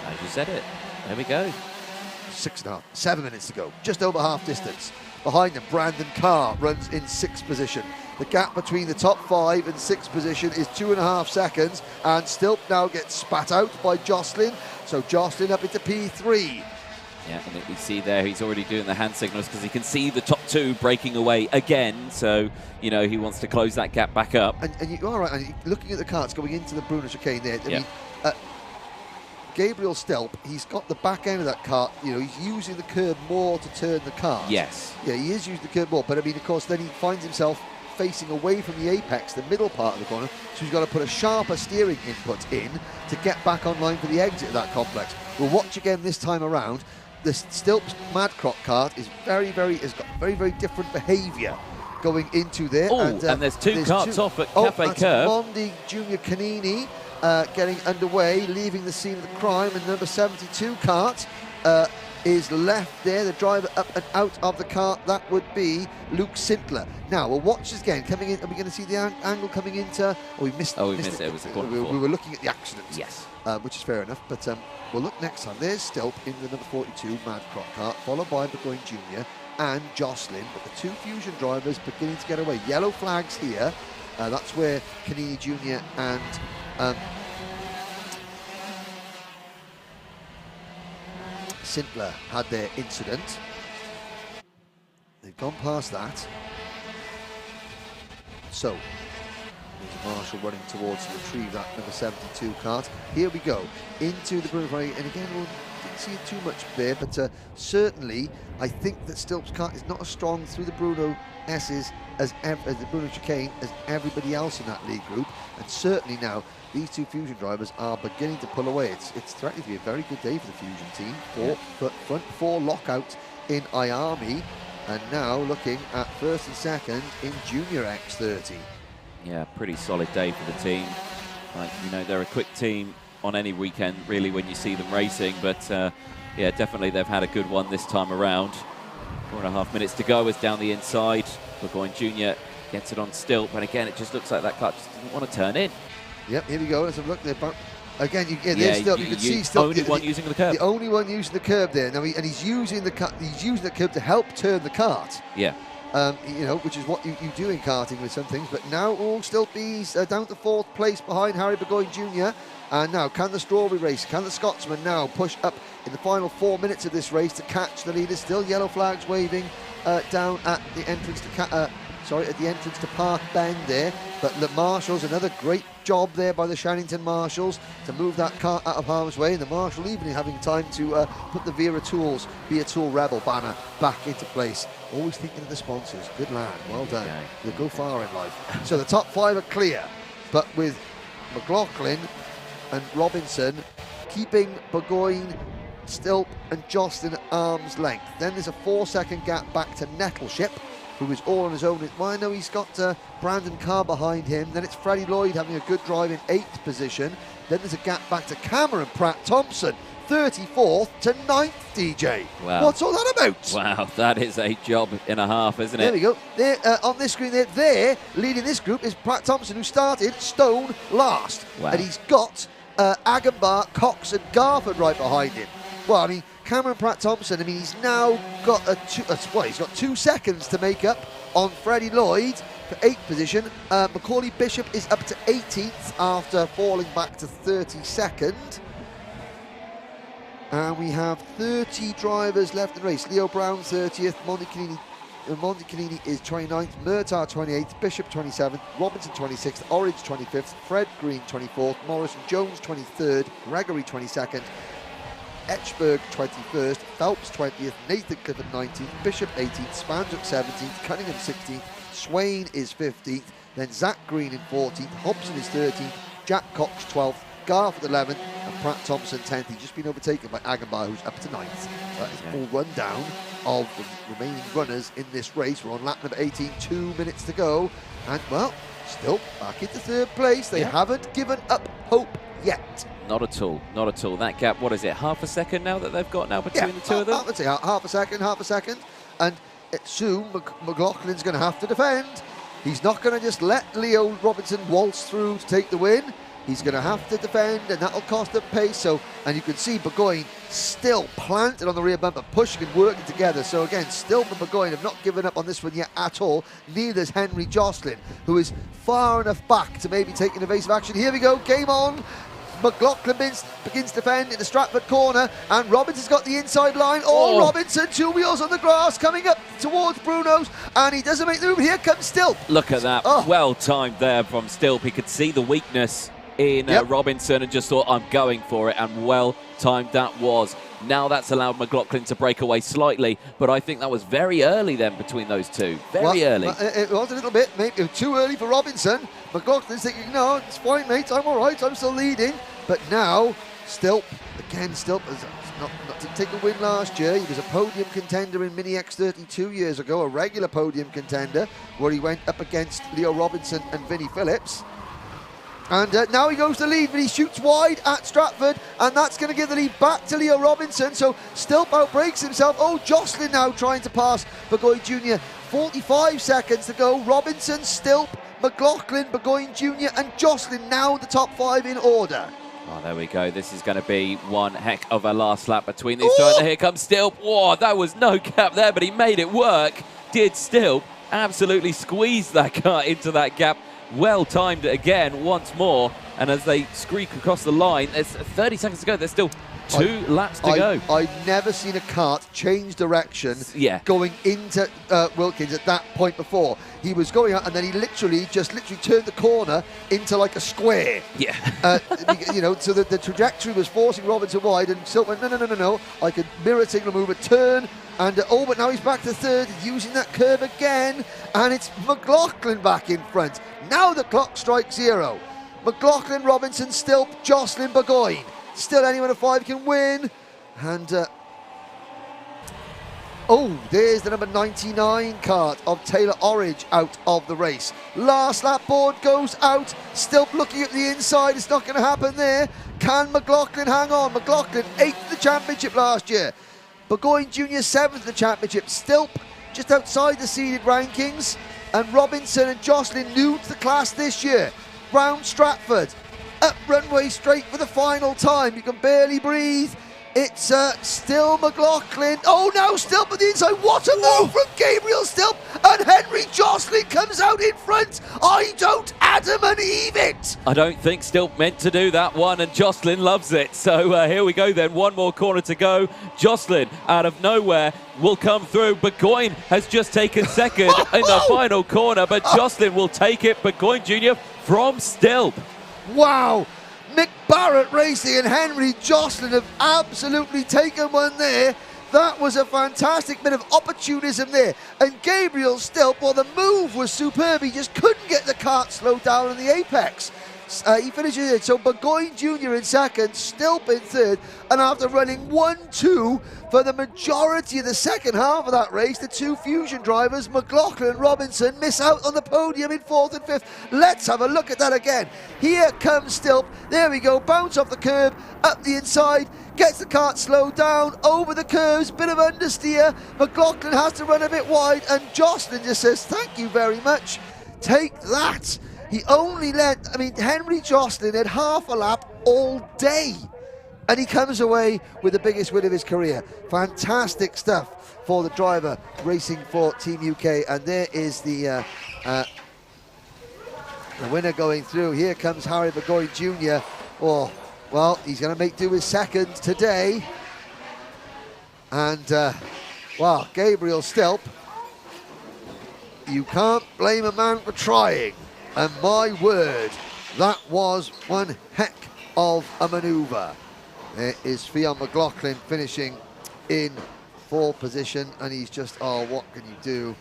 As you said it. There we go. 6.5, 7 minutes to go. Just over half distance. Behind them, Brandon Carr runs in 6th position. The gap between the top 5 and 6th position is 2.5 seconds, and Stilp now gets spat out by Jocelyn. So Jocelyn up into P3. Yeah, and we see there he's already doing the hand signals because he can see the top 2 breaking away again. So, you know, he wants to close that gap back up. And you are right, and looking at the karts going into the Bruno chicane there, I mean, Gabriel Stilp, he's got the back end of that kart, you know, he's using the curb more to turn the car. Yes. Yeah, he is using the curb more, but I mean, of course, then he finds himself facing away from the apex, the middle part of the corner, so he's got to put a sharper steering input in to get back online for the exit of that complex. We'll watch again this time around. The Stilp's Mad Croc kart is has got very different behaviour going into there. Oh, and there's two karts off at Cafe Curve. Mondi Junior Canini getting underway, leaving the scene of the crime, and number 72 kart is left there. The driver up and out of the kart, that would be Luke Sintler. Now we'll watch this again coming in. Are we going to see the angle coming into? Oh, we missed. Oh, we missed it. It was the corner. We were looking at the accident. Yes. Which is fair enough. But we'll look next time. There's Stilp in the number 42 Mad Croc kart, followed by Burgoyne Jr. and Jocelyn. But the two Fusion drivers beginning to get away. Yellow flags here. That's where Canini Jr. and Sintler had their incident. They've gone past that. So, there's Marshall running towards to retrieve that number 72 kart. Here we go, into the Bruno Ferrari, and again, we didn't see too much there, but certainly, I think that Stilp's kart is not as strong through the Bruno S's as the Bruno chicane as everybody else in that league group, and certainly now, these two Fusion drivers are beginning to pull away. It's threatening to be a very good day for the Fusion team. Front four lockout in IAMI, and now looking at first and second in Junior X30. Yeah, pretty solid day for the team. You know, they're a quick team on any weekend, really, when you see them racing. But yeah, definitely they've had a good one this time around. 4.5 minutes to go as down the inside. Burgoyne Jr. gets it on Stilp, and again, it just looks like that car just doesn't want to turn in. Yep, here we go. Let's have a look there. Again, you can see Stilp. Only one using the curb. The only one using the curb there. Now, he's using the curb to help turn the kart. Yeah. You know, which is what you do in karting with some things. But now all Stilpy's down to 4th place behind Harry Burgoyne Jr. And now, can the Strawberry race, can the Scotsman now push up in the final 4 minutes of this race to catch the leaders? Still yellow flags waving down at the entrance to Park Bend there. But the Marshals, another great job there by the Shenington Marshals to move that car out of harm's way. And the Marshal even having time to put the Vera Tools, Be a Tool Rebel banner back into place. Always thinking of the sponsors. Good lad, well done. Okay. You'll go far in life. So the top 5 are clear, but with McLaughlin and Robinson keeping Burgoyne, Stilp and Jocelyn at arm's length. Then there's a 4-second gap back to Nettleship, who is all on his own. Well, I know he's got Brandon Carr behind him. Then it's Freddie Lloyd having a good drive in 8th position. Then there's a gap back to Cameron Pratt-Thompson, 34th to 9th, DJ. Wow. What's all that about? Wow, that is a job and a half, isn't it? There we go. There, on this screen there, leading this group is Pratt-Thompson, who started stone last. Wow. And he's got Agambar, Cox and Garford right behind him. Well, I mean, Cameron Pratt-Thompson, I mean, he's now got he's got 2 seconds to make up on Freddie Lloyd for 8th position. Macaulay Bishop is up to 18th after falling back to 32nd. And we have 30 drivers left in the race. Leo Brown 30th, Monty Canini is 29th, Murtagh 28th, Bishop 27th, Robinson 26th, Orridge 25th, Fred Green 24th, Morrison Jones 23rd, Gregory 22nd, Etchberg 21st, Phelps 20th, Nathan Clifford 19th, Bishop 18th, Spanduk 17th, Cunningham 16th, Swain is 15th, then Zach Green in 14th, Hobson is 13th, Jack Cox 12th, Garford 11th, and Pratt-Thompson 10th. He's just been overtaken by Agambar, who's up to 9th. That is a full rundown of the remaining runners in this race. We're on lap number 18, 2 minutes to go, and well, still back into 3rd place. They haven't given up hope yet. Not at all, not at all. That gap, what is it, half a second now that they've got now between the two of them? I would say half a second. And soon McLaughlin's going to have to defend. He's not going to just let Leo Robinson waltz through to take the win. He's going to have to defend, and that'll cost him pace. So, and you can see Burgoyne still planted on the rear bumper, pushing and working together. So again, Stilp and Burgoyne have not given up on this one yet at all. Neither's Henry Jocelyn, who is far enough back to maybe take an evasive action. Here we go, game on. McLaughlin begins to defend in the Stratford corner, and Robinson's got the inside line. Robinson, 2 wheels on the grass, coming up towards Bruno's, and he doesn't make the move. Here comes Stilp. Look at that, well timed there from Stilp. He could see the weakness in Robinson and just thought, I'm going for it, and well timed that was. Now that's allowed McLaughlin to break away slightly, but I think that was very early then between those two. Very early. It was a little bit, maybe too early for Robinson. McLaughlin's thinking, no, it's fine, mate, I'm all right, I'm still leading. But now, Stilp has not to take a win last year. He was a podium contender in Mini X30 2 years ago, a regular podium contender, where he went up against Leo Robinson and Vinnie Phillips. And now he goes to lead, but he shoots wide at Stratford, and that's going to give the lead back to Leo Robinson. So Stilp outbreaks himself. Jocelyn now trying to pass Burgoyne Jr. 45 seconds to go. Robinson, Stilp, McLaughlin, Burgoyne Jr. and Jocelyn now the top 5 in order. Oh, there we go. This is going to be one heck of a last lap between these two. And here comes Stilp. Whoa, that was no gap there, but he made it work. Did Stilp absolutely squeeze that car into that gap. Well timed again once more, and as they squeak across the line, there's 30 seconds to go. There's still 2 laps to go. I've never seen a kart change direction going into Wilkins at that point before. He was going out, and then he literally turned the corner into like a square. Yeah. You know, so the trajectory was forcing Robinson wide, and Stilp went, no. I could mirror signal move, a turn, and but now he's back to 3rd, using that curve again, and it's McLaughlin back in front. Now the clock strikes 0. McLaughlin, Robinson, Stilp, Jocelyn, Burgoyne. Still anyone of 5 can win. And there's the number 99 kart of Taylor Orridge out of the race. Last lap board goes out. Stilp looking at the inside. It's not going to happen there. Can McLaughlin hang on? McLaughlin 8th the championship last year. Burgoyne Junior 7th in the championship. Stilp just outside the seeded rankings. And Robinson and Jocelyn new to the class this year. Brown Stratford up runway straight for the final time. You can barely breathe. It's still McLaughlin. Oh, now Stilp at the inside. What a move from Gabriel Stilp. And Henry Jocelyn comes out in front. I don't Adam and Eve it. I don't think Stilp meant to do that one, and Jocelyn loves it. So here we go then. One more corner to go. Jocelyn, out of nowhere, will come through. Burgoyne has just taken second in the final corner, but Jocelyn will take it. Burgoyne Junior from Stilp. Wow. Mick Barrett Racing and Henry Jocelyn have absolutely taken one there. That was a fantastic bit of opportunism there. And Gabriel Stilp, well, the move was superb. He just couldn't get the kart slowed down in the apex. He finishes it. So Burgoyne Jr. in second, Stilp in third. And after running 1-2 for the majority of the second half of that race, the two Fusion drivers, McLaughlin and Robinson, miss out on the podium in fourth and fifth. Let's have a look at that again. Here comes Stilp. There we go. Bounce off the curb, up the inside. Gets the kart slowed down, over the curves, bit of understeer. McLaughlin has to run a bit wide, and Jocelyn just says, thank you very much. Take that. He only Henry Jocelyn had half a lap all day, and he comes away with the biggest win of his career. Fantastic stuff for the driver racing for Team UK, and there is the winner going through. Here comes Harry Burgoyne Jr. Oh, well, he's going to make do with second today. And, well, Gabriel Stilp, you can't blame a man for trying. And my word, that was one heck of a manoeuvre. There is Fionn McLaughlin finishing in fourth position, and he's just, oh, what can you do?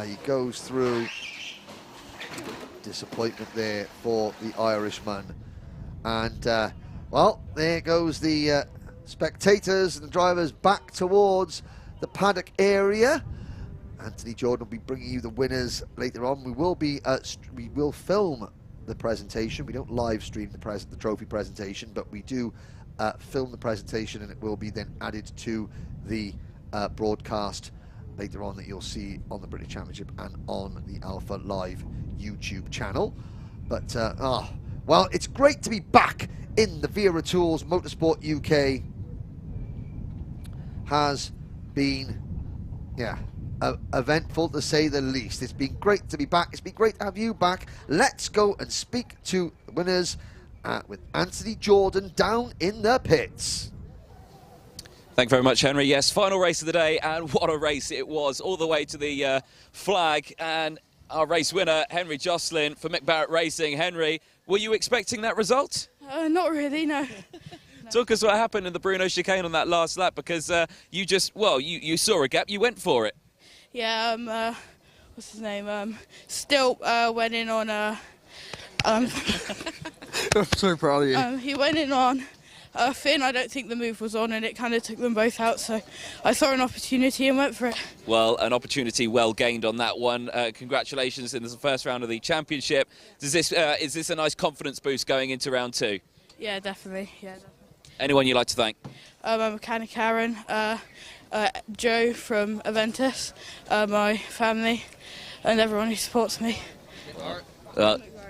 He goes through. Disappointment there for the Irishman. And, well, there goes the spectators and the drivers back towards the paddock area. Anthony Jordan will be bringing you the winners later on. We will film the presentation. We don't live stream the trophy presentation, but we do film the presentation, and it will be then added to the broadcast later on that you'll see on the British Championship and on the Alpha Live YouTube channel. But well, it's great to be back in the Wera Tools. Motorsport UK has been, eventful to say the least. It's been great to be back. It's been great to have you back. Let's go and speak to the winners with Anthony Jordan down in the pits. Thank you very much, Henry. Yes, final race of the day, and what a race it was, all the way to the flag. And our race winner, Henry Jocelyn for Mick Barrett Racing. Henry, were you expecting that result? Not really, no. Talk us what happened in the Bruno chicane on that last lap, because you just, well, you saw a gap, you went for it. Yeah, what's his name? Stilp went in on I'm so proud of you. He went in on Finn. I don't think the move was on, and it kind of took them both out, so I saw an opportunity and went for it. Well, an opportunity well gained on that one. Congratulations in the first round of the championship. Is this a nice confidence boost going into round two? Yeah, definitely. Yeah. Anyone you'd like to thank? My mechanic Aaron, Joe from Aventus, my family, and everyone who supports me.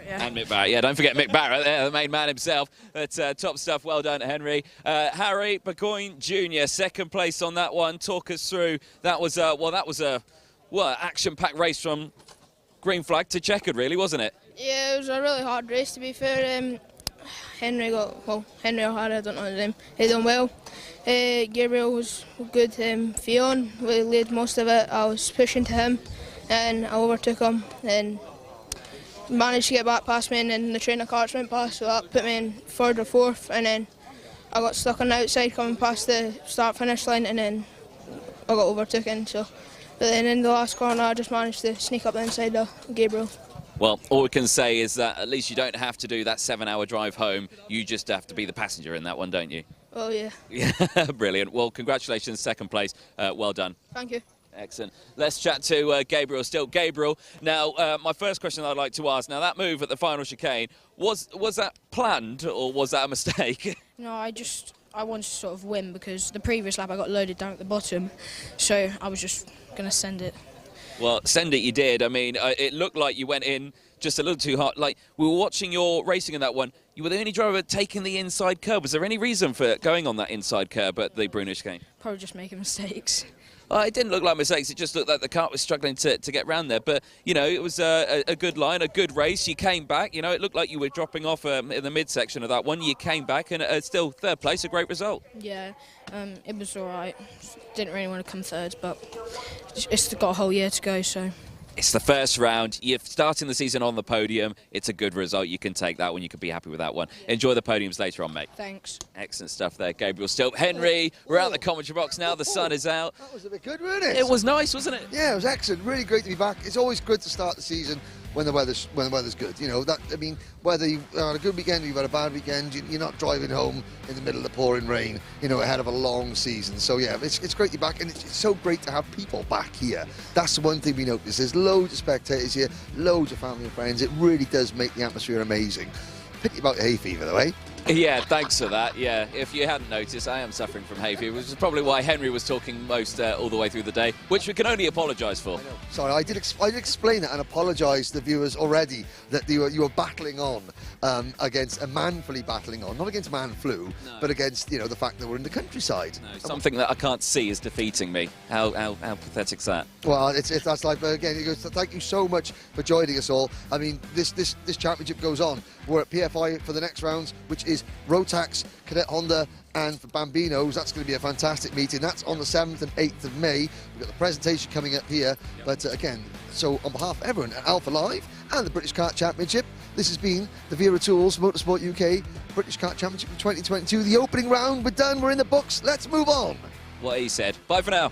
And Mick Barrett, yeah, don't forget Mick Barrett, the main man himself. That's top stuff, well done, Henry. Harry Burgoyne Jr., second place on that one. Talk us through, that was a action-packed race from green flag to checkered, really, wasn't it? Yeah, it was a really hard race, to be fair. Henry or Harry, I don't know his name, he done well. Gabriel was good. Fionn led most of it. I was pushing to him and I overtook him and managed to get back past me, and then the train of karts went past, so that put me in third or fourth, and then I got stuck on the outside coming past the start finish line, and then I got overtaken. But then in the last corner I just managed to sneak up the inside of Gabriel. Well, all we can say is that at least you don't have to do that 7-hour drive home. You just have to be the passenger in that one, don't you? Oh, yeah. Yeah, brilliant. Well, congratulations, second place. Well done. Thank you. Excellent. Let's chat to Gabriel Stilp. Gabriel, now, my first question I'd like to ask, now that move at the final chicane, was that planned or was that a mistake? No, I just I wanted to sort of win because the previous lap I got loaded down at the bottom, so I was just going to send it. Well, send it you did. I mean, it looked like you went in just a little too hard. Like, we were watching your racing in that one. You were the only driver taking the inside curb. Was there any reason for going on that inside curb at the Brunish game? Probably just making mistakes. It didn't look like mistakes. It just looked like the kart was struggling to get round there. But, you know, it was a good line, a good race. You came back. You know, it looked like you were dropping off in the midsection of that one. You came back and still third place, a great result. Yeah, it was all right. Didn't really want to come third, but it's got a whole year to go, so... It's the first round. You're starting the season on the podium. It's a good result. You can take that one. You can be happy with that one. Enjoy the podiums later on, mate. Thanks. Excellent stuff there, Gabriel Still. Henry, we're out the commentary box now. The sun is out. That was a bit good, wasn't it? It was nice, wasn't it? Yeah, it was excellent. Really great to be back. It's always good to start the season when the weather's good. You know, that, I mean, whether you've had a good weekend or you've had a bad weekend, you're not driving home in the middle of the pouring rain, you know, ahead of a long season. So yeah, it's great to be back, and it's so great to have people back here. That's the one thing we notice. There's loads of spectators here, loads of family and friends. It really does make the atmosphere amazing. Pity about hay fever, though, eh? Yeah, thanks for that. Yeah, if you hadn't noticed, I am suffering from hay fever, which is probably why Henry was talking most all the way through the day, which we can only apologise for. Sorry, I did explain that and apologise to the viewers already that you were battling on against manfully battling on, not against man flu, but against, you know, the fact that we're in the countryside. No, something that I can't see is defeating me. How pathetic's that? Well, that's like, again, he goes, thank you so much for joining us all. I mean, this championship goes on. We're at PFI for the next rounds, which is Rotax, Cadet Honda, and for Bambinos. That's going to be a fantastic meeting. That's on the 7th and 8th of May. We've got the presentation coming up here. Yep. But again, so on behalf of everyone at Alpha Live and the British Kart Championship, this has been the Wera Tools Motorsport UK British Kart Championship in 2022. The opening round, we're done, we're in the books. Let's move on. What he said. Bye for now.